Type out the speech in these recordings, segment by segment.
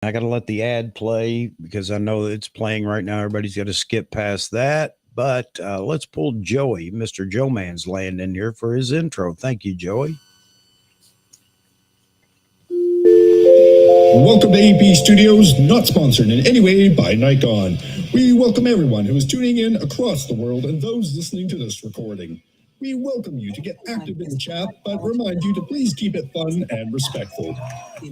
I got to let the ad play because I know it's playing right now. Everybody's got to skip past that. But let's pull Joey, Mr. Joe Man's Land, in here for his intro. Thank you, Joey. Welcome to AP Studios, not sponsored in any way by Nikon. We welcome everyone who is tuning in across the world and those listening to this recording. We welcome you to get active in the chat, but remind you to please keep it fun and respectful.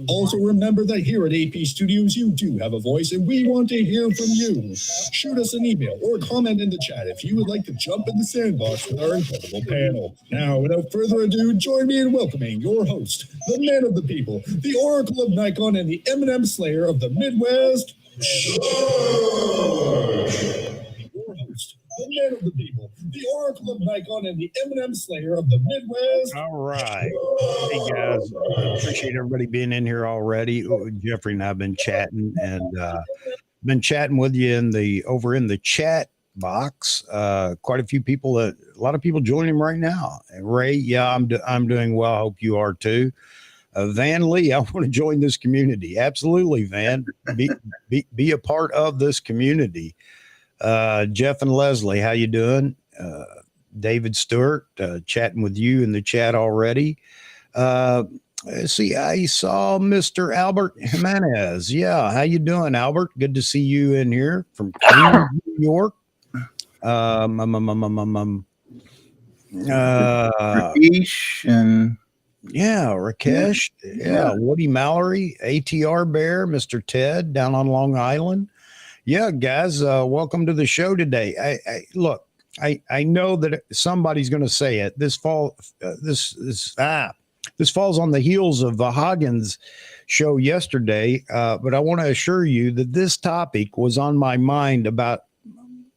Also remember that here at AP Studios, you do have a voice and we want to hear from you. Shoot us an email or comment in the chat if you would like to jump in the sandbox with our incredible panel. Now, without further ado, join me in welcoming your host, the man of the people, the Oracle of Nikon, and the Eminem Slayer of the Midwest, your host, the man of the people, the Oracle of Nikon, and the Eminem Slayer of the Midwest. All right. Hey, guys. Appreciate everybody being in here already. Jeffrey and I have been chatting and been chatting with you over in the chat box. Quite a few people, a lot of people joining right now. Ray, yeah, I'm doing well. I hope you are too. Van Lee, I want to join this community. Absolutely, Van. Be a part of this community. Jeff and Leslie, how you doing? David Stewart, chatting with you in the chat already. See, I saw Mr. Albert Jimenez. Yeah, how you doing, Albert? Good to see you in here from Queens, New York. Rakesh and yeah, Rakesh. Yeah, Woody Mallory, ATR Bear, Mr. Ted down on Long Island. Yeah, guys, welcome to the show today. Look, I know that somebody's going to say it. This falls on the heels of the Hagen's show yesterday, but I want to assure you that this topic was on my mind about,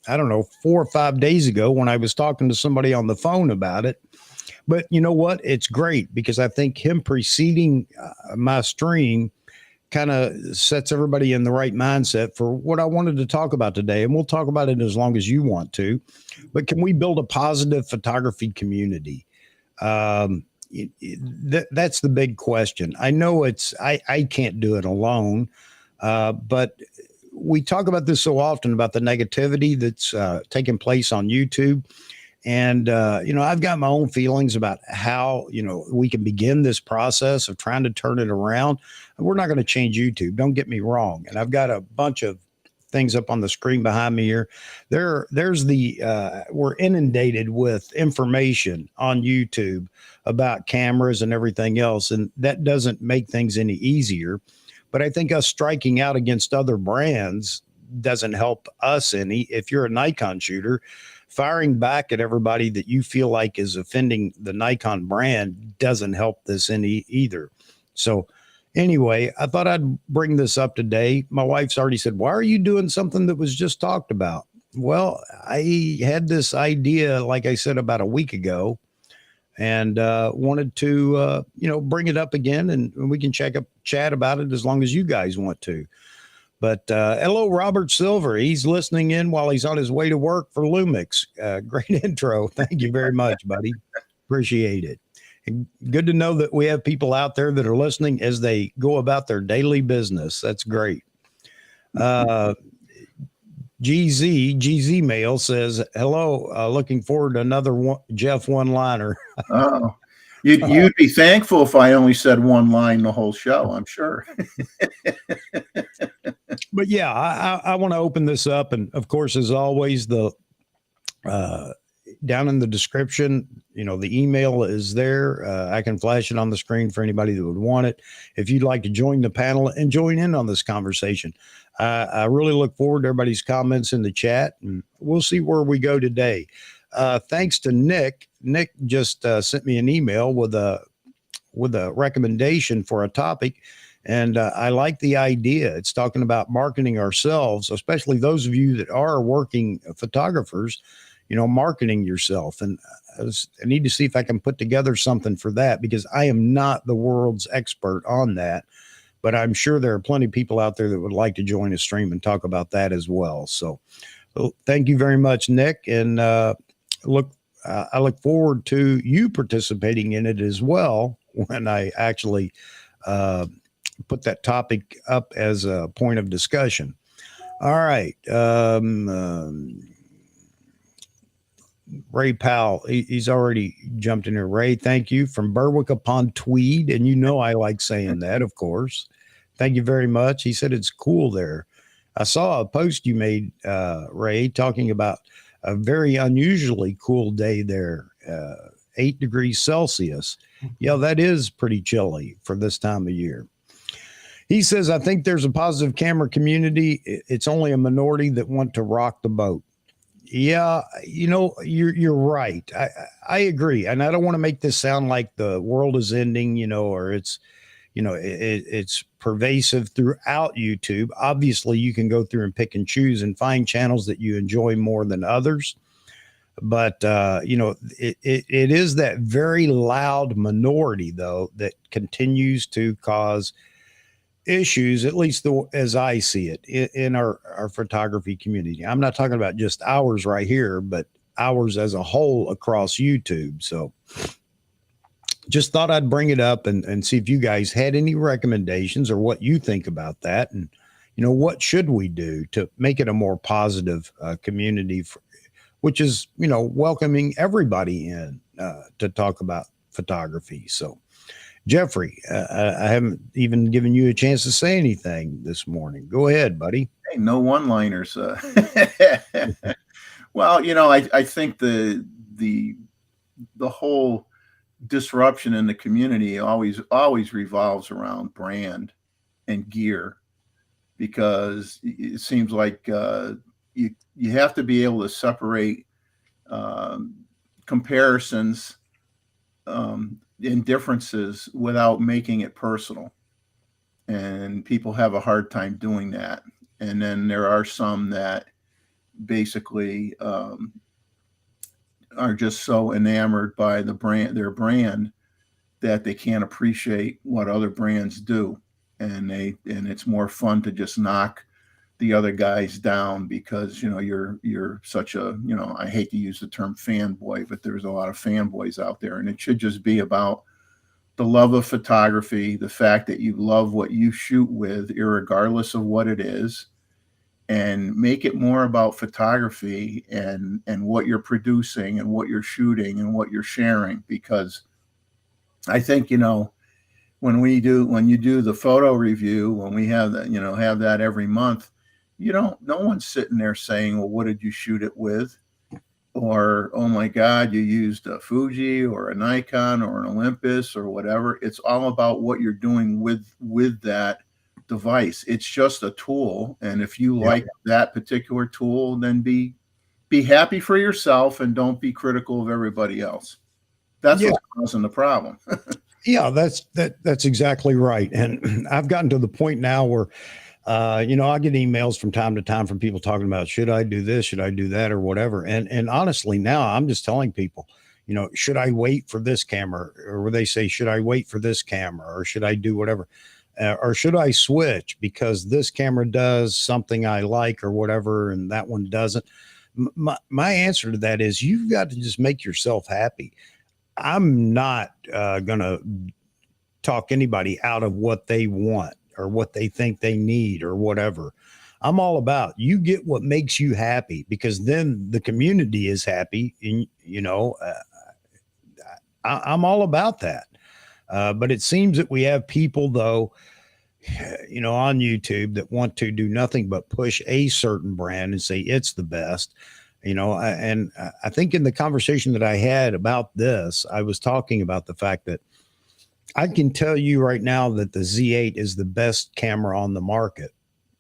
I don't know, 4 or 5 days ago when I was talking to somebody on the phone about it. But you know what? It's great because I think him preceding my stream kind of sets everybody in the right mindset for what I wanted to talk about today. And we'll talk about it as long as you want to. But can we build a positive photography community? That's the big question. I know I can't do it alone, but we talk about this so often about the negativity that's taking place on YouTube. And, I've got my own feelings about how, we can begin this process of trying to turn it around. We're not going to change YouTube. Don't get me wrong. And I've got a bunch of things up on the screen behind me here. We're inundated with information on YouTube about cameras and everything else. And that doesn't make things any easier. But I think us striking out against other brands doesn't help us any. If you're a Nikon shooter, firing back at everybody that you feel like is offending the Nikon brand doesn't help this any either. So anyway, I thought I'd bring this up today. My wife's already said, why are you doing something that was just talked about? Well, I had this idea, like I said, about a week ago and wanted to, bring it up again and we can chat about it as long as you guys want to. But hello, Robert Silver. He's listening in while he's on his way to work for Lumix. Great intro. Thank you very much, buddy. Appreciate it. And good to know that we have people out there that are listening as they go about their daily business. That's great. GZ Mail says, hello, looking forward to another Jeff one-liner. Oh. You'd be thankful if I only said one line the whole show, I'm sure. But yeah, I want to open this up. And of course, as always, the down in the description, the email is there. I can flash it on the screen for anybody that would want it. If you'd like to join the panel and join in on this conversation, I really look forward to everybody's comments in the chat, and we'll see where we go today. Thanks to Nick. Nick just sent me an email with a recommendation for a topic. And I like the idea. It's talking about marketing ourselves, especially those of you that are working photographers, marketing yourself. And I need to see if I can put together something for that because I am not the world's expert on that. But I'm sure there are plenty of people out there that would like to join a stream and talk about that as well. So thank you very much, Nick. And I look forward to you participating in it as well when I actually put that topic up as a point of discussion. All right. Ray Powell, he's already jumped in here. Ray, thank you from Berwick upon Tweed. And you know I like saying that, of course. Thank you very much. He said it's cool there. I saw a post you made, Ray, talking about a very unusually cool day there, 8 degrees Celsius. Yeah, that is pretty chilly for this time of year. He says, I think there's a positive camera community. It's only a minority that want to rock the boat. Yeah, you know, you're right. I agree. And I don't want to make this sound like the world is ending, you know, or it's, you know, it's pervasive throughout YouTube. Obviously, you can go through and pick and choose and find channels that you enjoy more than others. But, you know, it is that very loud minority, though, that continues to cause issues, at least as I see it, in our photography community. I'm not talking about just ours right here, but ours as a whole across YouTube. So just thought I'd bring it up and see if you guys had any recommendations or what you think about that. And, you know, what should we do to make it a more positive community, which is, you know, welcoming everybody in to talk about photography. So, Jeffrey, I haven't even given you a chance to say anything this morning. Go ahead, buddy. Hey, no one-liners. Well, you know, I think the whole disruption in the community always revolves around brand and gear, because it seems like you have to be able to separate comparisons and differences without making it personal, and people have a hard time doing that. And then there are some that basically are just so enamored by their brand that they can't appreciate what other brands do, and it's more fun to just knock the other guys down because, you know, you're such a, you know, I hate to use the term fanboy, but there's a lot of fanboys out there, and it should just be about the love of photography, the fact that you love what you shoot with, irregardless of what it is, and make it more about photography and what you're producing and what you're shooting and what you're sharing. Because I think, you know, when you do the photo review, when we have that, you know, have that every month, no one's sitting there saying, well, what did you shoot it with? Or, oh my God, you used a Fuji or a Nikon or an Olympus or whatever. It's all about what you're doing with that device. It's just a tool. And if you like that particular tool, then be happy for yourself and don't be critical of everybody else. That's what's causing the problem. Yeah, that's exactly right. And I've gotten to the point now where, you know, I get emails from time to time from people talking about, should I do this? Should I do that? Or whatever. And honestly, now I'm just telling people, you know, should I wait for this camera? Or they say, should I wait for this camera? Or should I do whatever? Or should I switch because this camera does something I like or whatever, and that one doesn't? My answer to that is you've got to just make yourself happy. I'm not going to talk anybody out of what they want or what they think they need or whatever. I'm all about you get what makes you happy, because then the community is happy. And, you know, I'm all about that. But it seems that we have people, though, you know, on YouTube that want to do nothing but push a certain brand and say it's the best. You know, and I think in the conversation that I had about this, I was talking about the fact that I can tell you right now that the Z8 is the best camera on the market,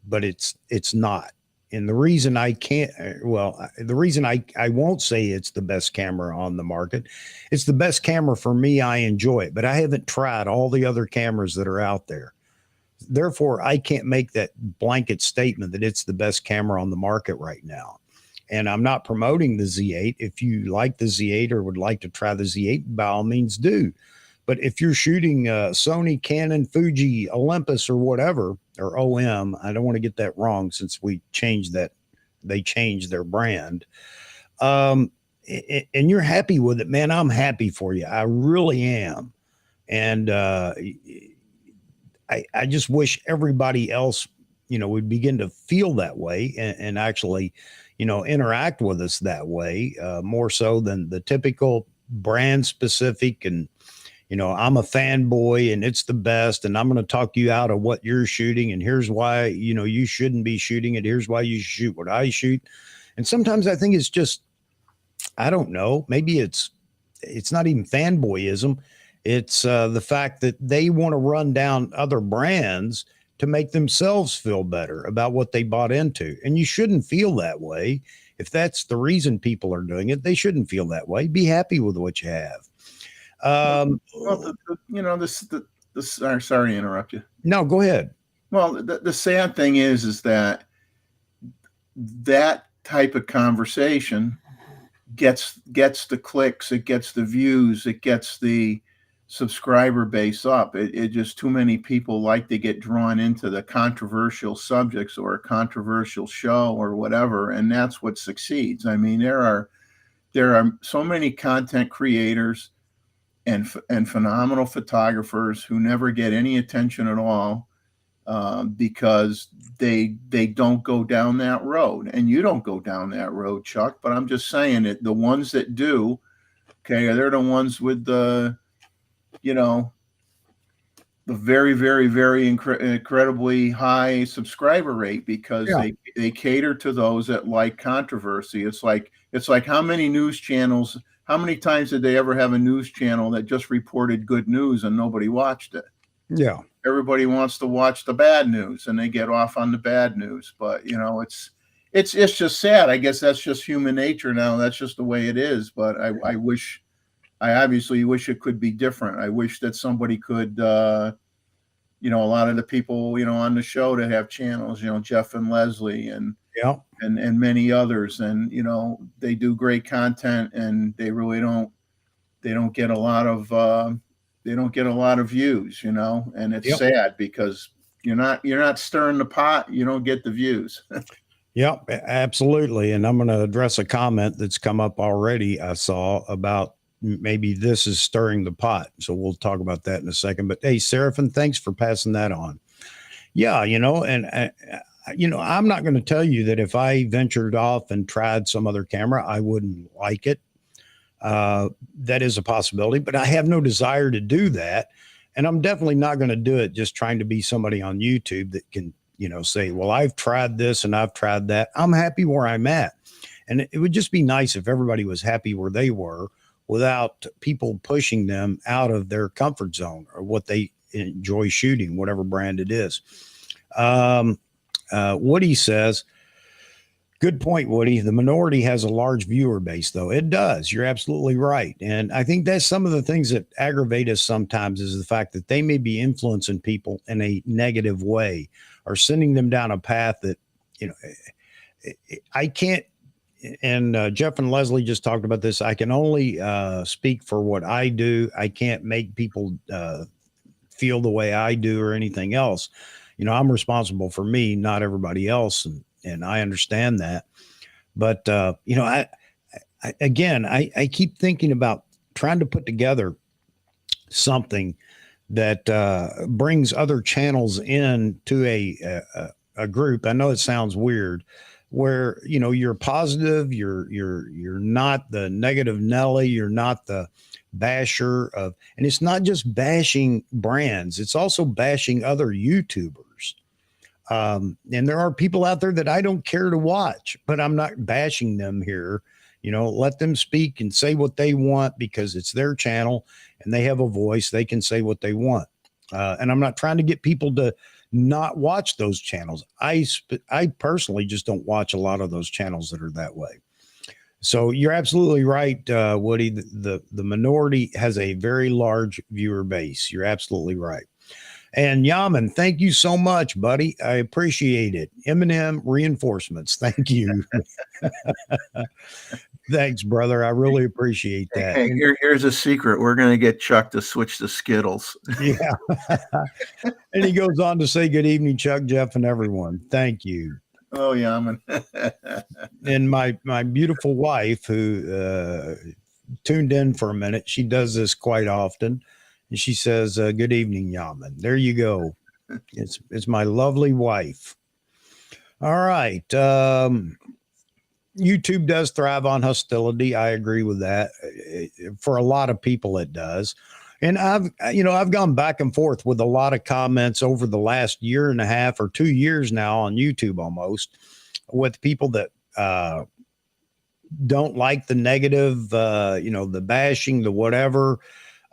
but it's not. And the reason I can't, the reason I won't say it's the best camera on the market, it's the best camera for me. I enjoy it, but I haven't tried all the other cameras that are out there. Therefore, I can't make that blanket statement that it's the best camera on the market right now. And I'm not promoting the Z8. If you like the Z8 or would like to try the Z8, by all means do. But if you're shooting Sony, Canon, Fuji, Olympus, or whatever, or OM, I don't want to get that wrong since we changed that. They changed their brand. And you're happy with it, man. I'm happy for you. I really am. And I just wish everybody else, would begin to feel that way and actually, interact with us that way, more so than the typical brand specific. And, I'm a fanboy and it's the best. And I'm going to talk you out of what you're shooting. And here's why, you shouldn't be shooting it. Here's why you shoot what I shoot. And sometimes I think it's just, I don't know, maybe it's not even fanboyism. It's the fact that they want to run down other brands to make themselves feel better about what they bought into. And you shouldn't feel that way. If that's the reason people are doing it, they shouldn't feel that way. Be happy with what you have. Well, sorry to interrupt you. No, go ahead. Well, the sad thing is that type of conversation gets the clicks, it gets the views, it gets the subscriber base up. It just, too many people like to get drawn into the controversial subjects or a controversial show or whatever, and that's what succeeds. I mean, there are so many content creators and phenomenal photographers who never get any attention at all, because they don't go down that road. And you don't go down that road, Chuck, but I'm just saying that the ones that do, okay, they're the ones with the very, very, very incredibly high subscriber rate, because they cater to those that like controversy. It's like how many news channels, how many times did they ever have a news channel that just reported good news and nobody watched it? Yeah. Everybody wants to watch the bad news and they get off on the bad news. But it's just sad. I guess that's just human nature now. That's just the way it is. But I obviously wish it could be different. I wish that somebody could, a lot of the people, on the show that have channels, Jeff and Leslie and many others. And, they do great content and they really don't get a lot of, views, and it's sad because you're not stirring the pot. You don't get the views. Yep, absolutely. And I'm going to address a comment that's come up already. I saw about maybe this is stirring the pot. So we'll talk about that in a second. But hey, Seraphin, thanks for passing that on. Yeah, and I'm not going to tell you that if I ventured off and tried some other camera, I wouldn't like it. That is a possibility, but I have no desire to do that. And I'm definitely not going to do it just trying to be somebody on YouTube that can, say, well, I've tried this and I've tried that. I'm happy where I'm at. And it would just be nice if everybody was happy where they were without people pushing them out of their comfort zone or what they enjoy shooting, whatever brand it is. Woody says, good point, Woody. The minority has a large viewer base, though. It does. You're absolutely right. And I think that's some of the things that aggravate us sometimes is the fact that they may be influencing people in a negative way or sending them down a path that, I can't. And Jeff and Leslie just talked about this. I can only speak for what I do. I can't make people feel the way I do or anything else. I'm responsible for me, not everybody else. And I understand that. But, I keep thinking about trying to put together something that brings other channels in to a group. I know it sounds weird, where, you're positive, you're not the negative Nelly, you're not the basher of, and it's not just bashing brands, it's also bashing other YouTubers. And there are people out there that I don't care to watch, but I'm not bashing them here. Let them speak and say what they want because it's their channel and they have a voice. They can say what they want. And I'm not trying to get people to not watch those channels. I personally just don't watch a lot of those channels that are that way. So you're absolutely right, Woody. The minority has a very large viewer base. You're absolutely right. And Yaman, thank you so much, buddy. I appreciate it. M&M reinforcements. Thank you. Thanks, brother. I really appreciate that. Hey, here's a secret. We're going to get Chuck to switch to Skittles. Yeah. And he goes on to say, good evening, Chuck, Jeff, and everyone. Thank you. Oh, Yaman. And my beautiful wife who tuned in for a minute, she does this quite often. And she says, good evening, Yaman. There you go. It's my lovely wife. All right. YouTube does thrive on hostility. I agree with that. For a lot of people, it does. And I've gone back and forth with a lot of comments over the last year and a half or 2 years now on YouTube almost, with people that don't like the negative, the bashing, the whatever,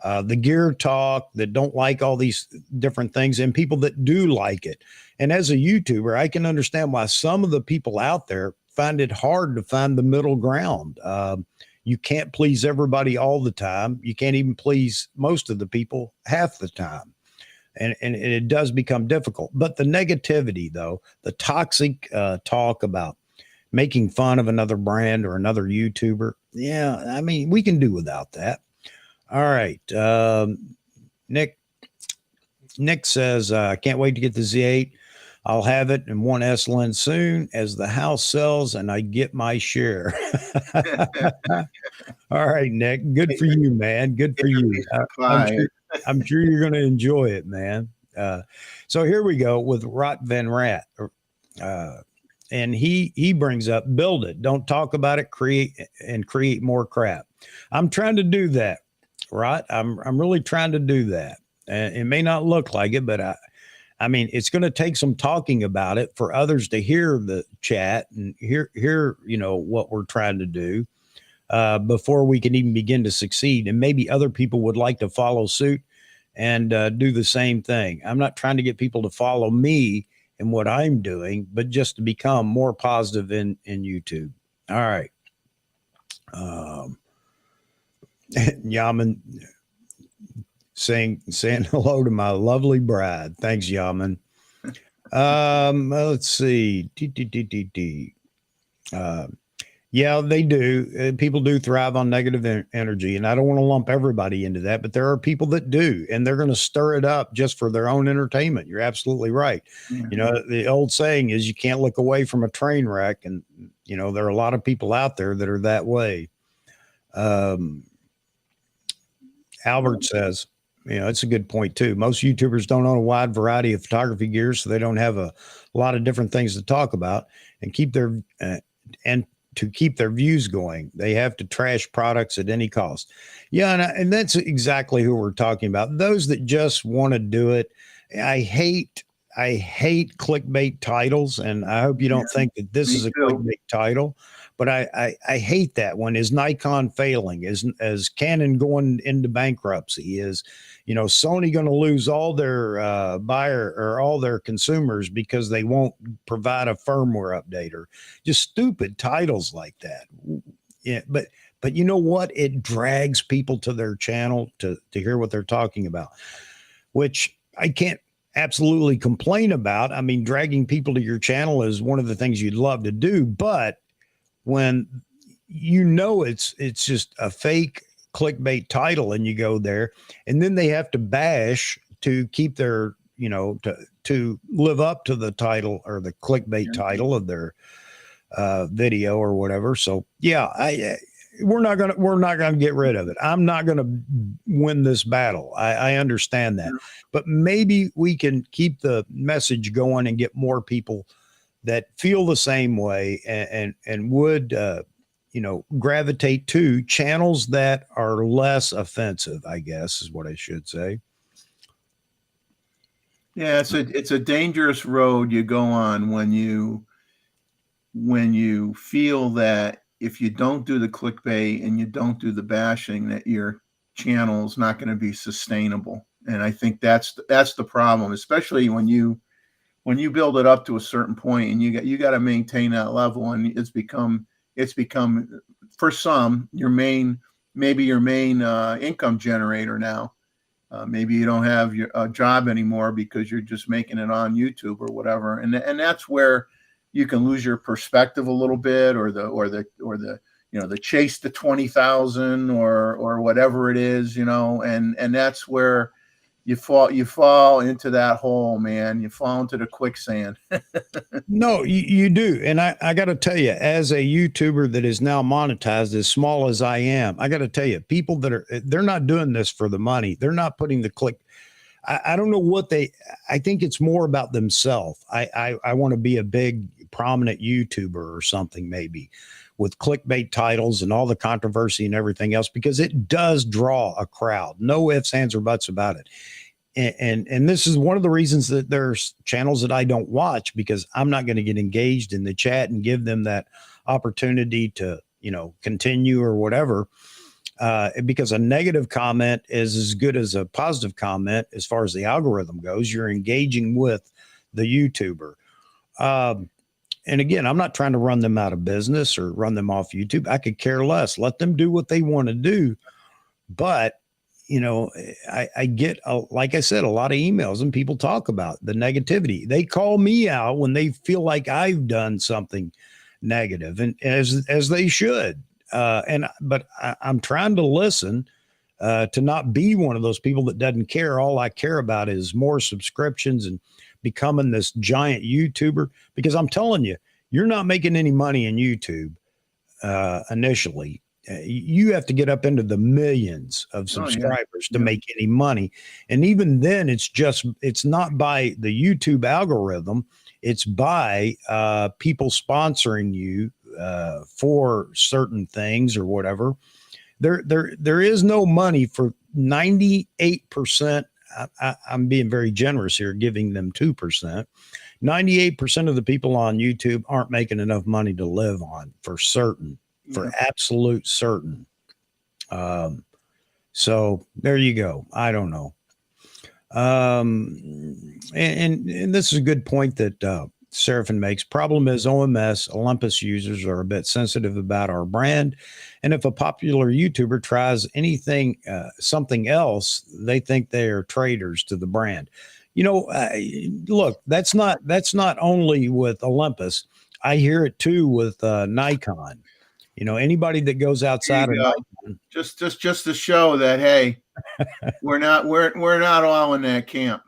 the gear talk, that don't like all these different things, and people that do like it. And as a YouTuber, I can understand why some of the people out there find it hard to find the middle ground. You can't please everybody all the time. You can't even please most of the people half the time. And it does become difficult. But the negativity, though, the toxic talk about making fun of another brand or another YouTuber, yeah, I mean, we can do without that. All right. Nick says, I can't wait to get the Z8. I'll have it in one S-Lens soon as the house sells and I get my share. All right, Nick. Good for you, man. Good for you. I'm sure you're going to enjoy it, man. So here we go with Rot Van Rat. And he brings up, build it. Don't talk about it. Create more crap. I'm trying to do that, Rot. I'm really trying to do that. And it may not look like it, but I mean, it's going to take some talking about it for others to hear the chat and hear, what we're trying to do before we can even begin to succeed. And maybe other people would like to follow suit and do the same thing. I'm not trying to get people to follow me in what I'm doing, but just to become more positive in YouTube. All right. Yaman saying hello to my lovely bride. Thanks, Yaman. Let's see. Yeah, they do. People do thrive on negative energy, and I don't want to lump everybody into that, but there are people that do, and they're going to stir it up just for their own entertainment. You're absolutely right. Mm-hmm. The old saying is you can't look away from a train wreck, and there are a lot of people out there that are that way. Albert says, it's a good point too. Most YouTubers don't own a wide variety of photography gear, so they don't have a lot of different things to talk about and keep their views going. They have to trash products at any cost. Yeah, and that's exactly who we're talking about. Those that just want to do it. I hate clickbait titles, and I hope you don't think that this is a clickbait title. But I hate that one. Is Nikon failing? Is Canon going into bankruptcy? Is Sony going to lose all their buyer or all their consumers because they won't provide a firmware update, or just stupid titles like that? Yeah, but you know what? It drags people to their channel to hear what they're talking about, which I can't absolutely complain about. I mean, dragging people to your channel is one of the things you'd love to do, but when it's just a fake clickbait title and you go there and then they have to bash to keep their, to live up to the title or the clickbait title of their video or whatever. So yeah, we're not going to get rid of it. I'm not going to win this battle. I understand that, but maybe we can keep the message going and get more people that feel the same way and would, gravitate to channels that are less offensive, I guess is what I should say. Yeah, it's a dangerous road you go on when you feel that if you don't do the clickbait and you don't do the bashing, that your channel is not going to be sustainable. And I think that's the problem, especially when you build it up to a certain point and you got to maintain that level, and it's become for some your main income generator now. Maybe you don't have a job anymore because you're just making it on YouTube or whatever, and that's where you can lose your perspective a little bit, or the chase to 20,000 or whatever it is, and that's where you fall into that hole, man. You fall into the quicksand. No, you do. And I got to tell you, as a YouTuber that is now monetized, as small as I am, I got to tell you, people they're not doing this for the money. They're not putting the I don't know what I think it's more about themselves. I want to be a big prominent YouTuber or something, maybe with clickbait titles and all the controversy and everything else, because it does draw a crowd. No ifs, ands, or buts about it. And this is one of the reasons that there's channels that I don't watch, because I'm not going to get engaged in the chat and give them that opportunity to, continue or whatever. Because a negative comment is as good as a positive comment as far as the algorithm goes. You're engaging with the YouTuber. And again, I'm not trying to run them out of business or run them off YouTube. I could care less. Let them do what they want to do. But, I get, like I said, a lot of emails and people talk about the negativity. They call me out when they feel like I've done something negative, and as they should. But I'm trying to listen, to not be one of those people that doesn't care. All I care about is more subscriptions and becoming this giant YouTuber, because I'm telling you, you're not making any money in YouTube initially. You have to get up into the millions of subscribers to make any money. And even then, it's not by the YouTube algorithm. It's by people sponsoring you for certain things or whatever. There is no money for 98%. I'm being very generous here, giving them 2%. 98% of the people on YouTube aren't making enough money to live on, for certain, for absolute certain. So there you go. I don't know. And this is a good point that Seraphin makes. Problem is, OMS, Olympus users are a bit sensitive about our brand. And if a popular YouTuber tries anything, something else, they think they are traitors to the brand. Look, that's not only with Olympus. I hear it too with Nikon. Anybody that goes outside of Nikon, just to show that, hey, we're not all in that camp.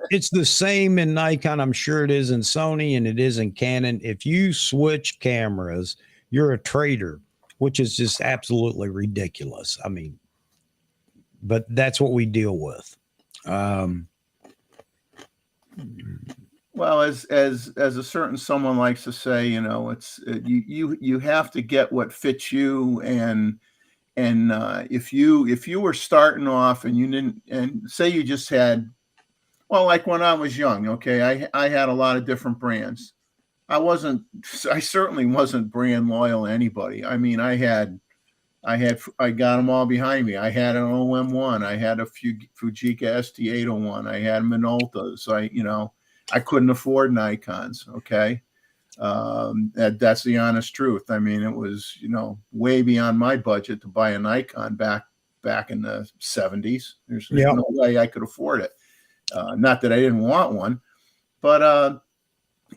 It's the same in Nikon. I'm sure it is in Sony, and it is in Canon. If you switch cameras, you're a traitor, which is just absolutely ridiculous. I mean, but that's what we deal with. Well, as a certain someone likes to say, you have to get what fits you, and if you were starting off and you didn't, and say you just had, well, like when I was young, okay, I had a lot of different brands. I certainly wasn't brand loyal to anybody. I mean, I got them all behind me. I had an OM1. I had a Fujica ST801. I had Minoltas. I couldn't afford Nikons. Okay. That's the honest truth. I mean, it was, way beyond my budget to buy a Nikon back in the 70s. There's no way I could afford it. Not that I didn't want one, but,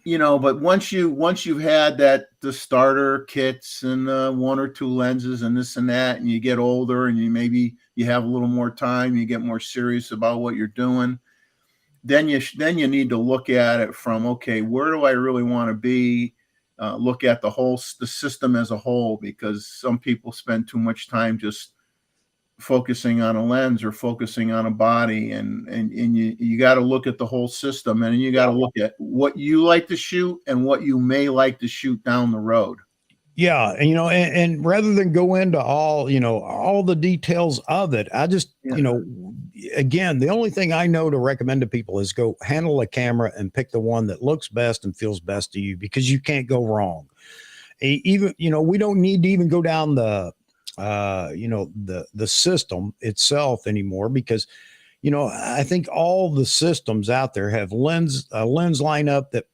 but once you've had the starter kits and one or two lenses and this and that, and you get older and you have a little more time, you get more serious about what you're doing, then you need to look at it from, okay, where do I really want to be? Look at the system as a whole, because some people spend too much time just focusing on a lens or focusing on a body, and you got to look at the whole system, and you got to look at what you like to shoot and what you may like to shoot down the road. Yeah. And, and rather than go into all the details of it, I just, again, the only thing I know to recommend to people is go handle a camera and pick the one that looks best and feels best to you, because you can't go wrong. Even, we don't need to even go down the system itself anymore, because, I think all the systems out there have lens lineup that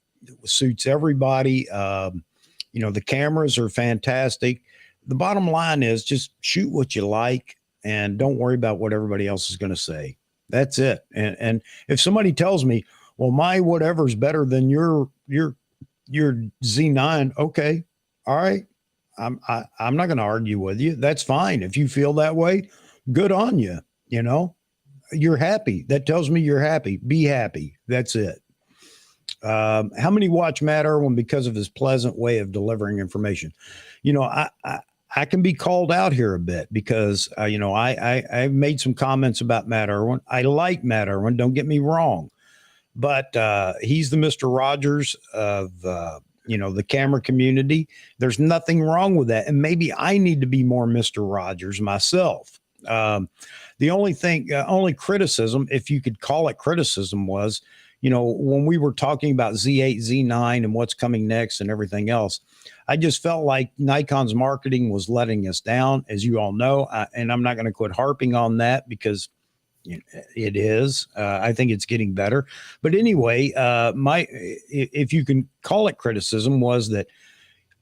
suits everybody. The cameras are fantastic. The bottom line is just shoot what you like and don't worry about what everybody else is going to say. That's it. And if somebody tells me, well, my whatever's better than your Z9, okay, all right. I'm not going to argue with you. That's fine. If you feel that way, good on you. You're happy. That tells me you're happy. Be happy. That's it. How many watch Matt Irwin because of his pleasant way of delivering information? I can be called out here a bit because, I've made some comments about Matt Irwin. I like Matt Irwin. Don't get me wrong, but he's the Mr. Rogers of, the camera community. There's nothing wrong with that. And maybe I need to be more Mr. Rogers myself. The only criticism, if you could call it criticism, was, when we were talking about Z8, Z9 and what's coming next and everything else, I just felt like Nikon's marketing was letting us down, as you all know. And I'm not going to quit harping on that because it is. I think it's getting better. But anyway, if you can call it criticism, was that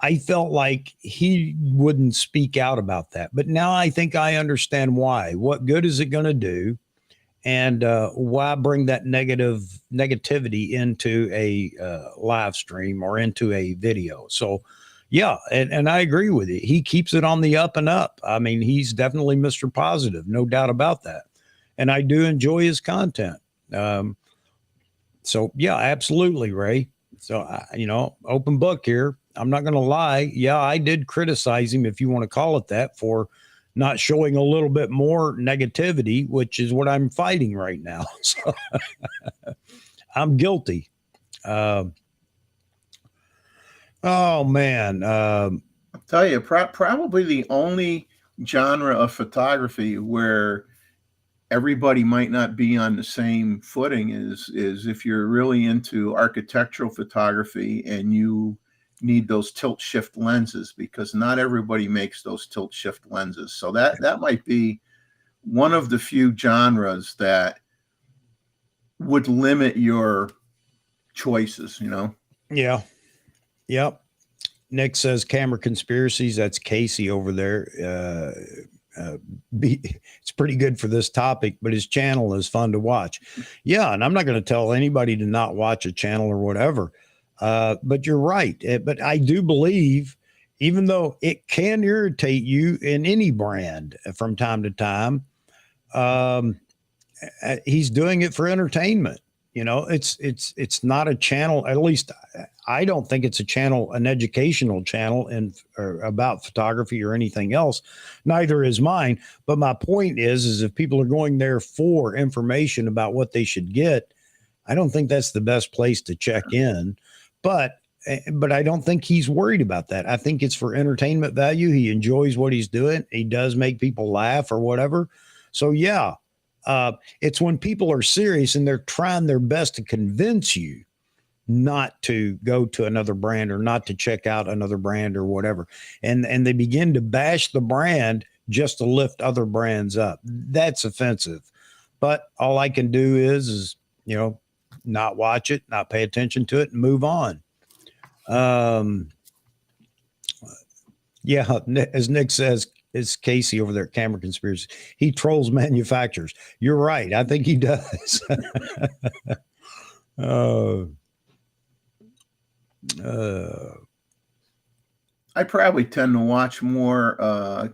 I felt like he wouldn't speak out about that. But now I think I understand why. What good is it going to do? And why bring that negativity into a live stream or into a video? So, yeah, and I agree with you. He keeps it on the up and up. I mean, he's definitely Mr. Positive, no doubt about that. And I do enjoy his content. So, yeah, absolutely, Ray. So, open book here. I'm not going to lie. Yeah, I did criticize him, if you want to call it that, for not showing a little bit more negativity, which is what I'm fighting right now. So I'm guilty. Oh man. I'll tell you, probably the only genre of photography where everybody might not be on the same footing is if you're really into architectural photography and you need those tilt shift lenses, because not everybody makes those tilt shift lenses. So that might be one of the few genres that would limit your choices, Yeah. Yep. Nick says camera conspiracies. That's Casey over there. It's pretty good for this topic, but his channel is fun to watch. Yeah. And I'm not going to tell anybody to not watch a channel or whatever. But you're right. But I do believe, even though it can irritate you in any brand from time to time, he's doing it for entertainment. It's not a channel. At least I don't think it's an educational channel or about photography or anything else. Neither is mine. But my point is if people are going there for information about what they should get, I don't think that's the best place to check in. But I don't think he's worried about that. I think it's for entertainment value. He enjoys what he's doing. He does make people laugh or whatever. So yeah, it's when people are serious and they're trying their best to convince you not to go to another brand or not to check out another brand or whatever. And they begin to bash the brand just to lift other brands up. That's offensive. But all I can do is not watch it, not pay attention to it, and move on. Yeah, as Nick says, it's Casey over there at Camera Conspiracy. He trolls manufacturers. You're right. I think he does. I probably tend to watch more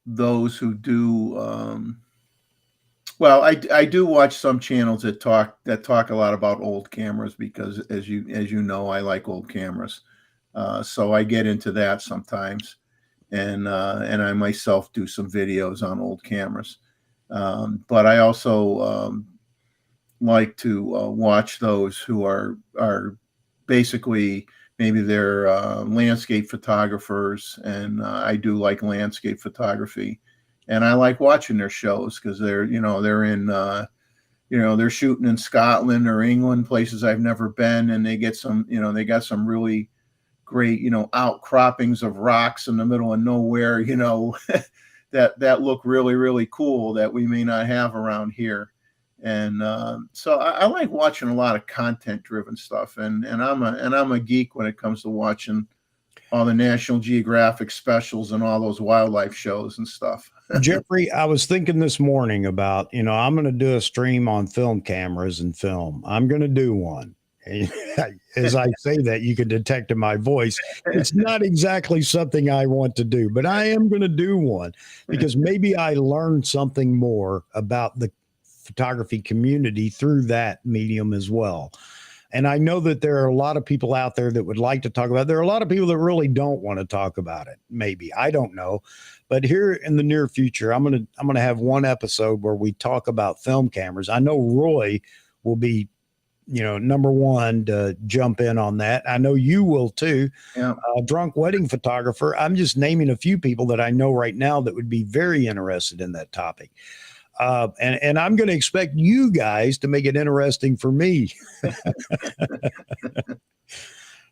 those who do well, I do watch some channels that talk a lot about old cameras, because as you know, I like old cameras. So I get into that sometimes, and I myself do some videos on old cameras. But I also like to watch those who are basically, maybe they're landscape photographers, and I do like landscape photography, and I like watching their shows because they're in they're shooting in Scotland or England, places I've never been, and they got some really great outcroppings of rocks in the middle of nowhere, that look really, really cool that we may not have around here. And so I like watching a lot of content driven stuff, and I'm a geek when it comes to watching all the National Geographic specials and all those wildlife shows and stuff. Jeffrey, I was thinking this morning about, I'm going to do a stream on film cameras and film. I'm going to do one. As I say that, you can detect in my voice, it's not exactly something I want to do, but I am going to do one because maybe I learned something more about the photography community through that medium as well. And I know that there are a lot of people out there that would like to talk about it. There are a lot of people that really don't want to talk about it. Maybe, I don't know. But here in the near future, I'm gonna have one episode where we talk about film cameras. I know Roy will be, number one to jump in on that. I know you will too. Yeah. Drunk wedding photographer. I'm just naming a few people that I know right now that would be very interested in that topic. And I'm going to expect you guys to make it interesting for me.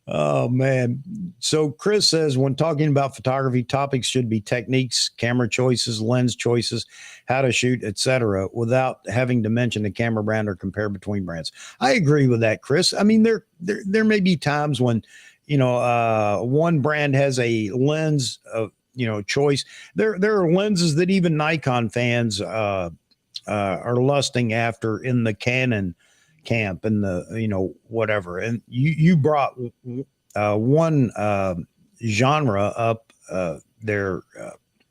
Oh man. So Chris says, when talking about photography, topics should be techniques, camera choices, lens choices, how to shoot, etc., without having to mention a camera brand or compare between brands. I agree with that, Chris. I mean, there may be times when, one brand has a lens of, choice. There are lenses that even Nikon fans are lusting after in the Canon camp and the whatever. And you brought one genre up there,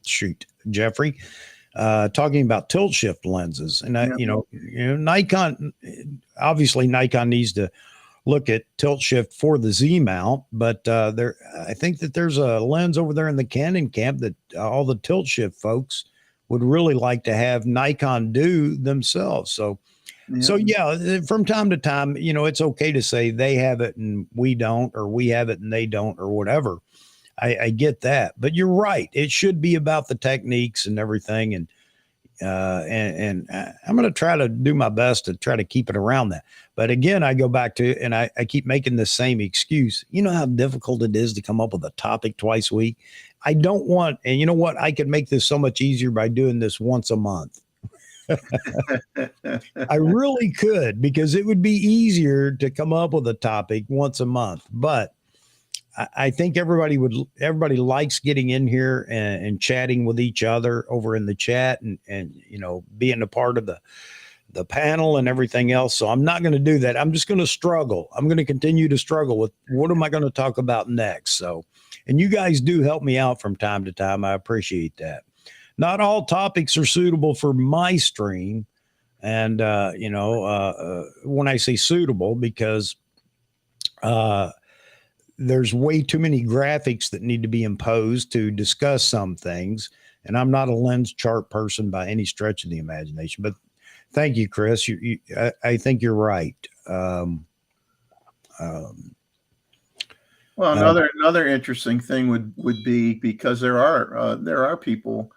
shoot, Jeffrey, talking about tilt shift lenses. And Nikon, obviously Nikon needs to look at tilt shift for the Z mount, but I think that there's a lens over there in the Canon camp that all the tilt shift folks would really like to have Nikon do themselves. So from time to time, it's okay to say they have it and we don't, or we have it and they don't, or whatever. I get that, but you're right. It should be about the techniques and everything. And I'm going to try to do my best to try to keep it around that. But again, I go back to, and I keep making the same excuse. You know how difficult it is to come up with a topic twice a week. I don't want, and you know what? I could make this so much easier by doing this once a month. I really could, because it would be easier to come up with a topic once a month. But I think everybody likes getting in here and chatting with each other over in the chat and being a part of the panel and everything else. So I'm not going to do that. I'm just going to struggle. I'm going to continue to struggle with what am I going to talk about next. So, and you guys do help me out from time to time. I appreciate that. Not all topics are suitable for my stream. And, when I say suitable, because there's way too many graphics that need to be imposed to discuss some things. And I'm not a lens chart person by any stretch of the imagination, but thank you, Chris. I think you're right. Well, another interesting thing would be, because there are people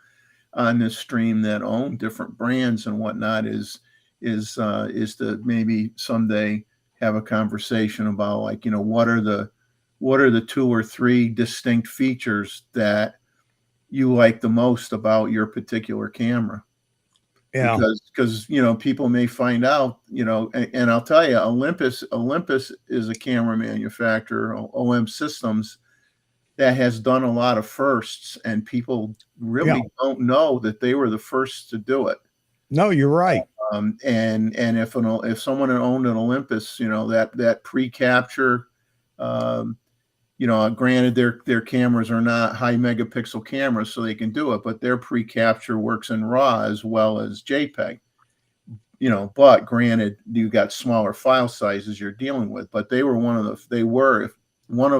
on this stream that own different brands and whatnot, is to maybe someday have a conversation about, like, what are the 2 or 3 distinct features that you like the most about your particular camera? Yeah. Because people may find out, and I'll tell you, Olympus is a camera manufacturer, OM Systems, that has done a lot of firsts, and people really don't know that they were the first to do it. No, you're right. And if someone had owned an Olympus, that pre-capture, granted their cameras are not high megapixel cameras, so they can do it, but their pre-capture works in RAW as well as JPEG. But granted, you got smaller file sizes you're dealing with, but they were one of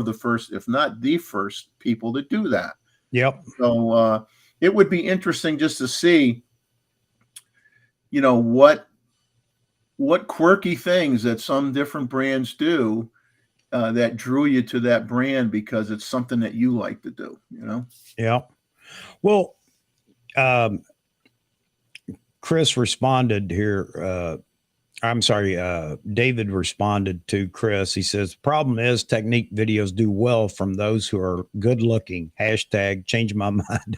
the first, if not the first, people to do that. Yep. So it would be interesting just to see, what quirky things that some different brands do that drew you to that brand because it's something that you like to do, Yeah. Well, Chris responded here. I'm sorry. David responded to Chris. He says, problem is technique videos do well from those who are good looking. # change my mind.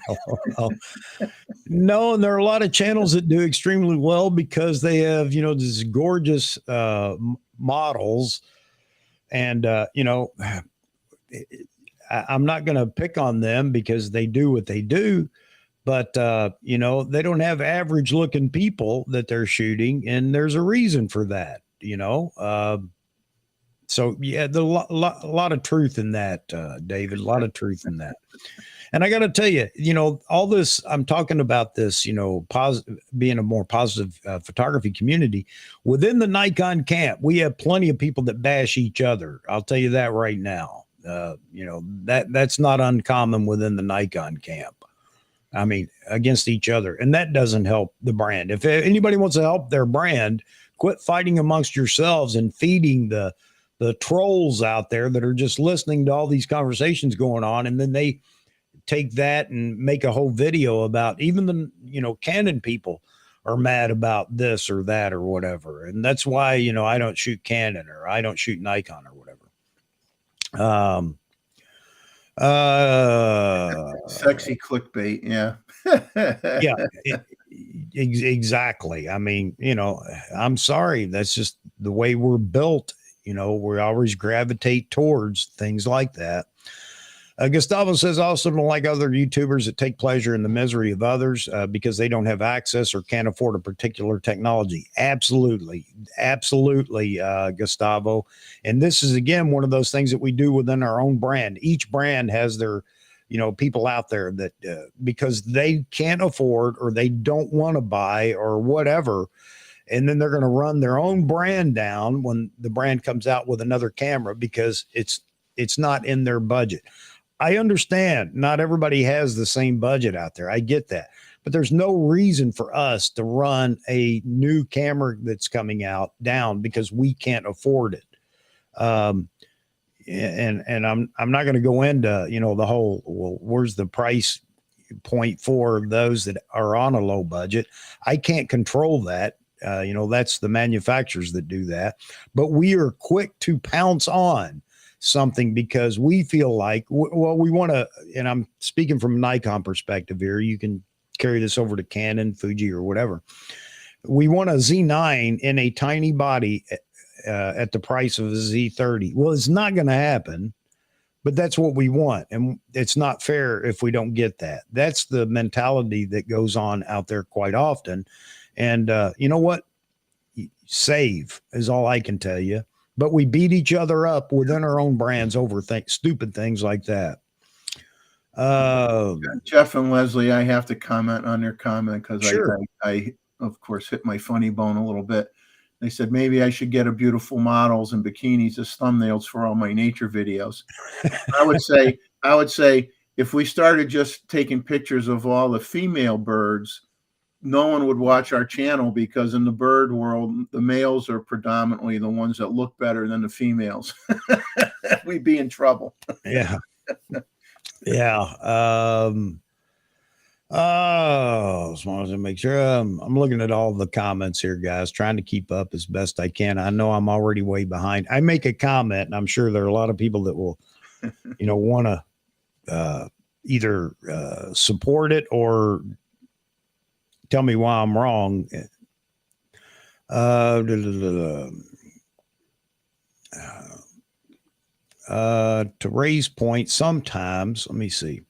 No, and there are a lot of channels that do extremely well because they have, these gorgeous models. And, I'm not going to pick on them because they do what they do, but, they don't have average looking people that they're shooting. And there's a reason for that, So yeah, a lot of truth in that, David. A lot of truth in that. And I got to tell you, all this I'm talking about this, being a more positive photography community within the Nikon camp. We have plenty of people that bash each other. I'll tell you that right now. That's not uncommon within the Nikon camp. I mean, against each other, and that doesn't help the brand. If anybody wants to help their brand, quit fighting amongst yourselves and feeding the trolls out there that are just listening to all these conversations going on, and then they take that and make a whole video about even the Canon people are mad about this or that or whatever. And that's why I don't shoot Canon or I don't shoot Nikon or whatever. Sexy clickbait. Yeah. Yeah, exactly. I mean, I'm sorry, that's just the way we're built. We always gravitate towards things like that. Gustavo says, also don't like other YouTubers that take pleasure in the misery of others because they don't have access or can't afford a particular technology. Absolutely. Absolutely, Gustavo. And this is, again, one of those things that we do within our own brand. Each brand has their, people out there that because they can't afford or they don't want to buy or whatever. And then they're going to run their own brand down when the brand comes out with another camera because it's not in their budget. I understand not everybody has the same budget out there. I get that. But there's no reason for us to run a new camera that's coming out down because we can't afford it. And I'm not going to go into, the whole, well, where's the price point for those that are on a low budget? I can't control that. That's the manufacturers that do that. But we are quick to pounce on something because we feel like, well, we want to, and I'm speaking from a Nikon perspective here. You can carry this over to Canon, Fuji, or whatever. We want a Z9 in a tiny body at the price of a Z30. Well, it's not going to happen, but that's what we want. And it's not fair if we don't get that. That's the mentality that goes on out there quite often. And you know what? Save is all I can tell you. But we beat each other up within our own brands over stupid things like that. Jeff and Leslie, I have to comment on their comment because sure. I, of course, hit my funny bone a little bit. They said maybe I should get a beautiful models and bikinis as thumbnails for all my nature videos. I would say if we started just taking pictures of all the female birds, no one would watch our channel because in the bird world, the males are predominantly the ones that look better than the females. We'd be in trouble. Yeah. Yeah. As long as I make sure I'm looking at all the comments here, guys, trying to keep up as best I can. I know I'm already way behind. I make a comment and I'm sure there are a lot of people that will, want to either support it or tell me why I'm wrong. To raise point, sometimes, let me see.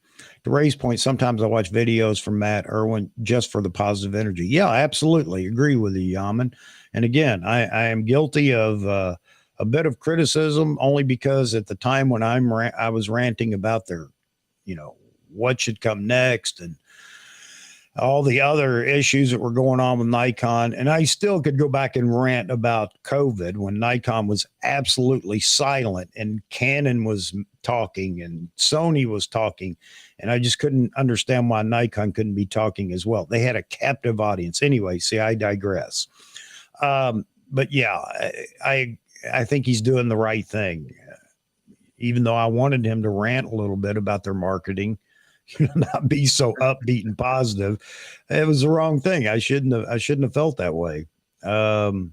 To raise point, sometimes I watch videos from Matt Irwin just for the positive energy. Yeah, absolutely. Agree with you, Yaman. And again, I am guilty of a bit of criticism only because at the time when I was ranting about their, what should come next and all the other issues that were going on with Nikon. And I still could go back and rant about COVID when Nikon was absolutely silent and Canon was talking and Sony was talking. And I just couldn't understand why Nikon couldn't be talking as well. They had a captive audience. Anyway, see, I digress. But yeah, I think he's doing the right thing. Even though I wanted him to rant a little bit about their marketing, not be so upbeat and positive. It was the wrong thing. I shouldn't have felt that way. Wow.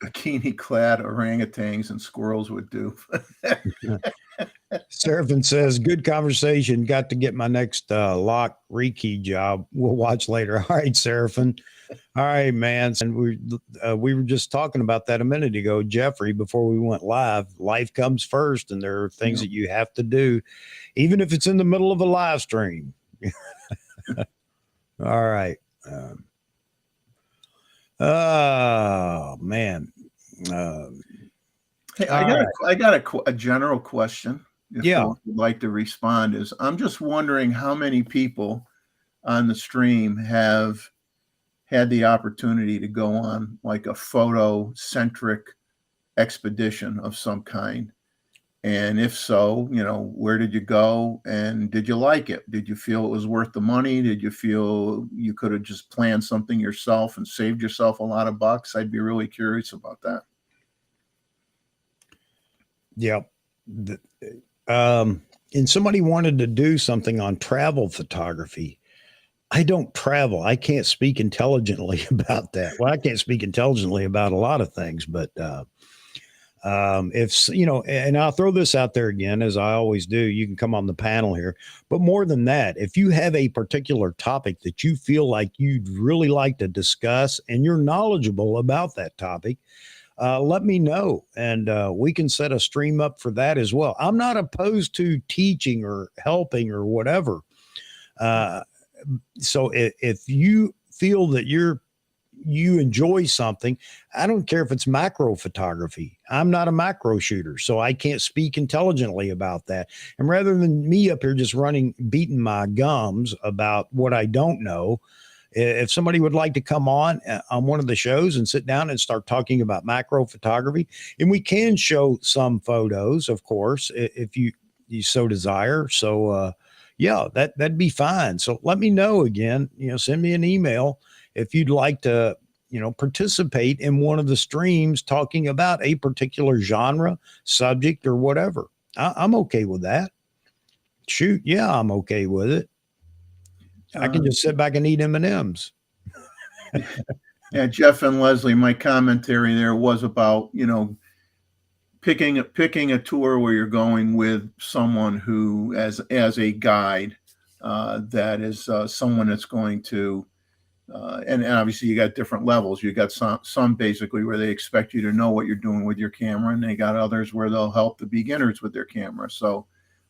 Bikini clad orangutans and squirrels would do. Seraphin says, good conversation. Got to get my next lock rekey job. We'll watch later. All right, Seraphin. All right, man. And we were just talking about that a minute ago, Jeffrey, before we went live. Life comes first, and there are things that you have to do, even if it's in the middle of a live stream. All right. Oh man. Um, Hey, all right. I got a general question. If Yeah. folks would like to respond, is I'm just wondering how many people on the stream have had the opportunity to go on like a photo centric expedition of some kind. And if so, where did you go and did you like it? Did you feel it was worth the money? Did you feel you could have just planned something yourself and saved yourself a lot of bucks? I'd be really curious about that. Yep. And somebody wanted to do something on travel photography. I don't travel. I can't speak intelligently about that. Well, I can't speak intelligently about a lot of things, but if and I'll throw this out there again, as I always do, you can come on the panel here. But more than that, if you have a particular topic that you feel like you'd really like to discuss and you're knowledgeable about that topic, let me know, and we can set a stream up for that as well. I'm not opposed to teaching or helping or whatever. Uh, so if you feel that you enjoy something, I don't care if it's macro photography. I'm not a macro shooter, so I can't speak intelligently about that. And rather than me up here just beating my gums about what I don't know, if somebody would like to come on one of the shows and sit down and start talking about macro photography, and we can show some photos, of course, if you so desire. So yeah, that'd be fine. So let me know again, send me an email if you'd like to, participate in one of the streams talking about a particular genre, subject, or whatever. I'm okay with that. Shoot, yeah, I'm okay with it. I can just sit back and eat M&Ms. Yeah, Jeff and Leslie, my commentary there was about, picking a tour where you're going with someone who, as a guide, that is someone that's going to, and obviously you got different levels. You got some basically where they expect you to know what you're doing with your camera, and they got others where they'll help the beginners with their camera. So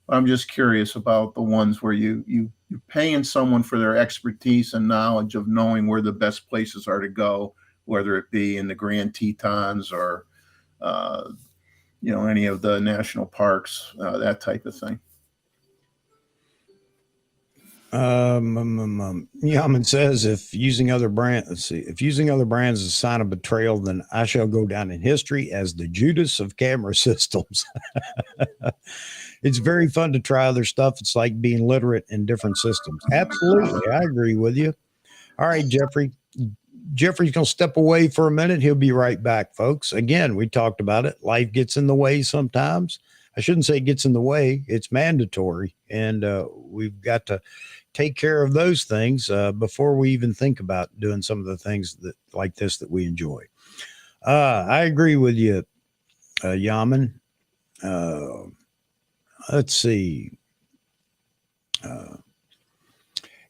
I'm just curious about the ones where you're paying someone for their expertise and knowledge of knowing where the best places are to go, whether it be in the Grand Tetons or any of the national parks, that type of thing. Yaman says if using other brands is a sign of betrayal, then I shall go down in history as the Judas of camera systems. It's very fun to try other stuff. It's like being literate in different systems. Absolutely. I agree with you. All right, Jeffrey. Jeffrey's going to step away for a minute. He'll be right back, folks. Again, we talked about it. Life gets in the way sometimes. I shouldn't say it gets in the way. It's mandatory. And we've got to take care of those things before we even think about doing some of the things that like this that we enjoy. I agree with you, Yaman. Let's see.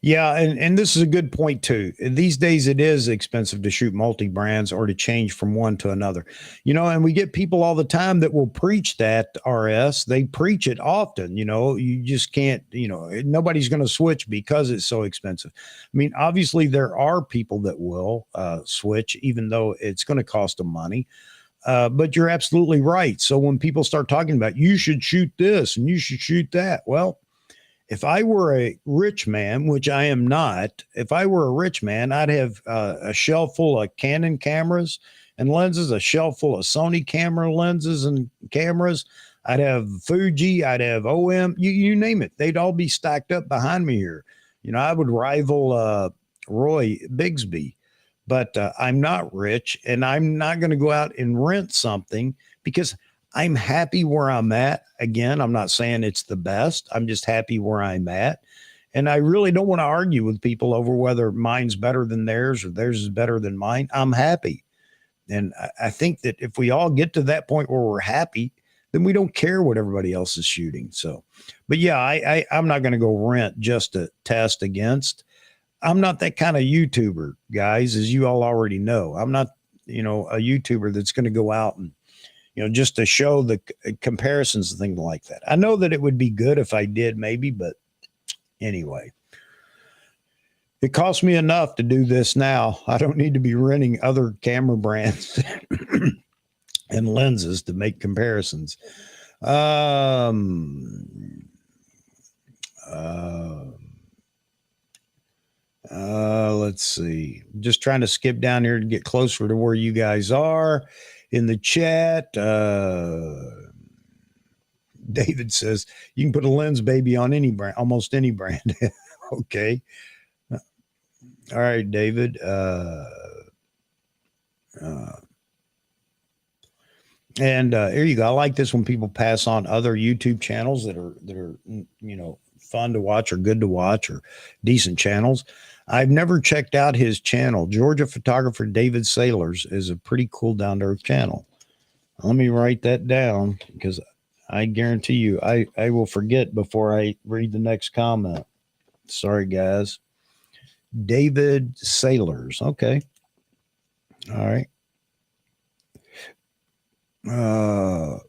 Yeah, and this is a good point too. These days it is expensive to shoot multi-brands or to change from one to another. And we get people all the time that will preach that RS. They preach it often, you just can't, nobody's going to switch because it's so expensive. I mean, obviously there are people that will switch even though it's going to cost them money. But you're absolutely right. So when people start talking about you should shoot this and you should shoot that, well, if I were a rich man, which I am not, if I were a rich man, I'd have a shelf full of Canon cameras and lenses, a shelf full of Sony camera lenses and cameras. I'd have Fuji, I'd have OM, you name it. They'd all be stacked up behind me here. I would rival Roy Bigsby, but I'm not rich and I'm not going to go out and rent something because I'm happy where I'm at. Again, I'm not saying it's the best. I'm just happy where I'm at. And I really don't want to argue with people over whether mine's better than theirs or theirs is better than mine. I'm happy. And I think that if we all get to that point where we're happy, then we don't care what everybody else is shooting. So, but yeah, I'm not going to go rent just to test against. I'm not that kind of YouTuber, guys, as you all already know. I'm not, a YouTuber that's going to go out and, just to show the comparisons and things like that. I know that it would be good if I did maybe, but anyway. It costs me enough to do this now. I don't need to be renting other camera brands and lenses to make comparisons. Let's see. Just trying to skip down here to get closer to where you guys are in the chat. David says you can put a lens baby on any brand, almost any brand. Okay. All right, David. And here you go. I like this when people pass on other YouTube channels that are fun to watch or good to watch or decent channels. I've never checked out his channel. Georgia photographer David Sailors is a pretty cool down to earth channel. Let me write that down because I guarantee you I will forget before I read the next comment. Sorry, guys. David Sailors. Okay. All right. All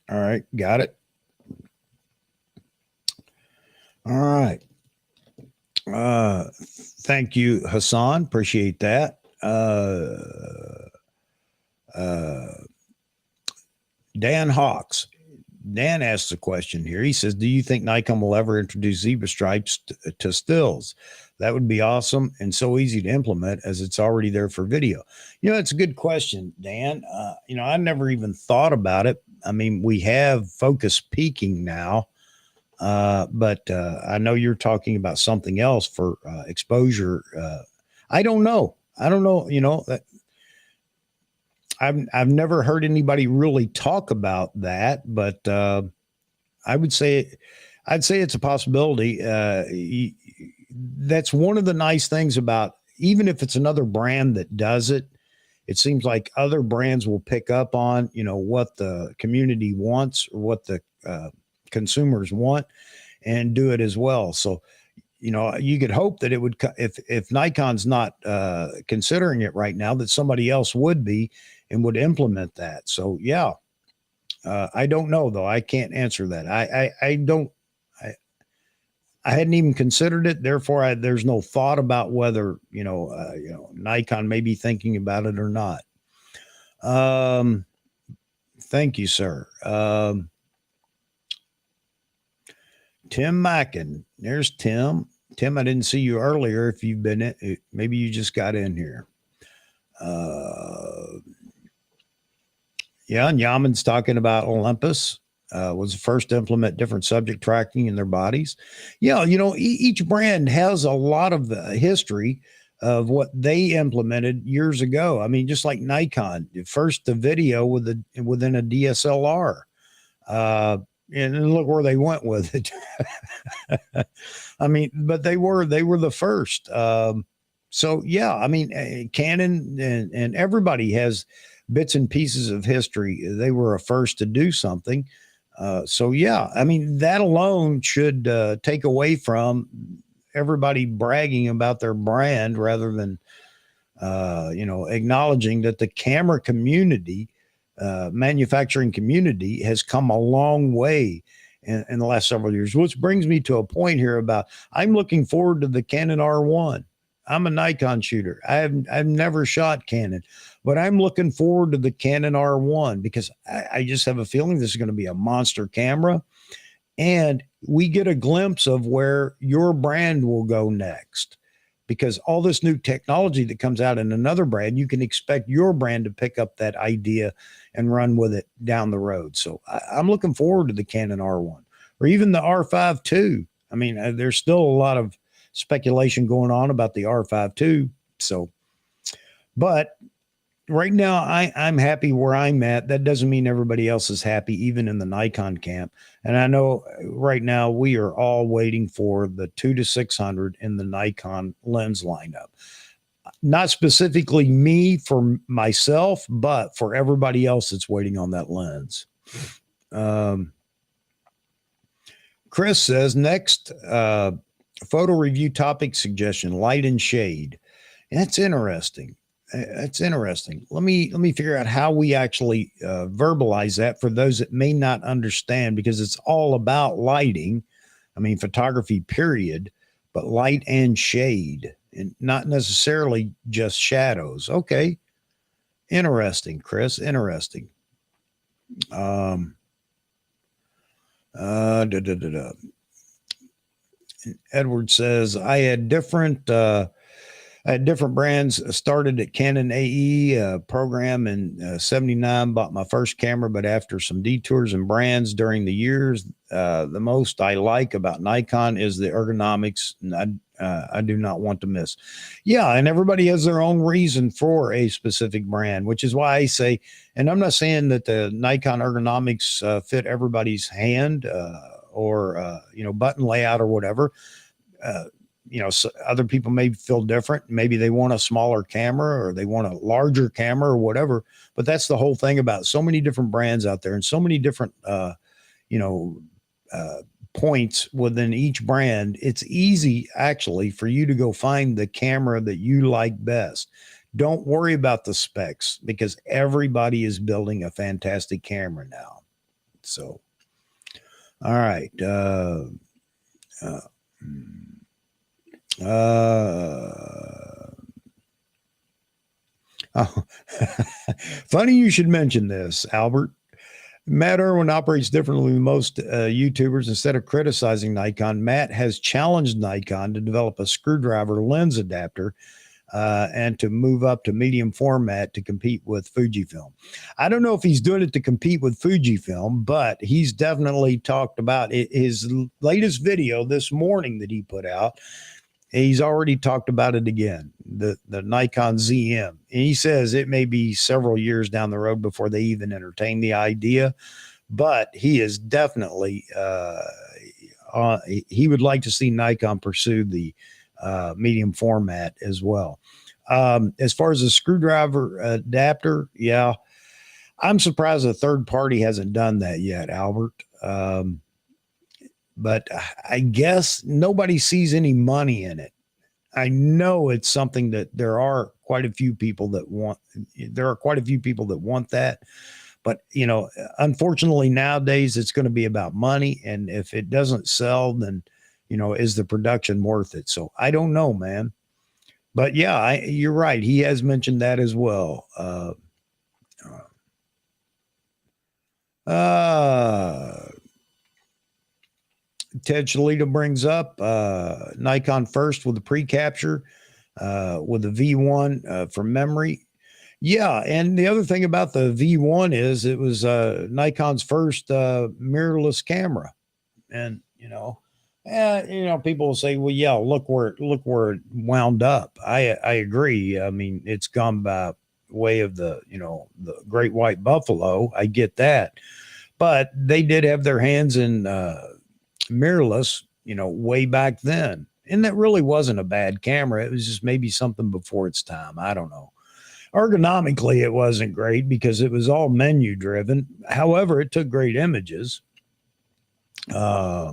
right. Got it. All right. Thank you, Hassan. Appreciate that. Dan Hawks. Dan asks a question here. He says, do you think Nikon will ever introduce zebra stripes to stills? That would be awesome and so easy to implement as it's already there for video. It's a good question, Dan. I never even thought about it. I mean, we have focus peaking now, but I know you're talking about something else for exposure. I don't know. I've never heard anybody really talk about that, but I'd say it's a possibility. That's one of the nice things about, even if it's another brand that does it, it seems like other brands will pick up on, what the community wants or what the consumers want and do it as well. So, you could hope that it would, if Nikon's not considering it right now, that somebody else would be and would implement that. So, yeah, I don't know though. I can't answer that. I hadn't even considered it. Therefore, there's no thought about whether, Nikon may be thinking about it or not. Thank you, sir. Tim Mackin. There's Tim. Tim, I didn't see you earlier. If you've been in, maybe you just got in here. Yeah, and Yaman's talking about Olympus. Was the first to implement different subject tracking in their bodies. Yeah, each brand has a lot of the history of what they implemented years ago. I mean, just like Nikon, first the video within a DSLR. And look where they went with it. I mean, but they were the first. So yeah, I mean, Canon and everybody has bits and pieces of history. They were a first to do something. So yeah, I mean, that alone should take away from everybody bragging about their brand rather than, acknowledging that the camera community, manufacturing community has come a long way in the last several years, which brings me to a point here about, I'm looking forward to the Canon R1. I'm a Nikon shooter. I've never shot Canon, but I'm looking forward to the Canon R1 because I just have a feeling this is going to be a monster camera. And we get a glimpse of where your brand will go next, because all this new technology that comes out in another brand, you can expect your brand to pick up that idea and run with it down the road. So I'm looking forward to the Canon R1 or even the R5 II. I mean, there's still a lot of speculation going on about the R5 II. So, but right now I'm happy where I'm at. That doesn't mean everybody else is happy, even in the Nikon camp. And I know right now we are all waiting for the 2-600 in the Nikon lens lineup. Not specifically me for myself, but for everybody else that's waiting on that lens. Chris says next, photo review topic suggestion, light and shade. And that's interesting. That's interesting. Let me figure out how we actually verbalize that for those that may not understand, because it's all about lighting. I mean, photography, period. but light and shade, and not necessarily just shadows. Okay. Interesting, Chris. Interesting. Da, da, da, da. Edward says, I had different brands. Started at Canon AE program in 79, bought my first camera, but after some detours and brands during the years, the most I like about Nikon is the ergonomics. And I do not want to miss. Yeah, and everybody has their own reason for a specific brand, which is why I say, and I'm not saying that the Nikon ergonomics fit everybody's hand or button layout or whatever. So other people may feel different. Maybe they want a smaller camera or they want a larger camera or whatever. But that's the whole thing about so many different brands out there and so many different, points within each brand. It's easy actually for you to go find the camera that you like best. Don't worry about the specs because everybody is building a fantastic camera now. So, all right. Funny you should mention this, Albert. Matt Irwin operates differently than most YouTubers. Instead of criticizing Nikon, Matt has challenged Nikon to develop a screwdriver lens adapter and to move up to medium format to compete with Fujifilm. I don't know if he's doing it to compete with Fujifilm, but he's definitely talked about it. His latest video this morning that he put out, he's already talked about it again, the Nikon ZM. And he says it may be several years down the road before they even entertain the idea, but he is definitely, he would like to see Nikon pursue the medium format as well. As far as the screwdriver adapter, yeah, I'm surprised a third party hasn't done that yet, Albert. But I guess nobody sees any money in it. I know it's something that there are quite a few people that want that. But, unfortunately nowadays it's going to be about money. And if it doesn't sell, then, is the production worth it? So I don't know, man. But yeah, you're right. He has mentioned that as well. Ted Shalita brings up Nikon first with the pre-capture with the V1 for memory. Yeah, and the other thing about the V1 is it was Nikon's first mirrorless camera, and people will say, well, yeah, look where it wound up. I agree. I mean, it's gone by way of the great white buffalo. I get that, but they did have their hands in mirrorless, way back then. And that really wasn't a bad camera. It was just maybe something before its time. I don't know. Ergonomically, it wasn't great because it was all menu driven. However, it took great images. Yeah,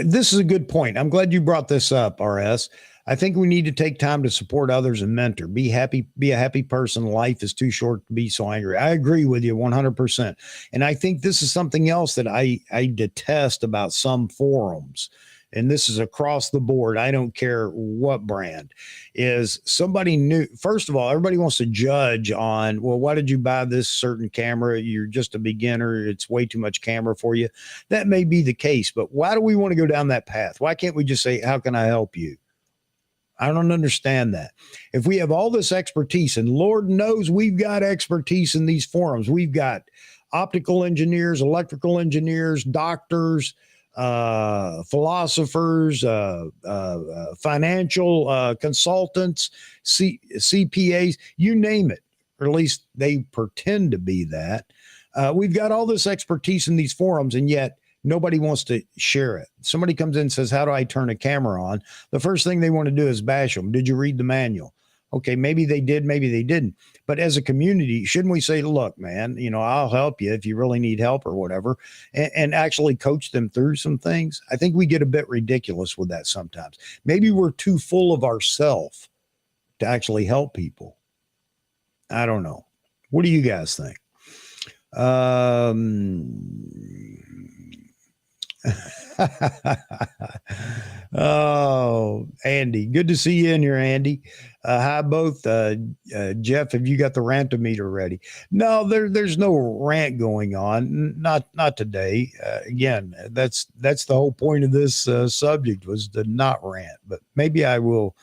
this is a good point. I'm glad you brought this up, RS. I think we need to take time to support others and mentor. Be a happy person. Life is too short to be so angry. I agree with you 100%. And I think this is something else that I detest about some forums. And this is across the board. I don't care what brand is somebody new. First of all, everybody wants to judge on, well, why did you buy this certain camera? You're just a beginner. It's way too much camera for you. That may be the case, but why do we want to go down that path? Why can't we just say, how can I help you? I don't understand that. If we have all this expertise, and Lord knows we've got expertise in these forums, we've got optical engineers, electrical engineers, doctors, philosophers, financial consultants, CPAs, you name it, or at least they pretend to be that. We've got all this expertise in these forums, and yet nobody wants to share it. Somebody comes in and says, how do I turn a camera on? The first thing they want to do is bash them. Did you read the manual? Okay, maybe they did, maybe they didn't. But as a community, shouldn't we say, look, man, I'll help you if you really need help or whatever, and actually coach them through some things? I think we get a bit ridiculous with that sometimes. Maybe we're too full of ourselves to actually help people. I don't know. What do you guys think? Oh, Andy, good to see you in here, Andy. Hi, both. Jeff, have you got the rant-o-meter ready? No, there's no rant going on. Not today. Again, that's the whole point of this subject, was to not rant. But maybe I will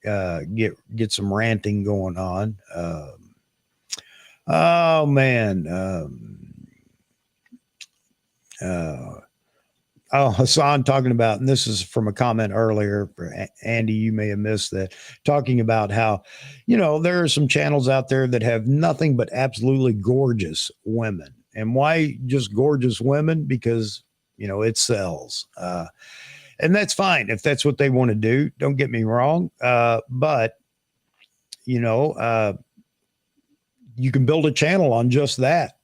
get some ranting going on. Oh man. Hassan talking about, and this is from a comment earlier, Andy, you may have missed that, talking about how, there are some channels out there that have nothing but absolutely gorgeous women. And why just gorgeous women? Because, it sells. And that's fine if that's what they want to do. Don't get me wrong. But, you can build a channel on just that.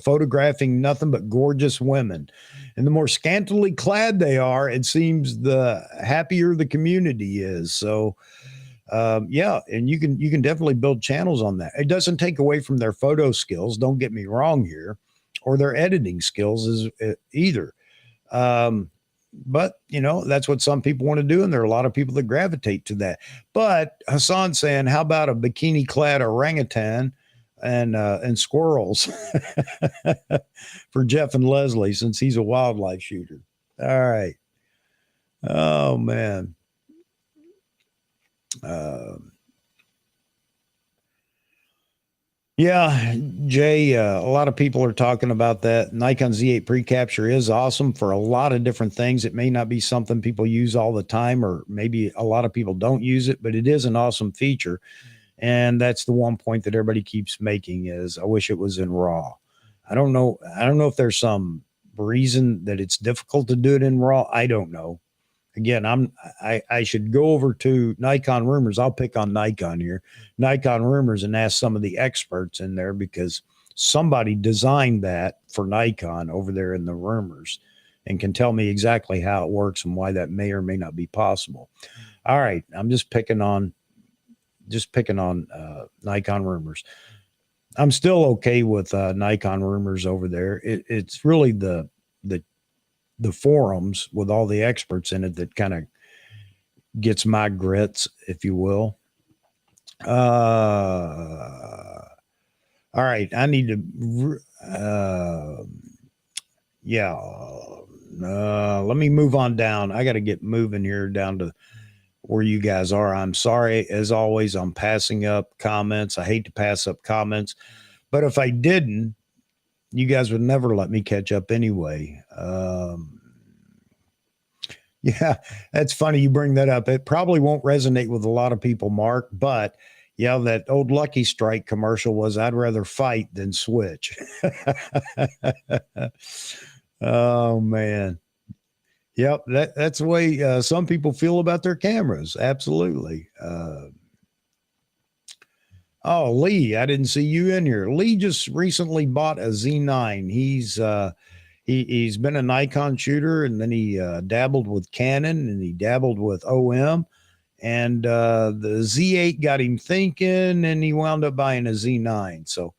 Photographing nothing but gorgeous women. And the more scantily clad they are, it seems the happier the community is. So, yeah, and you can definitely build channels on that. It doesn't take away from their photo skills. Don't get me wrong here, or their editing skills either. But that's what some people want to do, and there are a lot of people that gravitate to that. But Hassan saying, how about a bikini clad orangutan and squirrels for Jeff and Leslie, since he's a wildlife shooter? All right. Oh man. Yeah, Jay, a lot of people are talking about that. Nikon Z8 pre-capture is awesome for a lot of different things. It may not be something people use all the time, or maybe a lot of people don't use it, but it is an awesome feature. And that's the one point that everybody keeps making is, I wish it was in RAW. I don't know if there's some reason that it's difficult to do it in RAW. I don't know. Again, I should go over to Nikon Rumors. I'll pick on Nikon here, Nikon Rumors, and ask some of the experts in there, because somebody designed that for Nikon over there in the Rumors and can tell me exactly how it works and why that may or may not be possible. All right. I'm just picking on Nikon Rumors. I'm still okay with Nikon Rumors over there. It's really the forums with all the experts in it that kind of gets my grits, if you will. All right. I need to, let me move on down. I got to get moving here down to where you guys are. I'm sorry. As always, I'm passing up comments. I hate to pass up comments, but if I didn't, you guys would never let me catch up anyway. Yeah, that's funny you bring that up. It probably won't resonate with a lot of people, Mark, but yeah, that old Lucky Strike commercial was, I'd rather fight than switch. Oh, man. Yep, that's the way some people feel about their cameras. Absolutely. Oh, Lee, I didn't see you in here. Lee just recently bought a Z9. He's been a Nikon shooter, and then he dabbled with Canon, and he dabbled with OM, and the Z8 got him thinking, and he wound up buying a Z9. So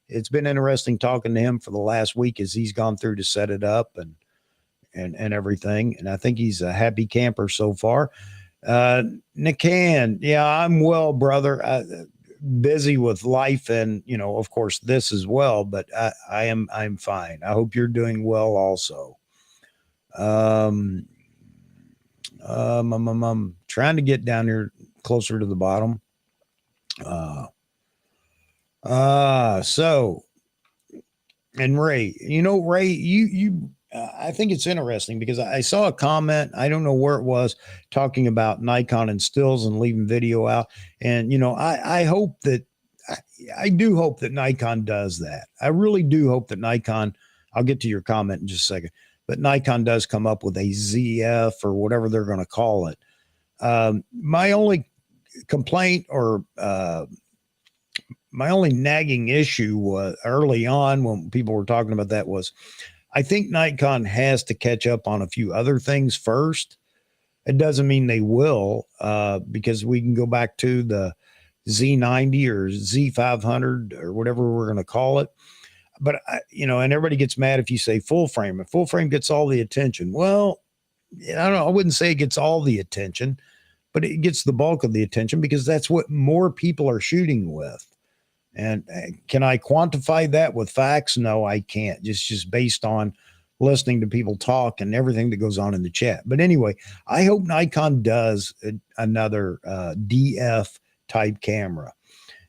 it's been interesting talking to him for the last week as he's gone through to set it up and everything. And I think he's a happy camper so far. Nikan, yeah, I'm well, brother. Busy with life and, of course, this as well, but I'm fine. I hope you're doing well also. I'm trying to get down here closer to the bottom. So, and Ray, Ray, you I think it's interesting because I saw a comment, I don't know where it was, talking about Nikon and stills and leaving video out. And, I hope that, I do hope that Nikon does that. I really do hope that Nikon, I'll get to your comment in just a second, but Nikon does come up with a ZF or whatever they're going to call it. My only complaint or my only nagging issue was early on when people were talking about that was, I think Nikon has to catch up on a few other things first. It doesn't mean they will, because we can go back to the Z90 or Z500 or whatever we're going to call it. but and everybody gets mad if you say full frame, and full frame gets all the attention. Well, I don't know. I wouldn't say it gets all the attention, but it gets the bulk of the attention because that's what more people are shooting with. And can I quantify that with facts? No, I can't. Just based on listening to people talk and everything that goes on in the chat. But anyway, I hope Nikon does another DF type camera.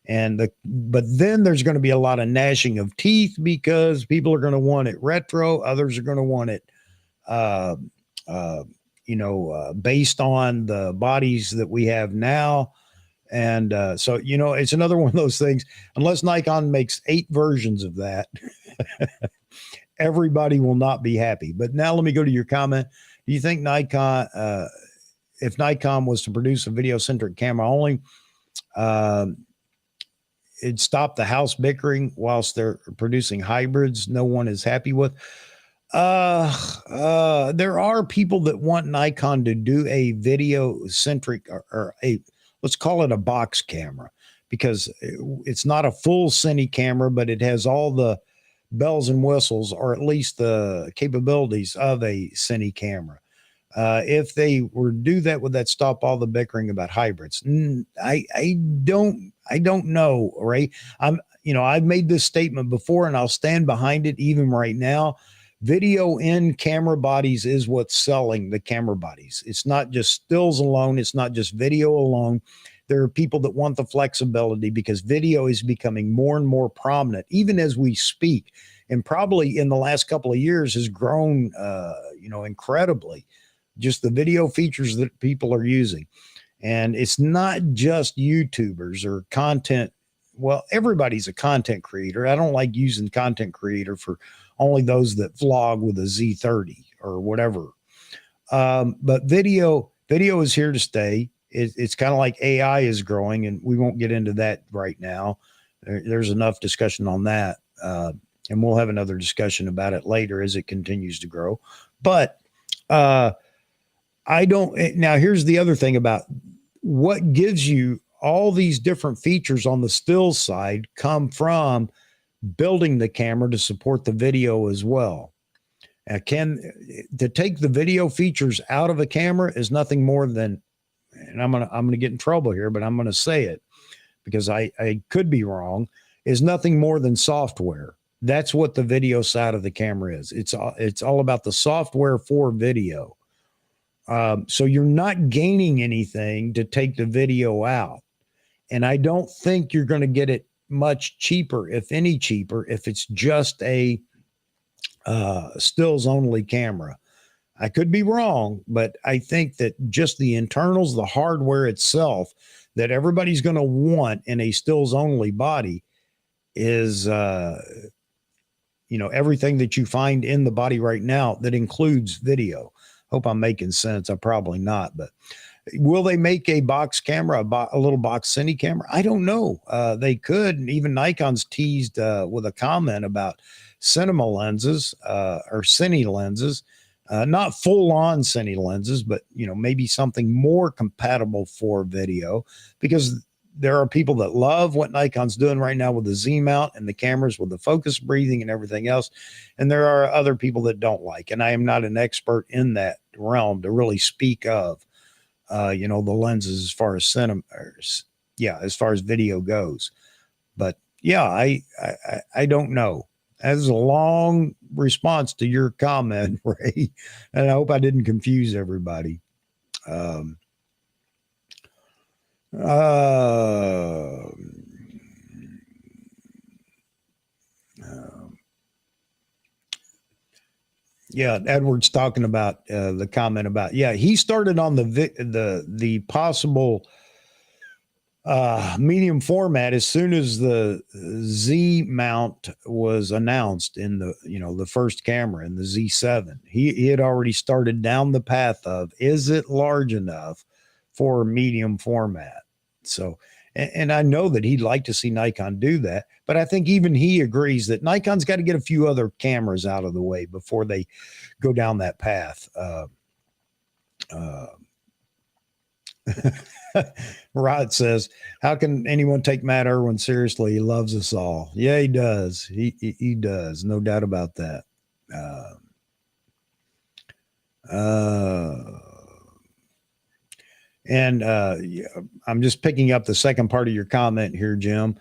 But then there's going to be a lot of gnashing of teeth because people are going to want it retro. Others are going to want it, based on the bodies that we have now. And so, it's another one of those things, unless Nikon makes 8 versions of that, everybody will not be happy. But now let me go to your comment. Do you think Nikon, if Nikon was to produce a video-centric camera only, it'd stop the house bickering whilst they're producing hybrids no one is happy with? There are people that want Nikon to do a video-centric or let's call it a box camera, because it's not a full cine camera, but it has all the bells and whistles, or at least the capabilities of a cine camera. If they were to do that, would that stop all the bickering about hybrids? I don't know, Ray. I've made this statement before and I'll stand behind it even right now. Video in camera bodies is what's selling the camera bodies. It's not just stills alone. It's not just video alone. There are people that want the flexibility because video is becoming more and more prominent, even as we speak, and probably in the last couple of years has grown, incredibly. Just the video features that people are using. And it's not just YouTubers or content. Well, everybody's a content creator. I don't like using content creator for only those that vlog with a Z30 or whatever. But video is here to stay. It's kind of like AI is growing, and we won't get into that right now. There's enough discussion on that. And we'll have another discussion about it later as it continues to grow. But now here's the other thing about what gives you all these different features on the still side come from building the camera to support the video as well. To take the video features out of a camera is nothing more than, and I'm gonna get in trouble here, but I'm gonna say it because I could be wrong, is nothing more than software. That's what the video side of the camera is. It's all about the software for video. So you're not gaining anything to take the video out. And I don't think you're going to get it much cheaper, if any cheaper, if it's just a stills only camera. I could be wrong, but I think that just the internals, the hardware itself that everybody's going to want in a stills only body is, everything that you find in the body right now that includes video. Hope I'm making sense. I'm probably not, but will they make a box camera, a little box cine camera? I don't know. They could. And even Nikon's teased with a comment about cinema lenses or cine lenses, not full on cine lenses, but maybe something more compatible for video, because there are people that love what Nikon's doing right now with the Z mount and the cameras with the focus breathing and everything else. And there are other people that don't like, and I am not an expert in that realm to really speak of, the lenses as far as cinema, as far as video goes. But yeah, I don't know. That is a long response to your comment, Ray, and I hope I didn't confuse everybody. Edward's talking about the comment about, he started on the possible medium format as soon as the Z mount was announced in the first camera in the Z7. He had already started down the path of, is it large enough for medium format? So, and I know that he'd like to see Nikon do that, but I think even he agrees that Nikon's got to get a few other cameras out of the way before they go down that path. Rod says, "How can anyone take Matt Irwin seriously? He loves us all." Yeah, he does. He does. No doubt about that. Uh, uh, yeah, I'm just picking up the second part of your comment here, Jim.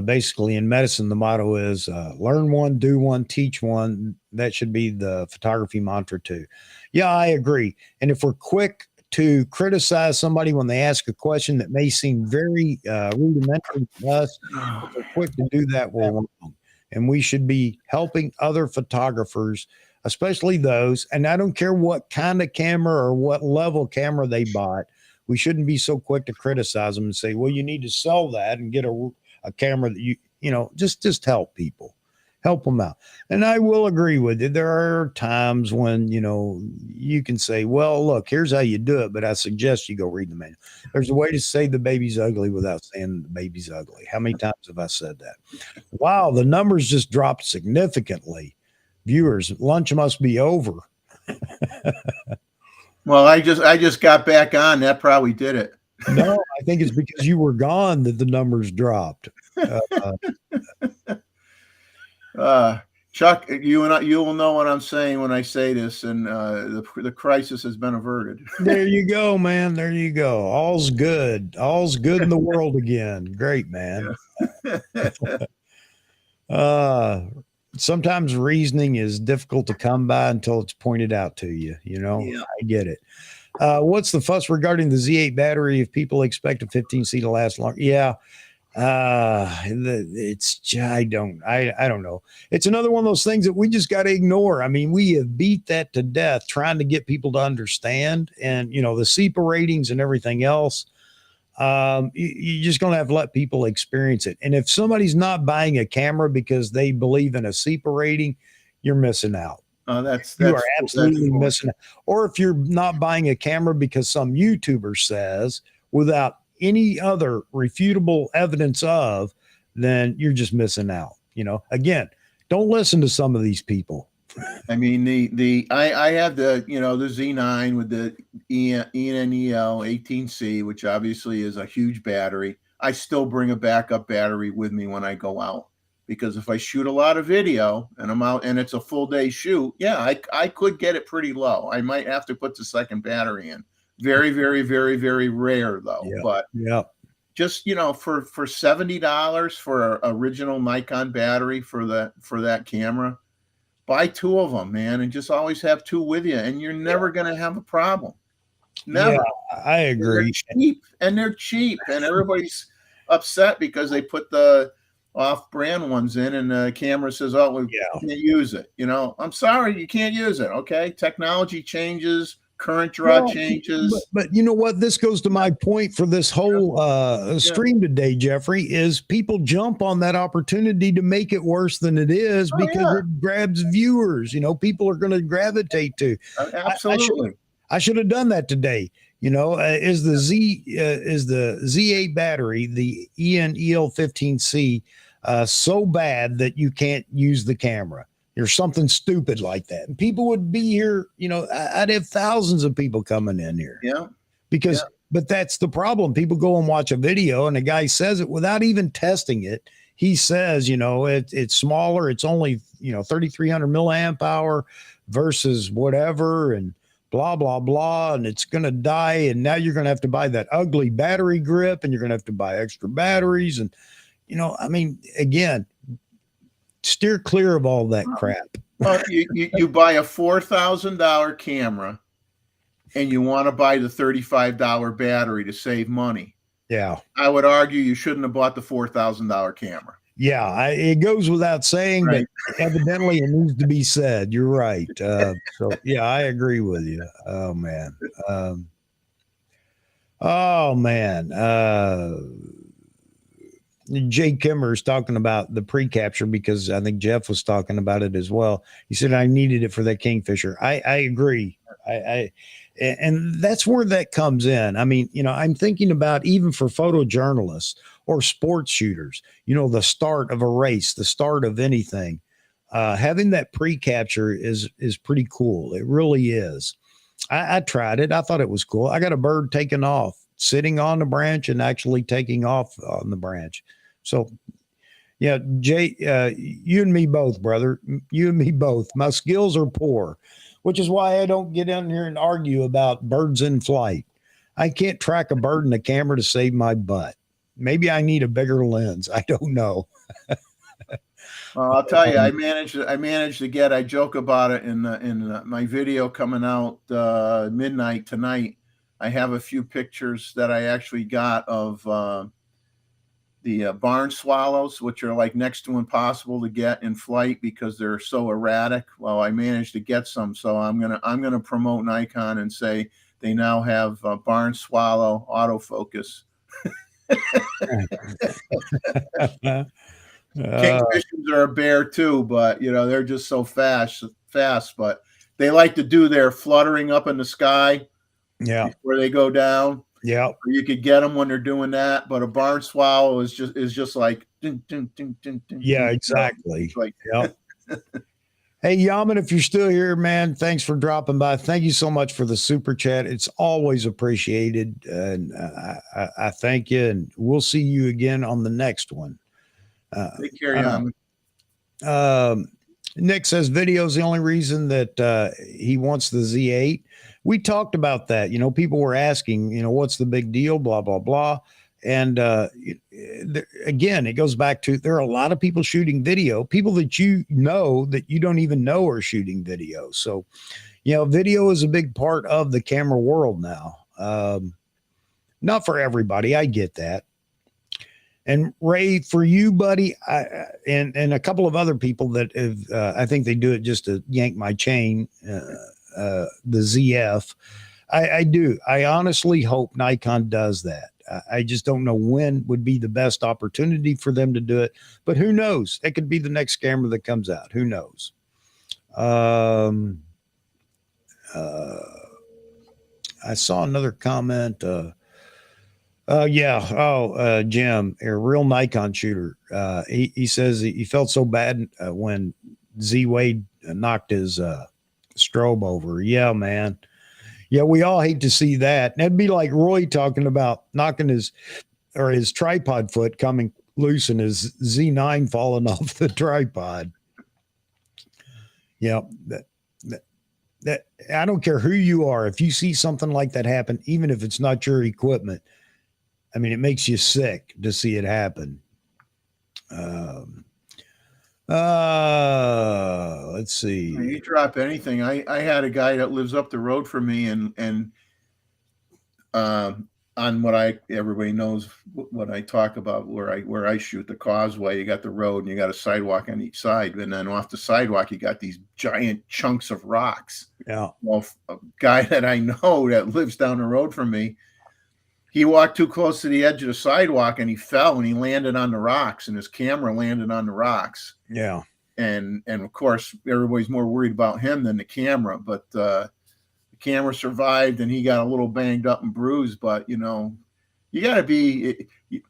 Basically, in medicine, the motto is learn one, do one, teach one. That should be the photography mantra, too. Yeah, I agree. And if we're quick to criticize somebody when they ask a question that may seem very rudimentary to us, if we're quick to do that, we're wrong. And we should be helping other photographers, especially those. And I don't care what kind of camera or what level camera they bought. We shouldn't be so quick to criticize them and say, well, you need to sell that and get a camera that just help people, help them out. And I will agree with you. There are times when, you can say, well, look, here's how you do it, but I suggest you go read the manual. There's a way to say the baby's ugly without saying the baby's ugly. How many times have I said that? Wow, the numbers just dropped significantly. Viewers, lunch must be over. Well, I just got back on. That probably did it. No, I think it's because you were gone that the numbers dropped. Chuck, you will know what I'm saying when I say this, and the crisis has been averted. There you go, man. There you go. All's good. All's good in the world again. Great, man. Sometimes reasoning is difficult to come by until it's pointed out to you. Yeah. I get it. What's the fuss regarding the Z8 battery if people expect a 15C to last long? Yeah. I don't know. It's another one of those things that we just got to ignore. I mean, we have beat that to death trying to get people to understand, and the CEPA ratings and everything else. You're just going to have to let people experience it. And if somebody's not buying a camera because they believe in a CEPA rating, you're missing out. You are absolutely missing out. Or if you're not buying a camera because some YouTuber says without any other refutable evidence of, then you're just missing out. Again, don't listen to some of these people. I mean, I have the Z9 with the ENEL 18C, which obviously is a huge battery. I still bring a backup battery with me when I go out, because if I shoot a lot of video and I'm out and it's a full day shoot, yeah, I could get it pretty low. I might have to put the second battery in. Very, very, very, very rare though. Yeah. But just for $70 for an original Nikon battery for that camera, buy two of them, man, and just always have two with you, and you're never going to have a problem. Never. Yeah, I agree. They're cheap, and everybody's upset because they put the off-brand ones in, and the camera says, "Oh, we can't use it." I'm sorry, you can't use it. Okay, technology changes, current draw changes. But you know what? This goes to my point for this whole stream today, Jeffrey, is people jump on that opportunity to make it worse than it is because it grabs viewers. People are going to gravitate to. Absolutely. I should have done that today. Is the Z8 battery, the ENEL 15C, so bad that you can't use the camera? Or something stupid like that. And people would be here, I'd have thousands of people coming in here. Yeah. But that's the problem. People go and watch a video and the guy says it without even testing it. He says, it's smaller. It's only, 3,300 milliamp hour versus whatever and blah, blah, blah. And it's going to die. And now you're going to have to buy that ugly battery grip and you're going to have to buy extra batteries. And, again, steer clear of all that crap. Well, you buy a $4,000 camera and you want to buy the $35 battery to save money. Yeah. I would argue you shouldn't have bought the $4,000 camera. Yeah. It goes without saying, right. But evidently it needs to be said. You're right. So yeah, I agree with you. Oh man. Jay Kimmer is talking about the pre-capture because I think Jeff was talking about it as well. He said, I needed it for that Kingfisher. I agree. And that's where that comes in. I mean, I'm thinking about even for photojournalists or sports shooters, the start of a race, the start of anything, having that pre-capture is pretty cool. It really is. I tried it. I thought it was cool. I got a bird taken off sitting on the branch and actually taking off on the branch. So, yeah, Jay, you and me both, brother. You and me both. My skills are poor, which is why I don't get in here and argue about birds in flight. I can't track a bird in the camera to save my butt. Maybe I need a bigger lens. I don't know. Well, I'll tell you, I managed to get. I joke about it in my video coming out midnight tonight. I have a few pictures that I actually got of the barn swallows, which are like next to impossible to get in flight because they're so erratic. Well, I managed to get some, so I'm gonna promote Nikon and say they now have barn swallow autofocus. Kingfishers are a bear too, but they're just so fast. But they like to do their fluttering up in the sky, before they go down. Yeah, you could get them when they're doing that, but a barn swallow is just like ding, ding, ding, ding, ding, yeah, ding, exactly. Like, Hey, Yaman, if you're still here, man, thanks for dropping by. Thank you so much for the super chat. It's always appreciated, and I thank you. And we'll see you again on the next one. Take care, Yaman. Nick says video is the only reason that he wants the Z8. We talked about that. People were asking, what's the big deal, blah, blah, blah. And again, it goes back to there are a lot of people shooting video, people that that you don't even know are shooting video. So, video is a big part of the camera world now. Not for everybody. I get that. And Ray, for you, buddy, and a couple of other people that have, I think they do it just to yank my chain, the ZF. I do. I honestly hope Nikon does that. I just don't know when would be the best opportunity for them to do it, but who knows? It could be the next camera that comes out. Who knows? I saw another comment. Jim, a real Nikon shooter. He says he felt so bad when Z Wade knocked his strobe over. Yeah, man. Yeah, we all hate to see that. That'd be like Roy talking about knocking his tripod foot coming loose and his Z9 falling off the tripod. Yeah, that I don't care who you are. If you see something like that happen, even if it's not your equipment, I mean, it makes you sick to see it happen. Let's see. You drop anything. I had a guy that lives up the road from me, and on everybody knows what I talk about, where I shoot the causeway. You got the road and you got a sidewalk on each side, and then off the sidewalk you got these giant chunks of rocks. Yeah. Well, a guy that I know that lives down the road from me, he walked too close to the edge of the sidewalk and he fell and he landed on the rocks, and his camera landed on the rocks. Yeah. And of course, everybody's more worried about him than the camera, but the camera survived and he got a little banged up and bruised. But you got to be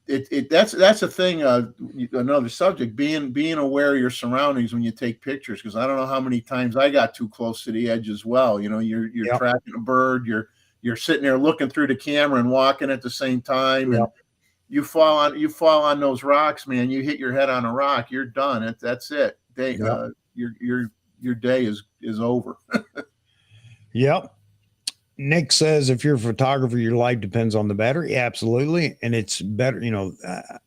that's a thing. Another subject, being aware of your surroundings when you take pictures, because I don't know how many times I got too close to the edge as well. You're Yep. tracking a bird, you're sitting there looking through the camera and walking at the same time, and you fall on those rocks, man. You hit your head on a rock, you're done. That's it. Your day is over. Yep. Nick says, if you're a photographer, your life depends on the battery. Absolutely. And it's better,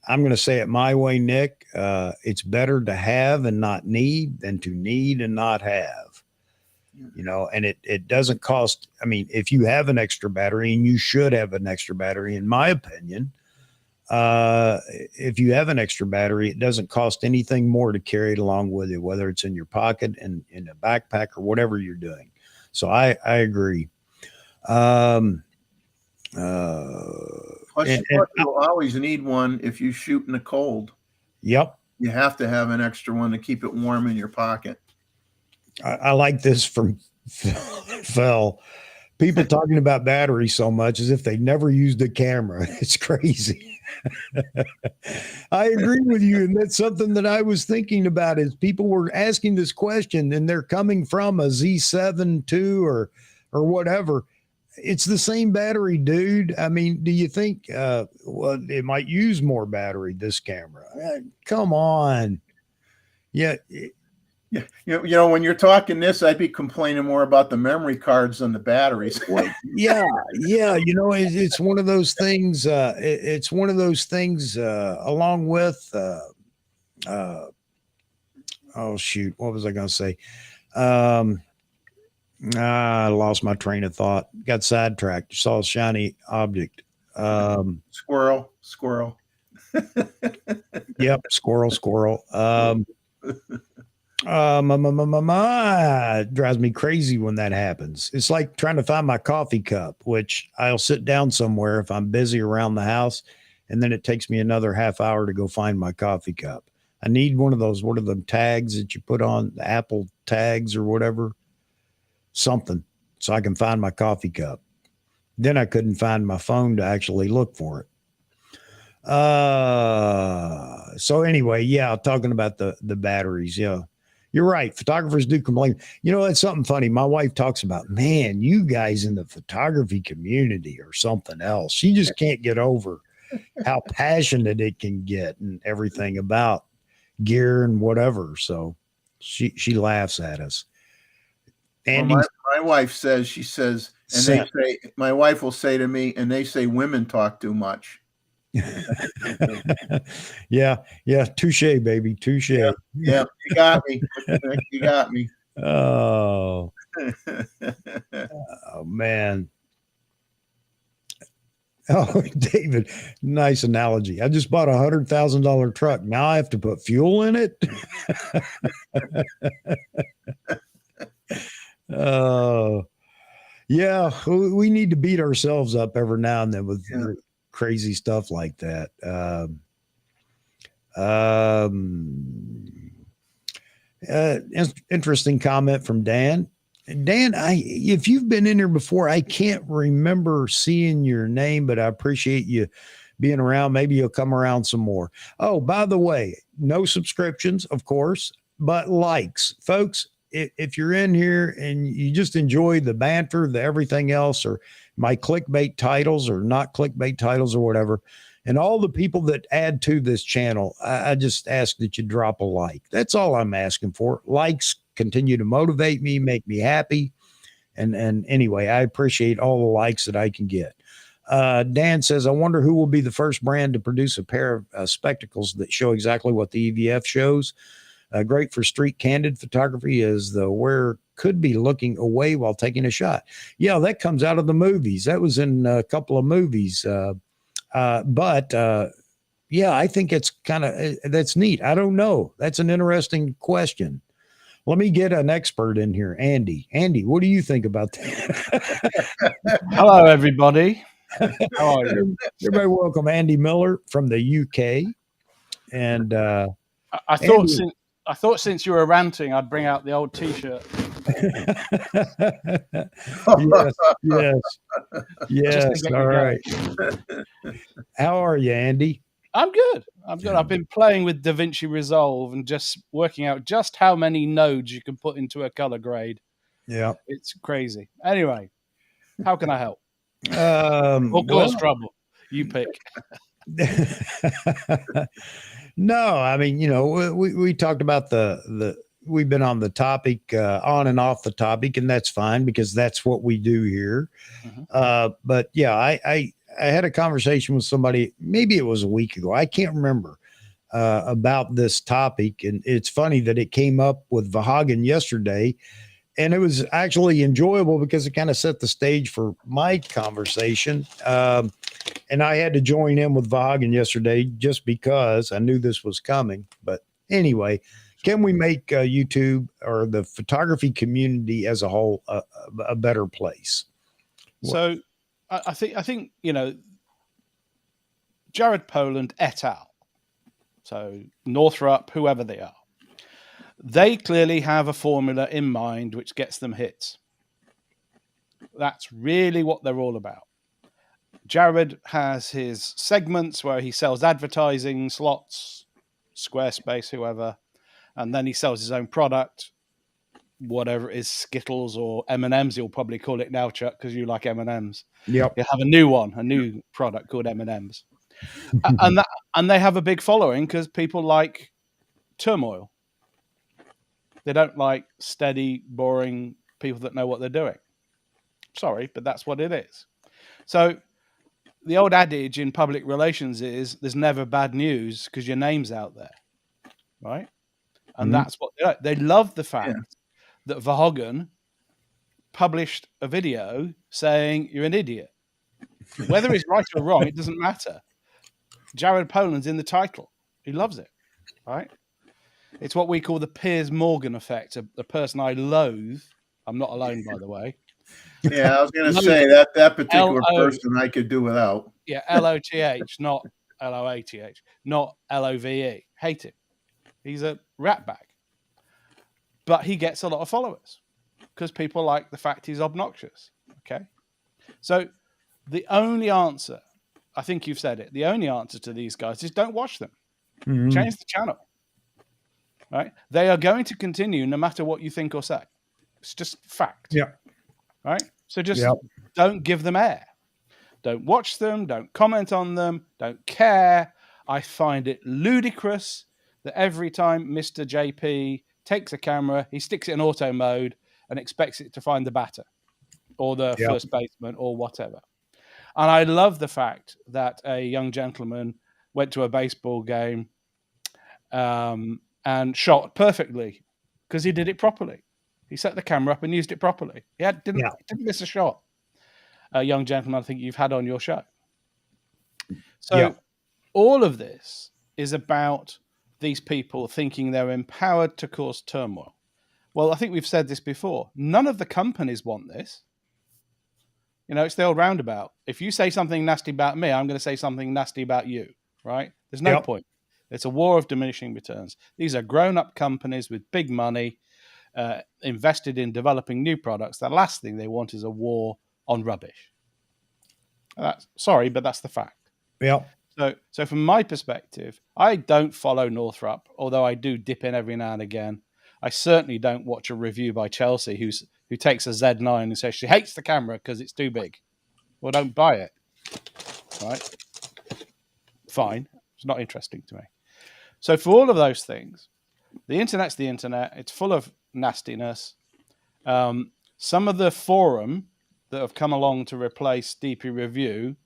I'm going to say it my way, Nick. It's better to have and not need than to need and not have, and it doesn't cost. I mean, if you have an extra battery, and you should have an extra battery, in my opinion, if you have an extra battery, it doesn't cost anything more to carry it along with you, whether it's in your pocket and in a backpack or whatever you're doing. So I agree. Plus, you'll always need one if you shoot in the cold. Yep. You have to have an extra one to keep it warm in your pocket. I like this from Phil. People talking about batteries so much as if they never used a camera. It's crazy. I agree with you. And that's something that I was thinking about, is people were asking this question and they're coming from a Z7 II or whatever. It's the same battery, dude. I mean, do you think well, it might use more battery, this camera? Come on. Yeah, Yeah, when you're talking this, I'd be complaining more about the memory cards than the batteries. well, yeah, it's one of those things. It's one of those things. Along with, uh, oh shoot, what was I going to say? Um, I lost my train of thought. Got sidetracked. Saw a shiny object. Squirrel. Yep, squirrel. It drives me crazy when that happens. It's like trying to find my coffee cup, which I'll sit down somewhere if I'm busy around the house, and then it takes me another half hour to go find my coffee cup. I need one of those. What are the tags that you put on, the Apple tags or whatever? Something, so I can find my coffee cup. Then I couldn't find my phone to actually look for it. So anyway, yeah, talking about the batteries, yeah. You're right. Photographers do complain. It's something funny. My wife talks about, man, you guys in the photography community or something else. She just can't get over how passionate it can get and everything about gear and whatever. So she laughs at us. And my wife says, and my wife will say to me, and they say women talk too much. yeah, touche, baby, touche. Yeah, you got me. You got me. Oh man. Oh, David, nice analogy. I just bought $100,000 truck. Now I have to put fuel in it. Oh, yeah. We need to beat ourselves up every now and then with crazy stuff like that. Interesting comment from Dan. Dan, if you've been in here before, I can't remember seeing your name, but I appreciate you being around. Maybe you'll come around some more. Oh, by the way, no subscriptions, of course, but likes. Folks, if you're in here and you just enjoy the banter, the everything else, or my clickbait titles or not clickbait titles or whatever, and all the people that add to this channel, I just ask that you drop a like. That's all I'm asking for. Likes continue to motivate me, make me happy. And anyway, I appreciate all the likes that I can get. Dan says, I wonder who will be the first brand to produce a pair of spectacles that show exactly what the EVF shows. Great for street candid photography, as the wearer could be looking away while taking a shot. Yeah, that comes out of the movies. That was in a couple of movies. But yeah, I think it's that's neat. I don't know. That's an interesting question. Let me get an expert in here. Andy, what do you think about that? Hello, everybody. How are you? Everybody welcome Andy Miller from the UK. And I thought since you were ranting, I'd bring out the old T-shirt. Yes. All right. How are you, Andy? I'm good. I've been playing with DaVinci Resolve and just working out just how many nodes you can put into a color grade. Yeah. It's crazy. Anyway, how can I help? Or cause trouble? You pick. No, I mean, we talked about we've been on the topic, on and off the topic, and that's fine because that's what we do here. Mm-hmm. But yeah, I had a conversation with somebody, maybe it was a week ago, I can't remember, about this topic. And it's funny that it came up with Vahagan yesterday, and it was actually enjoyable because it kind of set the stage for my conversation. And I had to join in with Vahagan yesterday just because I knew this was coming. But anyway, can we make YouTube or the photography community as a whole a better place? So I think Jared Poland et al. So Northrop, whoever they are, they clearly have a formula in mind which gets them hits. That's really what they're all about. Jared has his segments where he sells advertising slots, Squarespace, whoever, and then he sells his own product. whatever it is, Skittles or M&Ms, you'll probably call it now, Chuck, because you like M&Ms. Yep. You have a new product called M&Ms. and they have a big following because people like turmoil. They don't like steady, boring people that know what they're doing. Sorry, but that's what it is. So the old adage in public relations is there's never bad news because your name's out there, right? And that's what they love, the fact that Verhoeven published a video saying you're an idiot. Whether he's right or wrong, it doesn't matter. Jared Poland's in the title. He loves it, right? It's what we call the Piers Morgan effect, a person I loathe. I'm not alone, by the way. Yeah, I was going to say that particular person I could do without. Yeah, Loth, not Loath, not Love. Hate him. He's a rat bag. But he gets a lot of followers because people like the fact he's obnoxious. Okay? So the only answer, I think you've said it, the only answer to these guys is don't watch them. Change the channel. Right? They are going to continue no matter what you think or say. It's just fact. Yeah. Right? So just don't give them air. Don't watch them. Don't comment on them. Don't care. I find it ludicrous that every time Mr. JP takes a camera, he sticks it in auto mode and expects it to find the batter or the first baseman or whatever. And I love the fact that a young gentleman went to a baseball game and shot perfectly because he did it properly. He set the camera up and used it properly. He didn't miss a shot. A young gentleman I think you've had on your show. So all of this is about these people thinking they're empowered to cause turmoil. Well, I think we've said this before. None of the companies want this. You know, it's the old roundabout. If you say something nasty about me, I'm going to say something nasty about you, right? There's no point. It's a war of diminishing returns. These are grown-up companies with big money invested in developing new products. The last thing they want is a war on rubbish. Sorry, but that's the fact. Yeah. So from my perspective, I don't follow Northrop, although I do dip in every now and again. I certainly don't watch a review by Chelsea who takes a Z9 and says she hates the camera because it's too big. Well, don't buy it. Right? Fine. It's not interesting to me. So for all of those things, the internet's the internet. It's full of nastiness. Some of the forum that have come along to replace DP Review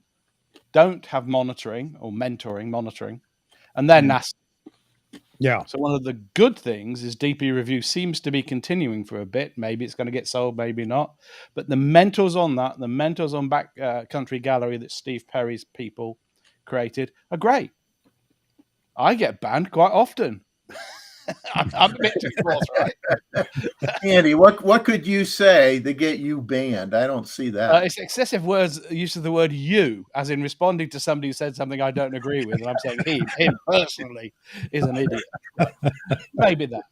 don't have monitoring, and they're nasty. Yeah. So one of the good things is DP Review seems to be continuing for a bit. Maybe it's going to get sold, maybe not. But the mentors on that, the mentors on Backcountry Gallery that Steve Perry's people created are great. I get banned quite often. I'm a bit too forthright. Andy, what could you say to get you banned? I don't see that. It's excessive use of the word "you," as in responding to somebody who said something I don't agree with, and I'm saying him personally is an idiot. Maybe that.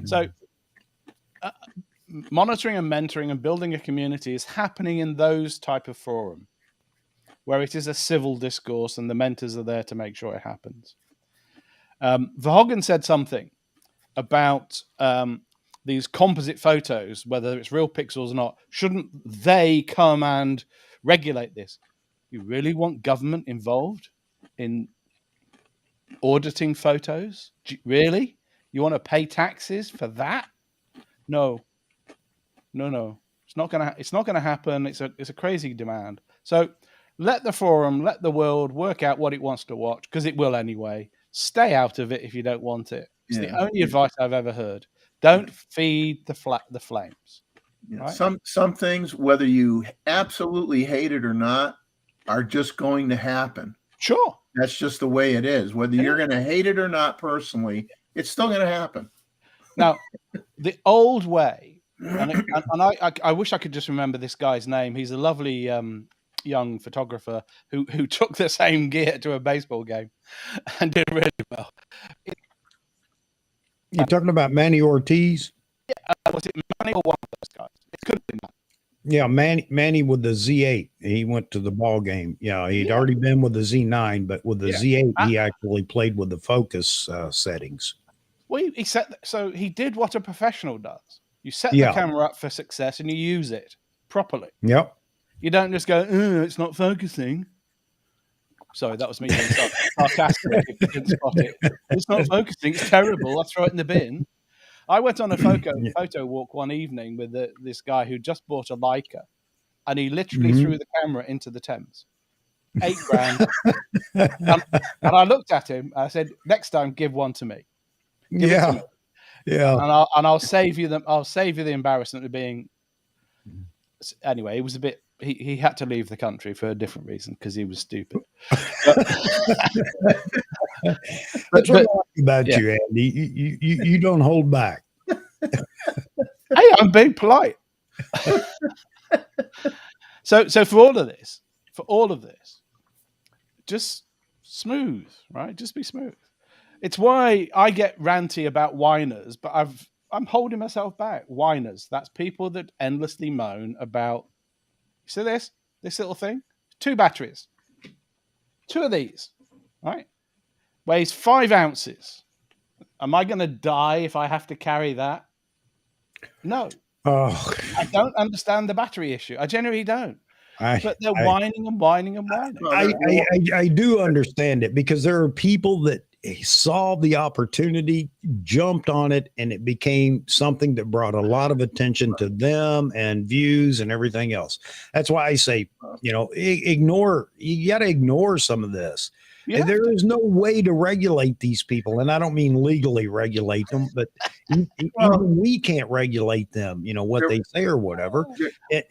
So, monitoring and mentoring and building a community is happening in those type of forum, where it is a civil discourse and the mentors are there to make sure it happens. Verhoeven said something about these composite photos, whether it's real pixels or not. Shouldn't they come and regulate this? You really want government involved in auditing photos? Really? You want to pay taxes for that? No. It's not gonna happen. It's a crazy demand. So let the forum, let the world work out what it wants to watch, because it will anyway. Stay out of it if you don't want it. It's the only advice I've ever heard. Don't feed the flames. Yeah. Right? Some things, whether you absolutely hate it or not, are just going to happen. Sure. That's just the way it is. Whether you're going to hate it or not personally, it's still going to happen. Now, the old way, and I wish I could just remember this guy's name. He's a lovely young photographer who took the same gear to a baseball game and did really well. You're talking about Manny Ortiz? Yeah, was it Manny or one of those guys? It could have been that. Yeah, Manny with the Z8. He went to the ball game. Yeah, he'd already been with the Z9, but with the Z8, he actually played with the focus settings. Well, he said so. He did what a professional does. You set Yeah. the camera up for success and you use it properly. Yep. You don't just go, it's not focusing. Sorry, that was me being sarcastic if you didn't spot it. It's not focusing. It's terrible. I'll throw it in the bin. I went on a photo walk one evening with this guy who just bought a Leica, and he literally threw the camera into the Thames. $8,000. and I looked at him. I said, "Next time, give one to me. Give it to me. Yeah. And I'll save you the embarrassment of being." Anyway, it was a bit. He had to leave the country for a different reason because he was stupid. That's what I like about you, Andy. You don't hold back. Hey, I'm being polite. So for all of this, just smooth, right? Just be smooth. It's why I get ranty about whiners, but I'm holding myself back. Whiners, that's people that endlessly moan about. You see this little thing? 2 batteries. 2 of these, right? Weighs 5 ounces. Am I going to die if I have to carry that? No. Oh, I don't understand the battery issue. I generally don't. But they're whining and whining and whining. I do understand it because there are people that saw the opportunity, jumped on it, and it became something that brought a lot of attention to them and views and everything else. That's why I say, you got to ignore some of this. There is no way to regulate these people. And I don't mean legally regulate them, but even we can't regulate them, what they say or whatever.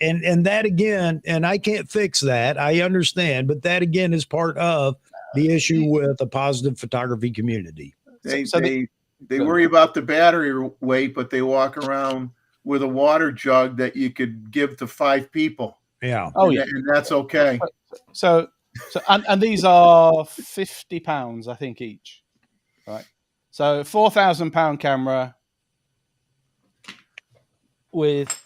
And that again, and I can't fix that. I understand, but that again is part of the issue with the positive photography community. They worry about the battery weight, but they walk around with a water jug that you could give to 5 people. Yeah. And that's okay. So and these are 50 pounds, I think, each. Right. So £4,000 camera with,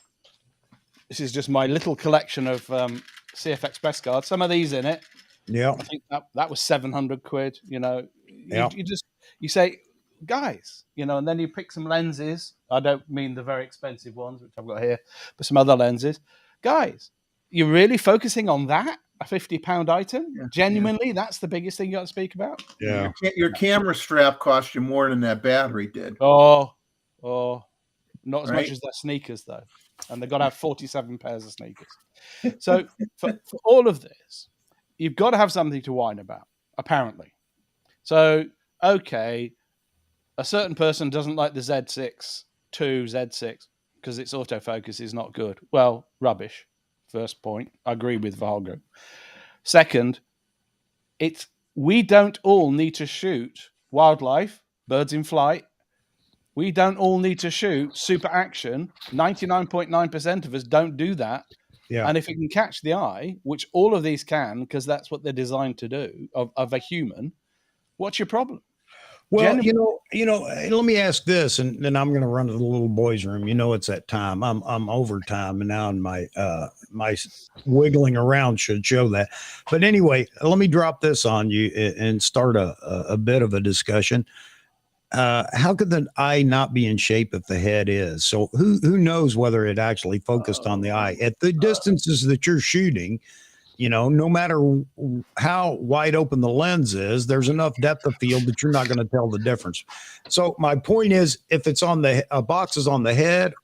this is just my little collection of CF Express cards. Some of these in it. Yeah. I think that was 700 quid, you say, guys, and then you pick some lenses. I don't mean the very expensive ones, which I've got here, but some other lenses. Guys, you're really focusing on that? A £50 item? Yeah. Genuinely, that's the biggest thing you got to speak about? Yeah. Your camera strap cost you more than that battery did. Oh, not as much as their sneakers, though. And they've got to have 47 pairs of sneakers. So for all of this, you've got to have something to whine about, apparently. So, okay, a certain person doesn't like the Z6 because its autofocus is not good. Well, rubbish. First point. I agree with Valgo. Second, we don't all need to shoot wildlife, birds in flight. We don't all need to shoot super action. 99.9% of us don't do that. Yeah. And if it can catch the eye, which all of these can, because that's what they're designed to do of a human, what's your problem? Well, let me ask this, and then I'm going to run to the little boys' room. It's that time. I'm overtime, and now my my wiggling around should show that. But anyway, let me drop this on you and start a bit of a discussion. How could the eye not be in shape if the head is? So who knows whether it actually focused on the eye at the distances that you're shooting? No matter how wide open the lens is, there's enough depth of field that you're not going to tell the difference. So my point is, if it's on a box is on the head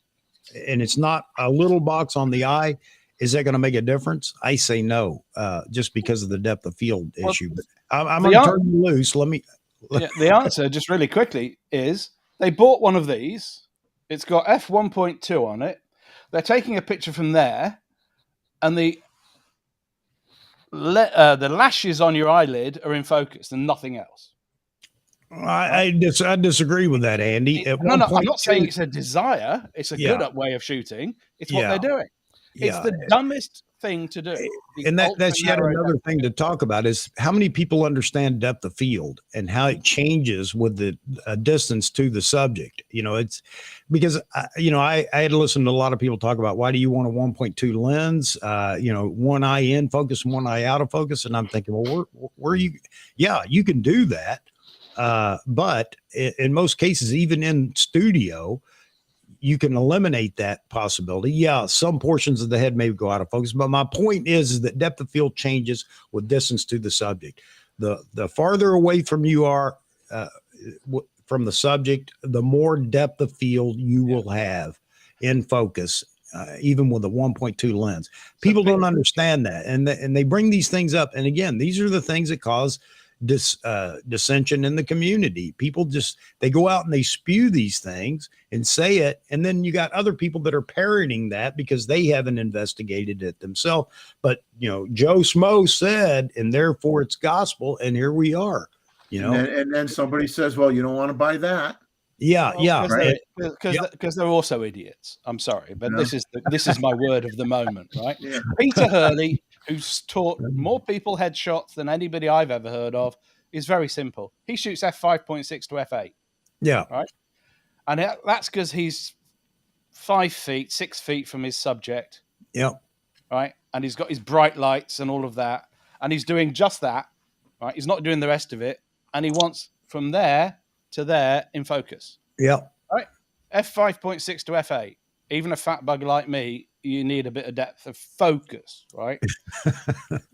and it's not a little box on the eye, is that going to make a difference? I say no, just because of the depth of field issue. But I'm going to turn you loose. The answer, just really quickly, is they bought one of these. It's got f1.2 on it. They're taking a picture from there, and the lashes on your eyelid are in focus and nothing else. I disagree with that, Andy. I'm not saying it's a desire. It's a good way of shooting. It's what they're doing. It's the dumbest thing to do. And that's yet another thing to talk about is how many people understand depth of field and how it changes with the distance to the subject. It's because, I had to listen to a lot of people talk about why do you want a 1.2 lens, one eye in focus, one eye out of focus. And I'm thinking, well, you can do that. But in most cases, even in studio, you can eliminate that possibility. Yeah, some portions of the head may go out of focus, but my point is that depth of field changes with distance to the subject. The farther away from you are from the subject, the more depth of field you will have in focus, even with a 1.2 lens. People don't understand that, and they bring these things up. And again, these are the things that cause dissension in the community. People they go out and they spew these things and say it, and then you got other people that are parroting that because they haven't investigated it themselves. But Joe Smo said, and therefore it's gospel, and here we are. And then somebody says, well, you don't want to buy that. Yeah, right. Because they're also idiots. I'm sorry, but this is my word of the moment, right? Yeah. Peter Hurley, who's taught more people headshots than anybody I've ever heard of, is very simple. He shoots f5.6 to f8. Yeah. Right. And that's because he's 5 feet, 6 feet from his subject. Yeah. Right. And he's got his bright lights and all of that. And he's doing just that. Right. He's not doing the rest of it. And he wants from there to there in focus. Yeah. Right. f5.6 to f8. Even a fat bug like me, you need a bit of depth of focus, right?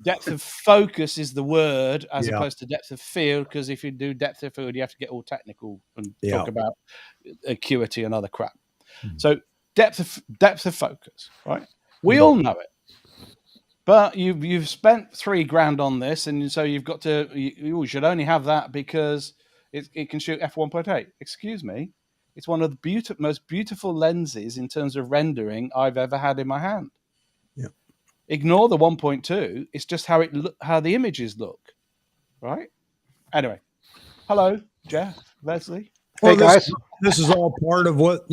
Depth of focus is the word as opposed to depth of field, because if you do depth of field, you have to get all technical and talk about acuity and other crap. Mm-hmm. So depth of focus, right? We all know it. But you've spent $3,000 on this, and so you've got to you should only have that because it can shoot f1.8. Excuse me. It's one of the most beautiful lenses in terms of rendering I've ever had in my hand. Yeah. Ignore the 1.2. It's just how the images look, right? Anyway, hello, Jeff, Leslie. Well, hey guys, this is all part of what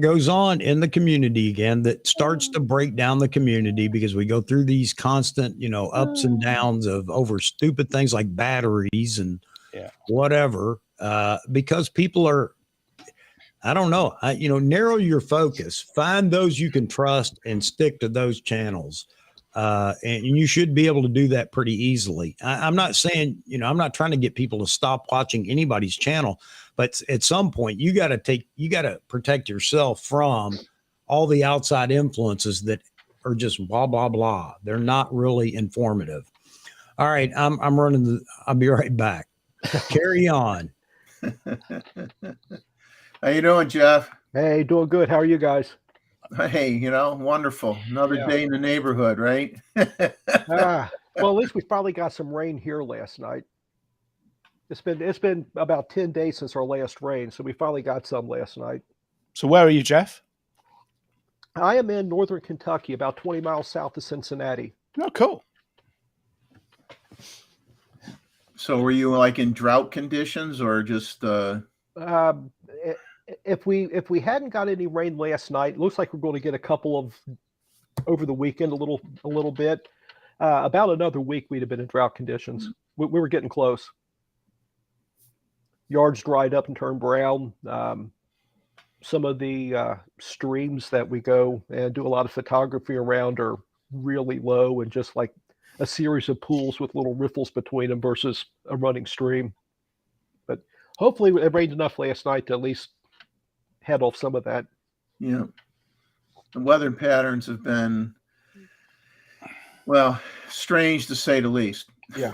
goes on in the community again that starts to break down the community, because we go through these constant, ups and downs over stupid things like batteries and whatever, because people are. I don't know. Narrow your focus, find those you can trust and stick to those channels. And you should be able to do that pretty easily. I'm not saying, I'm not trying to get people to stop watching anybody's channel, but at some point you got to protect yourself from all the outside influences that are just blah, blah, blah. They're not really informative. All right. I'm running. I'll be right back. Carry on. How you doing, Jeff? Hey, doing good. How are you guys? Hey, wonderful. Another day in the neighborhood, right? Well, at least we finally got some rain here last night. It's been about 10 days since our last rain, so we finally got some last night. So where are you, Jeff? I am in northern Kentucky, about 20 miles south of Cincinnati. Oh, cool. So were you like in drought conditions or just if we hadn't got any rain last night, it looks like we're going to get a couple of over the weekend, a little bit. About another week, we'd have been in drought conditions. We were getting close. Yards dried up and turned brown. Some of the streams that we go and do a lot of photography around are really low and just like a series of pools with little riffles between them versus a running stream. But hopefully it rained enough last night to at least head off some of that. Yeah. The weather patterns have been, well, strange to say the least. Yeah.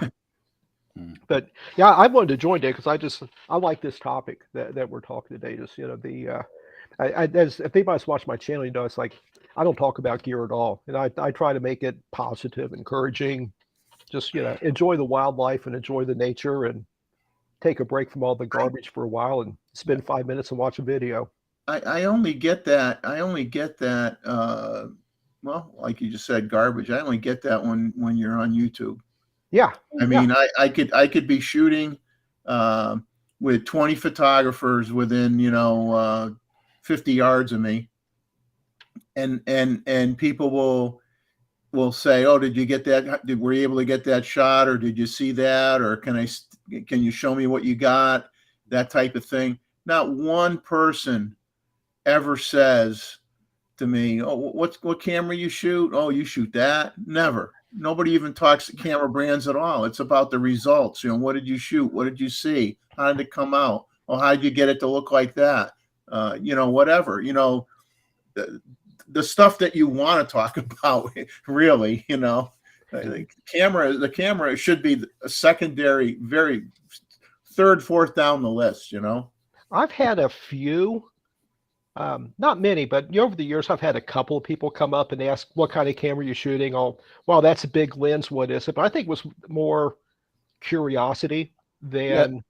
But yeah, I wanted to join today because I like this topic that we're talking today. Just, as if anybody's watched my channel, it's like, I don't talk about gear at all. And I try to make it positive, encouraging, just, enjoy the wildlife and enjoy the nature and take a break from all the garbage for a while and spend 5 minutes and watch a video. I only get that. Well, like you just said, garbage. I only get that when you're on YouTube. Yeah. I mean, I could be shooting with 20 photographers within, 50 yards of me. And people will say, oh, did you get that? Were you able to get that shot? Or did you see that? Or can you show me what you got? That type of thing. Not one person ever says to me, oh, what camera you shoot? Oh, you shoot that? Never. Nobody even talks to camera brands at all. It's about the results. What did you shoot? What did you see? How did it come out? Oh, how did you get it to look like that? Whatever. the stuff that you want to talk about, really, the camera should be a secondary, very third, fourth down the list, I've had a few, not many, but over the years, I've had a couple of people come up and ask, what kind of camera you're shooting? Oh, well, that's a big lens. What is it? But I think it was more curiosity than,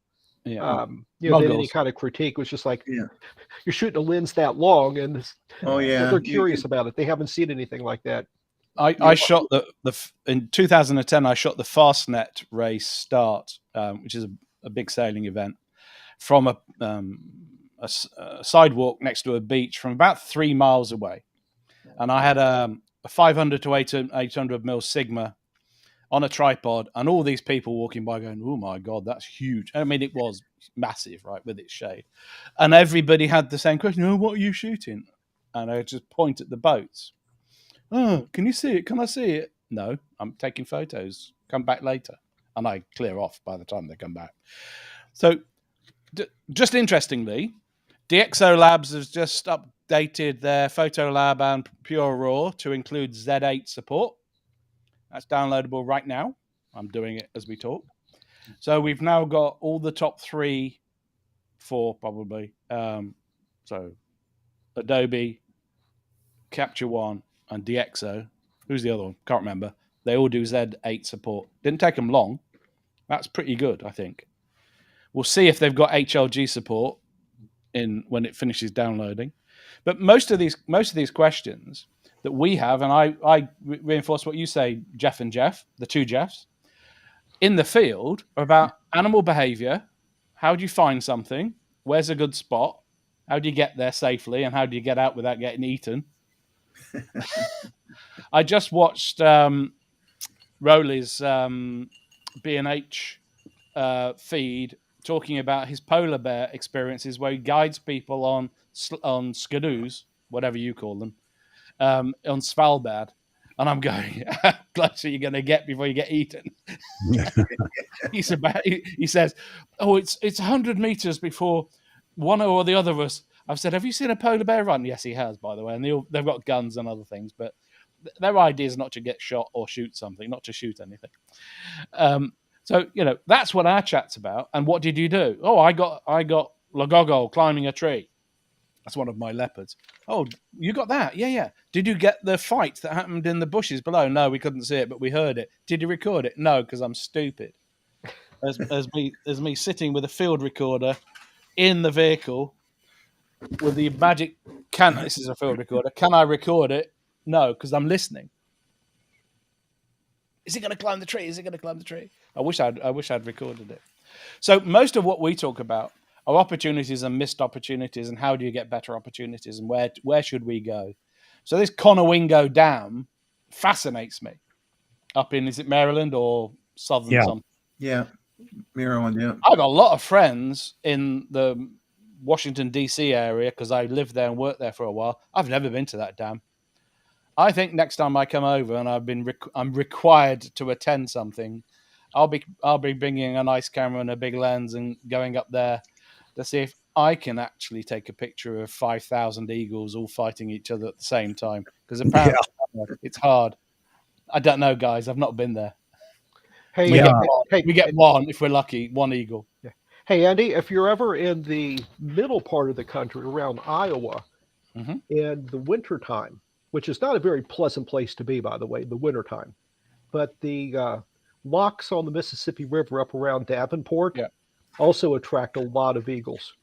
Yeah. than any Muggles. kind of critique. It was just like, Yeah. you're shooting a lens that long, and Oh yeah, they're curious about it. They haven't seen anything like that. I shot in 2010. I shot the Fastnet race start, which is a big sailing event, from a sidewalk next to a beach from about 3 miles away, and I had a 500 to 800 mil Sigma on a tripod, and all these people walking by going, "Oh my god, that's huge!" I mean, it was massive, right, with its shade, and everybody had the same question: "Oh, what are you shooting?" And I just point at the boats. "Oh, can you see it? Can I see it?" "No, I'm taking photos. Come back later." And I clear off by the time they come back. So, just interestingly, DxO Labs has just updated their Photo Lab and Pure Raw to include Z8 support. That's downloadable right now. I'm doing it as we talk. So we've now got all the top 3, 4 probably. So Adobe, Capture One, and DxO. Who's the other one? Can't remember. They all do Z8 support. Didn't take them long. That's pretty good, I think. We'll see if they've got HLG support when it finishes downloading. But most of these questions that we have, and I reinforce what you say, Jeff and Jeff, the two Jeffs, in the field, are about animal behavior. How do you find something? Where's a good spot? How do you get there safely? And how do you get out without getting eaten? I just watched Rowley's B&H feed talking about his polar bear experiences, where he guides people on skidoos, whatever you call them, on Svalbard. And I'm going, how close are you going to get before you get eaten? He says, oh, it's 100 meters before one or the other of us. I've said, have you seen a polar bear run? Yes, he has, by the way. And they've got guns and other things, but their idea is not to get shot or shoot something, not to shoot anything. So, that's what our chat's about. And what did you do? Oh, I got Lagogo climbing a tree. That's one of my leopards. Oh, you got that? Yeah. Did you get the fight that happened in the bushes below? No, we couldn't see it, but we heard it. Did you record it? No, because I'm stupid. As me sitting with a field recorder in the vehicle with the magic this is a field recorder. Can I record it? No, because I'm listening. Is it going to climb the tree? Is it going to climb the tree? I wish I'd recorded it. So most of what we talk about are opportunities and missed opportunities, and how do you get better opportunities, and where should we go? So this Conowingo Dam fascinates me. Up in, is it Maryland or southern? Yeah. Something? Yeah, Maryland. Yeah, I've got a lot of friends in the Washington D.C. area because I lived there and worked there for a while. I've never been to that dam. I think next time I come over and I'm required to attend something, I'll be bringing a nice camera and a big lens and going up there to see if I can actually take a picture of 5,000 eagles all fighting each other at the same time. Because apparently it's hard. I don't know, guys. I've not been there. Hey, we get one if we're lucky, one eagle. Yeah. Hey, Andy, if you're ever in the middle part of the country around Iowa in the wintertime, which is not a very pleasant place to be, by the way, in the wintertime, but the locks on the Mississippi River up around Davenport also attract a lot of eagles.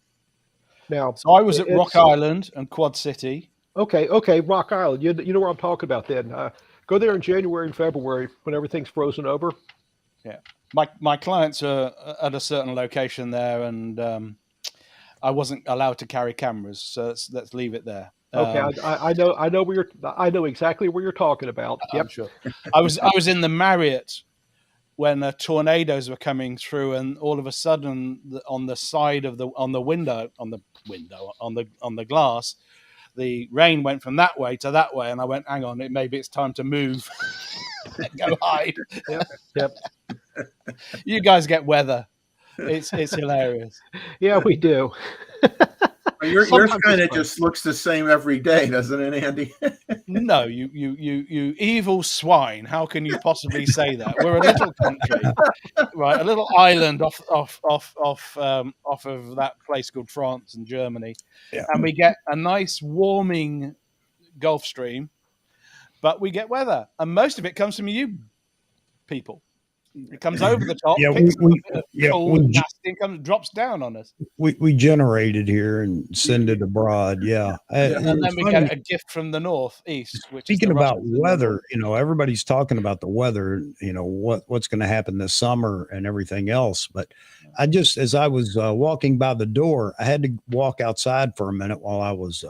Now, so I was at Rock Island and Quad City. Okay, Rock Island. You know where I'm talking about then. Go there in January and February when everything's frozen over. Yeah. My clients are at a certain location there, and I wasn't allowed to carry cameras, so let's leave it there. Okay, I know exactly where you're talking about. Yep, I'm sure. I was in the Marriott when tornadoes were coming through, and all of a sudden, on the side of on the glass, the rain went from that way to that way, and I went, "Hang on, maybe it's time to move, go hide." Yep. You guys get weather. It's hilarious. Yeah, we do. Yours Sometimes kind of it's fun. just looks the same every day, doesn't it, Andy? No, you evil swine! How can you possibly say that? We're a little country, right? A little island off of that place called France and Germany, Yeah. and we get a nice warming Gulf Stream, but we get weather, and most of it comes from you people. It comes over the top, Yeah, picks up a we bit of yeah, cold we and ge- nasty, and comes drops down on us. we generate it here and send it abroad. Yeah. And then It's we funny, get a gift from the north east, which is speaking the about Russians and the weather, everybody's talking about the weather, what's going to happen this summer and everything else. But as I was walking by the door, I had to walk outside for a minute while I was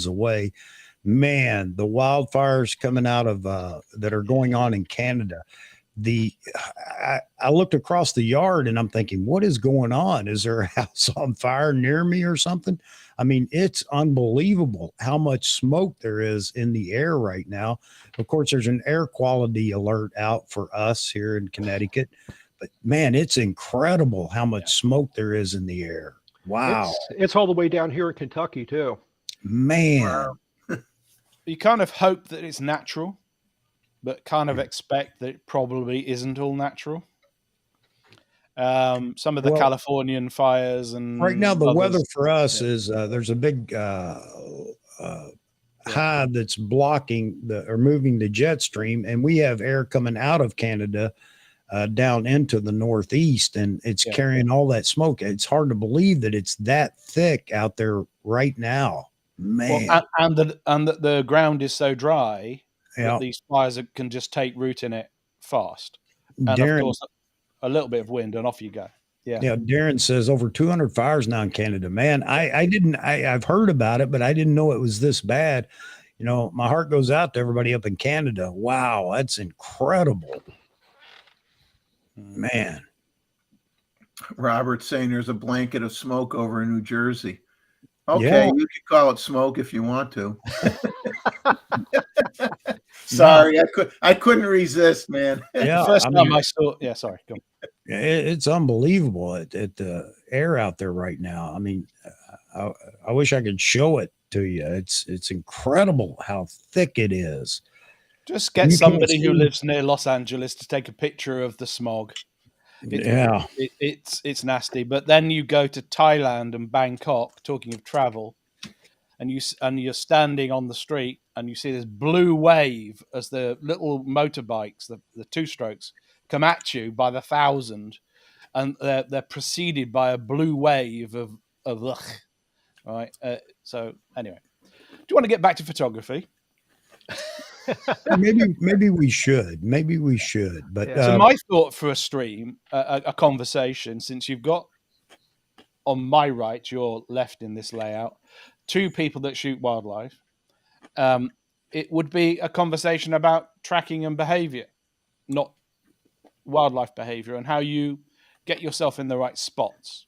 away. Man, the wildfires coming out of that are going on in Canada. I looked across the yard and I'm thinking, what is going on? Is there a house on fire near me or something? I mean, it's unbelievable how much smoke there is in the air right now. Of course, there's an air quality alert out for us here in Connecticut, but man, it's incredible how much smoke there is in the air. Wow, It's all the way down here in Kentucky too. man. You kind of hope that it's natural, but kind of expect that it probably isn't all natural. Some of the Well, Californian fires and right now, the others- weather for us yeah. is there's a big high that's blocking or moving the jet stream, and we have air coming out of Canada down into the northeast, and it's Yeah. carrying all that smoke. It's hard to believe that it's that thick out there right now, man. Well, and that the ground is so dry Yeah. that these fires can just take root in it fast. And Darren, of course, a little bit of wind and off you go. Yeah. yeah, Darren says over 200 fires now in Canada. Man, I've heard about it, but I didn't know it was this bad. My heart goes out to everybody up in Canada. Wow, that's incredible. Man. Robert's saying there's a blanket of smoke over in New Jersey. Okay, Yeah. you can call it smoke if you want to. Sorry, I couldn't resist, man. Yeah. First I time mean, I saw, yeah, sorry, go on. it's unbelievable at the air out there right now. I mean, I wish I could show it to you. It's incredible how thick it is. Just You get can't somebody who see- lives near Los Angeles to take a picture of the smog. Yeah. It's nasty. But then you go to Thailand and Bangkok, talking of travel, and you're standing on the street and you see this blue wave as the little motorbikes, the two strokes, come at you by the thousand, and they're preceded by a blue wave of ugh, right? So anyway, do you want to get back to photography? Maybe we should. But Yeah. So my thought for a stream, a conversation, since you've got on my right, your left in this layout, two people that shoot wildlife, it would be a conversation about tracking and behavior, not wildlife behavior, and how you get yourself in the right spots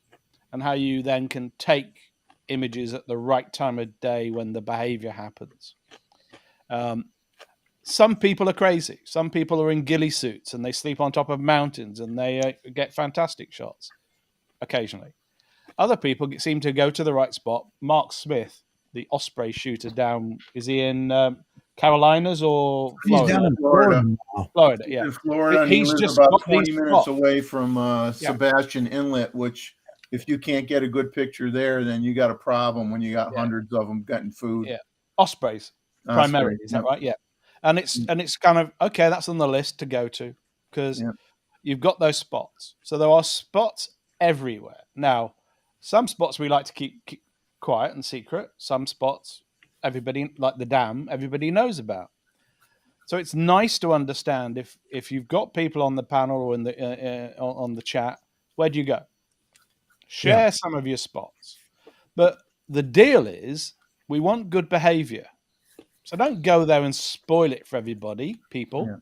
and how you then can take images at the right time of day when the behavior happens. Some people are crazy. Some people are in ghillie suits and they sleep on top of mountains and they get fantastic shots occasionally. Other people seem to go to the right spot. Mark Smith, the Osprey shooter down, is he in Carolinas or he's Florida? down in Florida now. Florida, yeah. In Florida, and He's he lives just about got 20 these minutes spots. away from Sebastian Inlet, which if you can't get a good picture there, then you got a problem when you got hundreds of them getting food. Yeah. Ospreys, primarily, is that right? Yeah. And it's kind of, okay, that's on the list to go to because you've got those spots. So there are spots everywhere. Now, some spots we like to keep quiet and secret. Some spots, everybody, like the dam, everybody knows about. So it's nice to understand if you've got people on the panel or in the on the chat, where do you go? Share some of your spots. But the deal is we want good behavior. So don't go there and spoil it for everybody, people.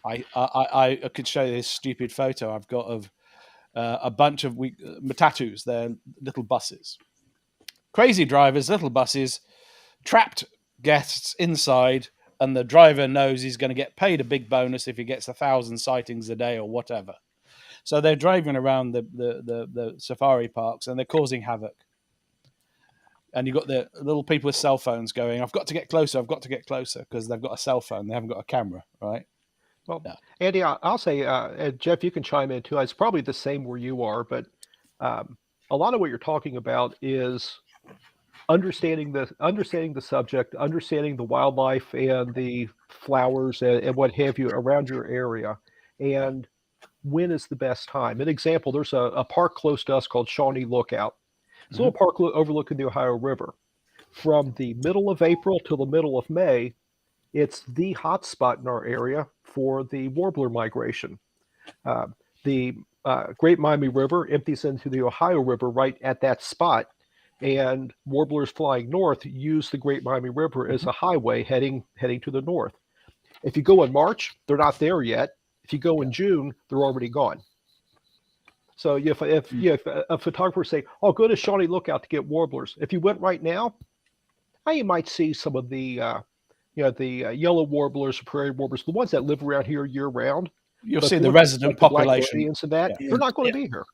Yeah. I could show you this stupid photo I've got of a bunch of matatus. They're little buses. Crazy drivers, little buses, trapped guests inside, and the driver knows he's going to get paid a big bonus if he gets 1,000 sightings a day or whatever. So they're driving around the safari parks and they're causing havoc. And you've got the little people with cell phones going, I've got to get closer, because they've got a cell phone, they haven't got a camera, right? Well, Yeah. Andy, I'll say, and Jeff, you can chime in too. It's probably the same where you are, but a lot of what you're talking about is understanding the subject, understanding the wildlife and the flowers and what have you around your area, and when is the best time. An example: there's a park close to us called Shawnee Lookout. It's a little park overlooking the Ohio River. From the middle of April till the middle of May, it's the hot spot in our area for the warbler migration. The Great Miami River empties into the Ohio River right at that spot, and warblers flying north use the Great Miami River as a highway heading to the north. If you go in March, they're not there yet. If you go in June, they're already gone. So if a photographer say, "Oh, go to Shawnee Lookout to get warblers," if you went right now, you might see some of the yellow warblers, prairie warblers, the ones that live around here year round. You'll But see the ones resident like the Black population. Indians and that, they're not going to be here.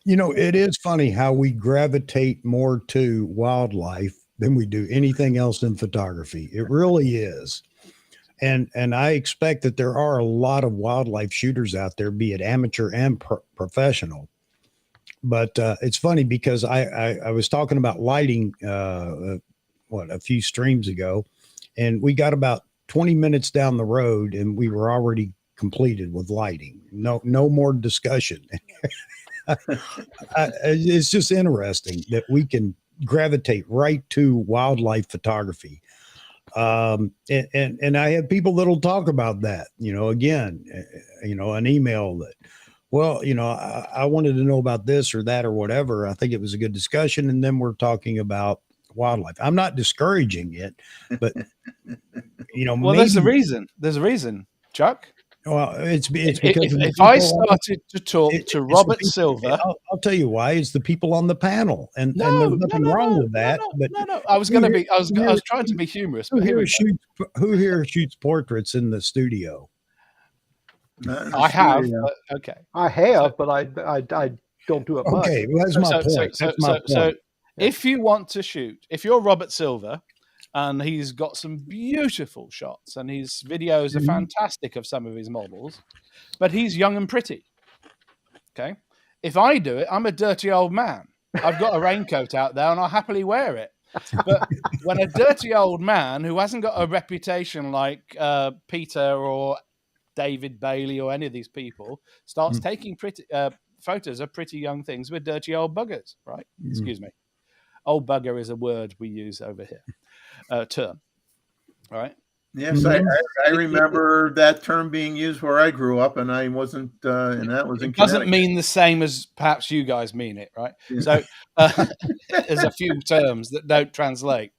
It is funny how we gravitate more to wildlife than we do anything else in photography. It really is. And I expect that there are a lot of wildlife shooters out there, be it amateur and professional. But it's funny because I was talking about lighting a few streams ago, and we got about 20 minutes down the road and we were already completed with lighting. No more discussion. It's just interesting that we can gravitate right to wildlife photography. And I have people that'll talk about that, again, an email that, well, I wanted to know about this or that or whatever. I think it was a good discussion. And then we're talking about wildlife. I'm not discouraging it, but well, there's a reason, Chuck. Well, it's because if I started to talk to Robert Silver, I'll tell you why. It's the people on the panel, and there's nothing wrong with that. No. I was trying to be humorous. But who here shoots portraits in the studio? I have. Okay, I have, but I don't do it much. Okay, well, that's my point. So if you want to shoot, if you're Robert Silver, and he's got some beautiful shots, and his videos are fantastic of some of his models, but he's young and pretty. Okay, if I do it, I'm a dirty old man. I've got a raincoat out there, and I'll happily wear it. But when a dirty old man who hasn't got a reputation like Peter or David Bailey or any of these people starts taking pretty photos of pretty young things with dirty old buggers, right? Excuse me. Old bugger is a word we use over here. Term. All right. Yes, I remember that term being used where I grew up, and I wasn't, and that was in Connecticut. Doesn't mean the same as perhaps you guys mean it, right? Yeah. So there's a few terms that don't translate.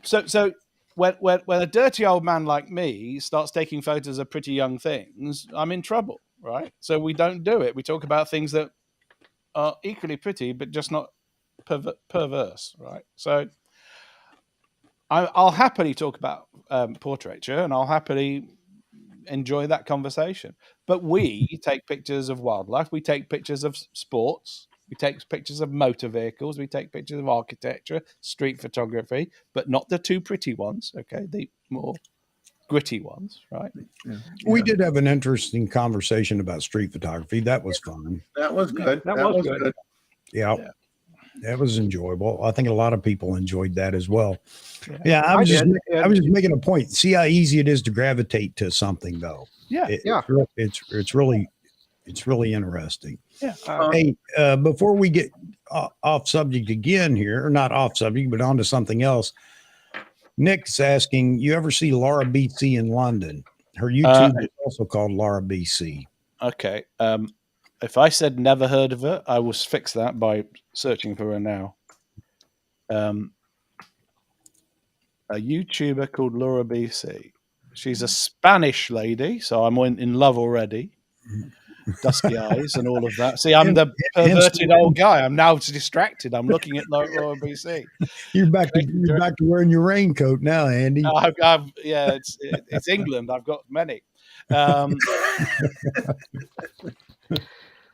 So when a dirty old man like me starts taking photos of pretty young things, I'm in trouble, right? So we don't do it. We talk about things that are equally pretty, but just not perverse, right? So I'll happily talk about portraiture, and I'll happily enjoy that conversation. But we take pictures of wildlife, we take pictures of sports, we take pictures of motor vehicles, we take pictures of architecture, street photography, but not the too pretty ones, okay? The more gritty ones, right? Yeah. We did have an interesting conversation about street photography. That was fun. That was good. That was good. Yeah. That was enjoyable. I think a lot of people enjoyed that as well. Yeah, I was just making a point. See how easy it is to gravitate to something, though. Yeah, It's really interesting. Yeah. Hey, before we get off subject again here, or not off subject, but onto something else. Nick's asking, you ever see Laura BC in London? Her YouTube is also called Laura BC. Okay. If I said never heard of her, I will fix that by searching for her now. A YouTuber called Laura BC. She's a Spanish lady, so I'm in love already. dusky eyes and all of that. See, I'm the Hence perverted old guy. I'm now distracted. I'm looking at Royal BC. you're back to wearing your raincoat now, Andy. Yeah, it's England. I've got many.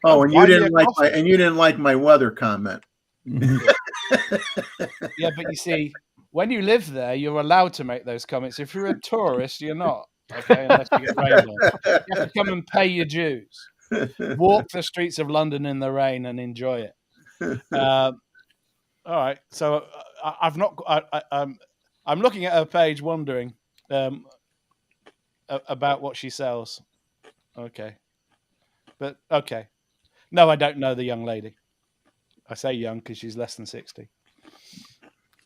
Oh, and buy you me didn't a like coffee. my weather comment. Yeah, but you see, when you live there, you're allowed to make those comments. If you're a tourist, you're not. Okay, unless you get rained on. You have to come and pay your dues. Walk the streets of London in the rain and enjoy it. All right, so I've not. I'm looking at her page, wondering about what she sells. Okay, but okay. No, I don't know the young lady. I say young because she's less than 60.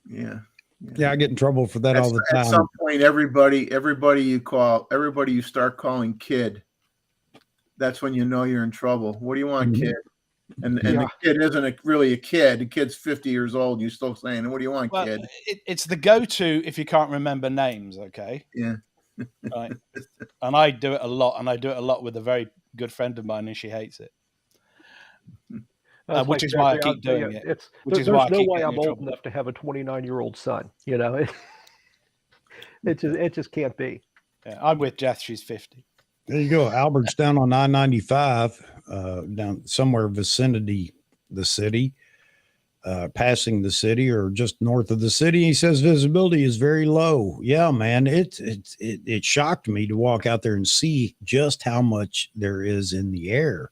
Yeah. Yeah, I get in trouble for that all the time. At some point, everybody you start calling kid, that's when you know you're in trouble. What do you want, kid? And the kid isn't really a kid. The kid's 50 years old. You're still saying, "What do you want, kid?" It's the go-to if you can't remember names. Okay. Yeah. Right. And I do it a lot, and I do it a lot with a very good friend of mine, and she hates it. Which is why I keep doing it. There's no way I'm old enough to have a 29-year-old son. You know, it just can't be. Yeah, I'm with Jeth. She's 50. There you go. Albert's down on I-95, down somewhere vicinity the city, passing the city or just north of the city. He says visibility is very low. Yeah, man, it shocked me to walk out there and see just how much there is in the air.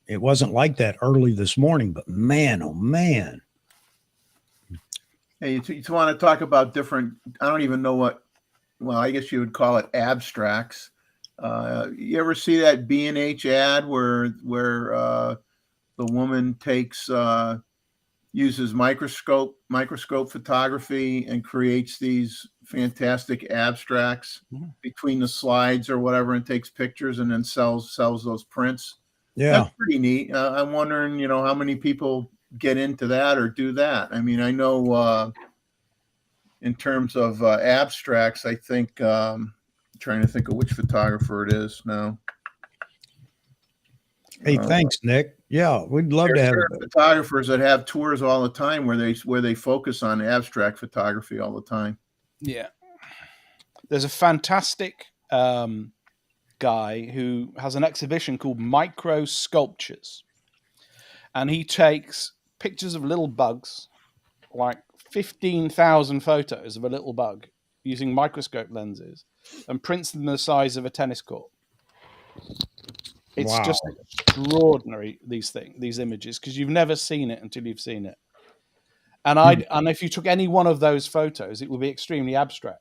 It wasn't like that early this morning, but man, oh man. Hey, you want to talk about different, I don't even know what, well, I guess you would call it abstracts. You ever see that B&H ad where the woman uses microscope photography and creates these fantastic abstracts between the slides or whatever, and takes pictures and then sells those prints? Yeah, that's pretty neat. I'm wondering, how many people get into that or do that. I mean, I know in terms of abstracts, I think trying to think of which photographer it is now. Hey, thanks, Nick. Yeah, we'd love to have photographers that have tours all the time where they focus on abstract photography all the time. Yeah, there's a fantastic guy who has an exhibition called Micro Sculptures, and he takes pictures of little bugs, like 15,000 photos of a little bug using microscope lenses, and prints them the size of a tennis court. It's just extraordinary, these images, because you've never seen it until you've seen it. And if you took any one of those photos, it would be extremely abstract.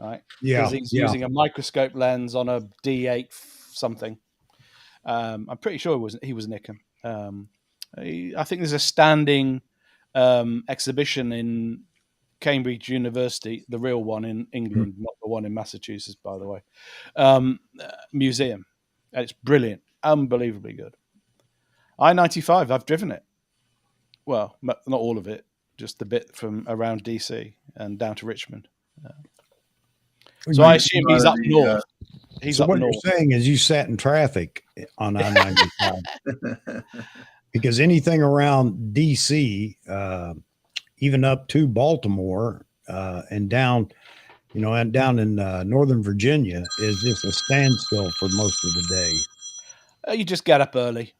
Right? Yeah. Because he's using a microscope lens on a D8 something. I'm pretty sure he was Nikon. I think there's a standing exhibition in Cambridge University, the real one in England, not the one in Massachusetts, by the way, museum. And it's brilliant, unbelievably good. I-95, I've driven it. Well, not all of it, just the bit from around DC and down to Richmond. So I assume he's up north. So what you're saying is you sat in traffic on I-95 because anything around DC, even up to Baltimore and down, and down in Northern Virginia is just a standstill for most of the day. You just get up early,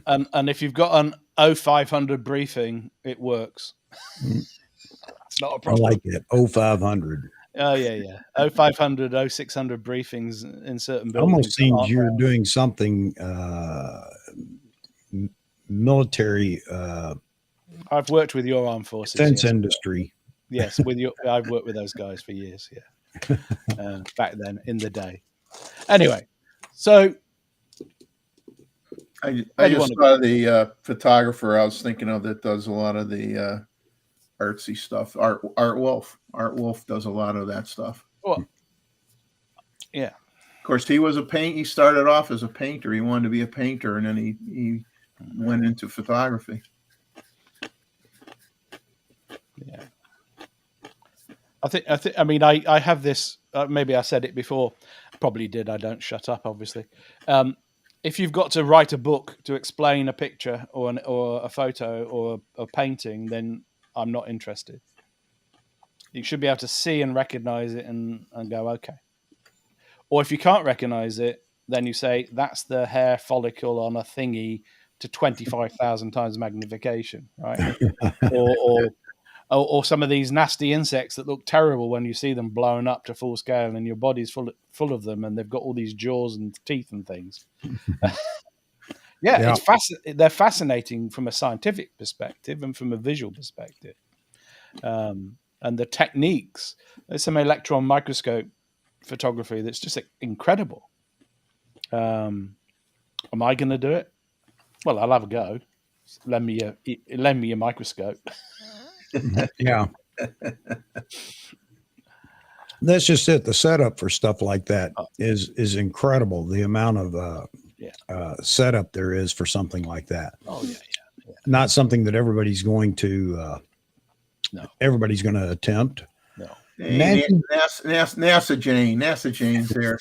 and if you've got an 0500 briefing, it works. It's not a problem. I like it. 0500. Oh, yeah. 0500, 0600 briefings in certain buildings. Almost seems you're doing something military. I've worked with your armed forces. Defense industry. Yes, I've worked with those guys for years, yeah. Back then, in the day. Anyway, so... I just saw the photographer I was thinking of that does a lot of the artsy stuff. Art Wolf. Art Wolf does a lot of that stuff. Well, yeah. Of course, he started off as a painter. He wanted to be a painter, and then he went into photography. Yeah. I have this maybe I said it before, probably did. I don't shut up, obviously. If you've got to write a book to explain a picture or a photo or a painting, then I'm not interested. You should be able to see and recognize it and go, okay. Or if you can't recognize it, then you say that's the hair follicle on a thingy to 25,000 times magnification, right? or some of these nasty insects that look terrible when you see them blown up to full scale and your body's full of them and they've got all these jaws and teeth and things. Yeah. They're fascinating from a scientific perspective and from a visual perspective. And the techniques, there's some electron microscope photography that's just incredible. Am I going to do it? Well, I'll have a go. Lend me your microscope. Yeah. That's just it. The setup for stuff like that is incredible. The amount of setup there is for something like that. Oh yeah. Not something that everybody's going to everybody's going to attempt. No. Hey, NASA Jane's there.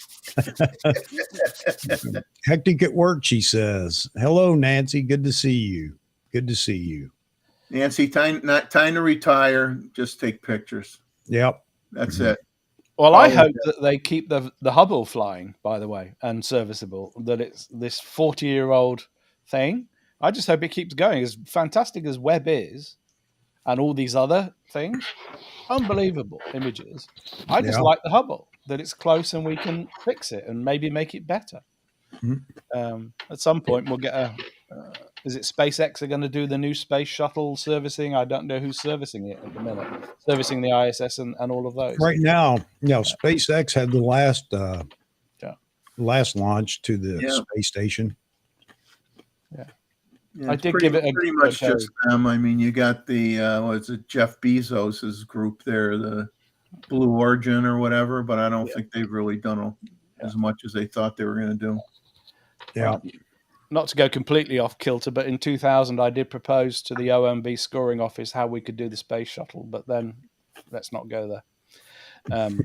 Hectic at work, she says. Hello, Nancy. Good to see you. Good to see you. Nancy, time to retire. Just take pictures. Yep. That's it. Well, I hope that they keep the Hubble flying, by the way, and serviceable, that it's this 40-year-old thing. I just hope it keeps going. As fantastic as Webb is and all these other things, unbelievable images. I just like the Hubble, that it's close and we can fix it and maybe make it better. Mm-hmm. At some point, we'll get is it SpaceX are going to do the new space shuttle servicing? I don't know who's servicing it at the minute. Servicing the ISS and all of those. Right now, SpaceX had the last launch to the space station. Yeah, I did give it pretty much just them. I mean, you got the Jeff Bezos's group there, the Blue Origin or whatever, but I don't think they've really done as much as they thought they were going to do. Yeah. Not to go completely off kilter, but in 2000, I did propose to the OMB scoring office how we could do the space shuttle, but then let's not go there.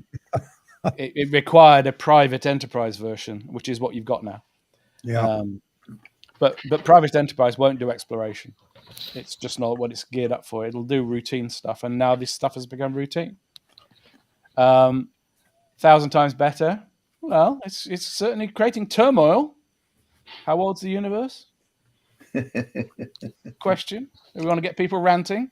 It required a private enterprise version, which is what you've got now. Yeah. But private enterprise won't do exploration. It's just not what it's geared up for. It'll do routine stuff, and now this stuff has become routine. 1,000 times better. Well, it's certainly creating turmoil. How old's the universe? Question. Do we want to get people ranting?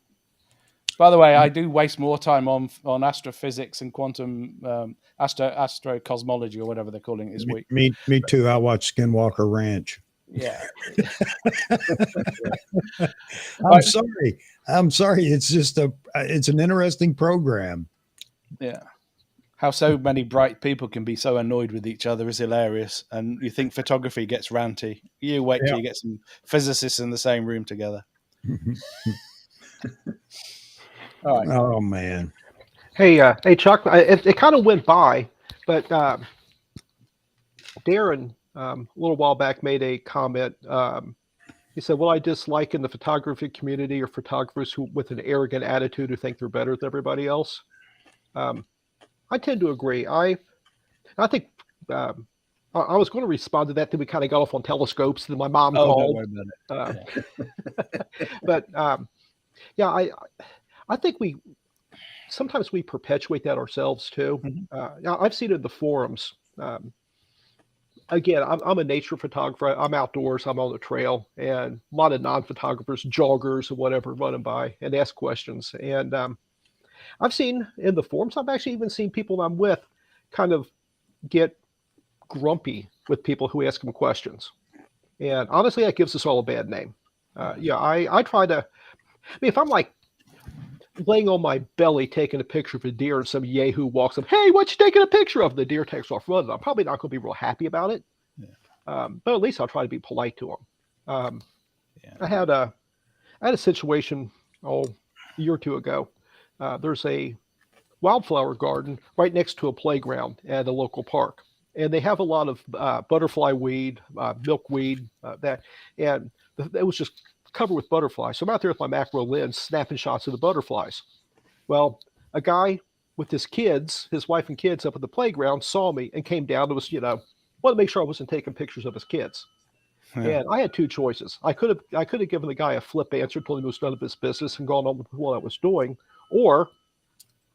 By the way, I do waste more time on astrophysics and quantum astrocosmology or whatever they're calling it this week. Me too. I watch Skinwalker Ranch. Yeah. I'm sorry. It's just it's an interesting program. Yeah. How so many bright people can be so annoyed with each other is hilarious. And you think photography gets ranty. You wait till you get some physicists in the same room together. All right. Oh man. Hey, Chuck. It kind of went by, but Darren a little while back made a comment. He said, "What I dislike in the photography community are photographers who, with an arrogant attitude, who think they're better than everybody else." I tend to agree. I think I was going to respond to that. Then we kind of got off on telescopes. Then my mom called. Don't worry about it. But I think sometimes we perpetuate that ourselves too. Mm-hmm. I've seen it in the forums. Again, I'm a nature photographer. I'm outdoors. I'm on the trail, and a lot of non-photographers, joggers, or whatever, running by and ask questions. And I've seen in the forums. I've actually even seen people I'm with kind of get grumpy with people who ask them questions. And honestly, that gives us all a bad name. I try to. I mean, if I'm like laying on my belly taking a picture of a deer and some yahoo walks up, "Hey, what you taking a picture of?" The deer takes off running. I'm probably not going to be real happy about it. But at least I'll try to be polite to them. I had a situation a year or two ago. There's a wildflower garden right next to a playground at a local park, and they have a lot of butterfly weed, milkweed, and it was just covered with butterflies. So I'm out there with my macro lens snapping shots of the butterflies. Well, a guy with his kids, his wife and kids up at the playground, saw me and came down. It was, wanted to make sure I wasn't taking pictures of his kids. Yeah. And I had two choices. I could have given the guy a flip answer, told him it was none of his business, and gone on with what I was doing, or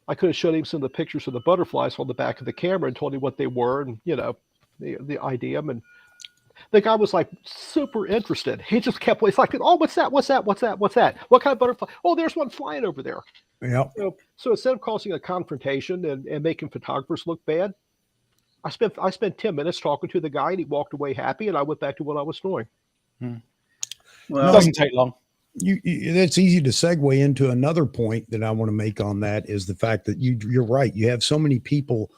I could have showed him some of the pictures of the butterflies on the back of the camera and told him what they were, and the idea. And the guy was like super interested. He just kept. It's like, oh, what's that? What's that? What's that? What's that? What kind of butterfly? Oh, there's one flying over there. Yep. So instead of causing a confrontation and making photographers look bad, I spent 10 minutes talking to the guy, and he walked away happy, and I went back to what I was doing. It Well, doesn't take long. That's easy to segue into another point that I want to make on that is the fact that you're right. You have so many people.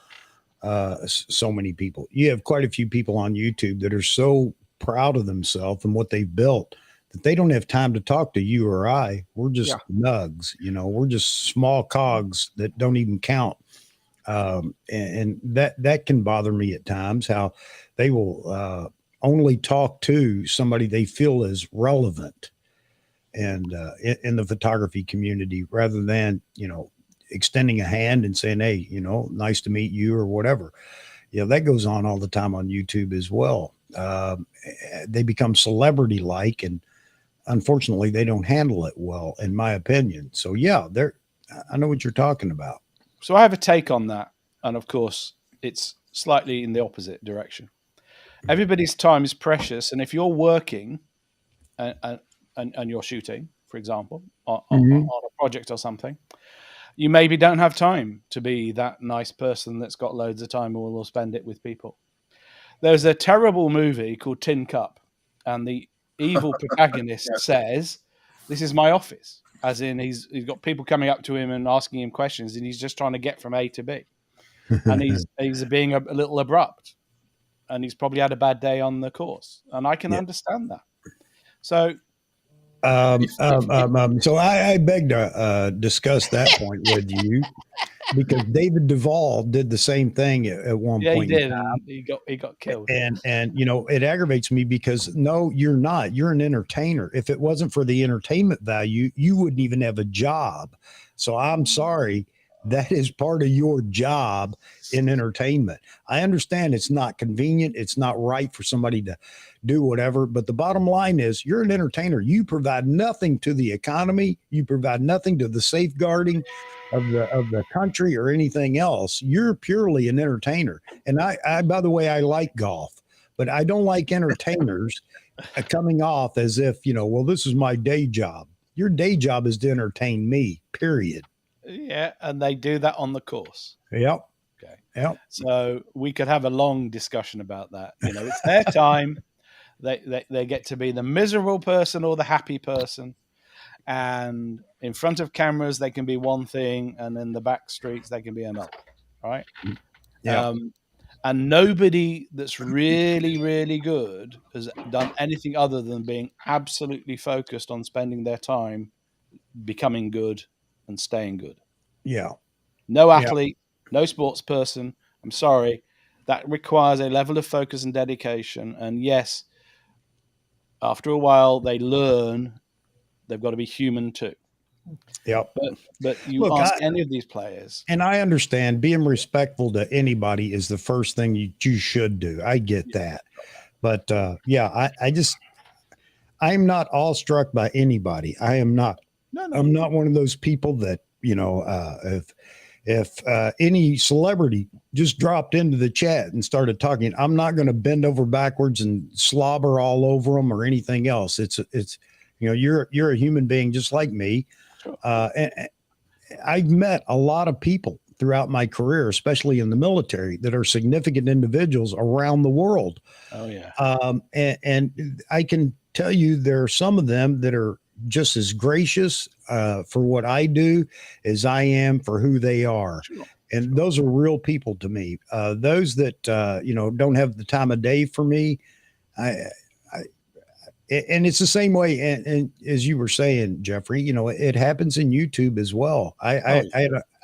You have quite a few people on YouTube that are so proud of themselves and what they've built that they don't have time to talk to you or I. We're just nugs, we're just small cogs that don't even count. And that can bother me at times, how they will only talk to somebody they feel is relevant and in the photography community rather than, extending a hand and saying, hey, nice to meet you or whatever. That goes on all the time on YouTube as well. They become celebrity like, and unfortunately they don't handle it well, in my opinion. So I know what you're talking about. So I have a take on that. And of course, it's slightly in the opposite direction. Everybody's time is precious. And if you're working and you're shooting, for example, on a project or something, you maybe don't have time to be that nice person that's got loads of time or will spend it with people. There's a terrible movie called Tin Cup, and the evil protagonist says, this is my office. As in, he's got people coming up to him and asking him questions, and he's just trying to get from A to B. And he's being a little abrupt, and he's probably had a bad day on the course. And I can understand that. So, so I beg to discuss that point with you, because David Duvall did the same thing at one point. Yeah, he did. He got killed. And it aggravates me because no, you're not. You're an entertainer. If it wasn't for the entertainment value, you wouldn't even have a job. So I'm sorry. That is part of your job in entertainment. I understand it's not convenient. It's not right for somebody to do whatever. But the bottom line is you're an entertainer. You provide nothing to the economy. You provide nothing to the safeguarding of the country or anything else. You're purely an entertainer. And I by the way, I like golf, but I don't like entertainers coming off as if, well, this is my day job. Your day job is to entertain me, period. Yeah, and they do that on the course. Yep. Okay. Yep. So we could have a long discussion about that. It's their time. They get to be the miserable person or the happy person. And in front of cameras, they can be one thing, and in the back streets, they can be another. Right? Yeah. And nobody that's really, really good has done anything other than being absolutely focused on spending their time becoming good and staying good. Yeah. No athlete, no sports person. I'm sorry. That requires a level of focus and dedication. And yes, after a while, they learn they've got to be human too. Yep. But you ask any of these players. And I understand being respectful to anybody is the first thing you should do. I get that. But I'm not awestruck by anybody. I am not. No. I'm not one of those people that, if any celebrity just dropped into the chat and started talking, I'm not going to bend over backwards and slobber all over them or anything else. It's you're a human being just like me. And I've met a lot of people throughout my career, especially in the military, that are significant individuals around the world. Oh yeah. And I can tell you there are some of them that are just as gracious for what I do as I am for who they are. Sure. And those are real people to me. Those that, don't have the time of day for me. And it's the same way. And as you were saying, Jeffrey, it happens in YouTube as well. I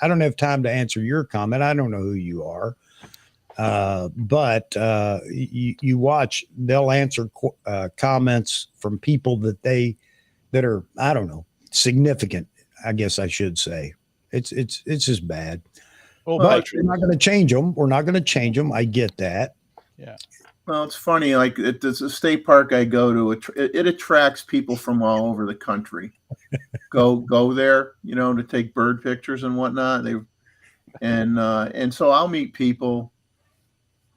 don't have time to answer your comment. I don't know who you are. But you watch, they'll answer comments from people that are, I don't know, significant, I guess I should say. It's just bad. Or Well, But patrons. we're not going to change them. We're not going to change them. I get that. Well, it's funny. Like it's a state park I go to. It attracts people from all over the country. Go there, to take bird pictures and whatnot. And so I'll meet people.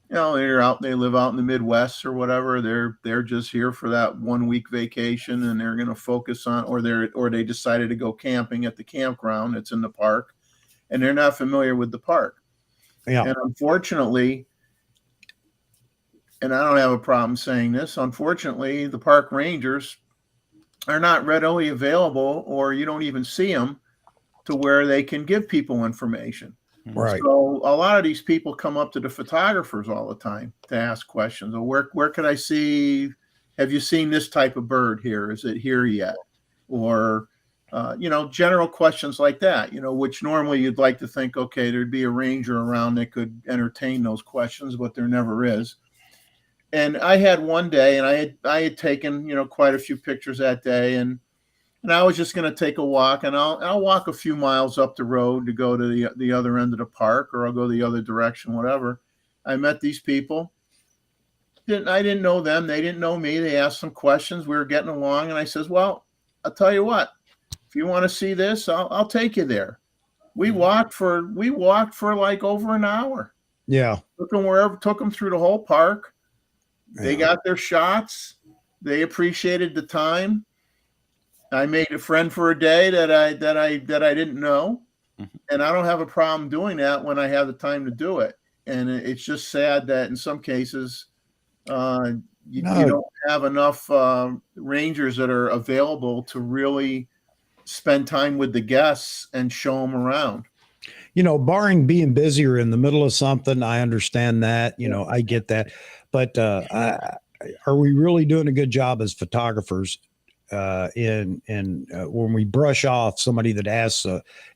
They live out in the Midwest or whatever. They're just here for that 1 week vacation, and they're going to focus on, or they decided to go camping at the campground. It's in the park, and they're not familiar with the park. Yeah. And unfortunately, and I don't have a problem saying this, unfortunately, the park rangers are not readily available, or you don't even see them to where they can give people information. Right. So a lot of these people come up to the photographers all the time to ask questions. Or where could I see? Have you seen this type of bird here? Is it here yet? Or general questions like that. Which normally you'd like to think, okay, there'd be a ranger around that could entertain those questions, but there never is. And I had one day, and I had taken quite a few pictures that day, and I was just going to take a walk, and I'll walk a few miles up the road to go to the other end of the park, or I'll go the other direction, whatever. I met these people. I didn't know them. They didn't know me. They asked some questions. We were getting along, and I says, well, I'll tell you what, if you want to see this, I'll take you there. We walked for like over an hour. Yeah. Took them through the whole park. They got their shots. They appreciated the time. I made a friend for a day that I didn't know, and I don't have a problem doing that when I have the time to do it. And it's just sad that in some cases, you don't have enough rangers that are available to really spend time with the guests and show them around. Barring being busy or in the middle of something, I understand that. I get that. But are we really doing a good job as photographers in when we brush off somebody that asks,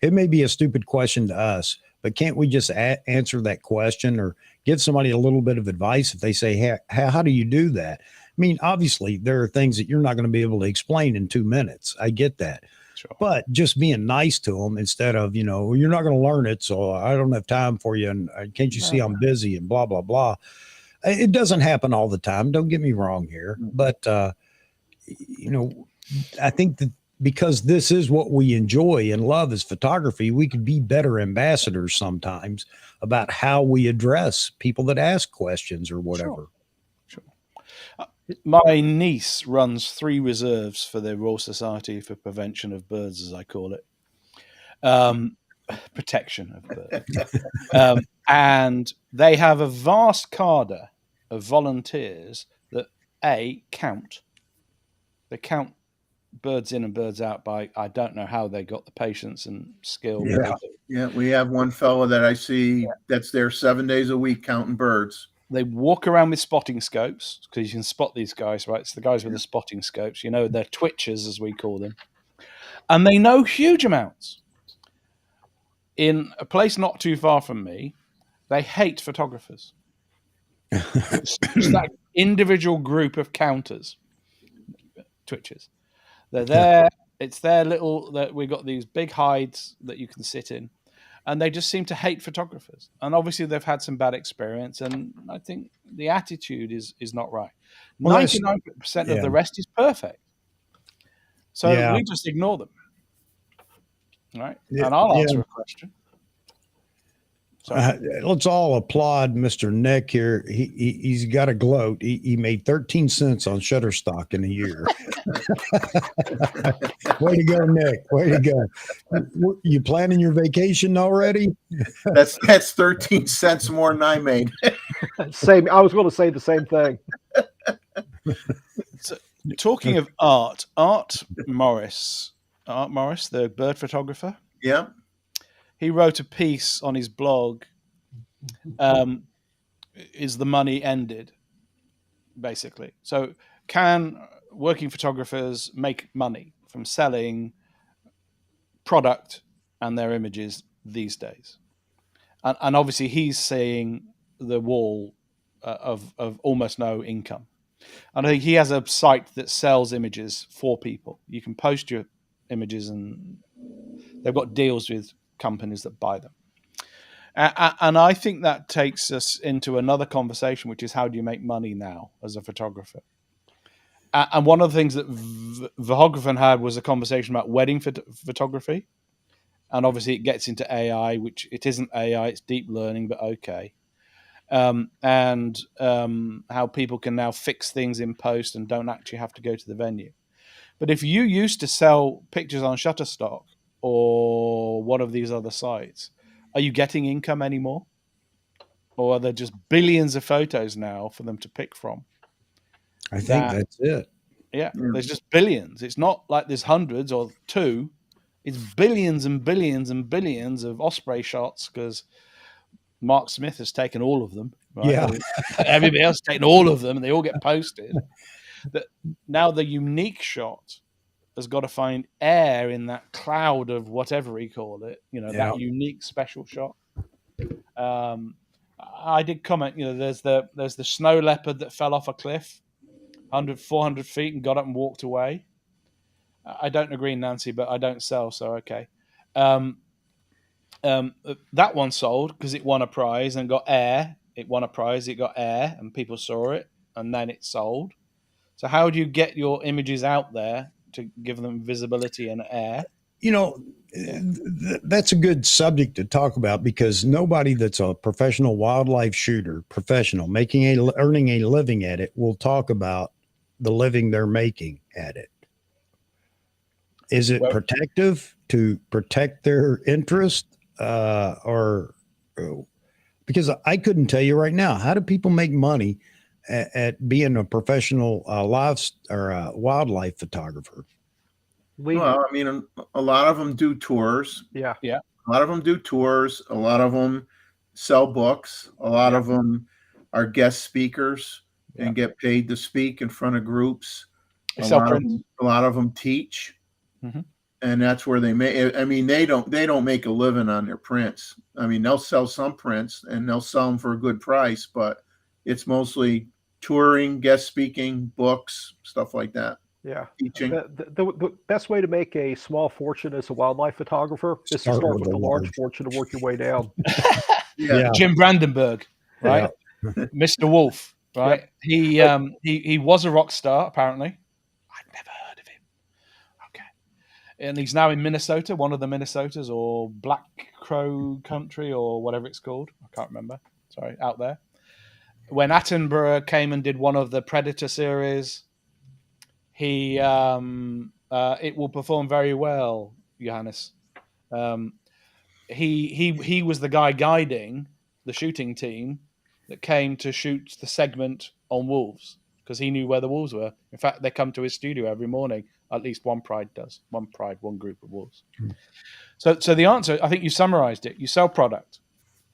it may be a stupid question to us, but can't we just answer that question or give somebody a little bit of advice if they say, hey, how do you do that? I mean, obviously there are things that you're not going to be able to explain in 2 minutes. I get that. Sure. But just being nice to them instead of, you're not going to learn it, so I don't have time for you, and can't you see I'm busy and blah, blah, blah. It doesn't happen all the time. Don't get me wrong here. But, I think that because this is what we enjoy and love as photography, we could be better ambassadors sometimes about how we address people that ask questions or whatever. Sure. My niece runs 3 reserves for the Royal Society for Prevention of Birds, as I call it. Protection of birds. And they have a vast cadre of volunteers that count. They count birds in and birds out by, I don't know how they got the patience and skill. Yeah, we have one fellow that I see that's there 7 days a week counting birds. They walk around with spotting scopes, because you can spot these guys, right? It's the guys with the spotting scopes. They're twitchers, as we call them. And they know huge amounts. In a place not too far from me, they hate photographers. It's that individual group of counters, twitchers. They're there. It's their little, that we got these big hides that you can sit in, and they just seem to hate photographers. And obviously they've had some bad experience, and I think the attitude is not right. 99% of the rest is perfect. So we just ignore them. Right? Yeah, and I'll answer a question. Let's all applaud Mr. Nick here. He's got a gloat. He made 13 cents on Shutterstock in a year. Way to go, Nick. Way to go. You planning your vacation already? That's 13 cents more than I made. Same. I was going to say the same thing. So, talking of Art Morris, the bird photographer. Yeah. He wrote a piece on his blog, is the money ended, basically. So can working photographers make money from selling product and their images these days? And obviously he's seeing the wall of almost no income. And I think he has a site that sells images for people. You can post your images, and they've got deals with companies that buy them. And I think that takes us into another conversation, which is how do you make money now as a photographer? And one of the things that Verhoeven had was a conversation about wedding photography. And obviously it gets into AI, which it isn't AI, it's deep learning, but okay. And how people can now fix things in post and don't actually have to go to the venue. But if you used to sell pictures on Shutterstock or one of these other sites, are you getting income anymore? Or are there just billions of photos now for them to pick from? I think that's it. Yeah, there's just billions. It's not like there's hundreds or two. It's billions and billions and billions of Osprey shots because Mark Smith has taken all of them. Right? Yeah. Everybody else has taken all of them and they all get posted. That now the unique shot has got to find air in that cloud of whatever he called it, that unique special shot. I did comment, there's the snow leopard that fell off a cliff 400 feet and got up and walked away. I don't agree, Nancy, but I don't sell, so okay. That one sold because it won a prize and got air. It won a prize, it got air, and people saw it, and then it sold. So how do you get your images out there to give them visibility and air? That's a good subject to talk about because nobody that's a professional wildlife shooter, earning a living at it, will talk about the living they're making at it. Is it protective to protect their interest, or because I couldn't tell you right now, how do people make money at being a professional wildlife photographer? Well, I mean, a lot of them do tours. Yeah. A lot of them do tours. A lot of them sell books. A lot of them are guest speakers and get paid to speak in front of groups. A lot of them teach. Mm-hmm. And that's where they make. I mean, they don't make a living on their prints. I mean, they'll sell some prints and they'll sell them for a good price, but it's mostly touring, guest speaking, books, stuff like that. Yeah. Teaching. The best way to make a small fortune as a wildlife photographer is to start with a large fortune and work your way down. Jim Brandenburg, right? Yeah. Mr. Wolf, right? Yep. He was a rock star, apparently. I'd never heard of him. Okay. And he's now in Minnesota, one of the Minnesotas, or Black Crow Country, or whatever it's called. I can't remember. Sorry, out there. When Attenborough came and did one of the Predator series, it will perform very well, Johannes. He was the guy guiding the shooting team that came to shoot the segment on wolves because he knew where the wolves were. In fact, they come to his studio every morning. At least one pride does. One group of wolves. So the answer, I think you summarized it. You sell product.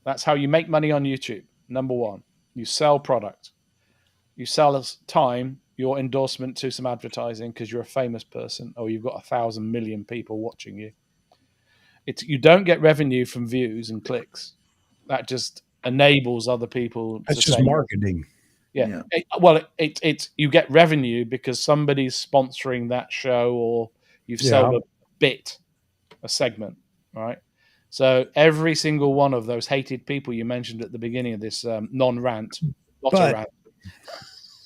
That's how you make money on YouTube. Number one, you sell product. You sell us time, your endorsement to some advertising because you're a famous person or you've got 1,000 million people watching you. You don't get revenue from views and clicks. That just enables other people. That's just marketing. Yeah. It's you get revenue because somebody's sponsoring that show or you've sold a segment, right? So every single one of those hated people you mentioned at the beginning of this non-rant, not a rant.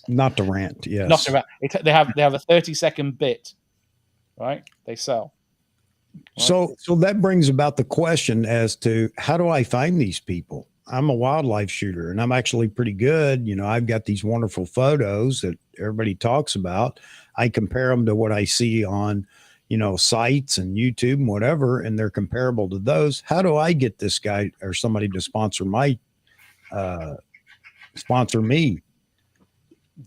Not to rant, yes. Not to rant. They have a 30-second bit, right? They sell. Right? So that brings about the question as to how do I find these people? I'm a wildlife shooter and I'm actually pretty good. I've got these wonderful photos that everybody talks about. I compare them to what I see on, sites and YouTube and whatever, and they're comparable to those. How do I get this guy or somebody to sponsor me?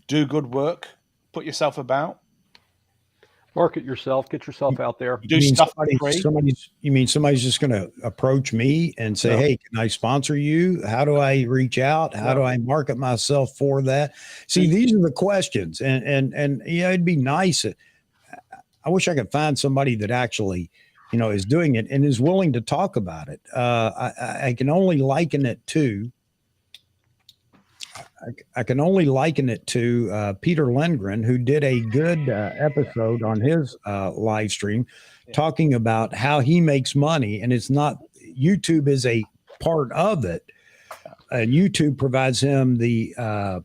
Do good work, put yourself about, market yourself, get yourself out there. Do stuff for free. Somebody's just going to approach me and say, "Hey, can I sponsor you? How do I reach out? How do I market myself for that?" See, these are the questions, and it'd be nice. I wish I could find somebody that actually, is doing it and is willing to talk about it. I can only liken it to. I can only liken it to Peter Lindgren, who did a good episode on his live stream talking about how he makes money. And it's not, YouTube is a part of it. And YouTube provides him the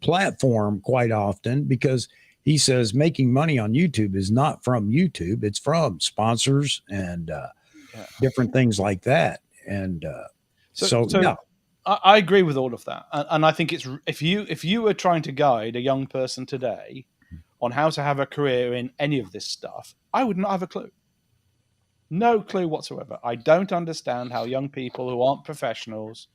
platform quite often because he says making money on YouTube is not from YouTube. It's from sponsors and different things like that. And so yeah. I agree with all of that, and I think it's if you were trying to guide a young person today on how to have a career in any of this stuff, I would not have a clue. No clue whatsoever. I don't understand how young people who aren't professionals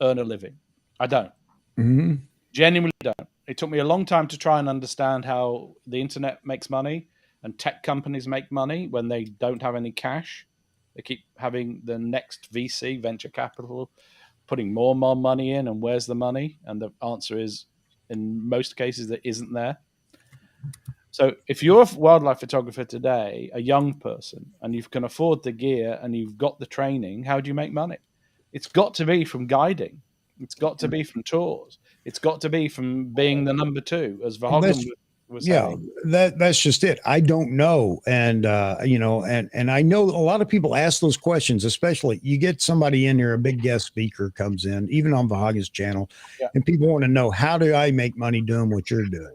earn a living. I don't. Mm-hmm. Genuinely don't. It took me a long time to try and understand how the internet makes money and tech companies make money when they don't have any cash. They keep having the next VC, venture capital, putting more and more money in, and where's the money? And the answer is, in most cases, that isn't there. So if you're a wildlife photographer today, a young person, and you can afford the gear and you've got the training, how do you make money? It's got to be from guiding. It's got to be from tours. It's got to be from being the number two, as Verhoeven was saying. Yeah, that's just it. I don't know. And, and I know a lot of people ask those questions, especially you get somebody in here, a big guest speaker comes in, even on Verhoeven's channel, and people want to know, how do I make money doing what you're doing?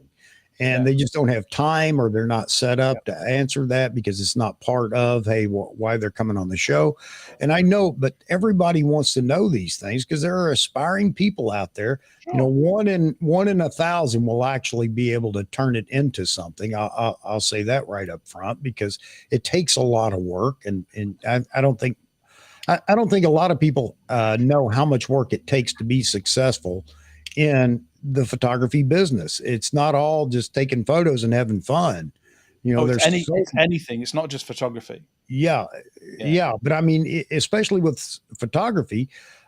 And they just don't have time, or they're not set up to answer that because it's not part of, hey, why they're coming on the show. And I know, but everybody wants to know these things because there are aspiring people out there. Sure. You know, one in 1,000 will actually be able to turn it into something. I'll say that right up front, because it takes a lot of work. And I don't think a lot of people know how much work it takes to be successful in the photography business. It's not all just taking photos and having fun. You know, it's anything. It's not just photography. Yeah. But I mean, especially with photography,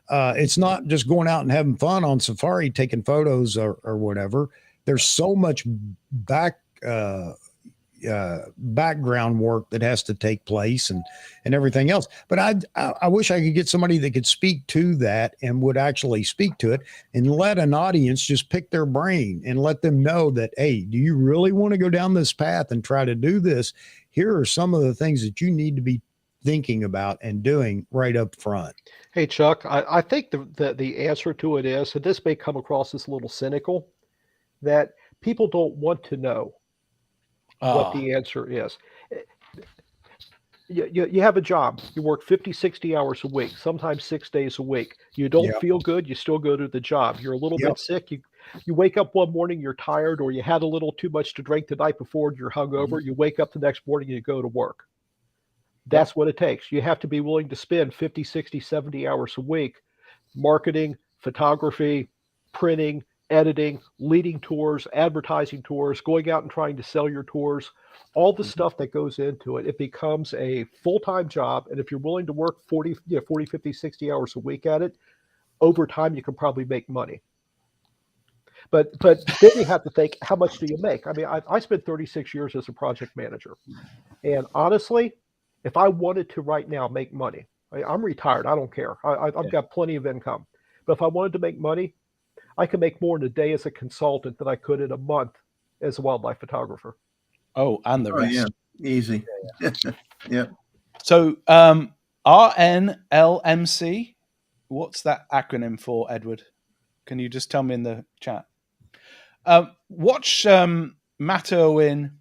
it's not just going out and having fun on safari, taking photos or whatever. There's so much background work that has to take place and everything else. But I wish I could get somebody that could speak to that and would actually speak to it and let an audience just pick their brain and let them know that, hey, do you really want to go down this path and try to do this? Here are some of the things that you need to be thinking about and doing right up front. Hey, Chuck, I think the answer to it is, and this may come across as a little cynical, that people don't want to know what the answer is. You have a job. You work 50, 60 hours a week, sometimes 6 days a week. You don't feel good. You still go to the job. You're a little bit sick. You wake up one morning, you're tired, or you had a little too much to drink the night before, and you're hungover. You wake up the next morning and you go to work. That's what it takes. You have to be willing to spend 50, 60, 70 hours a week marketing, photography, printing, editing, leading tours, advertising tours, going out and trying to sell your tours, all the stuff that goes into it. It becomes a full-time job. And if you're willing to work 40, 50, 60 hours a week at it, over time, you can probably make money. But then you have to think, how much do you make? I mean, I spent 36 years as a project manager. And honestly, if I wanted to right now make money, I'm retired. I don't care. I've got plenty of income. But if I wanted to make money, I could make more in a day as a consultant than I could in a month as a wildlife photographer. Oh, and the rest. Yeah, easy. Yeah. So RNLMC, what's that acronym for, Edward? Can you just tell me in the chat? Watch Matt Irwin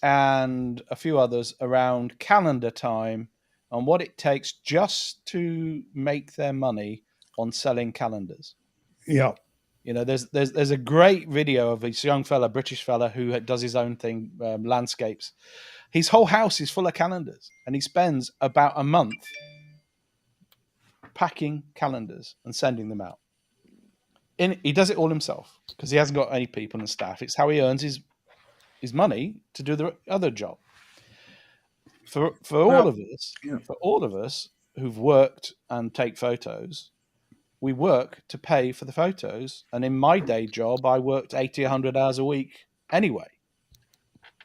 and a few others around calendar time and what it takes just to make their money on selling calendars. Yeah. You know, there's a great video of this young fella, British fella, who does his own thing, landscapes. His whole house is full of calendars, and he spends about a month packing calendars and sending them out. He does it all himself because he hasn't got any people and staff. It's how he earns his money to do the other job. For all of us who've worked and take photos, we work to pay for the photos. And in my day job, I worked 80, 100 hours a week anyway,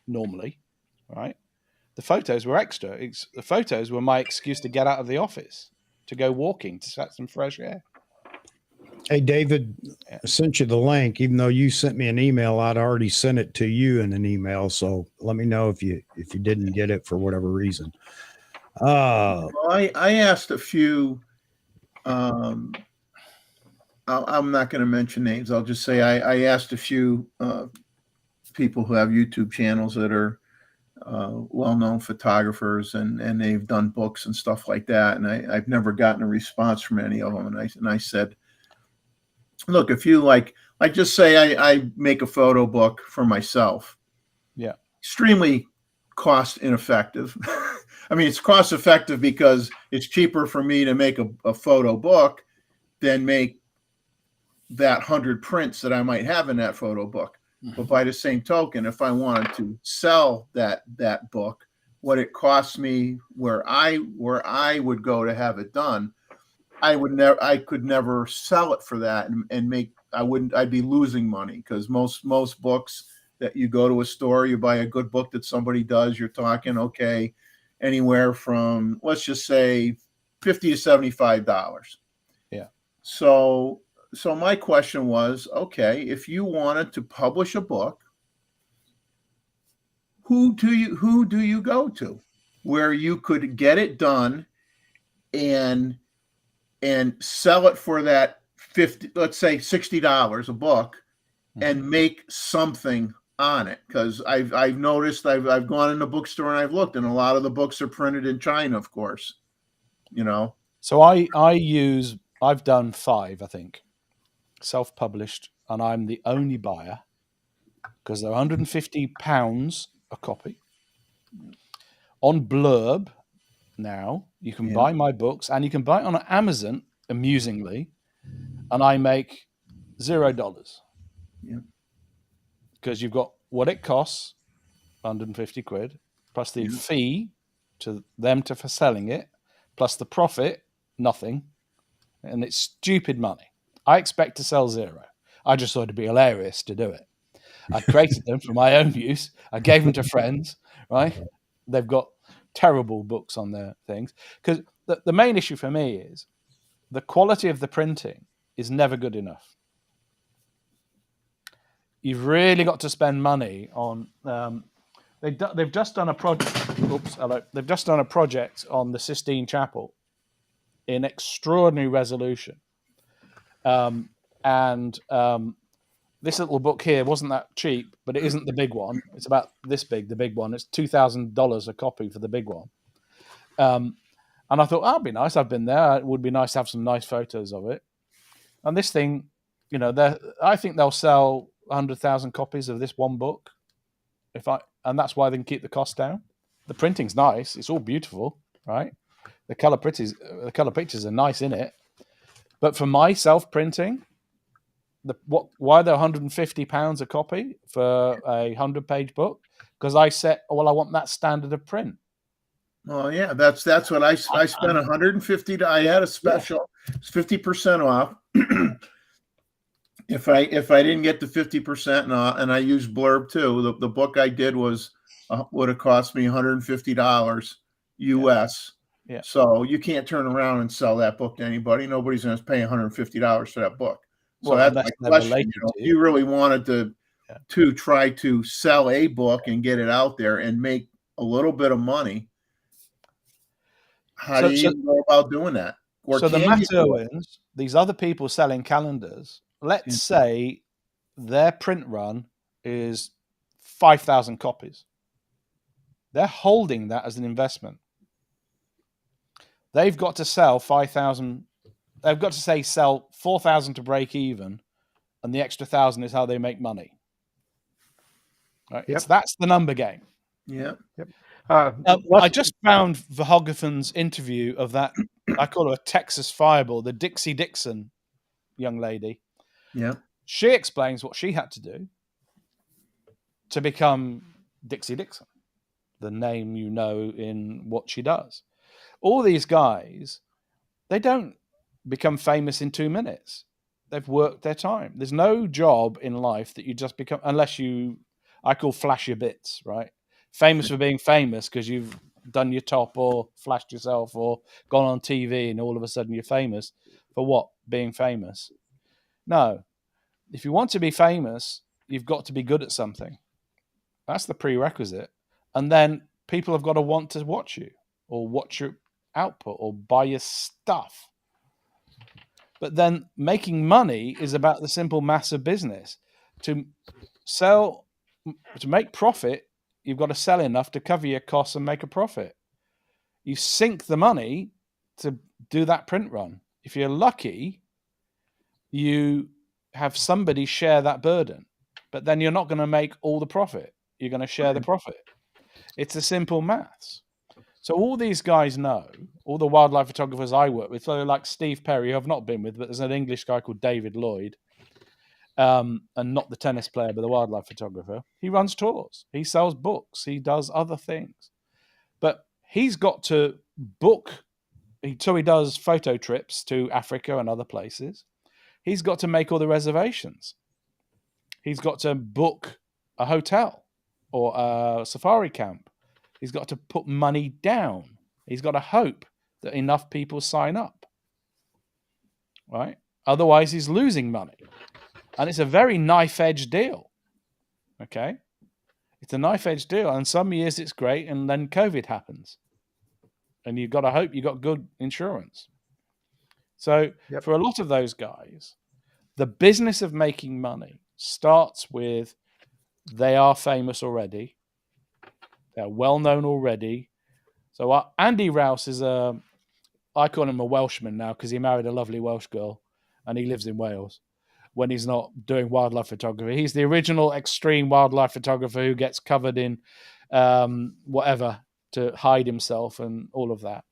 normally, right? The photos were extra. The photos were my excuse to get out of the office, to go walking, to get some fresh air. Hey, David, I sent you the link. Even though you sent me an email, I'd already sent it to you in an email. So let me know if you didn't get it for whatever reason. I asked a few I'm not going to mention names. I'll just say I asked a few people who have YouTube channels that are well-known photographers, and they've done books and stuff like that. And I've never gotten a response from any of them. And I said, look, if you like just say I make a photo book for myself. Yeah. Extremely cost ineffective. I mean, it's cost effective because it's cheaper for me to make a photo book than make that 100 prints that I might have in that photo book. Mhm. But by the same token, if I wanted to sell that book, what it costs me where I would go to have it done, I could never sell it for that and make, I'd be losing money, because most books that you go to a store, you buy a good book that somebody does, you're talking, okay, anywhere from, let's just say $50 to $75. Yeah. So my question was, okay, if you wanted to publish a book, who do you go to where you could get it done and sell it for that let's say $60 a book, and make something on it? Because I've noticed, I've gone in the bookstore and I've looked, and a lot of the books are printed in China, of course, So I've done 5, I think, self-published, and I'm the only buyer because they're £150 a copy. On Blurb now, you can buy my books, and you can buy it on Amazon, amusingly, and I make $0. Yeah. Because you've got what it costs, 150 quid, plus the fee to them for selling it, plus the profit, nothing. And it's stupid money. I expect to sell 0. I just thought it'd be hilarious to do it. I created them for my own use. I gave them to friends, right? They've got terrible books on their things. Because the main issue for me is the quality of the printing is never good enough. You've really got to spend money on. They've just done a project. Oops, hello. They've just done a project on the Sistine Chapel in extraordinary resolution, and this little book here wasn't that cheap, but it isn't the big one. It's about this big. The big one. It's $2,000 a copy for the big one. And I thought, that'd be nice. I've been there. It would be nice to have some nice photos of it. And this thing, I think they'll sell 100,000 copies of this one book. And that's why they can keep the cost down. The printing's nice. It's all beautiful, right? The color pictures are nice in it. But for my self-printing, why they're £150 a copy for a 100-page book? Because I said, I want that standard of print. Oh yeah, that's what I spent $150. I had a special, it's 50% off. If I didn't get the 50% and I used Blurb too, the book I did would have cost me $150 US. Yeah. So you can't turn around and sell that book to anybody. Nobody's going to pay $150 for that book. So that's my question. You really wanted to try to sell a book and get it out there and make a little bit of money. How do you even go about doing that? Or so the Matt Irwins, these other people selling calendars, let's say their print run is 5,000 copies. They're holding that as an investment. They've got to sell 5,000. They've got to sell 4,000 to break even, and the extra 1,000 is how they make money. Right? Yep. That's the number game. Yeah. Yep. I just found Verhoeven's interview of that. I call her a Texas Fireball, the Dixie Dixon young lady. Yeah. She explains what she had to do to become Dixie Dixon, the name in what she does. All these guys, they don't become famous in 2 minutes. They've worked their time. There's no job in life that you just become, unless I call flash your bits, right? Famous for being famous because you've done your top or flashed yourself or gone on TV and all of a sudden you're famous. For what? Being famous. No. If you want to be famous, you've got to be good at something. That's the prerequisite. And then people have got to want to watch you or watch your output or buy your stuff. But then making money is about the simple maths of business. To make profit, you've got to sell enough to cover your costs and make a profit. You sink the money to do that print run. If you're lucky, you have somebody share that burden, but then you're not going to make all the profit. You're going to share the profit. It's the simple maths. So all these guys know, all the wildlife photographers I work with, so like Steve Perry, who I've not been with, but there's an English guy called David Lloyd, and not the tennis player, but the wildlife photographer. He runs tours. He sells books. He does other things. But he's got to book. So he does photo trips to Africa and other places. He's got to make all the reservations. He's got to book a hotel or a safari camp. He's got to put money down. He's got to hope that enough people sign up, right? Otherwise, he's losing money. And it's a very knife-edge deal, okay? It's a knife-edge deal. And some years it's great, and then COVID happens. And you've got to hope you got good insurance. So for a lot of those guys, the business of making money starts with they are famous already. They're well-known already. So Andy Rouse is I call him a Welshman now because he married a lovely Welsh girl and he lives in Wales when he's not doing wildlife photography. He's the original extreme wildlife photographer who gets covered in whatever to hide himself and all of that.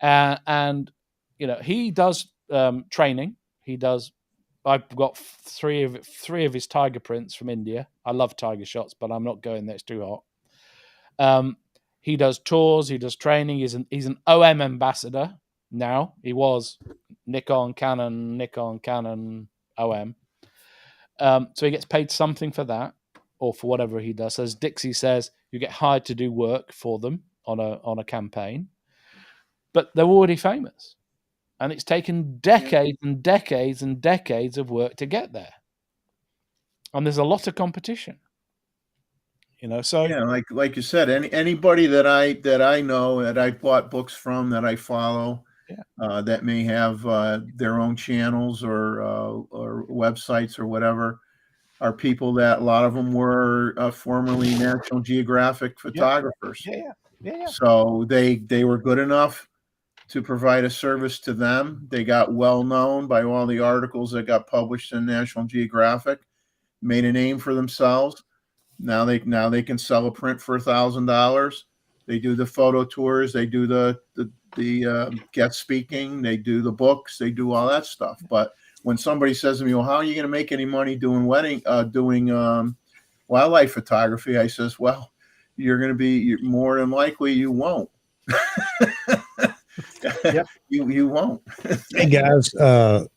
And you know, he does training. I've got three of his tiger prints from India. I love tiger shots, but I'm not going there. It's too hot. He does tours. He does training. He's an OM ambassador now. He was Nikon, Canon, OM. So he gets paid something for that or for whatever he does. As Dixie says, you get hired to do work for them on a campaign. But they're already famous. And it's taken decades and decades and decades of work to get there. And there's a lot of competition. You know, so yeah, like you said, anybody that I know that I bought books from, that I follow, that may have their own channels or websites or whatever, are people that a lot of them were formerly National Geographic photographers. Yeah. So they were good enough to provide a service to them. They got well known by all the articles that got published in National Geographic, made a name for themselves. Now they can sell a print for $1,000. They do the photo tours. They do the guest speaking. They do the books. They do all that stuff. But when somebody says to me, "Well, how are you going to make any money doing wildlife photography?" I says, "Well, you're going to be more than likely you won't." Yep. You won't. Hey guys, the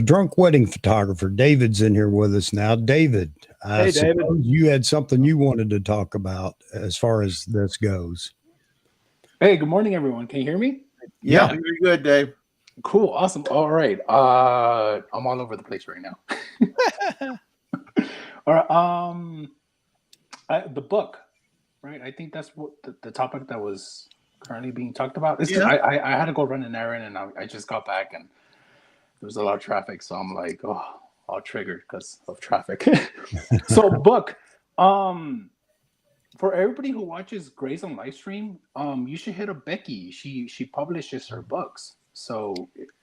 drunk wedding photographer David's in here with us now. David, Hey, David. you had something you wanted to talk about as far as this goes. Hey, good morning, everyone. Can you hear me? Yeah, very good, Dave. Cool, awesome. All right. I'm all over the place right now. All right. The book, right? I think that's what the topic that was currently being talked about. I had to go run an errand, and I just got back, and there was a lot of traffic, so I'm like, all triggered because of traffic. So book, for everybody who watches Grace on live stream, you should hit up Becky. She publishes her books, so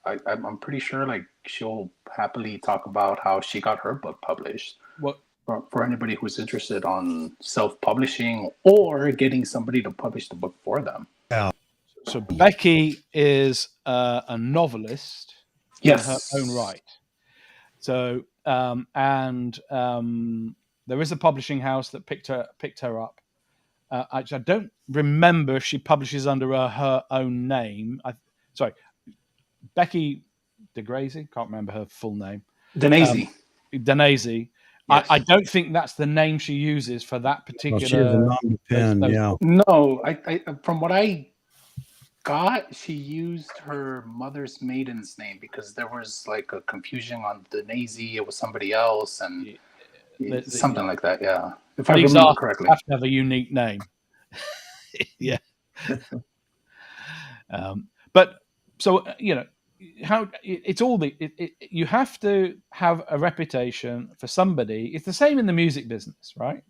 I'm pretty sure like she'll happily talk about how she got her book published. what For anybody who's interested on self-publishing or getting somebody to publish the book for them. So Becky is a novelist in her own right. So there is a publishing house that picked her up. Actually, I don't remember if she publishes under her own name. Becky DeGrazy. Can't remember her full name. Danese. Danese. Yes. I don't think that's the name she uses for that particular. Well, she has a non-depend, yeah. No, I from what I got, she used her mother's maiden's name because there was like a confusion on Danese. It was somebody else, and something like that. Yeah, if I remember correctly, have to have a unique name. Yeah. But so it's all you have to have a reputation for somebody. It's the same in the music business, right?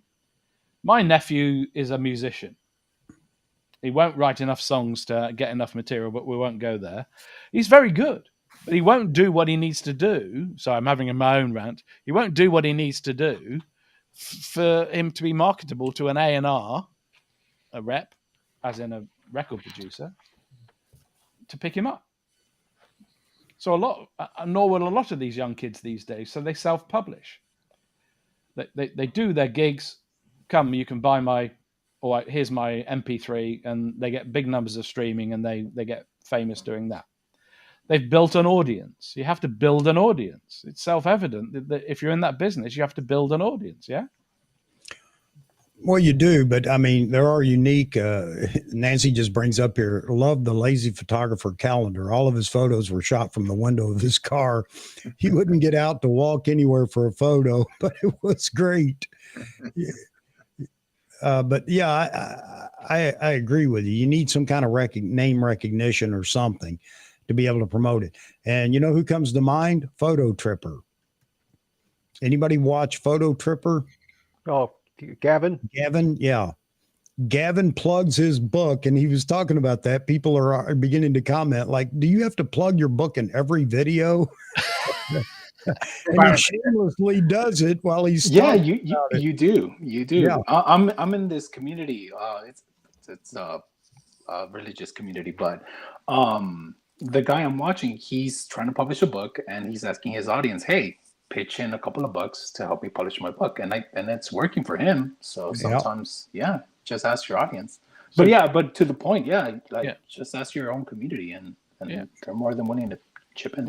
My nephew is a musician. He won't write enough songs to get enough material, but we won't go there. He's very good, but he won't do what he needs to do. So I'm having my own rant. He won't do what he needs to do for him to be marketable to an A&R, a rep, as in a record producer, to pick him up. So nor will a lot of these young kids these days. So they self-publish. They do their gigs. Come, you can buy here's my MP3, and they get big numbers of streaming, and they get famous doing that. They've built an audience. You have to build an audience. It's self-evident that if you're in that business, you have to build an audience. Yeah. Well, you do, but I mean, there are unique. Nancy just brings up here, love the lazy photographer calendar. All of his photos were shot from the window of his car. He wouldn't get out to walk anywhere for a photo, but it was great. But yeah, I agree with you. You need some kind of name recognition or something to be able to promote it. And you know who comes to mind? Photo Tripper. Anybody watch Photo Tripper? Oh, Gavin? Gavin, yeah. Gavin plugs his book, and he was talking about that. People are beginning to comment, like, do you have to plug your book in every video? And he shamelessly does it while he's you do. Yeah. I'm in this community. It's a religious community, but the guy I'm watching, he's trying to publish a book, and he's asking his audience, hey, pitch in a couple of bucks to help me publish my book, and it's working for him. So sometimes, just ask your audience. But to the point, just ask your own community, and they're more than willing to chip in.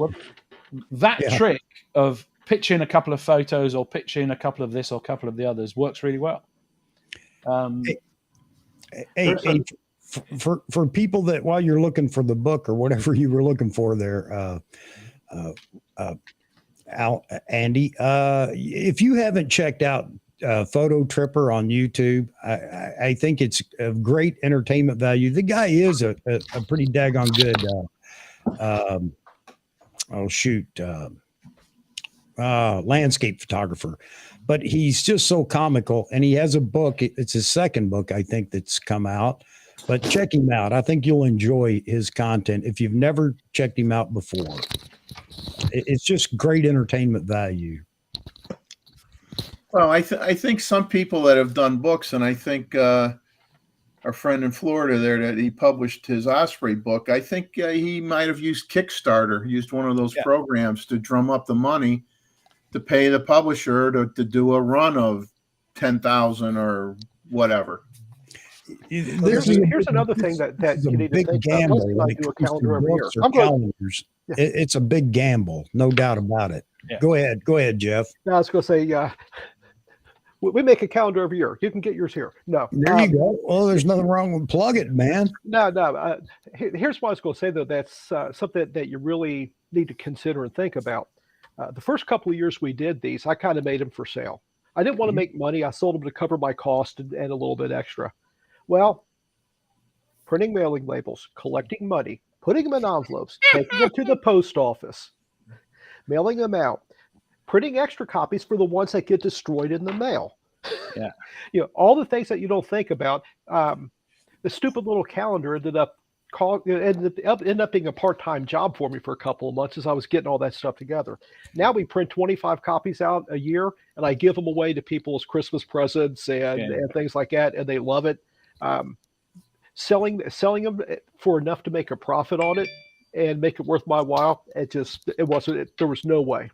That trick of pitching a couple of photos or pitching a couple of this or a couple of the others works really well. For people that, while you're looking for the book or whatever you were looking for there, Andy, if you haven't checked out Photo Tripper on YouTube, I think it's of great entertainment value. The guy is a pretty daggone good landscape photographer, but he's just so comical, and he has a book. It's his second book, I think, that's come out, but check him out. I think you'll enjoy his content if you've never checked him out before. It's just great entertainment value. Well, I think some people that have done books, and I think our friend in Florida there that he published his Osprey book, I think he might have used Kickstarter, used one of those programs to drum up the money to pay the publisher to do a run of 10,000 or whatever. Here's another thing that you need to think about. Do a calendar every year. It's a big gamble, no doubt about it. Yeah. Go ahead, Jeff. I was going to say, we make a calendar every year. You can get yours here. No, there you go. Well, there's nothing wrong with plug it, man. No. Here's what I was going to say, though. That's something that you really need to consider and think about. The first couple of years we did these, I kind of made them for sale. I didn't want to make money. I sold them to cover my cost and a little bit extra. Well, printing mailing labels, collecting money, putting them in envelopes, taking them to the post office, mailing them out, printing extra copies for the ones that get destroyed in the mail. Yeah. All the things that you don't think about. The stupid little calendar ended up being a part-time job for me for a couple of months as I was getting all that stuff together. Now we print 25 copies out a year, and I give them away to people as Christmas presents and things like that, and they love it. Selling them for enough to make a profit on it and make it worth my while, there was no way.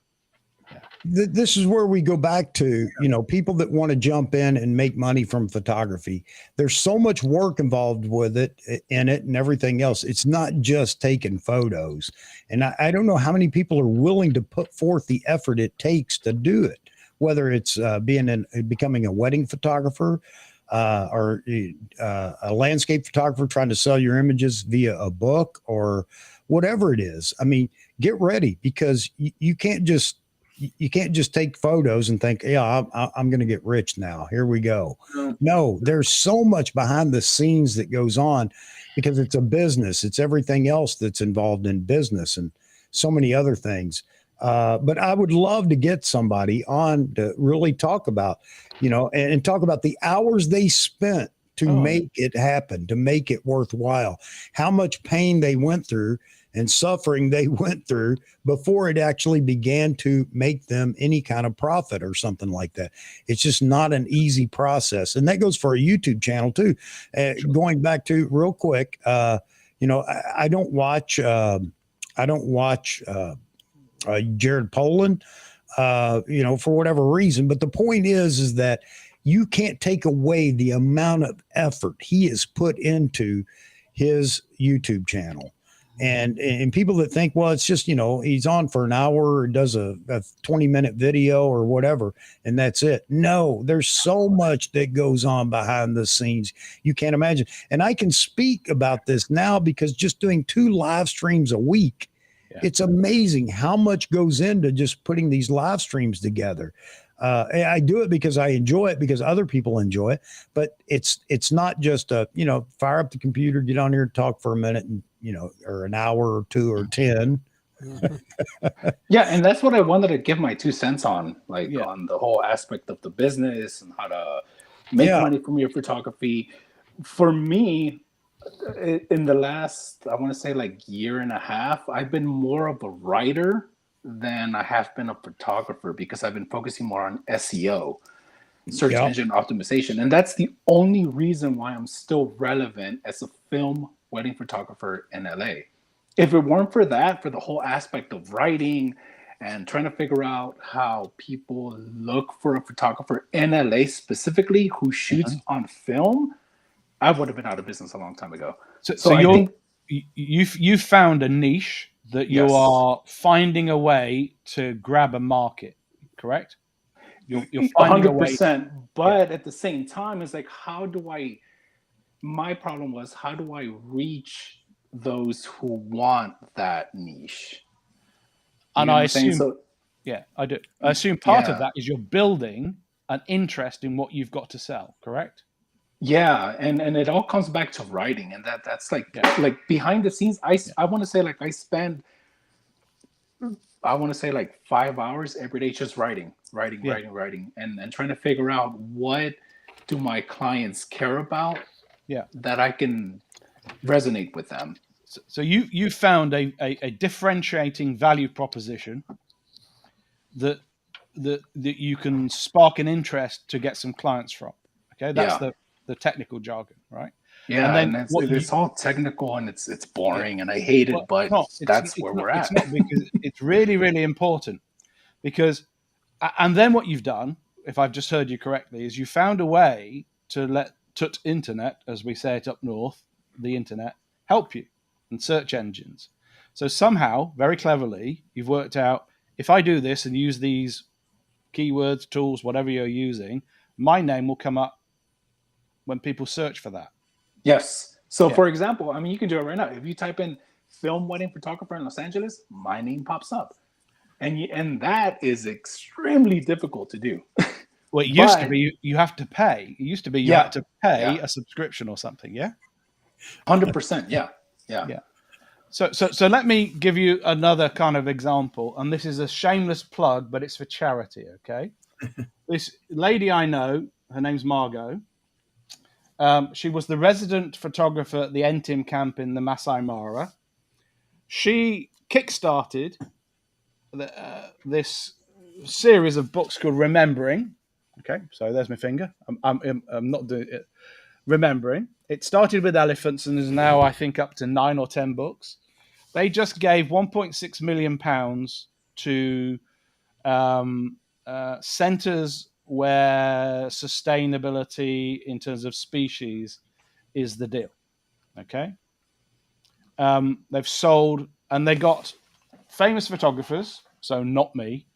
This is where we go back to, people that want to jump in and make money from photography. There's so much work involved with it and everything else. It's not just taking photos. And I don't know how many people are willing to put forth the effort it takes to do it, whether it's becoming a wedding photographer, or a landscape photographer trying to sell your images via a book or whatever it is. I mean, get ready, because you can't just take photos and think, I'm going to get rich now. Here we go. No, there's so much behind the scenes that goes on, because it's a business. It's everything else that's involved in business. And so many other things. But I would love to get somebody on to really talk about, and talk about the hours they spent to make it happen, to make it worthwhile, how much pain they went through and suffering they went through before it actually began to make them any kind of profit or something like that. It's just not an easy process. And that goes for a YouTube channel too. Going back to real quick, I don't watch Jared Polin, for whatever reason. But the point is that you can't take away the amount of effort he has put into his YouTube channel. And people that think, well, it's just, he's on for an hour or does a 20-minute video or whatever, and that's it. No, there's so much that goes on behind the scenes. You can't imagine. And I can speak about this now because just doing 2 live streams a week, it's amazing how much goes into just putting these live streams together. I do it because I enjoy it, because other people enjoy it, but it's not just fire up the computer, get on here and talk for a minute and, or an hour or 2 or 10. Yeah. And that's what I wanted to give my 2 cents on, on the whole aspect of the business and how to make money from your photography. For me, in the last, I want to say year and a half, I've been more of a writer than I have been a photographer, because I've been focusing more on SEO, search engine optimization. And that's the only reason why I'm still relevant as a film wedding photographer in LA. If it weren't for that, for the whole aspect of writing and trying to figure out how people look for a photographer in LA specifically who shoots on film, I would have been out of business a long time ago. So you've found a niche that you are finding a way to grab a market, correct? You're finding 100%. But at the same time, it's my problem was, how do I reach those who want that niche? And I assume, I do. I assume part of that is you're building an interest in what you've got to sell, correct? Yeah, and it all comes back to writing, and that's like behind the scenes. I want to say I spend 5 hours every day just writing, and trying to figure out what do my clients care about, that I can resonate with them. So you found a differentiating value proposition that you can spark an interest to get some clients from. Okay, that's the technical jargon, right? Yeah, and then it's all technical and it's boring and I hate it, but that's where we're at. It's not, because it's really, really important. Because, and then what you've done, if I've just heard you correctly, is you found a way to let tut internet, as we say it up north, the internet, help you and search engines. So somehow, very cleverly, you've worked out, if I do this and use these keywords, tools, whatever you're using, my name will come up when people search for that. Yes. So for example, you can do it right now. If you type in film wedding photographer in Los Angeles, my name pops up. And that is extremely difficult to do. Well, it used to be you have to pay. It used to be you had to pay a subscription or something, 100%, yeah. So let me give you another kind of example, and this is a shameless plug, but it's for charity, okay? This lady I know, her name's Margot. She was the resident photographer at the NTIM camp in the Masai Mara. She kickstarted this series of books called Remembering. Okay, so there's my finger. I'm not doing it. Remembering. It started with elephants and is now, I think, up to 9 or 10 books. They just gave £1.6 million to centers where sustainability in terms of species is the deal. Okay. They've sold, and they got famous photographers, so not me,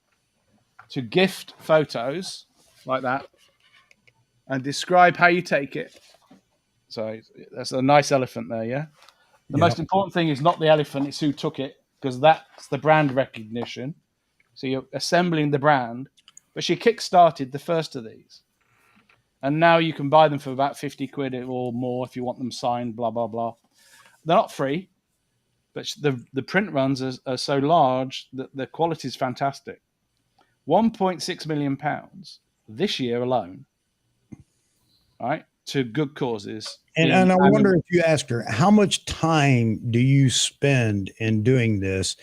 to gift photos like that and describe how you take it. So that's a nice elephant there, yeah? The most important thing is not the elephant, it's who took it, because that's the brand recognition. So you're assembling the brand. But she kickstarted the first of these. And now you can buy them for about 50 quid or more if you want them signed, blah, blah, blah. They're not free. but the print runs are so large that the quality is fantastic. £1.6 million this year alone, right, to good causes. And I wonder if you ask her, how much time do you spend in doing this?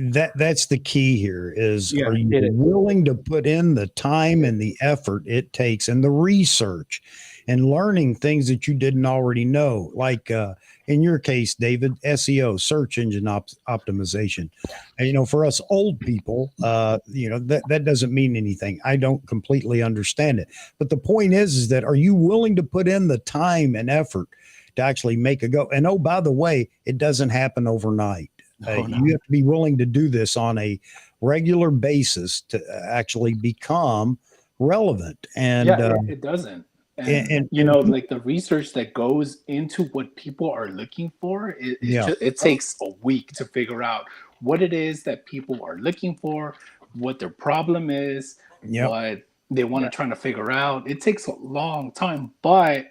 That's the key here is, Yeah, are you it is. willing to put in the time and the effort it takes and the research and learning things that you didn't already know? Like in your case, David, SEO, search engine optimization. And, you know, for us old people, you know, that doesn't mean anything. I don't completely understand it. But the point is that are you willing to put in the time and effort to actually make a go? And oh, by the way, it doesn't happen overnight. Oh, no. You have to be willing to do this on a regular basis to actually become relevant. And Yeah, it doesn't. And you know, like the research that goes into what people are looking for, it takes a week to figure out what it is that people are looking for, what their problem is, what they want to try to figure out. It takes a long time, but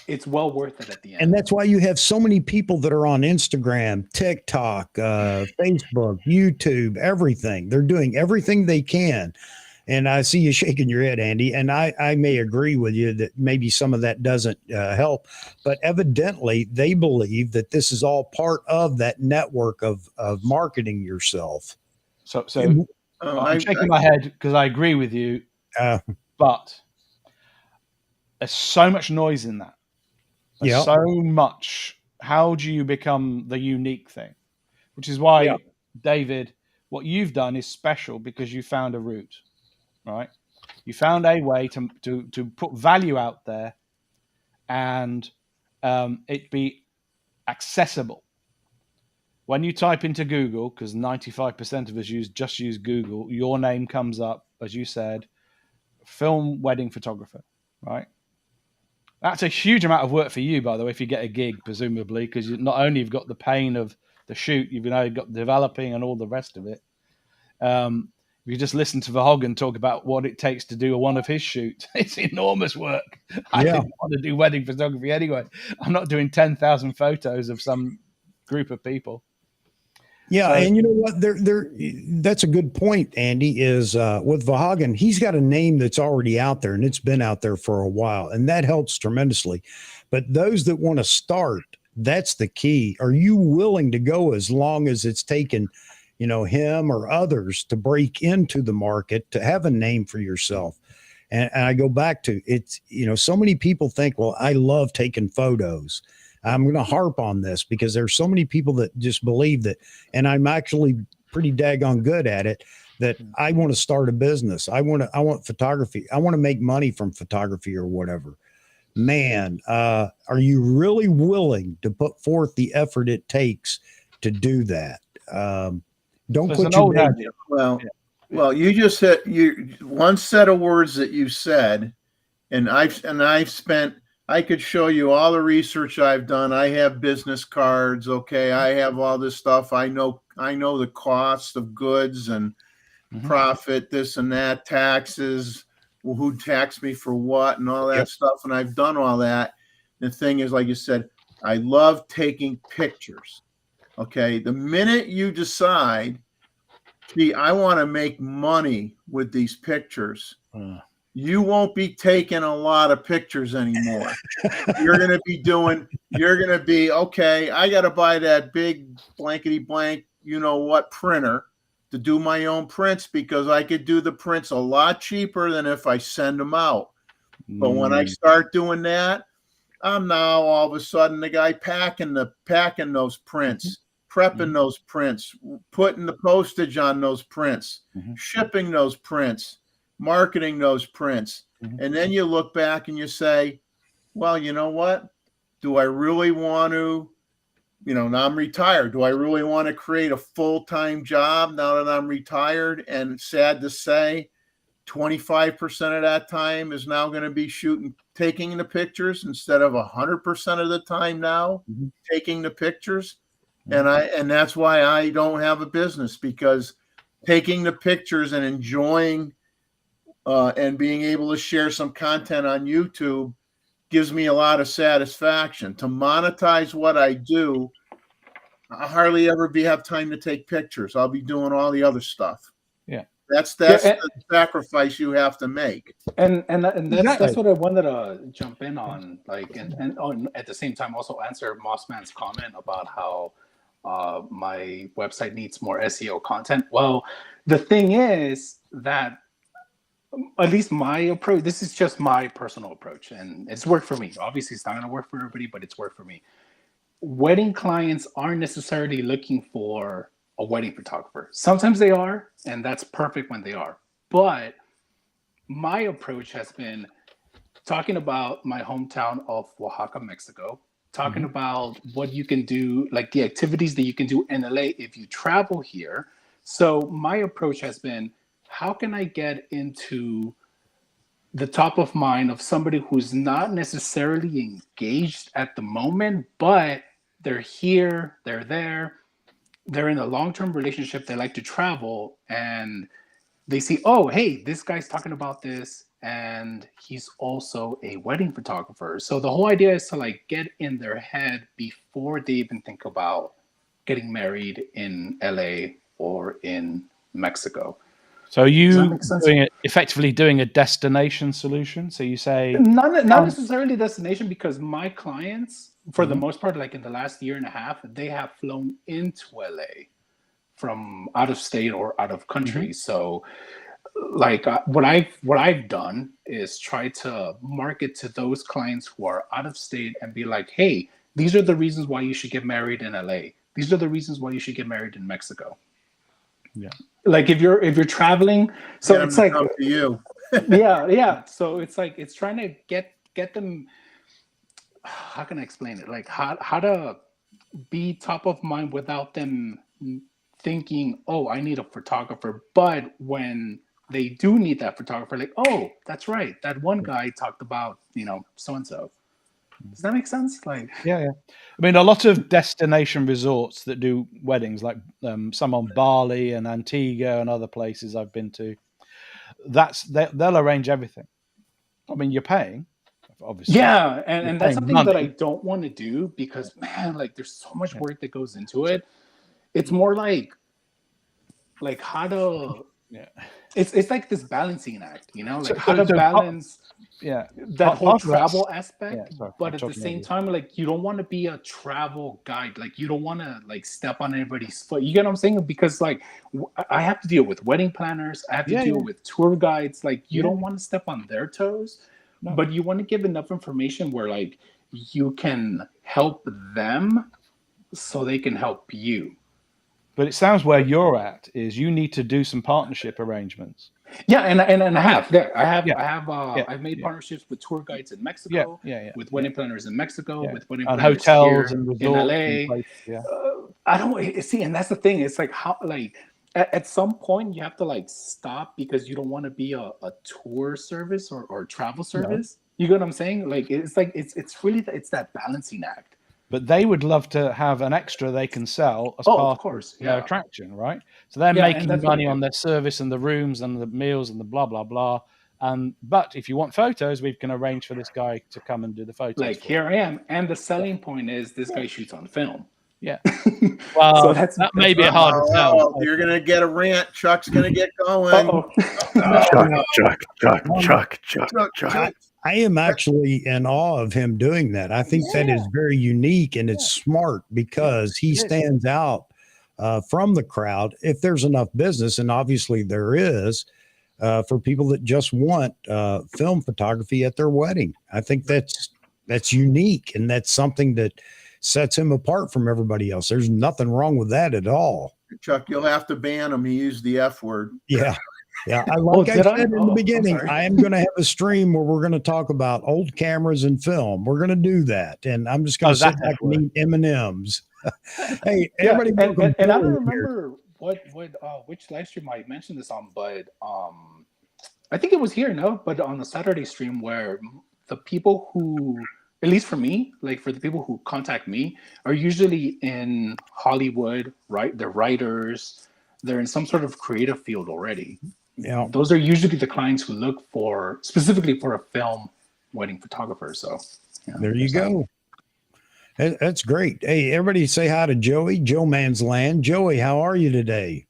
it's well worth it at the end. And that's why you have so many people that are on Instagram, TikTok, Facebook, YouTube, everything. They're doing everything they can. And I see you shaking your head, Andy. And I may agree with you that maybe some of that doesn't help. But evidently, they believe that this is all part of that network of marketing yourself. So I'm shaking my head because I agree with you. But there's so much noise in that. So much. How do you become the unique thing? Which is why, David, what you've done is special because you found a route, right? You found a way to put value out there and it be accessible. When you type into Google, because 95% of us just use Google, your name comes up, as you said, film wedding photographer, right? That's a huge amount of work for you, by the way, if you get a gig, presumably, because not only you've got the pain of the shoot, you've now got developing and all the rest of it. If you just listen to Verhoeven talk about what it takes to do one of his shoots, it's enormous work. I didn't want to do wedding photography anyway. I'm not doing 10,000 photos of some group of people. Yeah, so, and you know what? That's a good point, Andy, is with Verhoeven, he's got a name that's already out there, and it's been out there for a while, and that helps tremendously. But those that want to start, that's the key. Are you willing to go as long as it's taken, you know, him or others to break into the market, to have a name for yourself? And I go back to it's, you know, so many people think, well, I love taking photos. I'm going to harp on this because there's so many people that just believe that, and I'm actually pretty daggone good at it, that I want to start a business. I want photography. I want to make money from photography or whatever. Man, are you really willing to put forth the effort it takes to do that? Don't quit your day. Well, you just said one set of words that you said, and I've spent. I could show you all the research I've done. I have business cards. Okay. I have all this stuff. I know the cost of goods and profit, this and that, taxes, who taxed me for what and all that stuff. And I've done all that. The thing is, like you said, I love taking pictures. Okay. The minute you decide, gee, I want to make money with these pictures, you won't be taking a lot of pictures anymore. You're going to be, okay, I got to buy that big blankety blank, you know what, printer to do my own prints because I could do the prints a lot cheaper than if I send them out. But when I start doing that, I'm now all of a sudden the guy packing those prints, prepping those prints, putting the postage on those prints, shipping those prints, marketing those prints. And then you look back and you say, well, you know what? Do I really want to, you know, now I'm retired. Do I really want to create a full-time job now that I'm retired? And sad to say, 25% of that time is now going to be taking the pictures instead of 100% of the time now taking the pictures. And that's why I don't have a business, because taking the pictures and enjoying and being able to share some content on YouTube gives me a lot of satisfaction. To monetize what I do, I hardly ever have time to take pictures. I'll be doing all the other stuff. Yeah. That's Yeah, the sacrifice you have to make. And that's Exactly. what I wanted to jump in on, like, and at the same time also answer Mossman's comment about how my website needs more SEO content. Well, the thing is that at least my approach, this is just my personal approach, and it's worked for me. Obviously, it's not going to work for everybody, but it's worked for me. Wedding clients aren't necessarily looking for a wedding photographer. Sometimes they are, and that's perfect when they are. But my approach has been talking about my hometown of Oaxaca, Mexico, talking about what you can do, like the activities that you can do in LA if you travel here. So my approach has been, how can I get into the top of mind of somebody who's not necessarily engaged at the moment, but they're here, they're there, they're in a long-term relationship, they like to travel, and they see, oh, hey, this guy's talking about this, and he's also a wedding photographer. So the whole idea is to like get in their head before they even think about getting married in LA or in Mexico. So are Does that you make sense? effectively doing a destination solution? So you say, Not necessarily destination, because my clients, for the most part, like in the last year and a half, they have flown into LA from out of state or out of country. So like what I've done is try to market to those clients who are out of state and be like, hey, these are the reasons why you should get married in LA. These are the reasons why you should get married in Mexico. Yeah. Like if you're traveling, so Get it's them like, to come to you. yeah. So it's like, it's trying to get them. How can I explain it? Like how to be top of mind without them thinking, oh, I need a photographer. But when they do need that photographer, like, oh, that's right, that one guy talked about, so and so. Does that make sense? Like, yeah. I mean, a lot of destination resorts that do weddings, like some on Bali and Antigua and other places I've been to, they'll arrange everything. I mean, you're paying, obviously. yeah, and that's paying something money. that I don't want to do, because man, like there's so much work that goes into it. It's more like how to. Yeah. It's like this balancing act, like So- how so- to so- balance Yeah. that whole part of that's- travel aspect, Yeah, sorry, but I'm at the talking same over you. time, like you don't want to be a travel guide. Like you don't want to like step on anybody's foot. You get what I'm saying? Because like I have to deal with wedding planners. I have to Yeah, deal yeah. with tour guides. Like you Yeah. don't want to step on their toes, No. but you want to give enough information where like you can help them so they can help you. But it sounds where you're at is you need to do some partnership arrangements. Yeah, and I have. Yeah, I have. Yeah. I have. Yeah. I've made Yeah. partnerships with tour guides in Mexico, Yeah. with wedding planners in Mexico, Yeah. with wedding And planners hotels here and in resorts. LA. And places, yeah. I don't see, and that's the thing. It's like how, like at some point you have to like stop, because you don't want to be a tour service or travel service. You get what I'm saying? Like it's really it's that balancing act. But they would love to have an extra they can sell as Oh, part of course, their yeah. attraction, right? So they're Yeah, and making that's what money I on do. their service and the rooms and the meals and the blah blah blah. But if you want photos, we can arrange for this guy to come and do the photos. Like for here I am, and the selling point is this guy shoots on film. you. Yeah. Well, So that's may be a hard to tell. Oh, you're gonna get a rant. Chuck's gonna get going. Uh-oh. Chuck. I am actually in awe of him doing that. I think that is very unique and it's smart because he stands out from the crowd. If there's enough business, and obviously there is, for people that just want film photography at their wedding, I think that's unique, and that's something that sets him apart from everybody else. There's nothing wrong with that at all. Chuck, you'll have to ban him. He used the F word. Yeah. Yeah, like I did I? said in Oh, the I'm beginning, sorry. I am going to have a stream where we're going to talk about old cameras and film. We're going to do that, and I'm just going to sit back and eat M&Ms. Hey, Yeah, everybody, welcome and I don't forward here. remember which live stream I mentioned this on, but I think it was here, no? But on the Saturday stream, where the people who, at least for me, like for the people who contact me, are usually in Hollywood, right? They're writers. They're in some sort of creative field already. Yeah, Those are usually the clients who look specifically for a film wedding photographer. So yeah, there you there's that. go. That's great. Hey, everybody say hi to Joey, Joe Man's Land. Joey, how are you today?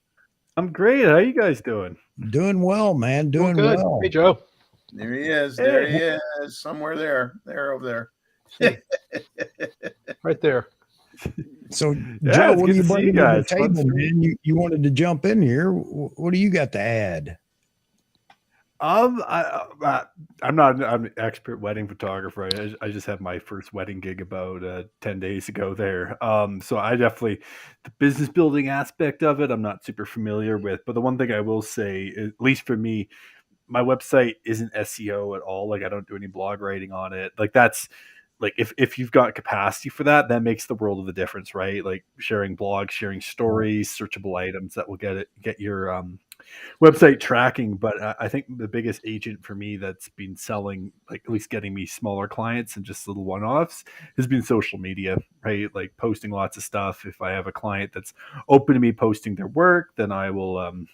I'm great. How you guys doing? Doing well, man. Doing good. well. Hey, Joe. There he is. There he is. Somewhere there. There over there. Right there. So, Yeah, Joe, it's what good are you to see bringing you to the guys. Fun table, man? You wanted to jump in here. What do you got to add? I'm not I'm an expert wedding photographer. I just had my first wedding gig about 10 days ago there. So I definitely the business building aspect of it I'm not super familiar with. But the one thing I will say, at least for me, my website isn't SEO at all. Like I don't do any blog writing on it. Like that's like if you've got capacity for that, that makes the world of a difference, right? Like sharing blogs, sharing stories, searchable items that will get your website tracking. But I think the biggest agent for me that's been selling, like at least getting me smaller clients and just little one-offs, has been social media, right? Like posting lots of stuff. If I have a client that's open to me posting their work, then I will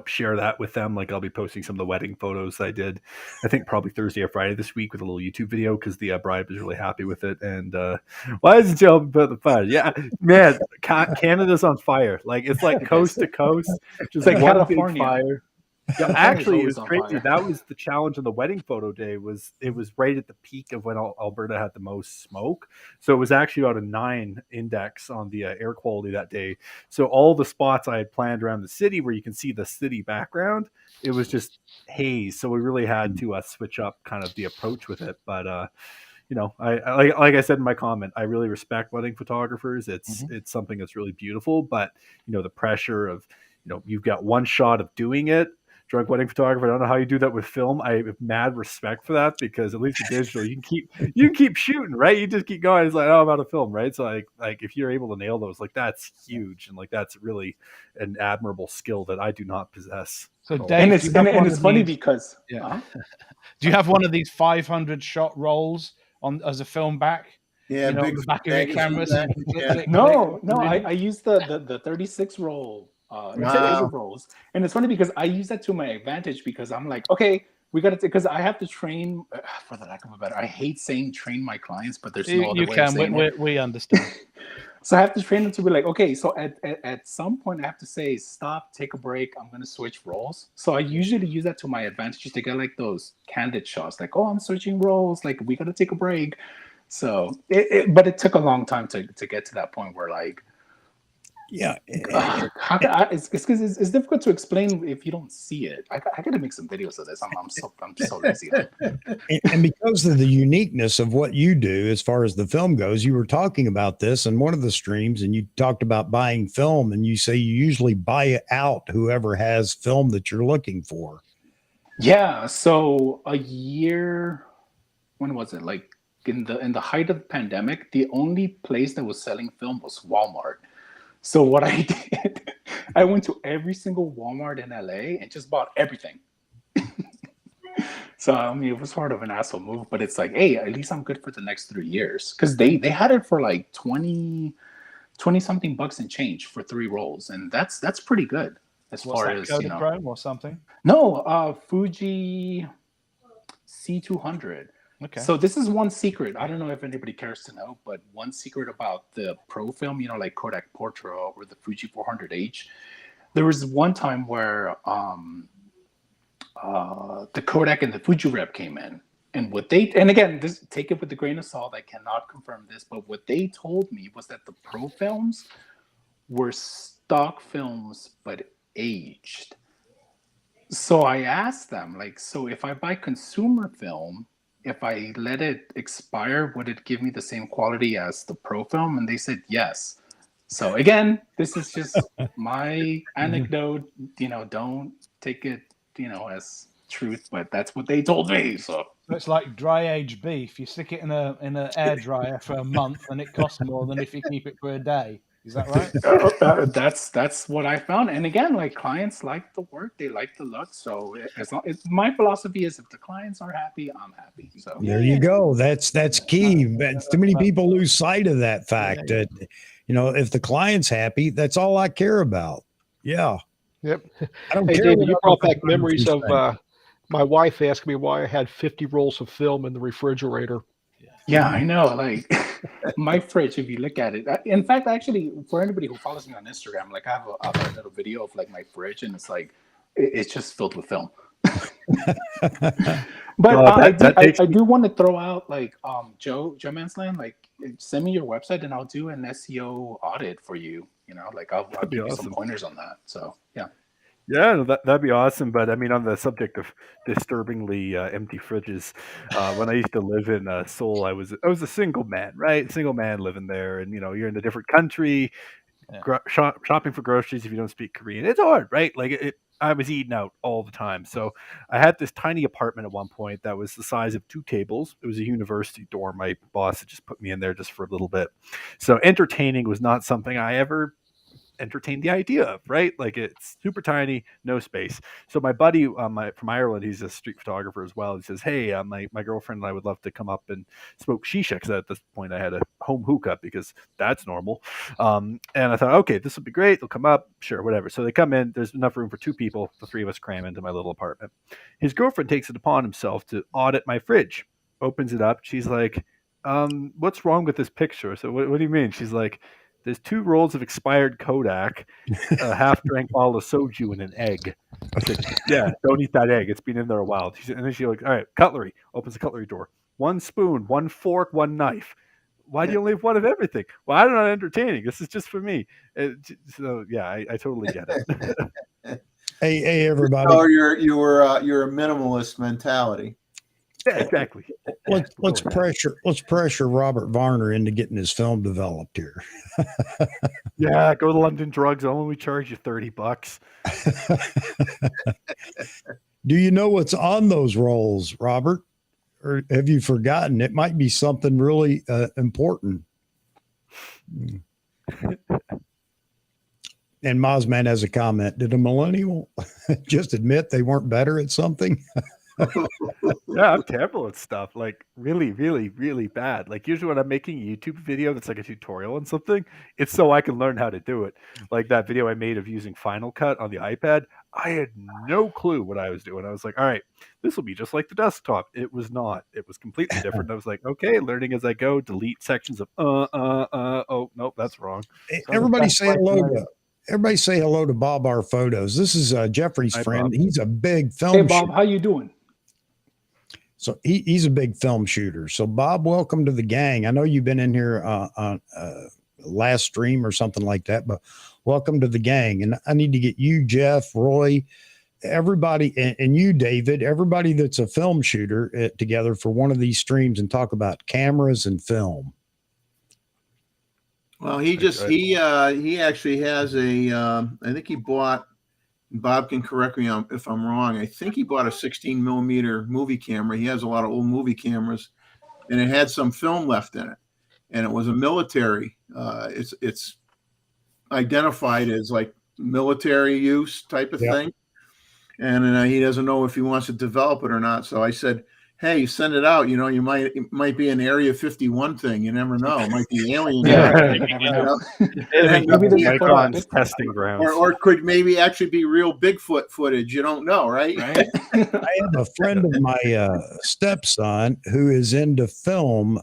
share that with them. Like I'll be posting some of the wedding photos I did, I think probably Thursday or Friday this week, with a little YouTube video because the bride was really happy with it. And why is it Joe about the fire? Yeah, man, Canada's on fire. Like it's like coast to coast, just like one big California. fire. Yeah, California's actually, it always was on crazy. fire. That was the challenge on the wedding photo day. It was right at the peak of when Alberta had the most smoke. So it was actually about a 9 index on the air quality that day. So all the spots I had planned around the city where you can see the city background, it was just haze. So we really had to switch up kind of the approach with it. But I like I said in my comment, I really respect wedding photographers. It's something that's really beautiful. But the pressure of you've got one shot of doing it. Drunk wedding photographer. I don't know how you do that with film. I have mad respect for that because at least with digital, you can keep shooting, right? You just keep going. It's like, oh, I'm out of film, right? So like if you're able to nail those, like that's huge, and like that's really an admirable skill that I do not possess. So, Oh. Dave, And it's funny because do you have one of these 500 shot rolls on as a film back? Yeah, On big the back of your cameras. back, And click, yeah. click, no, click. I use the 36 roll Wow. extended rolls, and it's funny because I use that to my advantage because I'm like, okay, we got to because I have to train for the lack of a better. I hate saying train my clients, but there's no other You way of can. saying it. We understand. So I have to train them to be like, okay, so at some point I have to say, stop, take a break. I'm going to switch roles. So I usually use that to my advantage just to get like those candid shots, like, oh, I'm switching roles. Like we got to take a break. So but it took a long time to get to that point where like, Yeah. it's difficult to explain if you don't see it. I got to make some videos of this. I'm so lazy. And because of the uniqueness of what you do as far as the film goes, you were talking about this in one of the streams and you talked about buying film, and you say you usually buy out whoever has film that you're looking for. Yeah. So a year, when was it? Like in the height of the pandemic, the only place that was selling film was Walmart. So what I did, I went to every single Walmart in LA and just bought everything. So I mean, it was sort of an asshole move, but it's like, hey, at least I'm good for the next 3 years because they had it for like 20 something bucks and change for 3 rolls, and that's pretty good as What's far that, as Kodachrome or something? No, Fuji C200. Okay. So this is one secret. I don't know if anybody cares to know, but one secret about the Pro film, like Kodak Portra or the Fuji 400H. There was one time where the Kodak and the Fuji rep came in, and again, this take it with a grain of salt. I cannot confirm this, but what they told me was that the Pro films were stock films but aged. So I asked them, like, so if I buy consumer film, if I let it expire, would it give me the same quality as the Pro film? And they said yes. So again, this is just my anecdote. Don't take it, as truth, but that's what they told me. So it's like dry aged beef. You stick it in a air dryer for a month, and it costs more than if you keep it for a day. Is that right? That's what I found. And again, like clients like the work, they like the look. So my philosophy is if the clients are happy, I'm happy. So There you go. That's key. But too many people lose sight of that fact that, if the client's happy, that's all I care about. Yeah. Yep. I don't Hey, care. David, what you other brought back photographers memories of say. my wife asking me why I had 50 rolls of film in the refrigerator. Yeah, I know. Like my fridge, if you look at it, in fact, actually, for anybody who follows me on Instagram, like I have a little video of like my fridge, and it's like it's just filled with film. But Well, that takes I do want to throw out like Joe Mansland, like send me your website and I'll do an SEO audit for you. You know, like I'll That'd be give you some awesome. pointers on that. So yeah. Yeah, no, that'd be awesome. But I mean, on the subject of disturbingly empty fridges, when I used to live in Seoul, I was a single man, right? Single man living there, and you're in a different country, Yeah. shopping for groceries if you don't speak Korean. It's hard, right? Like I was eating out all the time. So I had this tiny apartment at one point that was the size of 2 tables. It was a university dorm. My boss had just put me in there just for a little bit. So entertaining was not something I ever entertained the idea of, right? Like it's super tiny, no space. So my buddy from Ireland, he's a street photographer as well. He says, "Hey, my girlfriend and I would love to come up and smoke shisha," because at this point I had a home hookah because that's normal. And I thought, okay, this would be great. They'll come up, sure, whatever. So they come in. There's enough room for 2 people. The 3 of us cram into my little apartment. His girlfriend takes it upon himself to audit my fridge. Opens it up. She's like, "What's wrong with this picture?" So what do you mean? She's like, "There's 2 rolls of expired Kodak, a half-drank bottle of soju, and an egg." I said, "Yeah, don't eat that egg. It's been in there a while." And then she like, "All right, cutlery." Opens the cutlery door. 1 spoon, 1 fork, 1 knife. Why do you only have 1 of everything? Well, I'm not entertaining. This is just for me. So yeah, I totally get it. Hey, everybody. So you're a minimalist mentality. Yeah, exactly. Let's pressure Robert Varner into getting his film developed here. Yeah, go to London Drugs. I'll only charge you $30. Do you know what's on those rolls, Robert? Or have you forgotten? It might be something really important. And Mozman has a comment. Did a millennial just admit they weren't better at something? Yeah, I'm terrible at stuff. Like really, really, really bad. Like usually when I'm making a YouTube video that's like a tutorial on something, it's so I can learn how to do it. Like that video I made of using Final Cut on the iPad. I had no clue what I was doing. I was like, all right, this will be just like the desktop. It was not. It was completely different. I was like, okay, learning as I go, delete sections of oh nope, that's wrong. So Everybody say hello to Bob R Photos. This is Jeffrey's Hi, friend. Bob. He's a big film Hey Bob, shooter. how you doing? So he's a big film shooter. So Bob, welcome to the gang. I know you've been in here on last stream or something like that, but welcome to the gang. And I need to get you, Jeff, Roy, everybody, and you, David, everybody that's a film shooter together for one of these streams and talk about cameras and film. Well, he actually has I think he bought, Bob can correct me if I'm wrong. I think he bought a 16 millimeter movie camera. He has a lot of old movie cameras, and it had some film left in it, and it was a military. It's identified as like military use type of thing, and he doesn't know if he wants to develop it or not. So I said, "Hey, send it out. You know, it might be an Area 51 thing. You never know. It might be alien. Maybe there's a photo of Nikon's Bigfoot. testing grounds. Or could maybe actually be real Bigfoot footage. You don't know, right? Right? I have a friend of my stepson who is into film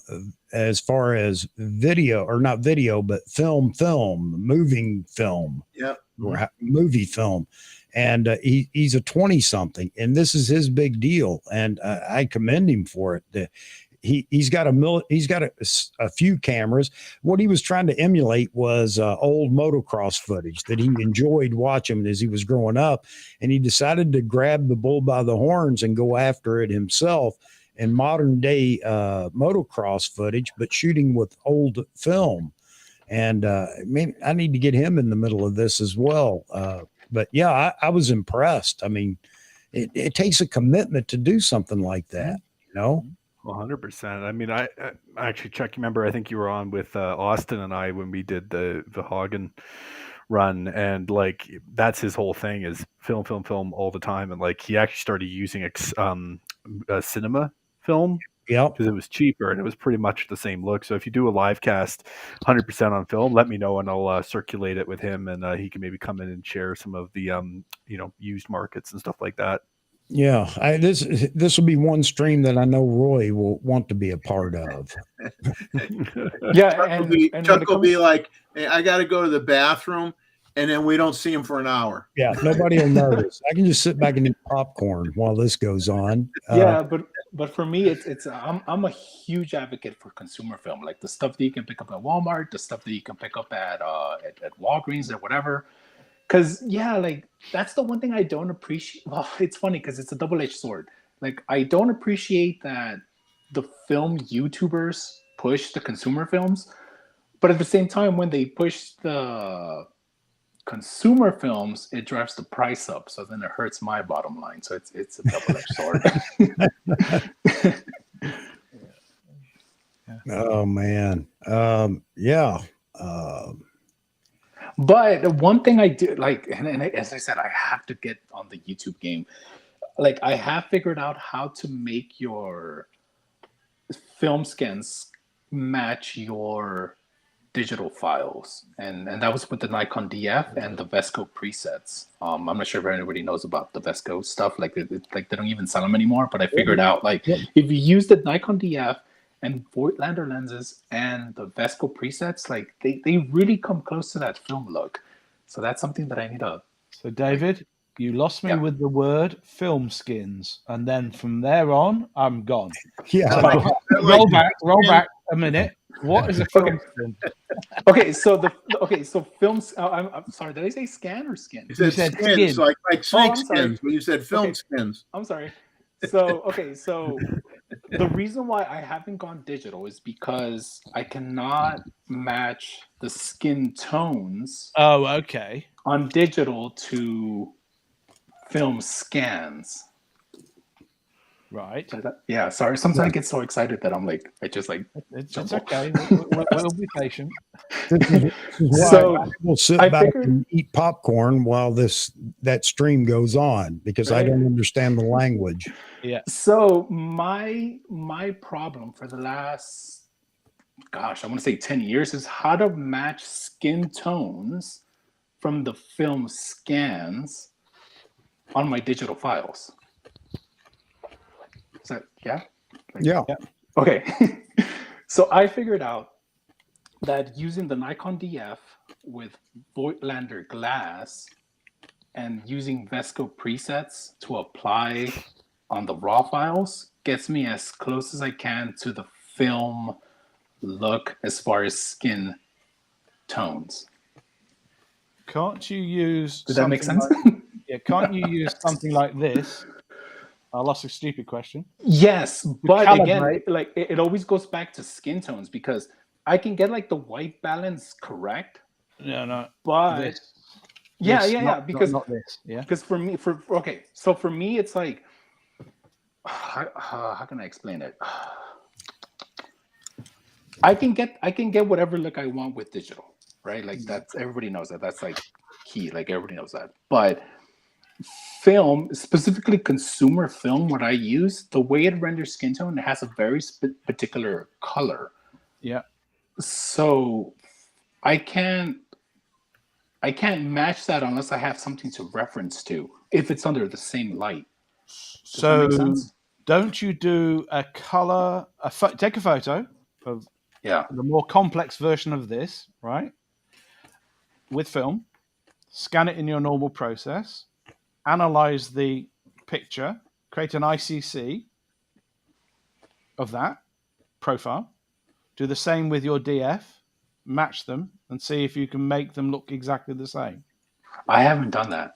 as far as video, or not video, but moving film, or movie film. And he's a 20-something, and this is his big deal. And I commend him for it. He's got a few cameras. What he was trying to emulate was old motocross footage that he enjoyed watching as he was growing up, and he decided to grab the bull by the horns and go after it himself in modern day motocross footage, but shooting with old film. And maybe I need to get him in the middle of this as well. But yeah, I was impressed. I mean, it takes a commitment to do something like that, you know? 100%. I mean, I actually, Chuck, you remember, I think you were on with Austin and I when we did the Hagen run, and like that's his whole thing is film all the time. And like he actually started using cinema film. Yeah, because it was cheaper and it was pretty much the same look. So if you do a live cast 100% on film, let me know and I'll circulate it with him, and he can maybe come in and share some of the used markets and stuff like that. Yeah, this will be one stream that I know Roy will want to be a part of. Yeah, Chuck will and be, when Chuck it will comes, be like, hey, I got to go to the bathroom, and then we don't see him for an hour. Yeah, nobody will notice. I can just sit back and eat popcorn while this goes on. yeah, but for me, it's I'm a huge advocate for consumer film, like the stuff that you can pick up at Walmart, the stuff that you can pick up at Walgreens or whatever. Because yeah, like that's the one thing I don't appreciate. Well, it's funny because it's a double-edged sword. Like I don't appreciate that the film YouTubers push the consumer films, but at the same time, when they push the consumer films, it drives the price up. So then it hurts my bottom line. So it's a double-edged sword. Oh man, yeah. But the one thing I do like, and as I said, I have to get on the YouTube game. Like I have figured out how to make your film scans match your digital files, and that was with the Nikon DF and the Vesco presets. I'm not sure if anybody knows about the Vesco stuff. Like like they don't even sell them anymore. But I figured out like if you use the Nikon DF and Voigtlander lenses and the Vesco presets, like they really come close to that film look. So that's something that I need to. So, David, you lost me Yeah. with the word film skins, and then from there on, I'm gone. Yeah, Roll back a minute. What is a film skin? Okay, so films. I'm sorry. Did I say scan or skin? He said, said skins, skin. like snake I'm sorry. skins, when you said film Okay. skins. I'm sorry. So the reason why I haven't gone digital is because I cannot match the skin tones Oh, okay. on digital to film scans. Right. Yeah, sorry. Sometimes I get so excited that I'm like, I just like. It's Jumble. okay. We'll be patient. this is why So, we'll sit I back figured- and eat popcorn while that stream goes on because I Right. don't understand the language. So my problem for the last, gosh, I want to say 10 years is how to match skin tones from the film scans on my digital files. Is that, yeah? Yeah, Okay. So I figured out that using the Nikon DF with Voigtlander glass and using Vesco presets to apply on the raw files gets me as close as I can to the film look as far as skin tones. Can't you use? Does that make sense? something Yeah. Can't you use something like this? I lost a stupid question. Yes, but again, calibrate. like it always goes back to skin tones because I can get like the white balance correct, No. but This. yeah, This, yeah, not- because not this. Yeah. because for me, so for me, it's like how can I explain it? I can get whatever look I want with digital, right? Like that's everybody knows that. That's like key. Like everybody knows that. But film, specifically consumer film, what I use, the way it renders skin tone, it has a very particular color. Yeah. So I can't match that unless I have something to reference to if it's under the same light. Does that make So sense? don't you do a color? Take a photo of Yeah. the more complex version of this, right? With film, scan it in your normal process, analyze the picture, create an ICC of that profile, do the same with your DF, match them, and see if you can make them look exactly the same. I haven't done that.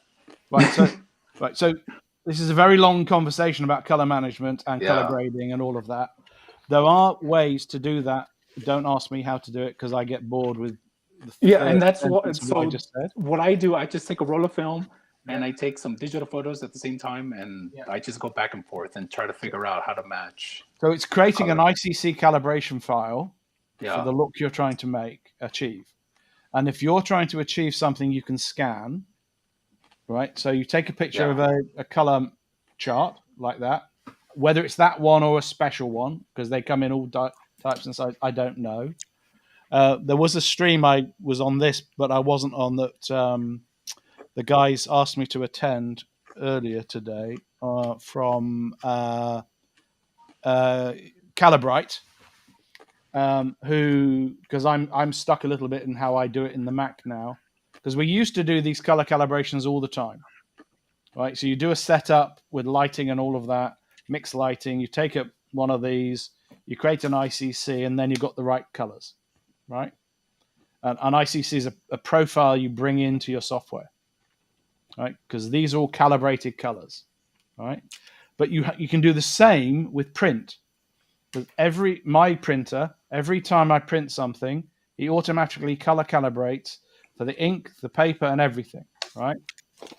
Right. So this is a very long conversation about color management and color Yeah. grading and all of that. There are ways to do that. Don't ask me how to do it because I get bored with the Yeah, first and that's sentence of what I just said. what I do. I just take a roll of film and I take some digital photos at the same time, and I just go back and forth and try to figure out how to match. So it's creating an ICC calibration file Yeah. for the look you're trying to achieve. And if you're trying to achieve something you can scan, right? So you take a picture of a color chart like that, whether it's that one or a special one, because they come in all types and sizes, I don't know. There was a stream I was on this, but I wasn't on that. The guys asked me to attend earlier today from Calibrite, who, because I'm stuck a little bit in how I do it in the Mac now, because we used to do these color calibrations all the time, right? So you do a setup with lighting and all of that, mixed lighting. You take up one of these, you create an ICC, and then you've got the right colors, right? And an ICC is a profile you bring into your software, right? Because these are all calibrated colors, right? But you can do the same with print. With my printer, every time I print something, it automatically color calibrates for the ink, the paper, and everything, right?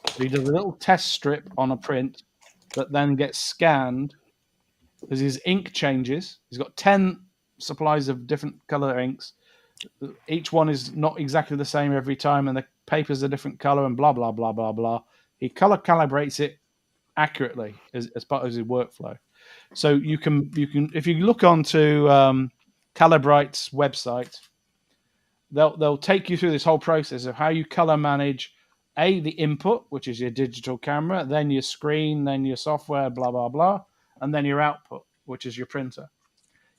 So he does a little test strip on a print that then gets scanned because his ink changes. He's got 10 supplies of different color inks. Each one is not exactly the same every time, and the paper's a different color, and blah, blah, blah, blah, blah. He color calibrates it accurately as part of his workflow. So you can if you look onto Calibrite's website, they'll take you through this whole process of how you color manage the input, which is your digital camera, then your screen, then your software, blah blah blah, and then your output, which is your printer.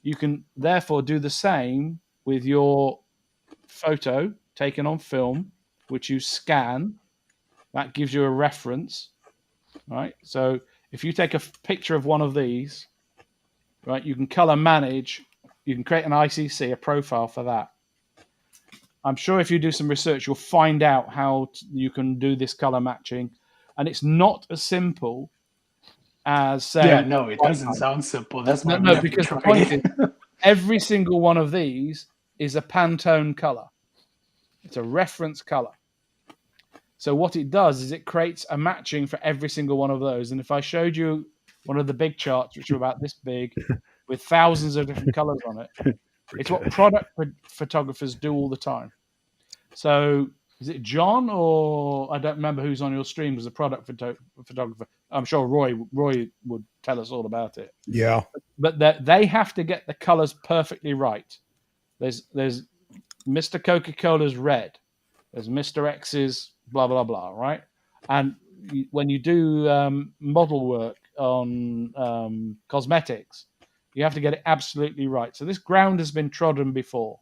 You can therefore do the same with your photo taken on film, which you scan. That gives you a reference, right? So if you take a picture of one of these, right, you can color manage, you can create an ICC, a profile for that. I'm sure if you do some research, you'll find out how you can do this color matching. And it's not as simple as saying... Yeah, no, it doesn't sound simple. That's why no, because the point is, every single one of these is a Pantone color. It's a reference color. So what it does is it creates a matching for every single one of those. And if I showed you one of the big charts, which are about this big, with thousands of different colors on it, it's what product photographers do all the time. So is it John, or I don't remember who's on your stream as a product photographer? I'm sure Roy would tell us all about it. Yeah. But they have to get the colors perfectly right. There's Mr. Coca-Cola's red. There's Mr. X's blah, blah, blah, right? And when you do model work on cosmetics, you have to get it absolutely right. So this ground has been trodden before,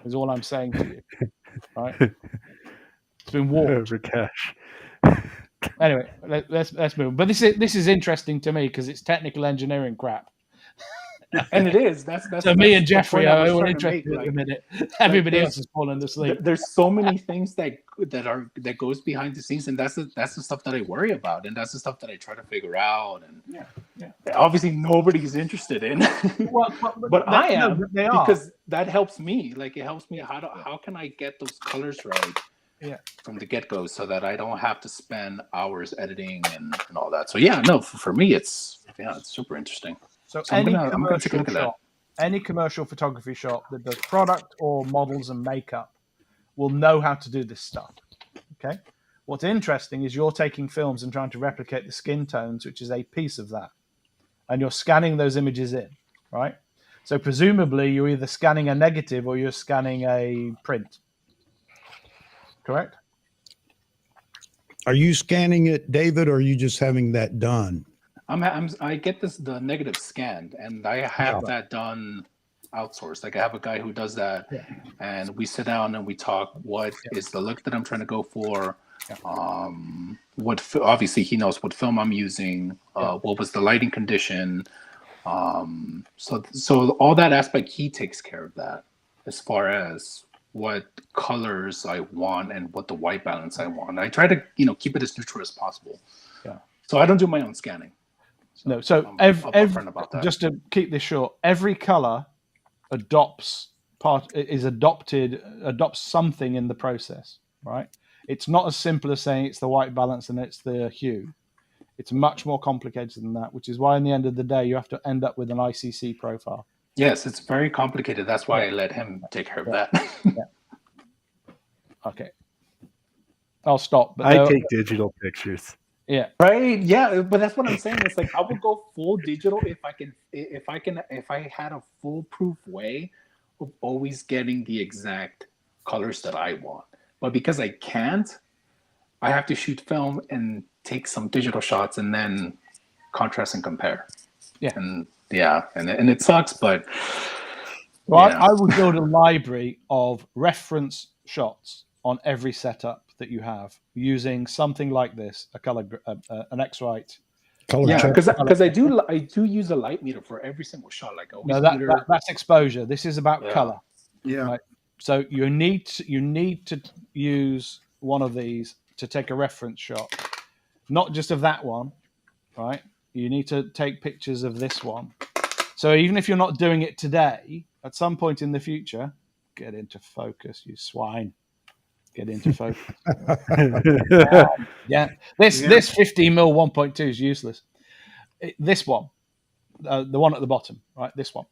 is all I'm saying to you, right? It's been walked. For cash. Anyway, let's move. But this is interesting to me because it's technical engineering crap. And it is. That's so me and Jeffrey are all interested at the minute. Everybody else is falling asleep. There's so many things that goes behind the scenes, and that's the stuff that I worry about, and that's the stuff that I try to figure out. And obviously nobody's interested in. But I am, because that helps me. Like, it helps me. How can I get those colors right? Yeah, from the get-go, so that I don't have to spend hours editing and all that. So for me, it's super interesting. So any commercial photography shop that does product or models and makeup will know how to do this stuff. Okay. What's interesting is you're taking films and trying to replicate the skin tones, which is a piece of that, and you're scanning those images in, right? So presumably you're either scanning a negative or you're scanning a print. Correct? Are you scanning it, David, or are you just having that done? I get the negative scanned, and I have that done outsourced. Like, I have a guy who does that, and we sit down and we talk. What is the look that I'm trying to go for? Obviously he knows what film I'm using. What was the lighting condition? So all that aspect, he takes care of that, as far as what colors I want and what the white balance I want. I try to keep it as neutral as possible. Yeah. So I don't do my own scanning. Just to keep this short, every color adopts something in the process, right? It's not as simple as saying it's the white balance and it's the hue. It's much more complicated than that, which is why in the end of the day, you have to end up with an ICC profile. Yes, it's very complicated. That's why I let him take care of that. Okay. I'll stop. But I take digital pictures. Yeah. Right. Yeah, but that's what I'm saying. It's like, I would go full digital if I had a foolproof way of always getting the exact colors that I want. But because I can't, I have to shoot film and take some digital shots and then contrast and compare. Yeah. And it sucks, but Well, yeah. I would build a library of reference shots on every setup that you have using something like this, a color, an X-Rite. Color Yeah, check. because I do use a light meter for every single shot. Like a No, meter. that's exposure. This is about Yeah. color. Yeah. Right. So you need to use one of these to take a reference shot, not just of that one, right? You need to take pictures of this one. So even if you're not doing it today, at some point in the future, get into focus, you swine. Get into focus. Yeah. This 15mm 1.2 is useless. This one, the one at the bottom, right? This one.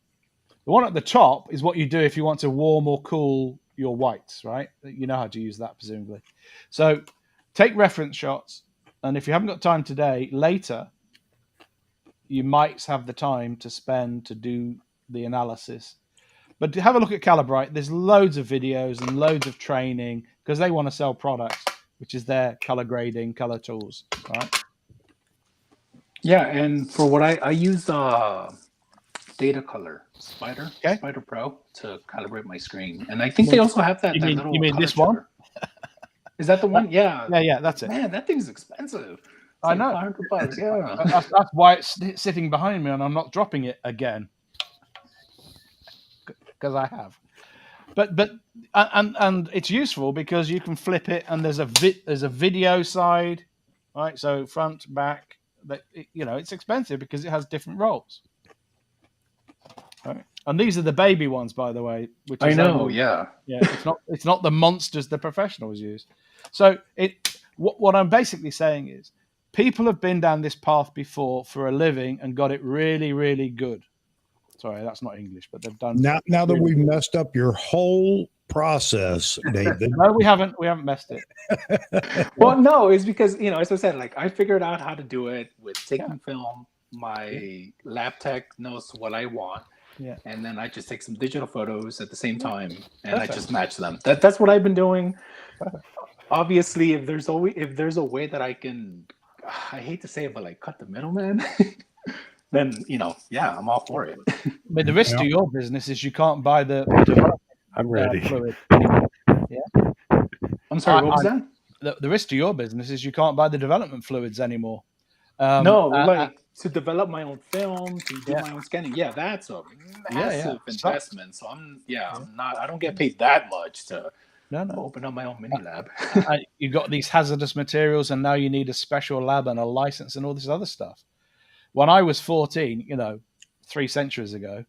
The one at the top is what you do if you want to warm or cool your whites, right? You know how to use that, presumably. So take reference shots, and if you haven't got time today, later, you might have the time to spend to do the analysis. But to have a look at Calibrite, there's loads of videos and loads of training because they want to sell products, which is their color grading, color tools, right? Yeah, and for what I use Data Color Spider Pro to calibrate my screen, and I think they also have that. You mean color this one? checker. Is that the one? Yeah. Yeah, that's it. Man, that thing's expensive. It's I like know. $500. Yeah. That's why it's sitting behind me, and I'm not dropping it again because I have. But it's useful because you can flip it, and there's a video side, right? So front, back. That it's expensive because it has different roles. Right? And these are the baby ones, by the way. Which is Yeah. It's not the monsters the professionals use. So what I'm basically saying is, people have been down this path before for a living and got it really, really good. Sorry, that's not English, but they've done. Now that we've messed up your whole process, David. No, we haven't messed it. Well, no, it's because as I said, like I figured out how to do it with taking film. My lab tech knows what I want. Yeah. And then I just take some digital photos at the same time, and I just match them. That's what I've been doing. Obviously, if there's a way that I can, I hate to say it, but like cut the middleman, then I'm all for it. But the risk to your business is you can't buy the I'm ready. fluid anymore. Yeah. I'm sorry, what was that? The risk to your business is you can't buy the development fluids anymore. To develop my own film, to do my own scanning. Yeah, that's a massive investment. So I don't get paid that much to open up my own mini lab. You've got these hazardous materials, and now you need a special lab and a license and all this other stuff. When I was 14, 3 centuries ago,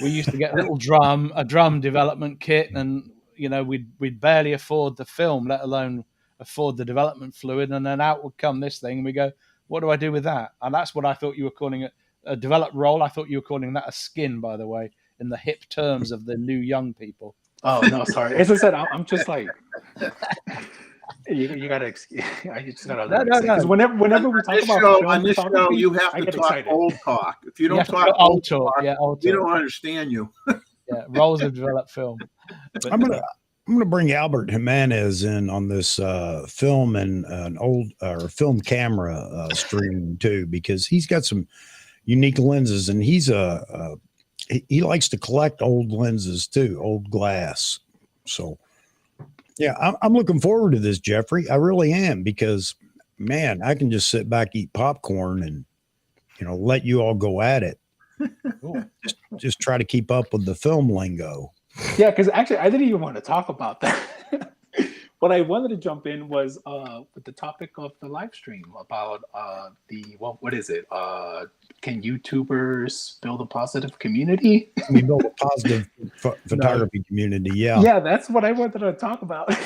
we used to get a drum development kit, and we'd barely afford the film, let alone afford the development fluid, and then out would come this thing, and we go, what do I do with that? And that's what I thought you were calling it, a developed roll. I thought you were calling that a skin, by the way, in the hip terms of the new young people. Oh, no, sorry. As I said, I'm just like, you got to excuse. I just got to because whenever we talk about on this show, you have to talk excited. Old talk. If you don't talk old talk, we don't understand you. Yeah, rolls of developed film. But, I'm going to bring Albert Jimenez in on this film and an old film camera stream too, because he's got some unique lenses, and he likes to collect old lenses too, old glass. So yeah, I'm looking forward to this, Jeffrey. I really am, because man, I can just sit back, eat popcorn, and let you all go at it. Cool. Just try to keep up with the film lingo. Yeah, because actually, I didn't even want to talk about that. What I wanted to jump in was with the topic of the live stream about what is it? Can YouTubers build a positive community? We build a positive photography community. Yeah. Yeah, that's what I wanted to talk about.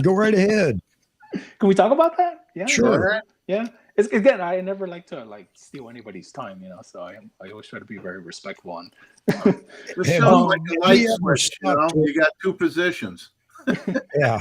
Go right ahead. Can we talk about that? Yeah. Sure. Yeah. Again, I never like to steal anybody's time, so I always try to be very respectful on. This sounds like a light switch, you got two positions. Yeah.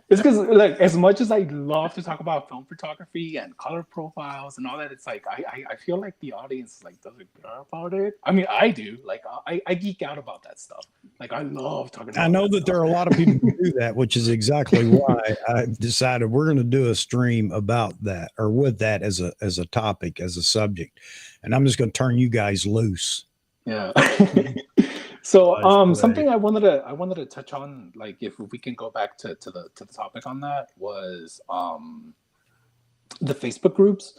It's because, like, as much as I love to talk about film photography and color profiles and all that, it's like I feel like the audience like doesn't care about it. I mean, I do. Like, I geek out about that stuff. Like, I love talking about. I know that there are a lot of people who do that, which is exactly why I decided we're going to do a stream about that or with that as a topic, as a subject. And I'm just going to turn you guys loose. Yeah. So Nice something I wanted to touch on, like if we can go back to the topic on that, was the Facebook groups.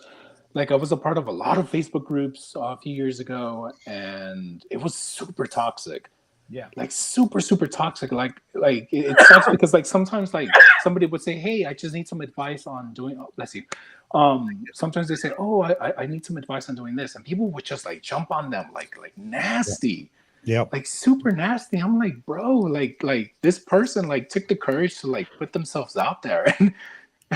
Like, I was a part of a lot of Facebook groups a few years ago, and it was super toxic. Yeah. Like, super toxic. Like it sucks because, like, sometimes, like, somebody would say, hey, I just need some advice on doing, oh, bless you. Sometimes they say, oh, I need some advice on doing this, and people would just like jump on them like nasty. Yep. Like, super nasty. I'm like, bro, like this person like took the courage to like put themselves out there, and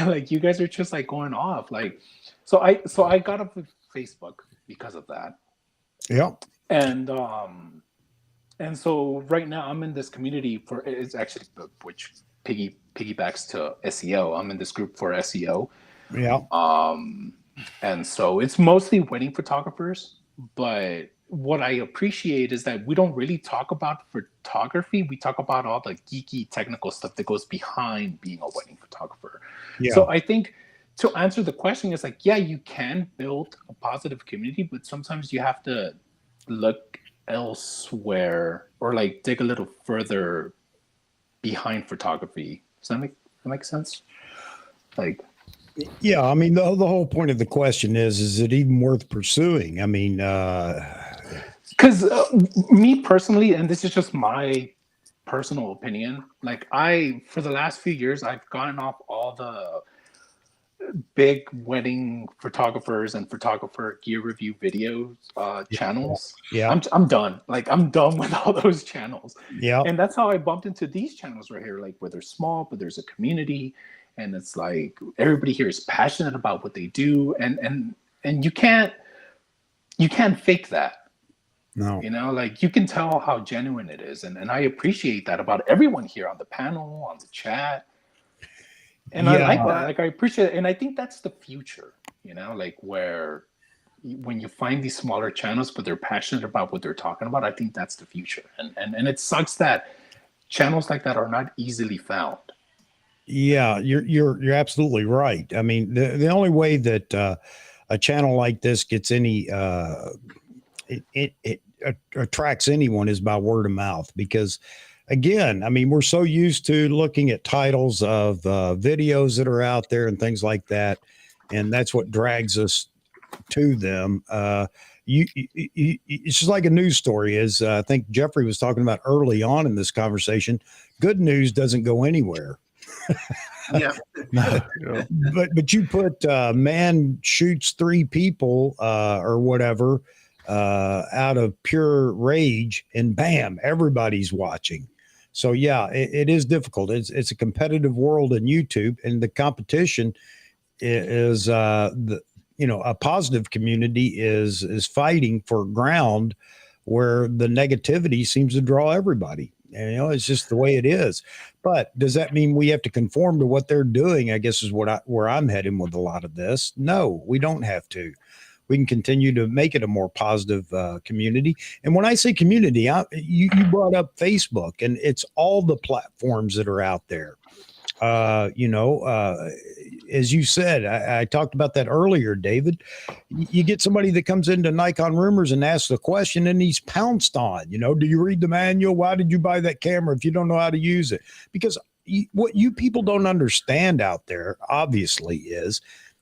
like you guys are just like going off. Like, so I got up with Facebook because of that. Yep. And so right now I'm in this community for, it's actually, which piggybacks to SEO. I'm in this group for SEO. Yeah. And so it's mostly wedding photographers, but what I appreciate is that we don't really talk about photography. We talk about all the geeky technical stuff that goes behind being a wedding photographer. Yeah. So I think to answer the question is like, yeah, you can build a positive community, but sometimes you have to look elsewhere or like dig a little further behind photography. Does that make sense? Like, yeah, I mean, the whole point of the question is it even worth pursuing? I mean, because me personally, and this is just my personal opinion, like for the last few years, I've gotten off all the big wedding photographers and photographer gear review videos channels. Yeah. I'm done. Like, I'm done with all those channels. Yeah. And that's how I bumped into these channels right here, like where they're small, but there's a community. And it's like everybody here is passionate about what they do, and you can't fake that. No. You know, like you can tell how genuine it is, and I appreciate that about everyone here on the panel, on the chat. And I like that. Like, I appreciate it, and I think that's the future. You know, like where when you find these smaller channels, but they're passionate about what they're talking about, I think that's the future. And it sucks that channels like that are not easily found. Yeah, you're absolutely right. I mean, the only way that a channel like this gets any it attracts anyone is by word of mouth, because again, I mean, we're so used to looking at titles of videos that are out there and things like that, and that's what drags us to them. It's just like a news story is. I think Jeffrey was talking about early on in this conversation. Good news doesn't go anywhere. Yeah. But you put man shoots 3 people or whatever out of pure rage, and bam, everybody's watching. So yeah, it is difficult. It's a competitive world in YouTube, and the competition is a positive community is fighting for ground where the negativity seems to draw everybody. And, it's just the way it is. But does that mean we have to conform to what they're doing? I guess is where I'm heading with a lot of this. No, we don't have to. We can continue to make it a more positive community. And when I say community, you brought up Facebook, and it's all the platforms that are out there. As you said, I talked about that earlier, David. You get somebody that comes into Nikon Rumors and asks a question, and he's pounced on. Do you read the manual? Why did you buy that camera if you don't know how to use it? Because what you people don't understand out there, obviously, is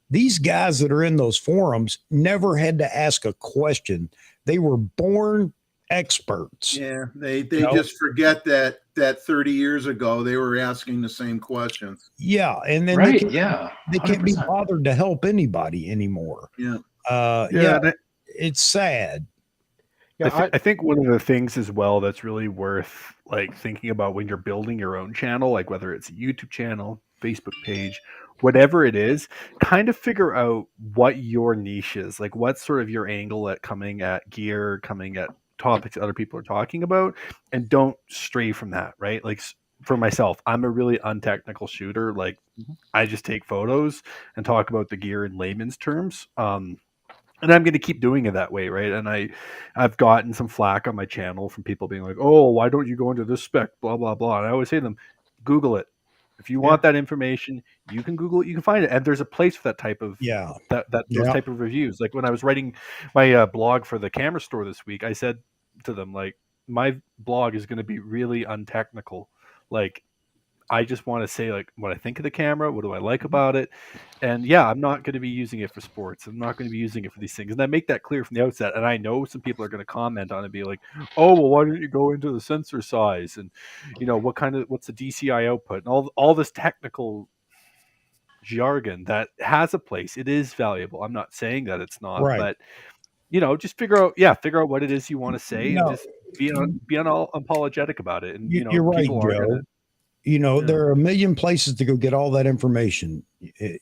these guys that are in those forums never had to ask a question. They were born experts. Yeah, they just forget that 30 years ago they were asking the same questions. Yeah, and then right, they can't be bothered to help anybody anymore. Yeah, it's sad. Yeah, I think one of the things as well that's really worth like thinking about when you're building your own channel, like whether it's a YouTube channel, Facebook page, whatever it is, kind of figure out what your niche is, like what's sort of your angle at coming at gear, coming at topics other people are talking about, and don't stray from that, right? Like for myself, I'm a really untechnical shooter. Like, I just take photos and talk about the gear in layman's terms. And I'm going to keep doing it that way, right? And I've gotten some flack on my channel from people being like, "Oh, why don't you go into this spec?" Blah blah blah. And I always say to them, "Google it. If you want that information, you can Google it. You can find it. And there's a place for that type of Yeah. those Yeah. type of reviews. Like when I was writing my blog for the camera store this week, I said to them, like, my blog is going to be really untechnical. Like, I just want to say like what I think of the camera, what do I like about it, and yeah, I'm not going to be using it for sports. I'm not going to be using it for these things, and I make that clear from the outset. And I know some people are going to comment on it, and be like, "Oh, well, why don't you go into the sensor size and what's the DCI output and all this technical jargon that has a place. It is valuable. I'm not saying that it's not, Right. but just figure out what it is you want to say, and No, just be unapologetic about it. And you're right, people are going Joe. to. Yeah. There are a million places to go get all that information. I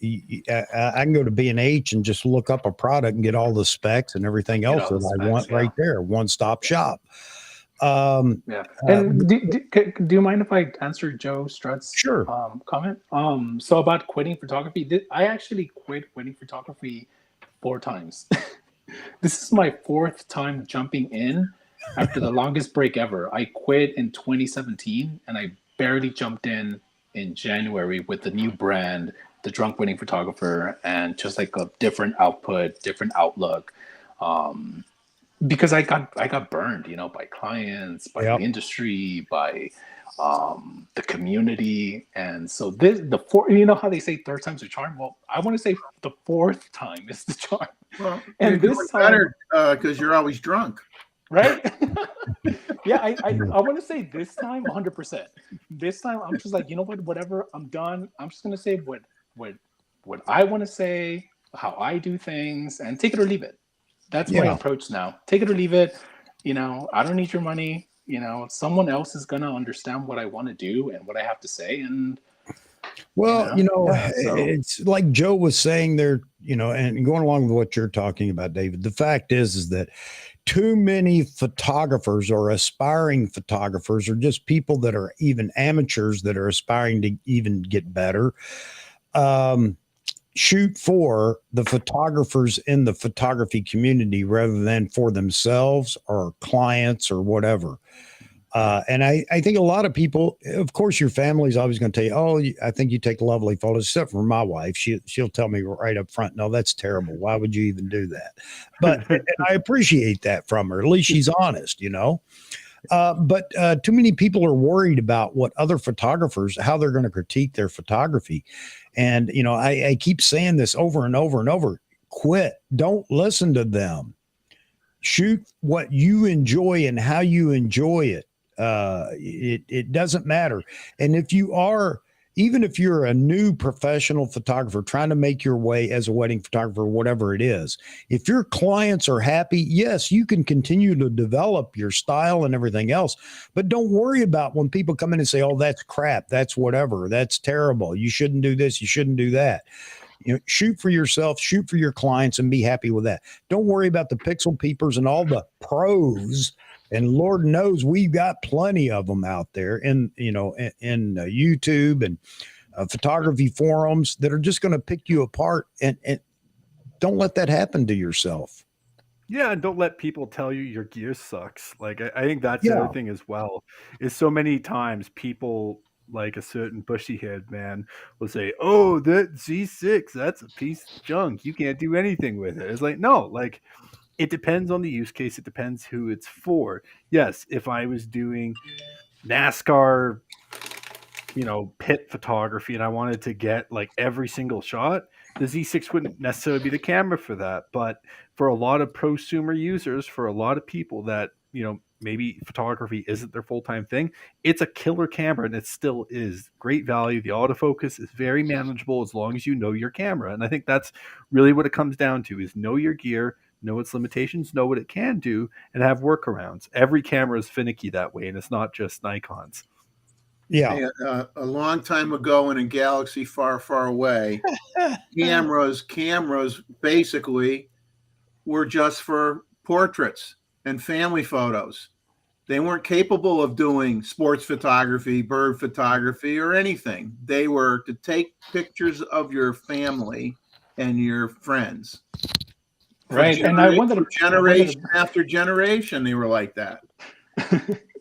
can go to B&H and just look up a product and get all the specs and everything Get else all that the I specs, want yeah. right there. One-stop shop. Yeah. And do you mind if I answer Joe Strutt's Sure. comment? So about quitting photography, I actually quit quitting photography 4 times. This is my 4th time jumping in after the longest break ever. I quit in 2017, and I barely jumped in January with the new brand, the Drunk Wedding Photographer, and just like a different output, different outlook. Because I got burned, by clients, by Yep. the industry, by the community, and so the 4. You know how they say 3rd time's a charm? Well, I want to say the 4th time is the charm. Well, And you're this doing better because you're always drunk. Right? Yeah, I want to say this time 100%. This time I'm just like, you know what? Whatever, I'm done. I'm just gonna say what I want to say, how I do things, and take it or leave it. That's my Yeah. approach now. Take it or leave it. I don't need your money. Someone else is gonna understand what I want to do and what I have to say. And Well, so- it's like Joe was saying there, and going along with what you're talking about, David, the fact is that too many photographers or aspiring photographers or just people that are even amateurs that are aspiring to even get better, shoot for the photographers in the photography community rather than for themselves or clients or whatever. And I think a lot of people, of course, your family's always going to tell you, "Oh, I think you take lovely photos," except for my wife. She'll tell me right up front, "No, that's terrible. Why would you even do that?" But and I appreciate that from her. At least she's honest, But too many people are worried about what other photographers, how they're going to critique their photography. And, I keep saying this over and over and over. Quit. Don't listen to them. Shoot what you enjoy and how you enjoy it. It doesn't matter. And even if you're a new professional photographer trying to make your way as a wedding photographer, whatever it is, if your clients are happy, yes, you can continue to develop your style and everything else, but don't worry about when people come in and say, "Oh, that's crap. That's whatever. That's terrible. You shouldn't do this. You shouldn't do that." Shoot for yourself, shoot for your clients, and be happy with that. Don't worry about the pixel peepers and all the pros. And Lord knows we've got plenty of them out there in YouTube and photography forums that are just going to pick you apart. And don't let that happen to yourself. Yeah, and don't let people tell you your gear sucks. Like I think that's the Yeah. other thing as well. Is so many times people like a certain bushy head man will say, "Oh, that Z6, that's a piece of junk. You can't do anything with it." It's like, no, like it depends on the use case. It depends who it's for. Yes, if I was doing NASCAR, pit photography and I wanted to get like every single shot, the Z6 wouldn't necessarily be the camera for that. But for a lot of prosumer users, for a lot of people that, maybe photography isn't their full-time thing, it's a killer camera, and it still is great value. The autofocus is very manageable as long as you know your camera. And I think that's really what it comes down to, is know your gear, know its limitations, know what it can do, and have workarounds. Every camera is finicky that way, and it's not just Nikon's. Yeah. Hey, a long time ago in a galaxy far, far away, cameras basically were just for portraits and family photos. They weren't capable of doing sports photography, bird photography, or anything. They were to take pictures of your family and your friends. Right. And I wondered, for generation after generation, they were like that.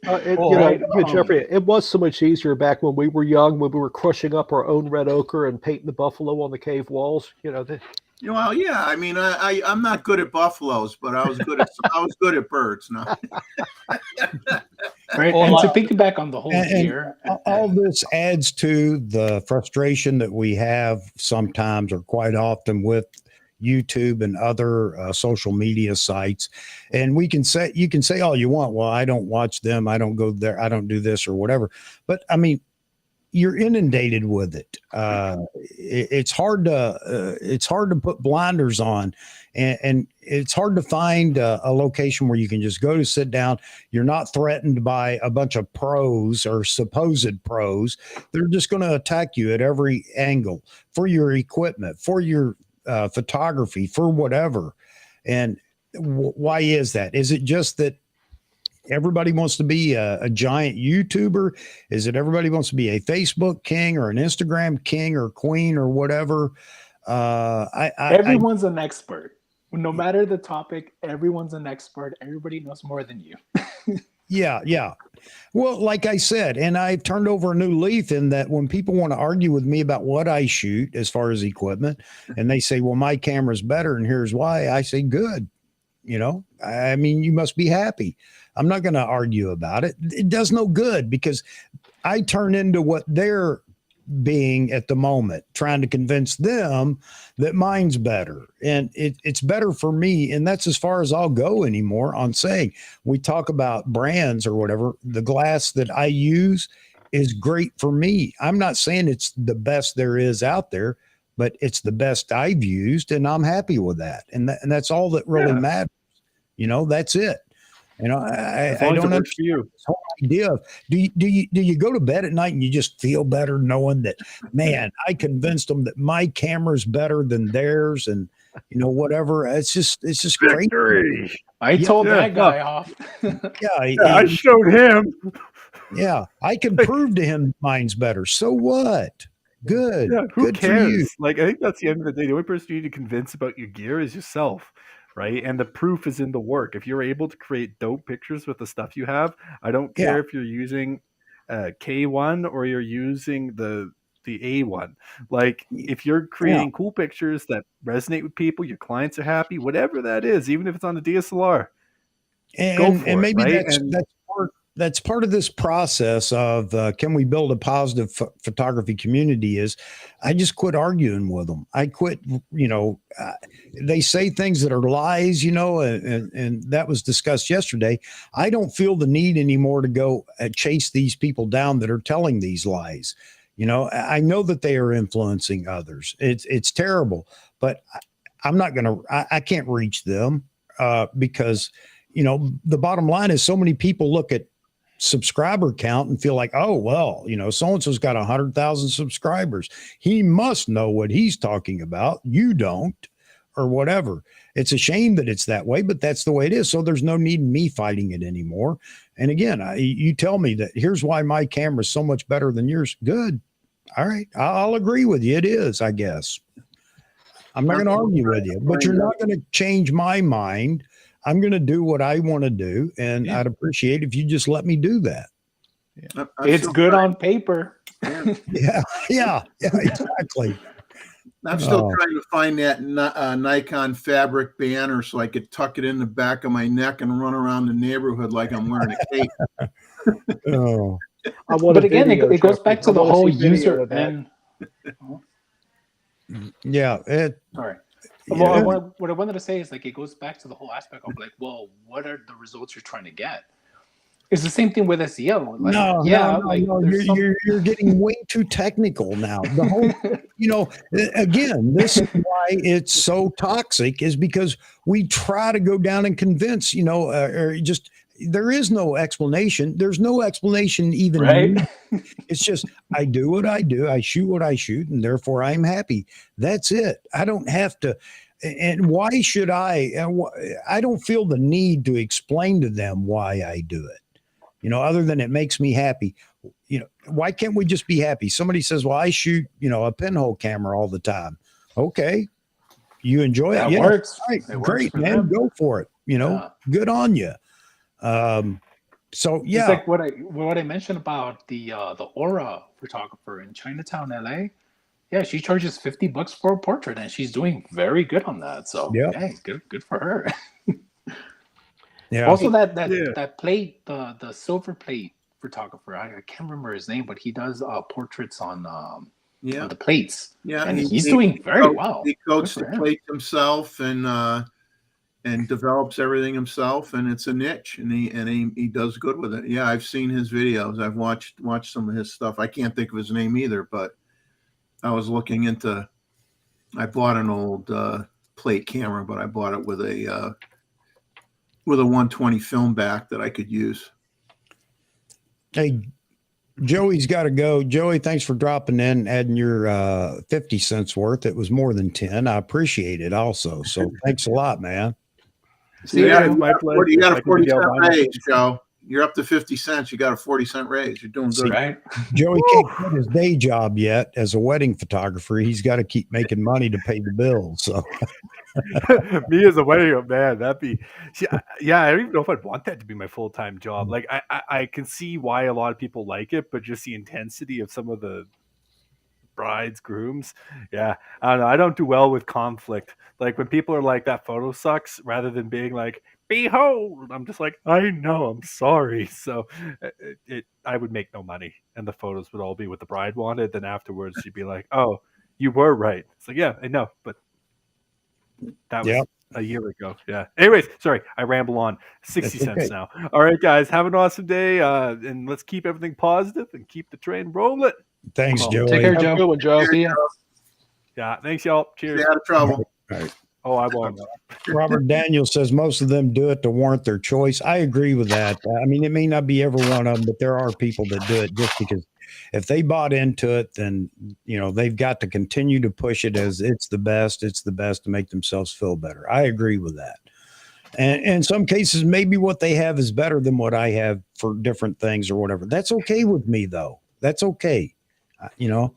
Jeffrey, it was so much easier back when we were young, when we were crushing up our own red ochre and painting the buffalo on the cave walls. Well, yeah. I mean, I'm not good at buffaloes, but I was good at birds. No. Right. And to piggyback on the whole year, all this adds to the frustration that we have sometimes, or quite often, with YouTube and other social media sites. And you can say all you want. Well, I don't watch them. I don't go there. I don't do this or whatever. But I mean, you're inundated with it. It's hard to put blinders on, and it's hard to find a location where you can just go to sit down. You're not threatened by a bunch of pros or supposed pros. They're just going to attack you at every angle for your equipment, for your photography, for whatever. And why is that? Is it just that everybody wants to be a giant YouTuber? Is it everybody wants to be a Facebook king or an Instagram king or queen or whatever? Everyone's an expert. No matter the topic, everyone's an expert. Everybody knows more than you. Yeah. Well, like I said, and I've turned over a new leaf in that when people want to argue with me about what I shoot as far as equipment, and they say, well, my camera's better and here's why, I say, good. I mean, you must be happy. I'm not going to argue about it. It does no good, because I turn into what they're being at the moment, trying to convince them that mine's better. And it's better for me. And that's as far as I'll go anymore on saying, we talk about brands or whatever. The glass that I use is great for me. I'm not saying it's the best there is out there, but it's the best I've used, and I'm happy with that. And that's all that really matters. That's it. I don't understand this whole idea of do you go to bed at night and you just feel better knowing that, man, I convinced them that my camera's better than theirs, and whatever. It's just crazy. I told that guy off. I showed him. Yeah, I can prove to him mine's better. So what? Good. Yeah, who Good cares? for you. Like, I think that's the end of the day. The only person you need to convince about your gear is yourself. Right. And the proof is in the work. If you're able to create dope pictures with the stuff you have, I don't care if you're using K1 or you're using the A1. Like, if you're creating cool pictures that resonate with people, your clients are happy, whatever that is, even if it's on a DSLR, go for and maybe it, that's part of this process of can we build a positive photography community? Is I just quit arguing with them. I quit, they say things that are lies, and that was discussed yesterday. I don't feel the need anymore to go chase these people down that are telling these lies. I know that they are influencing others. It's terrible, but I'm not going to, I can't reach them because, the bottom line is so many people look at subscriber count and feel like, oh, well, so-and-so's got 100,000 subscribers. He must know what he's talking about. You don't, or whatever. It's a shame that it's that way, but that's the way it is. So there's no need in me fighting it anymore. And again, you tell me that here's why my camera is so much better than yours. Good. All right. I'll agree with you. It is, I guess. I'm not going to argue with you, but you're not going to change my mind. I'm going to do what I want to do, and I'd appreciate if you just let me do that. It's good on paper. Yeah, exactly. I'm still trying to find that Nikon fabric banner so I could tuck it in the back of my neck and run around the neighborhood like I'm wearing a cape. But again, it goes back to the whole user and. Sorry. Well, what I wanted to say is, like, it goes back to the whole aspect of, like, well, what are the results you're trying to get? It's the same thing with SEO. Like, you're getting way too technical now. The whole, again, this is why it's so toxic, is because we try to go down and convince, or just, there is no explanation. There's no explanation even. Right. It's just, I do what I do. I shoot what I shoot, and therefore I'm happy. That's it. I don't have to. And why should I don't feel the need to explain to them why I do it. other than it makes me happy. Why can't we just be happy? Somebody says, well, I shoot, a pinhole camera all the time. Okay. You enjoy it. That Yeah. works. All right. It works Great, for man. them. Go for it. Yeah. Good on you. So It's yeah, like what I mentioned about the Aura photographer in Chinatown, LA. Yeah, she charges $50 for a portrait, and she's doing very good on that. So Yep. hey, good for her. yeah. Also, that Yeah. plate, the silver plate photographer, I can't remember his name, but he does portraits on Yeah, the plates, yeah, and he's doing very well. He coats Good the for him. plates himself and develops everything himself, and it's a niche, and he does good with it. Yeah, I've seen his videos. I've watched some of his stuff. I can't think of his name either, but I was looking into. I bought an old plate camera, but I bought it with a 120 film back that I could use. Hey, Joey's got to go. Joey, thanks for dropping in, adding your 50 cents worth. It was more than 10. I appreciate it also. So thanks a lot, man. See, Yeah, yeah, it's my pleasure. You got If I a can 40 be out cent buying raise, 50 Joe. You're up to 50 cents. You got a 40 cent raise. You're doing good. right. Joey can't quit his day job yet as a wedding photographer. He's got to keep making money to pay the bills. So Me as a wedding man, that'd be. See, I don't even know if I'd want that to be my full time job. Like, I can see why a lot of people like it, but just the intensity of some of the brides, grooms, yeah, I don't know. I don't do well with conflict. Like when people are like, "That photo sucks," rather than being like, "Behold," I'm just like, "I know, I'm sorry." So I would make no money, and the photos would all be what the bride wanted. Then afterwards, she'd be like, "Oh, you were right." It's like, yeah, I know, but that was Yep. a year ago. Yeah. Anyways, sorry, I ramble on. 60 That's cents okay. now. All right, guys, have an awesome day, and let's keep everything positive and keep the train rolling. thanks, Well, Joey. Take care, Have a Joe. good one, Joe. See ya. Yeah, thanks, y'all. Stay Cheers. out of trouble. Oh, I won't. Robert Daniel says most of them do it to warrant their choice. I agree with that. I mean, it may not be every one of them, but there are people that do it just because if they bought into it, then they've got to continue to push it as it's the best to make themselves feel better. I agree with that. And in some cases, maybe what they have is better than what I have for different things or whatever. That's okay with me, though. That's okay. And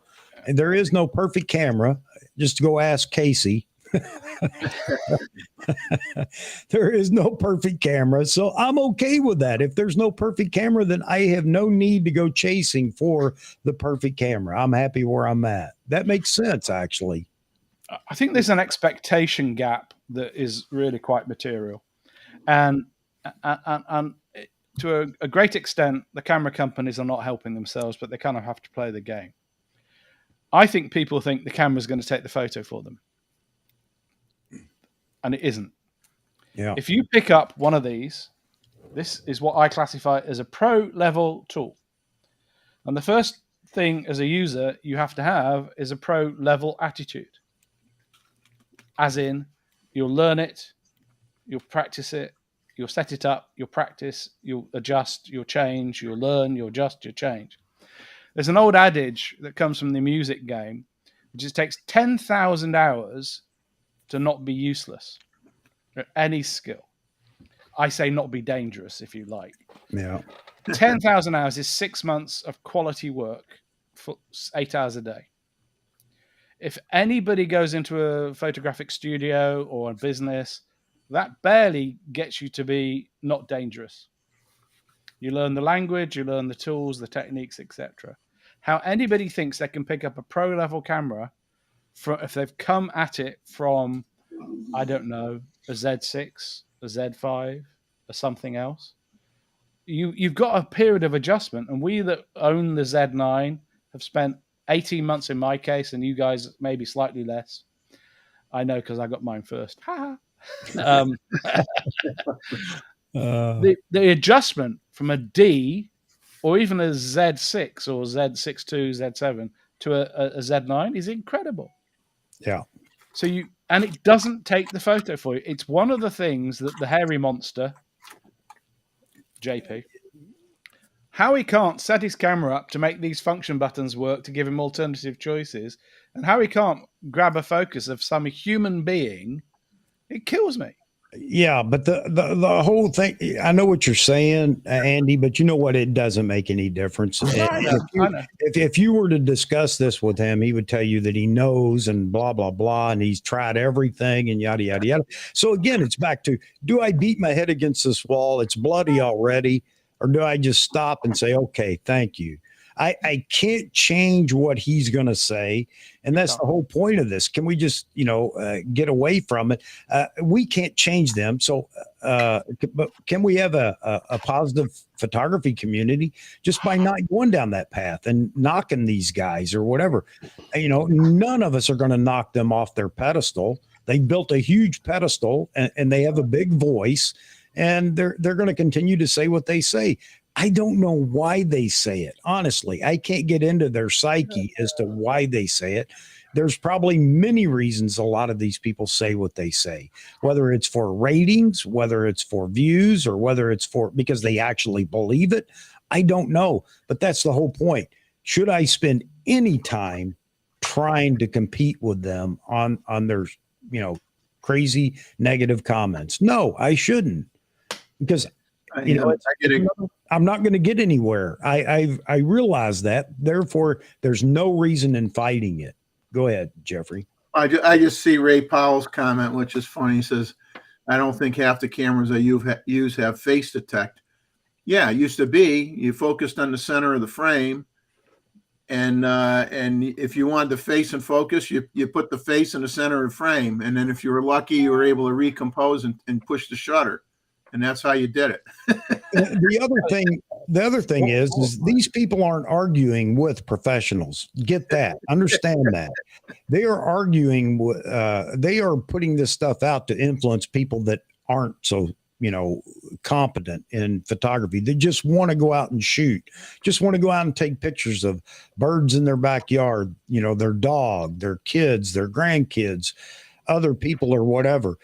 there is no perfect camera. Just go ask Casey. There is no perfect camera. So I'm okay with that. If there's no perfect camera, then I have no need to go chasing for the perfect camera. I'm happy where I'm at. That makes sense, actually. I think there's an expectation gap that is really quite material, and to a great extent, the camera companies are not helping themselves, but they kind of have to play the game. I think people think the camera's going to take the photo for them, and it isn't. Yeah. If you pick up one of these, this is what I classify as a pro level tool, and the first thing as a user you have to have is a pro level attitude. As in, you'll learn it, you'll practice it, you'll set it up, you'll practice, you'll adjust, you'll change, you'll learn, you'll adjust, you'll change. There's an old adage that comes from the music game, which is it takes 10,000 hours to not be useless. Any skill. I say not be dangerous, if you like. Yeah. 10,000 hours is 6 months of quality work for 8 hours a day. If anybody goes into a photographic studio or a business, that barely gets you to be not dangerous. You learn the language, you learn the tools, the techniques, etc. How anybody thinks they can pick up a pro level camera if they've come at it from, I don't know, a Z6, a Z5, or something else. You've got a period of adjustment, and we that own the Z9 have spent 18 months in my case, and you guys maybe slightly less. I know because I got mine first. The adjustment from a D or even a Z6 or Z62, Z7 to a Z9 is incredible. Yeah. So and it doesn't take the photo for you. It's one of the things that the hairy monster, JP, how he can't set his camera up to make these function buttons work to give him alternative choices, and how he can't grab a focus of some human being, it kills me. Yeah, but the whole thing, I know what you're saying, Andy, but you know what? It doesn't make any difference. And I know, I know. if you were to discuss this with him, he would tell you that he knows and blah, blah, blah, and he's tried everything and yada, yada, yada. So again, it's back to, do I beat my head against this wall? It's bloody already. Or do I just stop and say, okay, thank you? I can't change what he's going to say. And that's the whole point of this. Can we just, get away from it? We can't change them. So, but can we have a positive photography community just by not going down that path and knocking these guys or whatever? None of us are going to knock them off their pedestal. They built a huge pedestal and they have a big voice, and they're going to continue to say what they say. I don't know why they say it. Honestly, I can't get into their psyche as to why they say it. There's probably many reasons a lot of these people say what they say, whether it's for ratings, whether it's for views, or whether it's for because they actually believe it. I don't know, but that's the whole point. Should I spend any time trying to compete with them on their, crazy negative comments? No, I shouldn't, because I'm not going to get anywhere. I realize that. Therefore, there's no reason in fighting it. Go ahead, Jeffrey. I just see Ray Powell's comment, which is funny. He says, I don't think half the cameras I use have face detect. Yeah, it used to be. You focused on the center of the frame. And if you wanted the face and focus, you put the face in the center of the frame. And then if you were lucky, you were able to recompose and push the shutter. And that's how you did it. The other thing is these people aren't arguing with professionals. Get that. Understand that. They are arguing. They are putting this stuff out to influence people that aren't so, competent in photography. They just want to go out and shoot, just want to go out and take pictures of birds in their backyard, their dog, their kids, their grandkids, other people or whatever.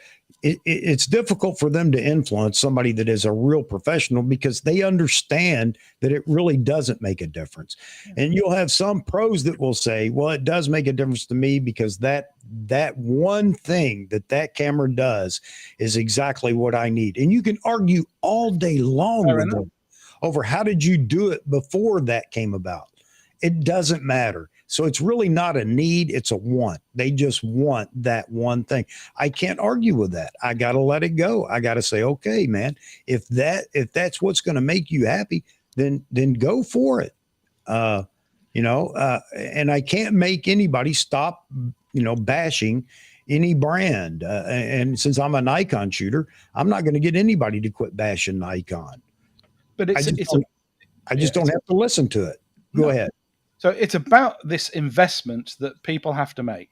It's difficult for them to influence somebody that is a real professional because they understand that it really doesn't make a difference. And you'll have some pros that will say, well, it does make a difference to me because that one thing that camera does is exactly what I need. And you can argue all day long with them over how did you do it before that came about. It doesn't matter. So it's really not a need, it's a want. They just want that one thing. I can't argue with that. I got to let it go. I got to say, okay, man, if that's what's going to make you happy, then go for it. And I can't make anybody stop, bashing any brand. And since I'm a Nikon shooter, I'm not going to get anybody to quit bashing Nikon. But I just don't have to listen to it. Go ahead. So it's about this investment that people have to make.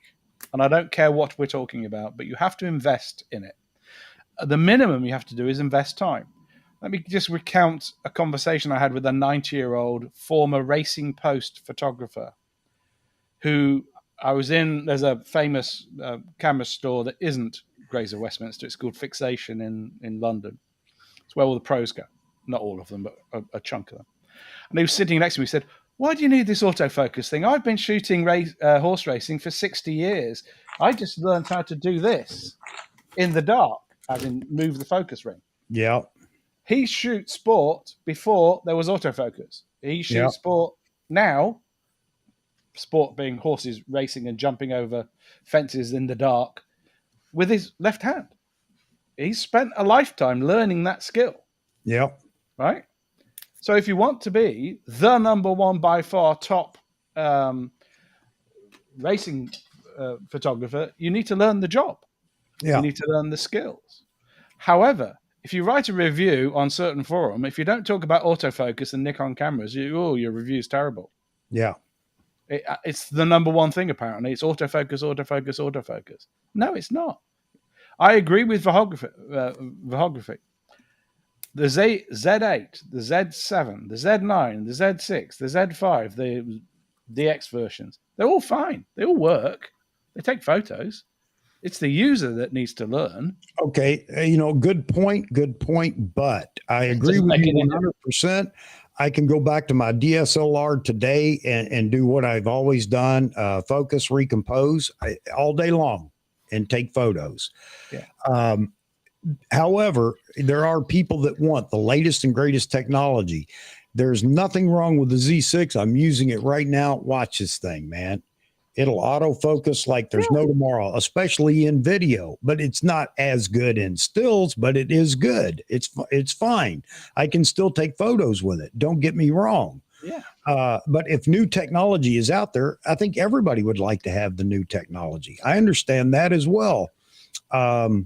And I don't care what we're talking about, but you have to invest in it. The minimum you have to do is invest time. Let me just recount a conversation I had with a 90-year-old former Racing Post photographer who I was in. There's a famous camera store that isn't Grays of Westminster. It's called Fixation in London. It's where all the pros go. Not all of them, but a chunk of them. And he was sitting next to me. He said, why do you need this autofocus thing? I've been shooting horse racing for 60 years. I just learned how to do this in the dark, as in move the focus ring. Yeah. He shoots sport before there was autofocus. He shoots sport now, sport being horses racing and jumping over fences in the dark, with his left hand. He's spent a lifetime learning that skill. Yeah. Right? So if you want to be the number one by far top racing photographer, you need to learn the job. Yeah. You need to learn the skills. However, if you write a review on certain forum, if you don't talk about autofocus and Nikon cameras, your review's terrible. Yeah. It's the number one thing, apparently. It's autofocus, autofocus, autofocus. No, it's not. I agree with Vahography. The Z8, the Z7, the Z9, the Z6, the Z5, the DX versions, they're all fine. They all work. They take photos. It's the user that needs to learn. Okay. Good point. But I agree with you 100%. I can go back to my DSLR today and do what I've always done, focus, recompose all day long and take photos. Yeah. However, there are people that want the latest and greatest technology. There's nothing wrong with the Z6. I'm using it right now. Watch this thing, man. It'll autofocus like there's no tomorrow, especially in video, but it's not as good in stills, but it is good. It's fine. I can still take photos with it. Don't get me wrong. Yeah. But if new technology is out there, I think everybody would like to have the new technology. I understand that as well. So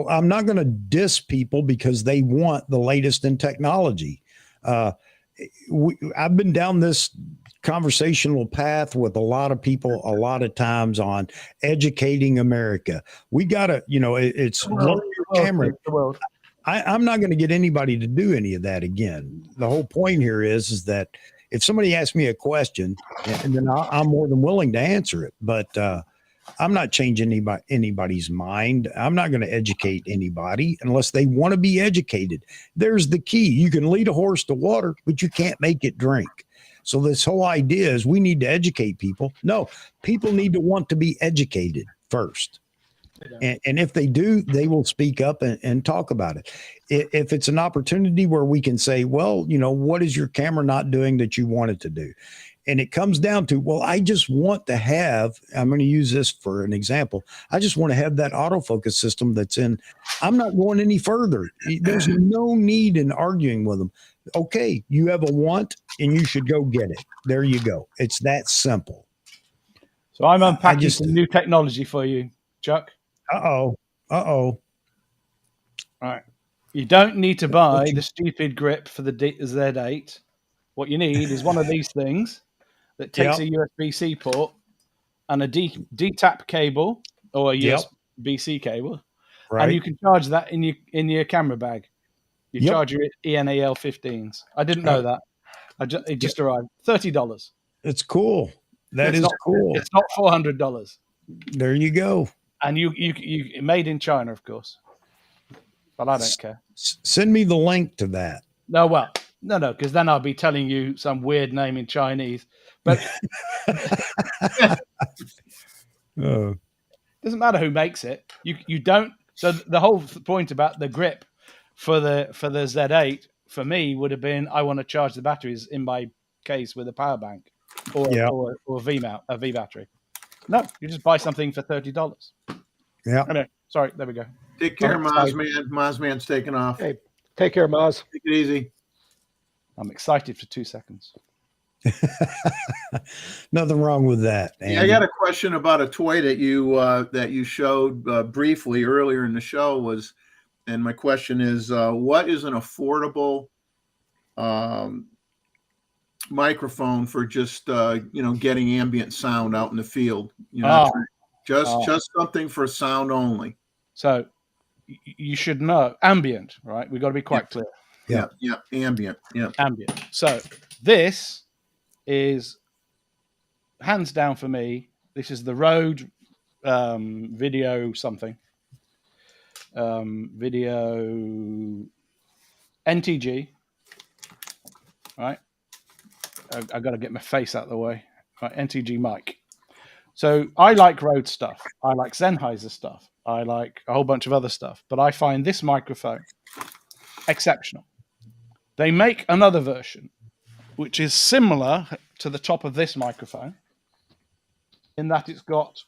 I'm not going to diss people because they want the latest in technology. I've been down this conversational path with a lot of people a lot of times on educating America. We got to, it's learn your camera. I'm not going to get anybody to do any of that again. The whole point here is that if somebody asks me a question, and then I'm more than willing to answer it, but I'm not changing anybody's mind. I'm not going to educate anybody unless they want to be educated. There's the key. You can lead a horse to water, but you can't make it drink. So this whole idea is we need to educate people. No, people need to want to be educated first. And if they do, they will speak up and talk about it. If it's an opportunity where we can say, well, what is your camera not doing that you want it to do? And it comes down to, well, I just want to have, I'm going to use this for an example. I just want to have that autofocus system that's in. I'm not going any further. There's no need in arguing with them. Okay, you have a want and you should go get it. There you go. It's that simple. So I'm unpacking some new technology for you, Chuck. Uh-oh. All right. You don't need to buy the stupid grip for the Z8. What you need is one of these things that takes a USB-C port and a D-tap cable or a USB-C cable, right. And you can charge that in your camera bag. You charge your ENAL 15s. I didn't know that. It just arrived. $30. It's cool. It's cool. It's not $400. There you go. And you made in China, of course. But I don't care. Send me the link to that. No, because then I'll be telling you some weird name in Chinese. But doesn't matter who makes it. You don't. So the whole point about the grip for the Z8 for me would have been I want to charge the batteries in my case with a power bank or a V mount, a V battery. No, you just buy something for $30. Yeah. Anyway, sorry. There we go. Take care, Mozman. Mozman's taking off. Hey, take care, Moz. Take it easy. I'm excited for 2 seconds. Nothing wrong with that. Yeah, I got a question about a toy that you showed briefly earlier in the show and my question is, what is an affordable microphone for just getting ambient sound out in the field? Just something for sound only. So you should know ambient, right? We've got to be quite clear. Yeah, ambient. Yeah, ambient. So this is hands down for me. This is the Rode video something. Video NTG. Right. I got to get my face out of the way. Right, NTG mic. So I like Rode stuff. I like Sennheiser stuff. I like a whole bunch of other stuff. But I find this microphone exceptional. They make another version, which is similar to the top of this microphone, in that it's got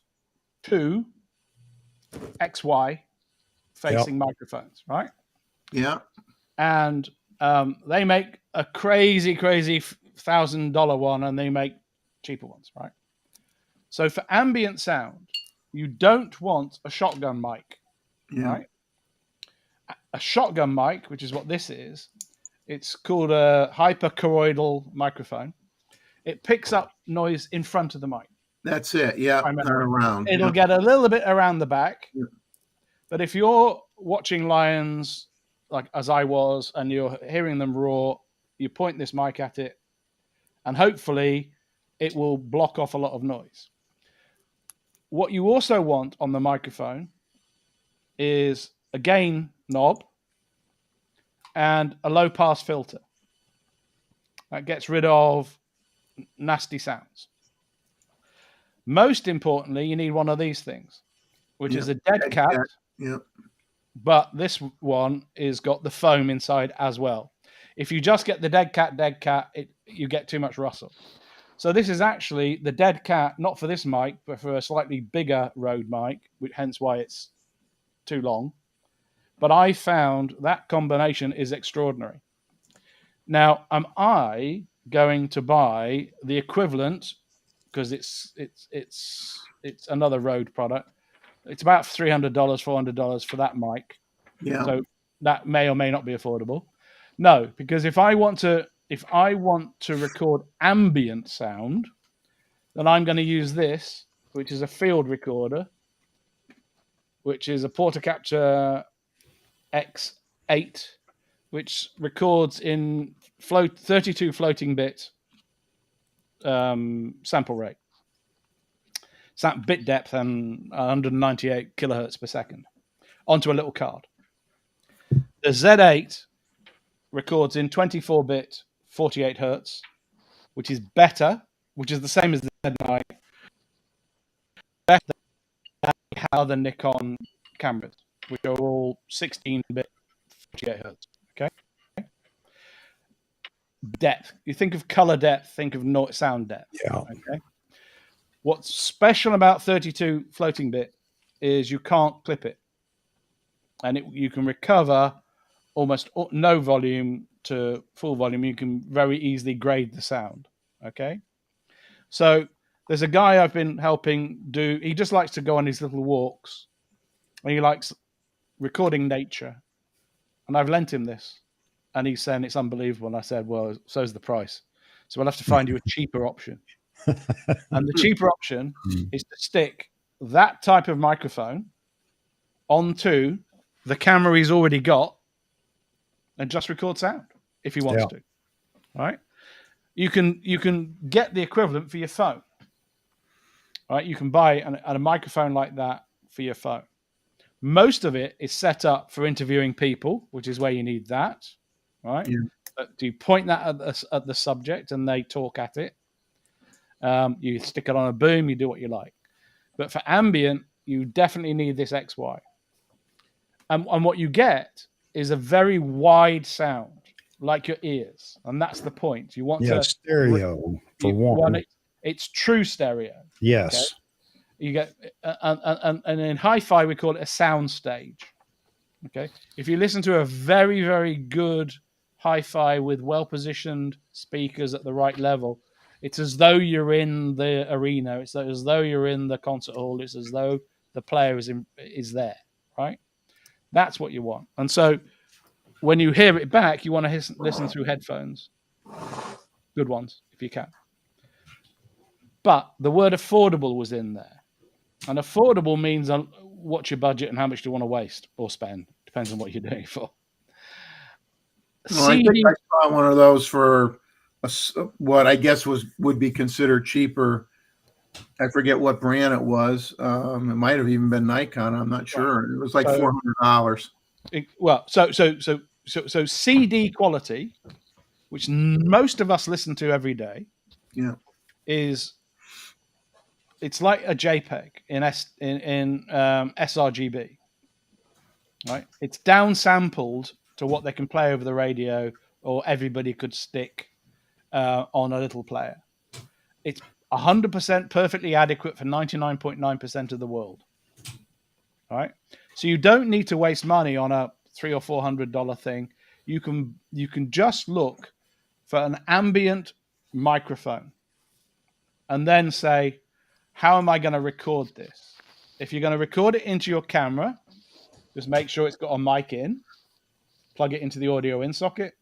two XY facing microphones, right? Yeah. And they make a crazy $1,000 one, and they make cheaper ones, right? So for ambient sound, you don't want a shotgun mic, right? A shotgun mic, which is what this is, it's called a hyperchoroidal microphone. It picks up noise in front of the mic. That's it. Yeah, not around. It'll get a little bit around the back. Yeah. But if you're watching lions, like as I was, and you're hearing them roar, you point this mic at it, and hopefully it will block off a lot of noise. What you also want on the microphone is a gain knob and a low pass filter. That gets rid of nasty sounds. Most importantly, you need one of these things, which is Yeah. a dead Dead cat, cat. Yep. but this one is got the foam inside as well. If you just get the dead cat, you get too much rustle. So this is actually the dead cat, not for this mic, but for a slightly bigger Rode mic, hence why it's too long. But I found that combination is extraordinary. Now, am I going to buy the equivalent, because it's another Rode product? It's about $300, $400 for that mic. Yeah. So that may or may not be affordable. No, because if I want to record ambient sound, then I'm going to use this, which is a field recorder, which is a Portacapture X8, which records in 32 floating bit sample rate, bit depth, and 198 kilohertz per second onto a little card. The Z8 records in 24-bit 48 hertz, which is better, which is the same as the Z9, better than how the Nikon cameras, which are all 16-bit 48 hertz. Okay. Depth. You think of color depth, think of sound depth. Yeah. Okay. What's special about 32 floating bit is you can't clip it, and you can recover almost no volume to full volume. You can very easily grade the sound. Okay. So there's a guy I've been helping do. He just likes to go on his little walks, and he likes recording nature. And I've lent him this, and he's saying it's unbelievable. And I said, well, so's the price. So we'll have to find you a cheaper option. And the cheaper option is to stick that type of microphone onto the camera he's already got and just record sound if he wants to. All right. You can get the equivalent for your phone. All right. You can buy a microphone like that for your phone. Most of it is set up for interviewing people, which is where you need that, right? Yeah. Do you point that at the subject and they talk at it? You stick it on a boom, you do what you like. But for ambient, you definitely need this XY. And what you get is a very wide sound, like your ears. And that's the point. You want to stereo for one. It's true stereo. Yes. Okay? You get, and in hi-fi we call it a sound stage. Okay, if you listen to a very, very good hi-fi with well-positioned speakers at the right level, it's as though you're in the arena. It's as though you're in the concert hall. It's as though the player is there, right? That's what you want. And so when you hear it back, you want to listen through headphones, good ones if you can. But the word affordable was in there. And affordable means what's your budget and how much do you want to waste or spend? Depends on what you're doing it for. Well, I think I saw one of those for what I guess would be considered cheaper. I forget what brand it was. It might have even been Nikon. I'm not sure. It was like $400. Well, so CD quality, which most of us listen to every day, it's like a JPEG in sRGB, right? It's downsampled to what they can play over the radio, or everybody could stick on a little player. It's 100% perfectly adequate for 99.9% of the world. All right, so you don't need to waste money on a $300 or $400 thing. You can just look for an ambient microphone, and then say, how am I going to record this? If you're going to record it into your camera, just make sure it's got a mic in, plug it into the audio in socket.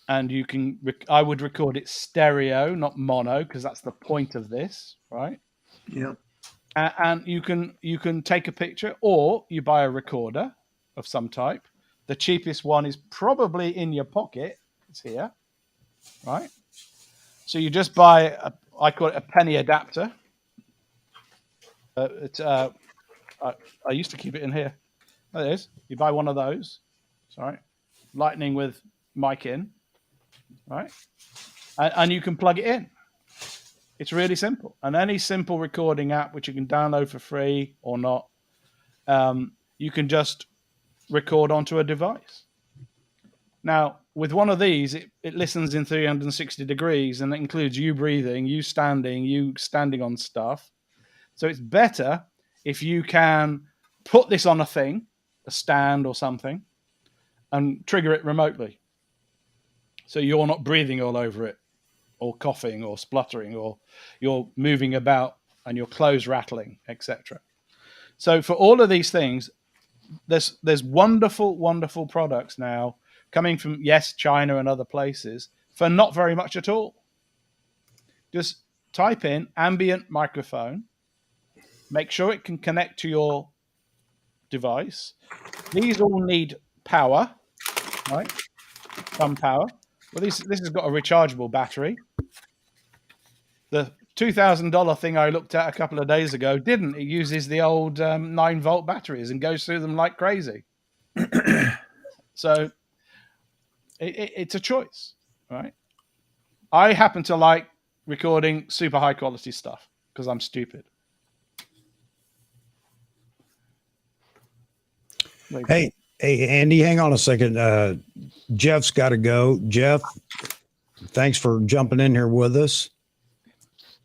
And you can, I would record it stereo, not mono, because that's the point of this, right? Yeah. And you can take a picture, or you buy a recorder of some type. The cheapest one is probably in your pocket. It's here, right? So you just buy I call it a penny adapter. I used to keep it in here. There it is. You buy one of those. Sorry, Lightning with mic in, right? And you can plug it in. It's really simple. And any simple recording app, which you can download for free or not, you can just record onto a device. Now, with one of these, it listens in 360 degrees, and it includes you breathing, you standing on stuff. So it's better if you can put this on a thing, a stand or something, and trigger it remotely. So you're not breathing all over it, or coughing, or spluttering, or you're moving about and your clothes rattling, etc. So for all of these things, there's wonderful, wonderful products now coming from, yes, China and other places for not very much at all. Just type in ambient microphone, make sure it can connect to your device. These all need power, right? Some power. Well, this has got a rechargeable battery. The $2,000 thing I looked at a couple of days ago didn't. It uses the old 9-volt batteries and goes through them like crazy. So it's a choice, right? I happen to like recording super high quality stuff because I'm stupid. Hey, Andy, hang on a second. Jeff's got to go. Jeff, thanks for jumping in here with us.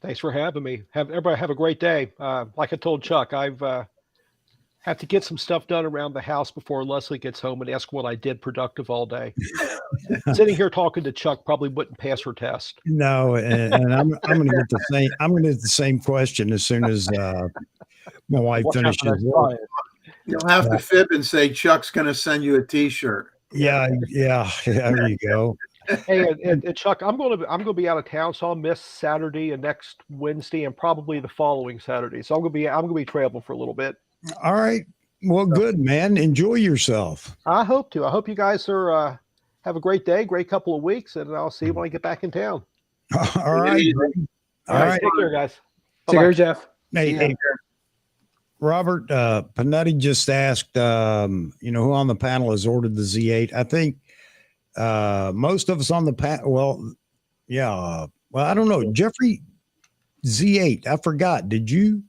Thanks for having me. Everybody have a great day. Like I told Chuck, I've have to get some stuff done around the house before Leslie gets home and ask what I did productive all day. Sitting here talking to Chuck probably wouldn't pass her test. No, and I'm going to get the same. I'm going to get the same question as soon as my wife finishes work. You'll have to fib and say Chuck's going to send you a T-shirt. Yeah. There you go. Hey, and Chuck, I'm going to be out of town, so I'll miss Saturday and next Wednesday, and probably the following Saturday. So I'm going to be traveling for a little bit. All right. Well, good, man. Enjoy yourself. I hope to. I hope you guys are have a great day, great couple of weeks, and I'll see you when I get back in town. All right. All right. Take care, guys. Take care, Jeff. Hey, Robert, Panetti just asked, who on the panel has ordered the Z8. I think most of us on the panel, well, I don't know. Jeffrey, Z8, I forgot. Did you?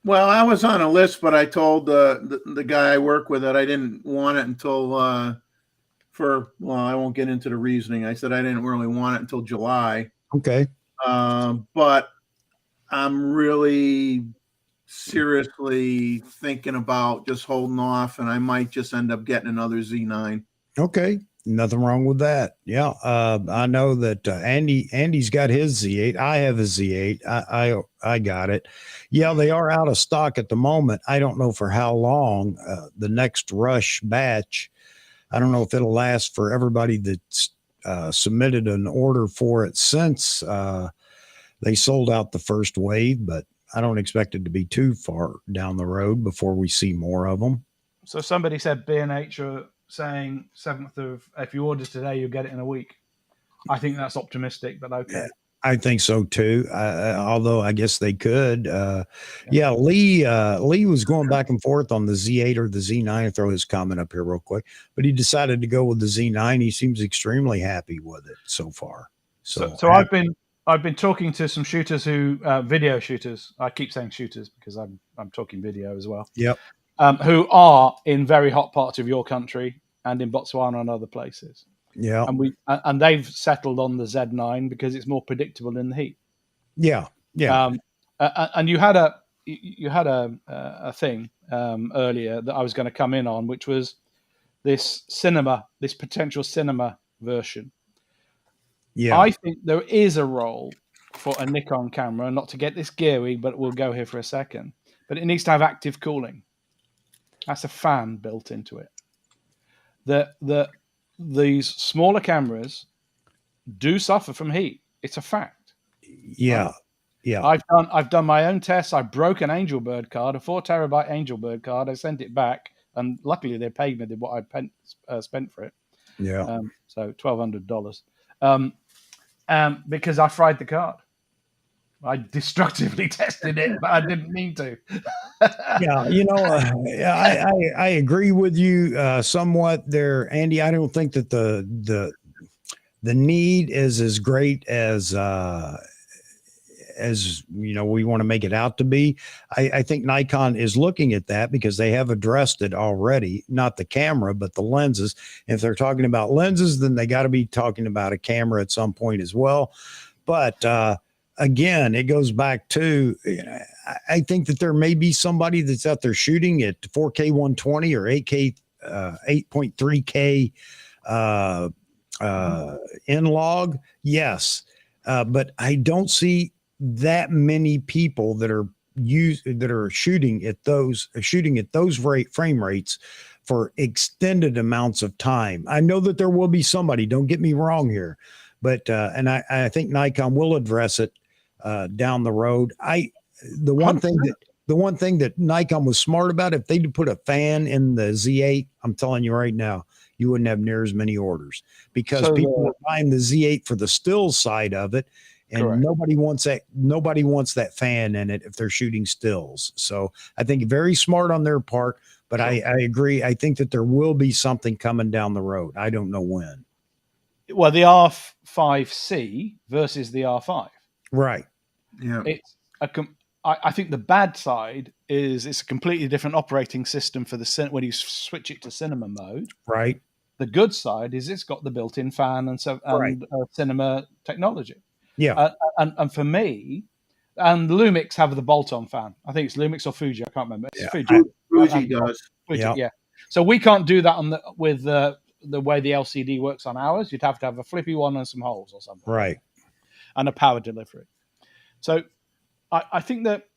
Well, I was on a list, but I told the guy I work with that I didn't want it until I won't get into the reasoning. I said I didn't really want it until July. Okay. But I'm really seriously thinking about just holding off, and I might just end up getting another Z9. Okay. Nothing wrong with that. Yeah. I know that Andy's got his Z8. I have a Z8. I got it. Yeah, they are out of stock at the moment. I don't know for how long. The next rush batch, I don't know if it'll last for everybody that's submitted an order for it since they sold out the first wave, but I don't expect it to be too far down the road before we see more of them. So somebody said B&H are saying 7th of, if you order today, you'll get it in a week. I think that's optimistic, but okay. I think so too. Although I guess they could. Lee was going back and forth on the Z8 or the Z9. I'll throw his comment up here real quick, but he decided to go with the Z9. He seems extremely happy with it so far. So I've been talking to some shooters who video shooters. I keep saying shooters because I'm talking video as well. Yep. Who are in very hot parts of your country and in Botswana and other places. Yeah. And they've settled on the Z9 because it's more predictable in the heat. Yeah. Yeah. And you had a thing earlier that I was going to come in on, which was this potential cinema version. Yeah. I think there is a role for a Nikon camera, not to get this geary, but we'll go here for a second. But it needs to have active cooling. That's a fan built into it. These smaller cameras do suffer from heat. It's a fact. Yeah. Yeah. I've done my own tests. I broke an Angelbird card, a 4 terabyte Angelbird card. I sent it back, and luckily they paid me what I spent for it. Yeah. So $1,200. Because I fried the card. I destructively tested it, but I didn't mean to. Yeah, I agree with you somewhat there, Andy. I don't think that the need is as great as as you know we want to make it out to be. I think Nikon is looking at that because they have addressed it already, not the camera, but the lenses. If they're talking about lenses, then they got to be talking about a camera at some point as well. But again, it goes back to, I think that there may be somebody that's out there shooting at 4K 120 or 8K, 8.3K in log. Yes. But I don't see that many people that are shooting at those frame rates for extended amounts of time. I know that there will be somebody, don't get me wrong here, but and I think Nikon will address it down the road. The one thing that Nikon was smart about, if they'd put a fan in the Z8, I'm telling you right now, you wouldn't have near as many orders because people are buying the Z8 for the still side of it. And Correct. nobody wants that fan in it if they're shooting stills. So I think very smart on their part, but I agree. I think that there will be something coming down the road. I don't know when. Well, the R5C versus the R5. Right. Yeah. It's I think the bad side is it's a completely different operating system for when you switch it to cinema mode. Right. The good side is it's got the built-in fan and cinema technology. Yeah. And for me, and Lumix have the bolt-on fan. I think it's Lumix or Fuji. I can't remember. It's Fuji. Fuji does. Fuji, Yeah. yeah. So we can't do that with the way the LCD works on ours. You'd have to have a flippy one and some holes or something. Right. And a power delivery. So I think that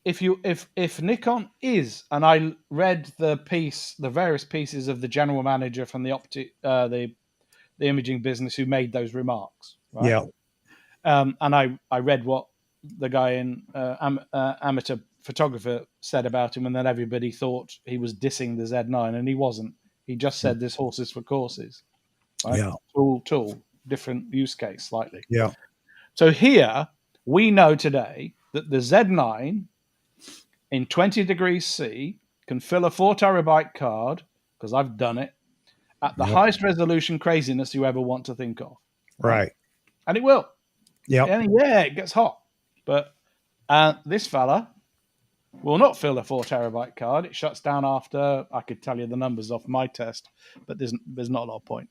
if Nikon is, and I read the various pieces of the general manager from the imaging business who made those remarks. Right? Yeah. And I read what the guy in amateur photographer said about him, and then everybody thought he was dissing the Z9, and he wasn't. He just said this horse is for courses. Right? Yeah. Tool, different use case slightly. Yeah. So here we know today that the Z9 in 20 degrees C can fill a 4 terabyte card, because I've done it, at the highest resolution craziness you ever want to think of. Right. And it will. Yeah. And it gets hot. But this fella will not fill a 4 terabyte card. It shuts down after, I could tell you the numbers off my test, but there's not a lot of point.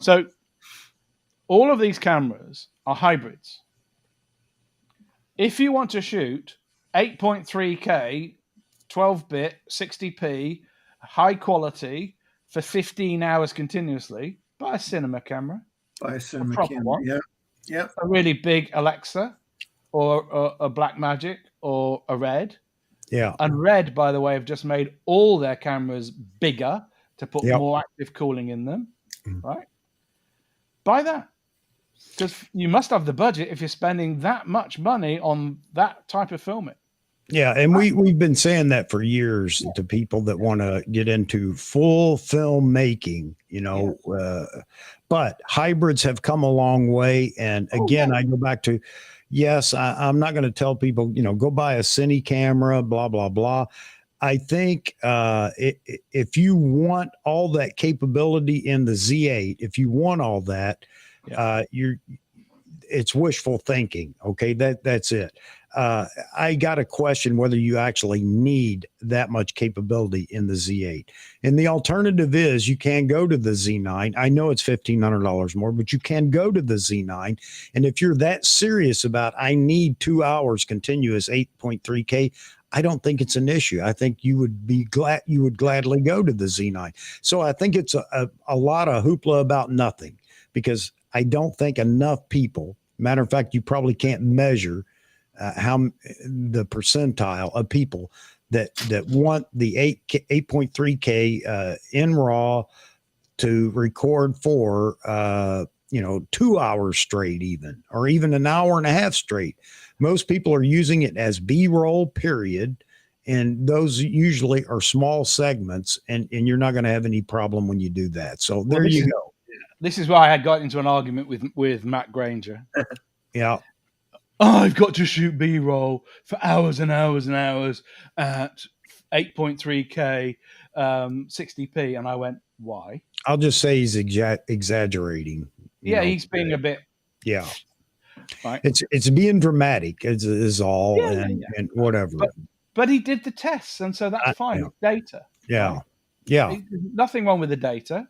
So all of these cameras are hybrids. If you want to shoot 8.3K, 12-bit, 60p, high quality for 15 hours continuously, buy a cinema camera. Buy a cinema proper camera. one. Yeah. Yeah. A really big Alexa or a Blackmagic or a Red. Yeah. And Red, by the way, have just made all their cameras bigger to put more active cooling in them. Right? Buy that. Because you must have the budget if you're spending that much money on that type of filming. Yeah, and we've been saying that for years to people that want to get into full film making, but hybrids have come a long way. And again, I go back to, yes, I'm not going to tell people, go buy a Cine camera, blah, blah, blah. I think if you want all that capability in the Z8, if you want all that, it's wishful thinking. Okay. That's it. I got a question whether you actually need that much capability in the Z8. And the alternative is you can go to the Z9. I know it's $1,500 more, but you can go to the Z9. And if you're that serious about, I need 2 hours continuous 8.3K, I don't think it's an issue. I think you would gladly go to the Z9. So I think it's a lot of hoopla about nothing, because I don't think enough people, matter of fact, you probably can't measure how the percentile of people that want the 8.3K in RAW to record for 2 hours straight, or even an hour and a half straight. Most people are using it as B-roll, period. And those usually are small segments, and you're not going to have any problem when you do that. So there you go. This is why I had got into an argument with Matt Granger. Yeah. I've got to shoot B-roll for hours and hours and hours at 8.3K, 60p. And I went, why? I'll just say he's exaggerating. Yeah, he's being a bit. Yeah. Right? It's being dramatic is all, Yeah, and whatever. But he did the tests, and so that's fine. yeah. It's data. Yeah. Right? Yeah. There's nothing wrong with the data.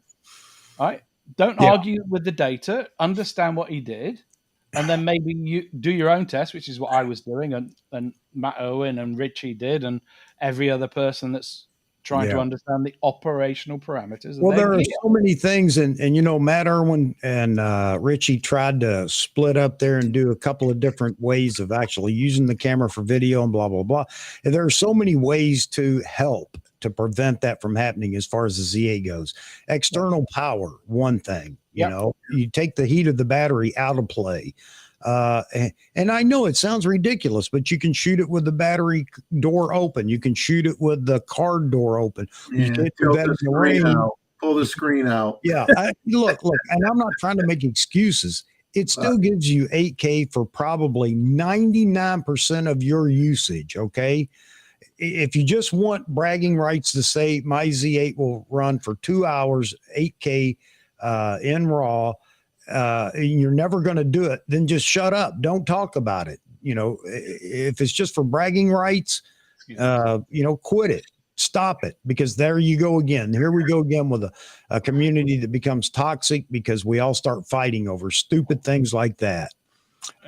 Right? Don't Yeah. argue with the data. Understand what he did, and then maybe you do your own test, which is what I was doing, and Matt Owen and Richie did, and every other person that's trying to Yeah. understand the operational parameters. of Well, their there are gear. so many things, and you know, Matt Irwin and Richie tried to split up there and do a couple of different ways of actually using the camera for video and blah blah blah. And there are so many ways to help to prevent that from happening as far as the ZA goes. External power, one thing. You Yep. know, you take the heat of the battery out of play. And I know it sounds ridiculous, but you can shoot it with the battery door open. You can shoot it with the card door open. You Yeah, can't do tilt that the in the screen rain. out. Pull the screen out. Yeah. Look, and I'm not trying to make excuses. It still gives you 8K for probably 99% of your usage. Okay. If you just want bragging rights to say my Z8 will run for 2 hours, 8K in RAW, you're never going to do it, then just shut up. Don't talk about it. You know, if it's just for bragging rights, you know, quit it. Stop it, because there you go again. Here we go again with a community that becomes toxic because we all start fighting over stupid things like that.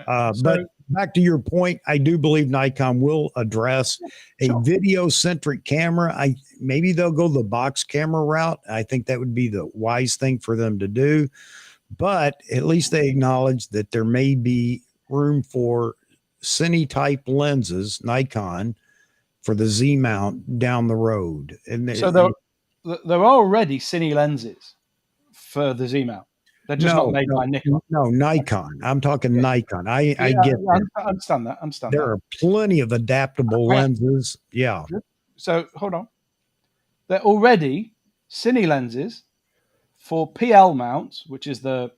But back to your point, I do believe Nikon will address a video-centric camera. Maybe they'll go the box camera route. I think that would be the wise thing for them to do. But at least they acknowledge that there may be room for cine-type lenses, Nikon, for the Z mount down the road. And So there are already cine lenses for the Z mount. They're just not made by Nikon. No, Nikon. I'm talking Nikon. I get that. I understand that. There are plenty of adaptable lenses. Yeah. So hold on. There are already cine lenses for PL mounts, which is the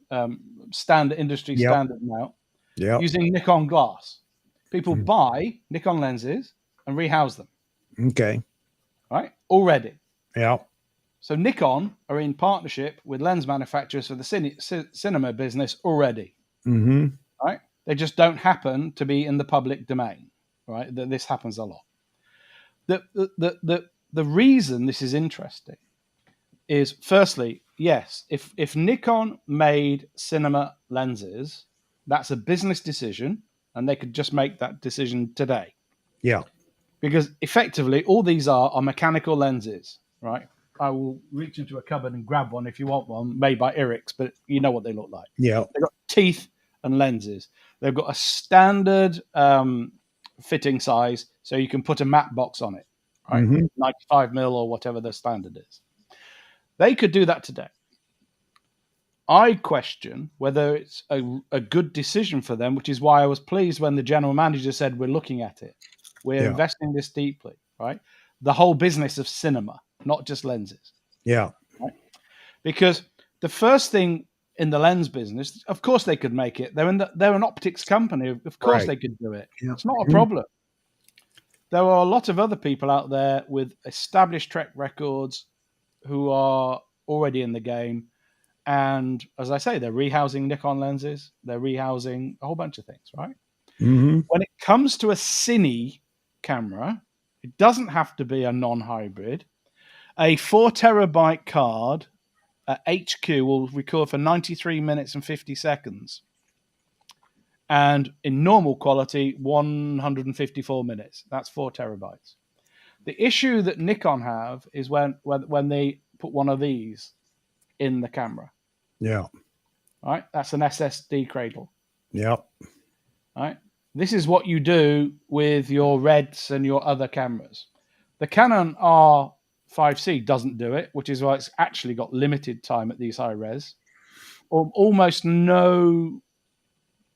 standard industry standard mount, using Nikon glass. People buy Nikon lenses and rehouse them. Okay. Right? Already. Yeah. So Nikon are in partnership with lens manufacturers for the cinema business already. Mm-hmm. Right? They just don't happen to be in the public domain. Right? This happens a lot. The reason this is interesting is, firstly, yes, if Nikon made cinema lenses, that's a business decision, and they could just make that decision today. Yeah. Because effectively, all these are mechanical lenses, right? I will reach into a cupboard and grab one if you want one, made by Irix, but you know what they look like. Yeah. They've got teeth and lenses. They've got a standard fitting size, so you can put a matte box on it, right? 95 mil or whatever the standard is. They could do that today. I question whether it's a good decision for them, which is why I was pleased when the general manager said, we're looking at it. We're investing this deeply, right? The whole business of cinema, not just lenses. Yeah. Right? Because the first thing in the lens business, of course they could make it. They're an optics company. Of course they could do it. Yeah. It's not a problem. There are a lot of other people out there with established track records who are already in the game. And as I say, they're rehousing Nikon lenses. They're rehousing a whole bunch of things, right? Mm-hmm. When it comes to a cine camera, it doesn't have to be a non-hybrid. A 4 terabyte card at HQ will record for 93 minutes and 50 seconds. And in normal quality, 154 minutes. That's 4 terabytes. The issue that Nikon have is when they put one of these in the camera. Yeah. Right? That's an SSD cradle. Yep. Right? This is what you do with your Reds and your other cameras. The Canon R5C doesn't do it, which is why it's actually got limited time at these high res. Almost no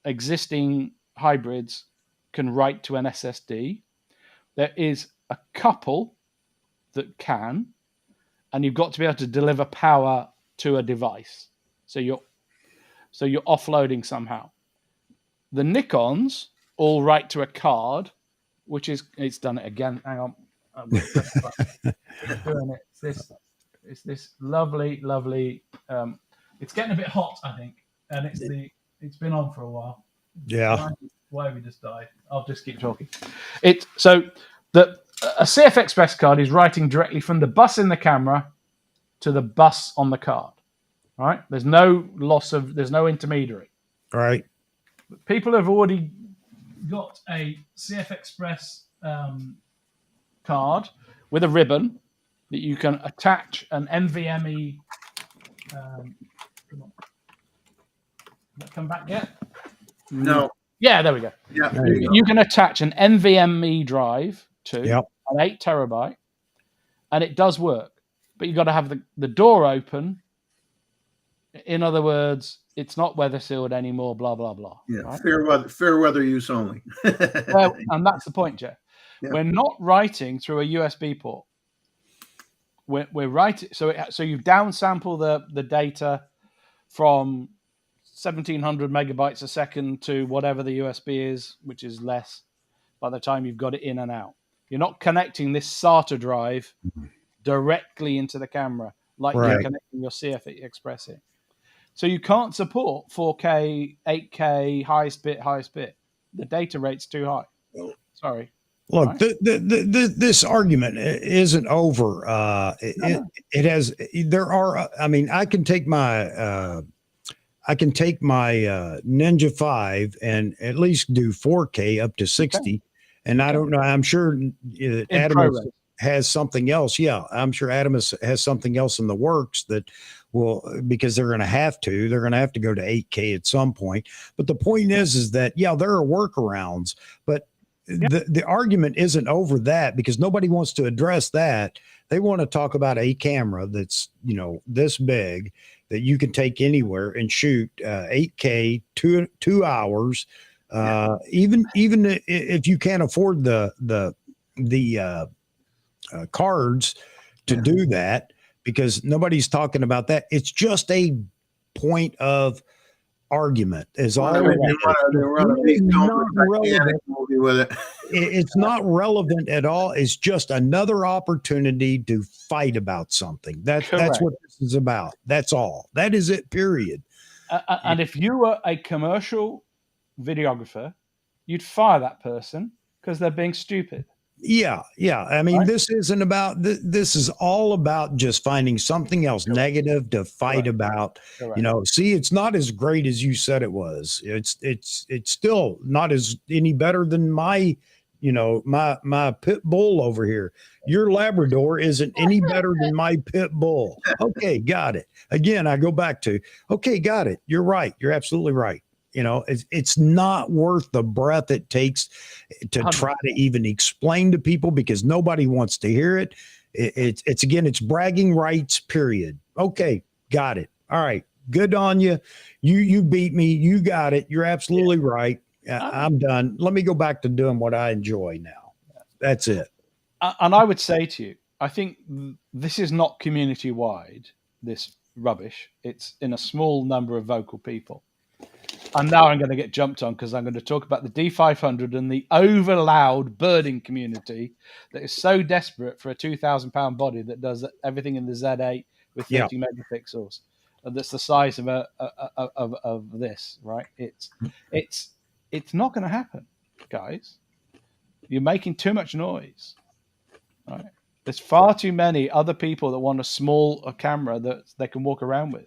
existing hybrids can write to an SSD. There is a couple that can, and you've got to be able to deliver power to a device. So you're offloading somehow. The Nikons all write to a card, which is, it's done it again. Hang on. It's doing it. It's this lovely, lovely. It's getting a bit hot, I think, and it's been on for a while. Yeah. Why have we just died? I'll just keep talking. So a CF Express card is writing directly from the bus in the camera to the bus on the card. Right? There's no intermediary. Right. People have already got a CF Express card with a ribbon that you can attach an NVMe. Come back yet? No. Yeah, there we go. Yeah. There you go. You can attach an NVMe drive to Yep. an 8 terabyte, and it does work. But you've got to have the door open. In other words, it's not weather sealed anymore. Blah blah blah. Yeah. Right? Fair weather use only. Well, and that's the point, Jeff. Yeah. We're not writing through a USB port. We're writing. So you downsample the data from 1,700 megabytes a second to whatever the USB is, which is less by the time you've got it in and out. You're not connecting this SATA drive directly into the camera like you're Right. connecting your CF Express in. So you can't support 4K, 8K, highest bit. The data rate's too high. Sorry. Look, Right. this argument isn't over. It has. There are. I mean, I can take my Ninja 5 and at least do 4K up to 60. And I don't know. I'm sure Adam ProRes. has something else. Yeah, I'm sure Adam has something else in the works that will, because they're going to have to go to 8K at some point. But the point is that, yeah, there are workarounds, but the argument isn't over that, because nobody wants to address that. They want to talk about a camera that's, this big that you can take anywhere and shoot 8K, 2 hours. Even if you can't afford the cards to do that, because nobody's talking about that. It's just a point of argument is all. They run a big film relevant. movie with it. It's not relevant at all. It's just another opportunity to fight about something. That's what this is about. That's all. That is it, period. And if you were a commercial videographer, you'd fire that person because they're being stupid. Yeah. I mean, Right. this isn't about. This is all about just finding something else negative to fight about. Correct. See, it's not as great as you said it was. It's still not any better than my pit bull over here. Your Labrador isn't any better than my pit bull. Okay, got it. Again, I go back to, okay, got it. You're right. You're absolutely right. It's not worth the breath it takes to try to even explain to people, because nobody wants to hear it. It's bragging rights, period. Okay, got it. All right, good on you. You beat me. You got it. You're absolutely right. I'm done. Let me go back to doing what I enjoy now. That's it. And I would say to you, I think this is not community wide, this rubbish. It's in a small number of vocal people. And now I'm going to get jumped on because I'm going to talk about the D500 and the over loud birding community that is so desperate for a £2,000 body that does everything in the Z8 with 30 megapixels. And that's the size of this, right? It's not going to happen, guys. You're making too much noise, right? There's far too many other people that want a camera that they can walk around with,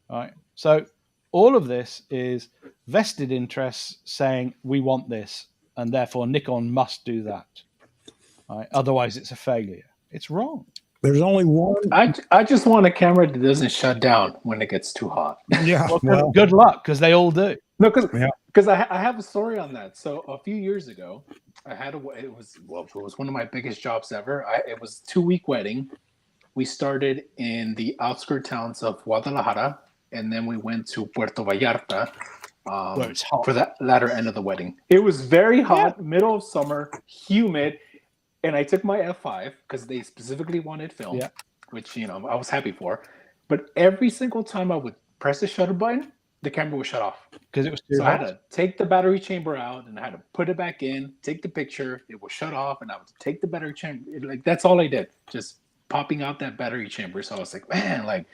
right? So all of this is vested interests saying we want this, and therefore Nikon must do that. Right? Otherwise, it's a failure. It's wrong. There's only one. I just want a camera that doesn't shut down when it gets too hot. Yeah. Well, good luck, because they all do. No, because I have a story on that. So a few years ago, it was one of my biggest jobs ever. It was a 2-week wedding. We started in the outskirt towns of Guadalajara, and then we went to Puerto Vallarta Where it's hot. for the latter end of the wedding. It was very hot, middle of summer, humid, and I took my F5 because they specifically wanted film, which I was happy for. But every single time I would press the shutter button, the camera would shut off Because it was too So I hot. had to take the battery chamber out, and I had to put it back in, take the picture. It would shut off, and I would take the battery chamber. That's all I did, just popping out that battery chamber. So I was like, man,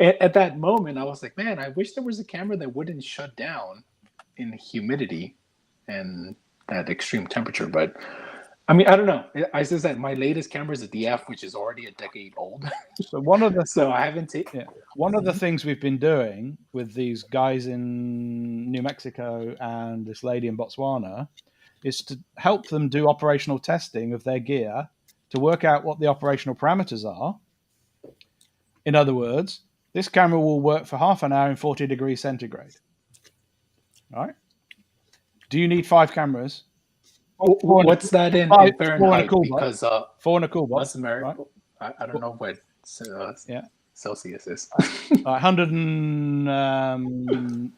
at that moment, I was like, man, I wish there was a camera that wouldn't shut down in humidity and that extreme temperature. But I mean, I don't know. As I said, my latest camera is a DF, which is already a decade old. So one of the So I haven't taken. Yeah. One of the things we've been doing with these guys in New Mexico and this lady in Botswana is to help them do operational testing of their gear to work out what the operational parameters are. In other words, this camera will work for half an hour in 40 degrees centigrade. All right. Do you need 5 cameras? What's that in Fahrenheit? Because 4 in a cool box. what's America? Right? I don't know what Celsius is. 100 and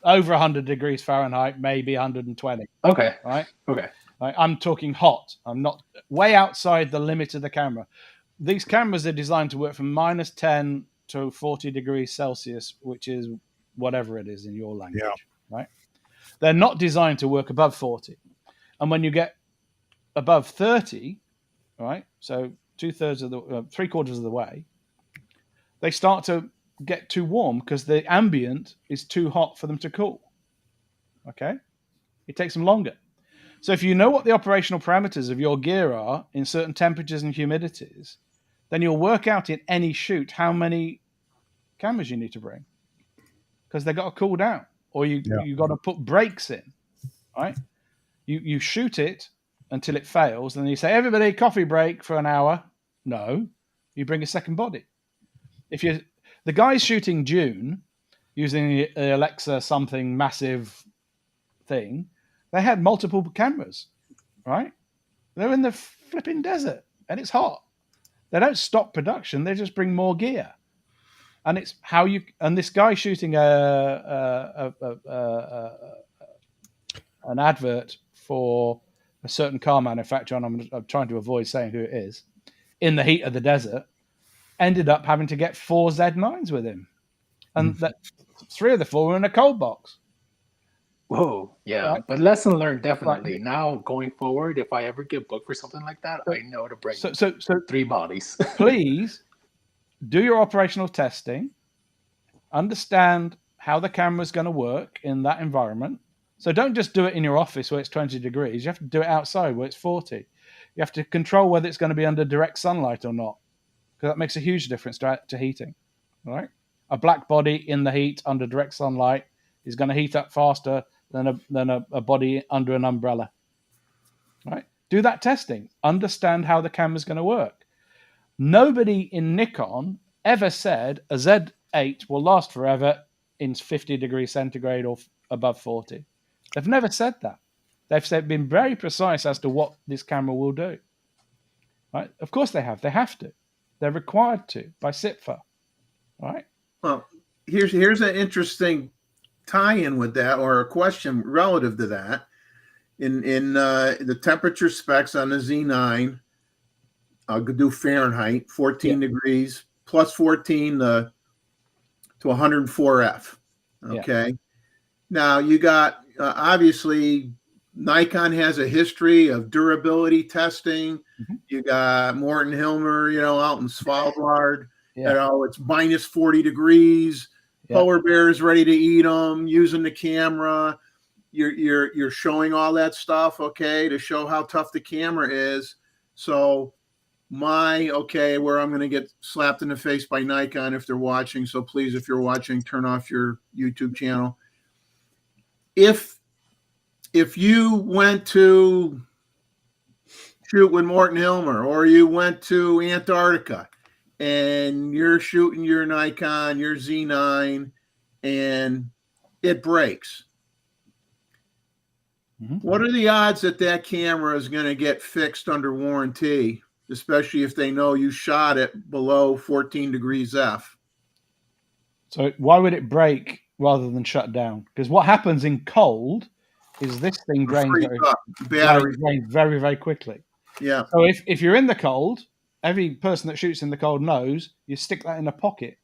over 100 degrees Fahrenheit, maybe 120. Okay. Right. Okay. Right? I'm talking hot. I'm not way outside the limit of the camera. These cameras are designed to work from -10 to 40 degrees Celsius, which is whatever it is in your language. Yeah. Right. They're not designed to work above 40. And when you get above 30, right, so 3/4 of the way, they start to get too warm because the ambient is too hot for them to cool. Okay? It takes them longer. So if you know what the operational parameters of your gear are in certain temperatures and humidities, then you'll work out in any shoot how many cameras you need to bring, because they've got to cool down, or you've got to put brakes in, right? You shoot it until it fails, and then you say, everybody, coffee break for an hour. No, you bring a second body. If you, the guys shooting Dune using the Alexa something massive thing, they had multiple cameras, right? They're in the flipping desert and it's hot. They don't stop production; they just bring more gear. And it's how you. And this guy shooting an advert for a certain car manufacturer, and I'm trying to avoid saying who it is, in the heat of the desert, ended up having to get 4 Z9s with him, and that 3 of the 4 were in a cold box. Whoa, yeah, Right. but lesson learned definitely. Right. Now going forward, if I ever get booked for something like that, I know to bring so 3 bodies. Please do your operational testing, understand how the camera is going to work in that environment. So don't just do it in your office where it's 20 degrees. You have to do it outside where it's 40. You have to control whether it's going to be under direct sunlight or not, because that makes a huge difference to heating. All right, a black body in the heat under direct sunlight is going to heat up faster than a body under an umbrella. Right? Do that testing. Understand how the camera is going to work. Nobody in Nikon ever said a Z8 will last forever in 50 degrees centigrade or above 40. They've never said that. They've been very precise as to what this camera will do. Right? Of course they have. They have to. They're required to by CIPFA. Right? Well, here's an interesting tie-in with that, or a question relative to that. In the temperature specs on the Z9, I'll do Fahrenheit, 14 degrees, plus 14 to 104 F. Okay. Yeah. Now you got, obviously, Nikon has a history of durability testing. Mm-hmm. You got Morton Hilmer, out in Svalbard. Yeah. It's minus 40 degrees. Yeah. Polar bears ready to eat them, using the camera. You're showing all that stuff, okay, to show how tough the camera is. So where I'm going to get slapped in the face by Nikon if they're watching. So please, if you're watching, turn off your YouTube channel. If you went to shoot with Morton Hilmer, or you went to Antarctica and you're shooting your Nikon, your Z9, and it breaks, what are the odds that camera is going to get fixed under warranty, especially if they know you shot it below 14 degrees F? So why would it break rather than shut down? Because what happens in cold is this thing drains very, very quickly. Yeah. So if you're in the cold, every person that shoots in the cold knows you stick that in a pocket.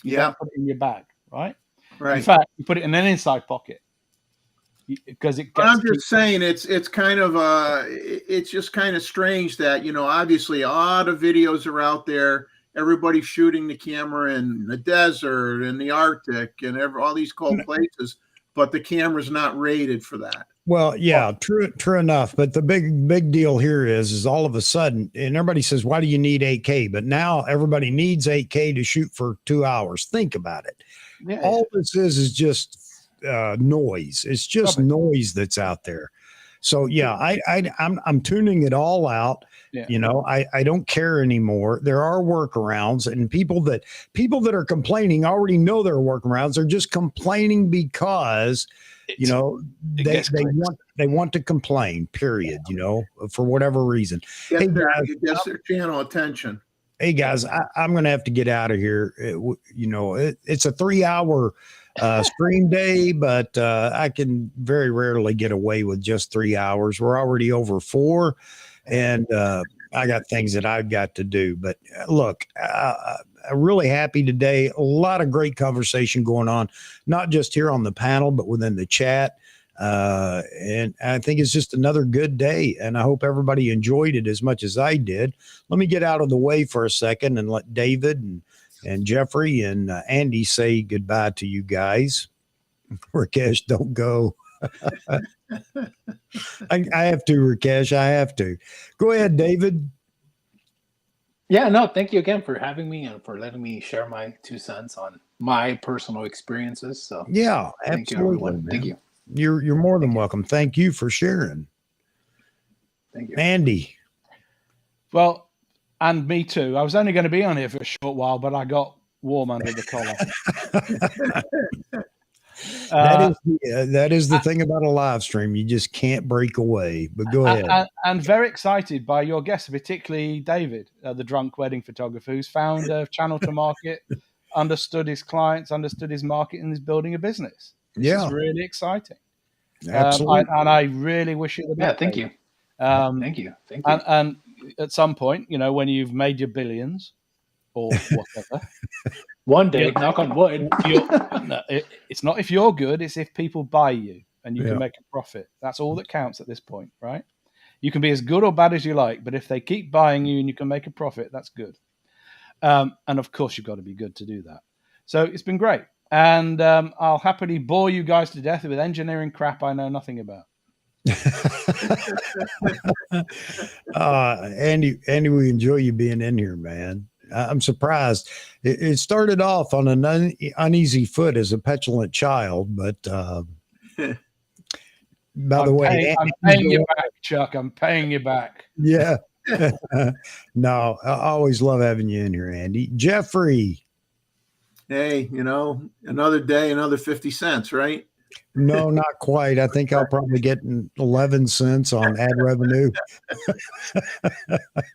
You don't put it in your bag, right? Right. In fact, you put it in an inside pocket. Because it gets. I'm just saying it's kind of it's just kind of strange that obviously a lot of videos are out there. Everybody's shooting the camera in the desert and the Arctic and all these cold places. but the camera's not rated for that. Well, yeah, true enough. But the big deal here is all of a sudden, and everybody says, why do you need 8K? But now everybody needs 8K to shoot for 2 hours. Think about it. Yeah, All this is just noise. It's just noise that's out there. So yeah, I'm tuning it all out. Yeah. You know, I don't care anymore. There are workarounds, and people that are complaining already know there are workarounds. They're just complaining because you know they want to complain. Period. You know, for whatever reason. Get Hey, their, guys, it gets their channel attention. Hey guys, I'm going to have to get out of here. You know, it's a 3-hour stream day, but I can very rarely get away with just 3 hours. We're already over 4, and I got things that I've got to do. But look, I'm really happy today. A lot of great conversation going on, not just here on the panel, but within the chat. And I think it's just another good day, and I hope everybody enjoyed it as much as I did. Let me get out of the way for a second and let David and Jeffrey and Andy say goodbye to you guys. Rakesh, don't go. I have to, Rakesh. I have to. Go ahead, David. Yeah, no, thank you again for having me and for letting me share my 2 cents on my personal experiences. So Yeah, thank you, absolutely. everyone. Man. Thank you. You're more than welcome. Thank you for sharing. Thank you. Andy. Well, and me too. I was only going to be on here for a short while, but I got warm under the collar. That is the thing about a live stream. You just can't break away. But go ahead. And very excited by your guests, particularly David, the drunk wedding photographer, who's found a channel to market, understood his clients, understood his market, and is building a business. This is really exciting. Absolutely. And I really wish you the best. Yeah, thank you. Thank you. Thank you. And at some point, you know, when you've made your billions or whatever, one day, knock on wood. It's not if you're good, it's if people buy you and you Yeah. can make a profit. That's all that counts at this point, right? You can be as good or bad as you like, but if they keep buying you and you can make a profit, that's good. And of course, you've got to be good to do that. So it's been great. And I'll happily bore you guys to death with engineering crap I know nothing about. Andy, we enjoy you being in here, man. I'm surprised. It started off on an uneasy foot as a petulant child, but by the way, I'm paying you back, Chuck. I'm paying you back. Yeah. No, I always love having you in here, Andy. Jeffrey. Hey, you know, another day, another 50 cents, right? No, not quite. I think I'll probably get 11 cents on ad revenue.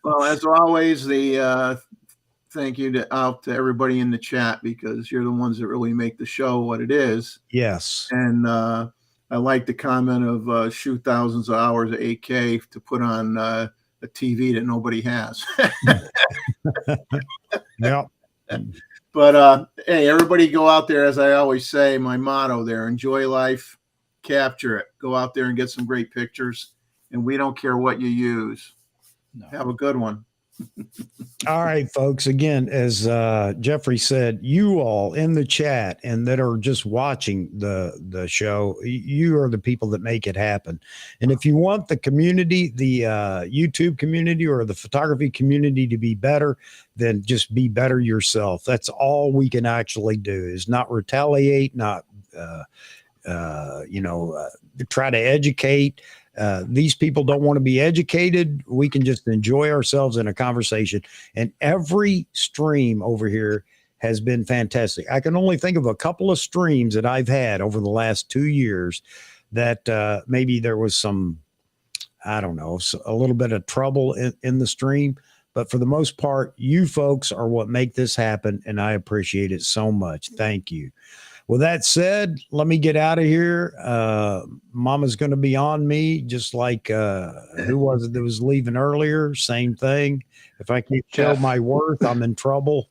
Well, as always, the thank you out to everybody in the chat, because you're the ones that really make the show what it is. Yes. And I like the comment of shoot thousands of hours of 8K to put on a TV that nobody has. Yeah. But hey, everybody go out there, as I always say, my motto there: enjoy life, capture it. Go out there and get some great pictures, and we don't care what you use. No. Have a good one. All right, folks. Again, as Jeffrey said, you all in the chat and that are just watching the show, you are the people that make it happen. And if you want the community, the YouTube community or the photography community to be better, then just be better yourself. That's all we can actually do, is not retaliate, not try to educate. These people don't want to be educated. We can just enjoy ourselves in a conversation. And every stream over here has been fantastic. I can only think of a couple of streams that I've had over the last 2 years that maybe there was some, I don't know, a little bit of trouble in the stream. But for the most part, you folks are what make this happen, and I appreciate it so much. Thank you. With that said, let me get out of here. Mama's going to be on me, just like who was it that was leaving earlier? Same thing. If I can't show my worth, I'm in trouble.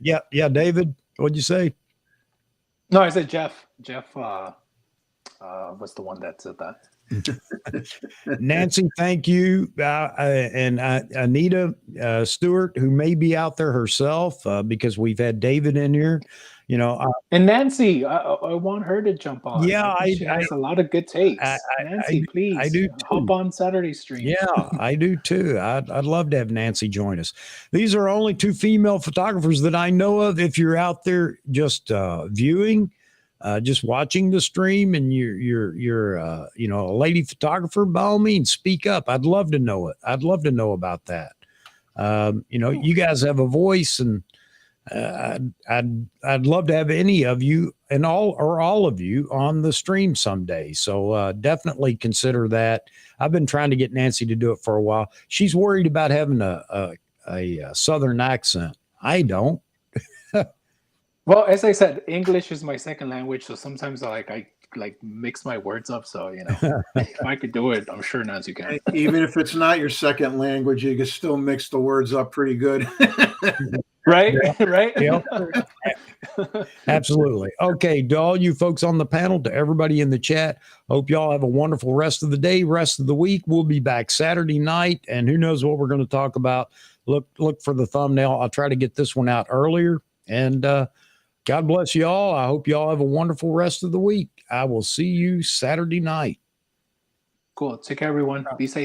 Yeah, David, what'd you say? No, I said Jeff. Jeff was the one that said that. Nancy, thank you. And Anita Stewart, who may be out there herself because we've had David in here. You know, And Nancy, I want her to jump on. Yeah, I think she has a lot of good takes. Nancy, please, I do hop too. on Saturday stream. Yeah, I do too. I'd love to have Nancy join us. These are only two female photographers that I know of. If you're out there just viewing, just watching the stream, and you're a lady photographer, by all means, speak up. I'd love to know it. I'd love to know about that. You guys have a voice, and I'd love to have any of you and all of you on the stream someday. So definitely consider that. I've been trying to get Nancy to do it for a while. She's worried about having a Southern accent. I don't. Well, as I said, English is my second language, so sometimes I mix my words up. So if I could do it, I'm sure Nancy can. Even if it's not your second language, you can still mix the words up pretty good. Right? Right? Yep. Absolutely. Okay, to all you folks on the panel, to everybody in the chat, hope y'all have a wonderful rest of the day, rest of the week. We'll be back Saturday night, and who knows what we're going to talk about. Look for the thumbnail. I'll try to get this one out earlier. And God bless you all. I hope you all have a wonderful rest of the week. I will see you Saturday night. Cool. Take care, everyone. Be safe.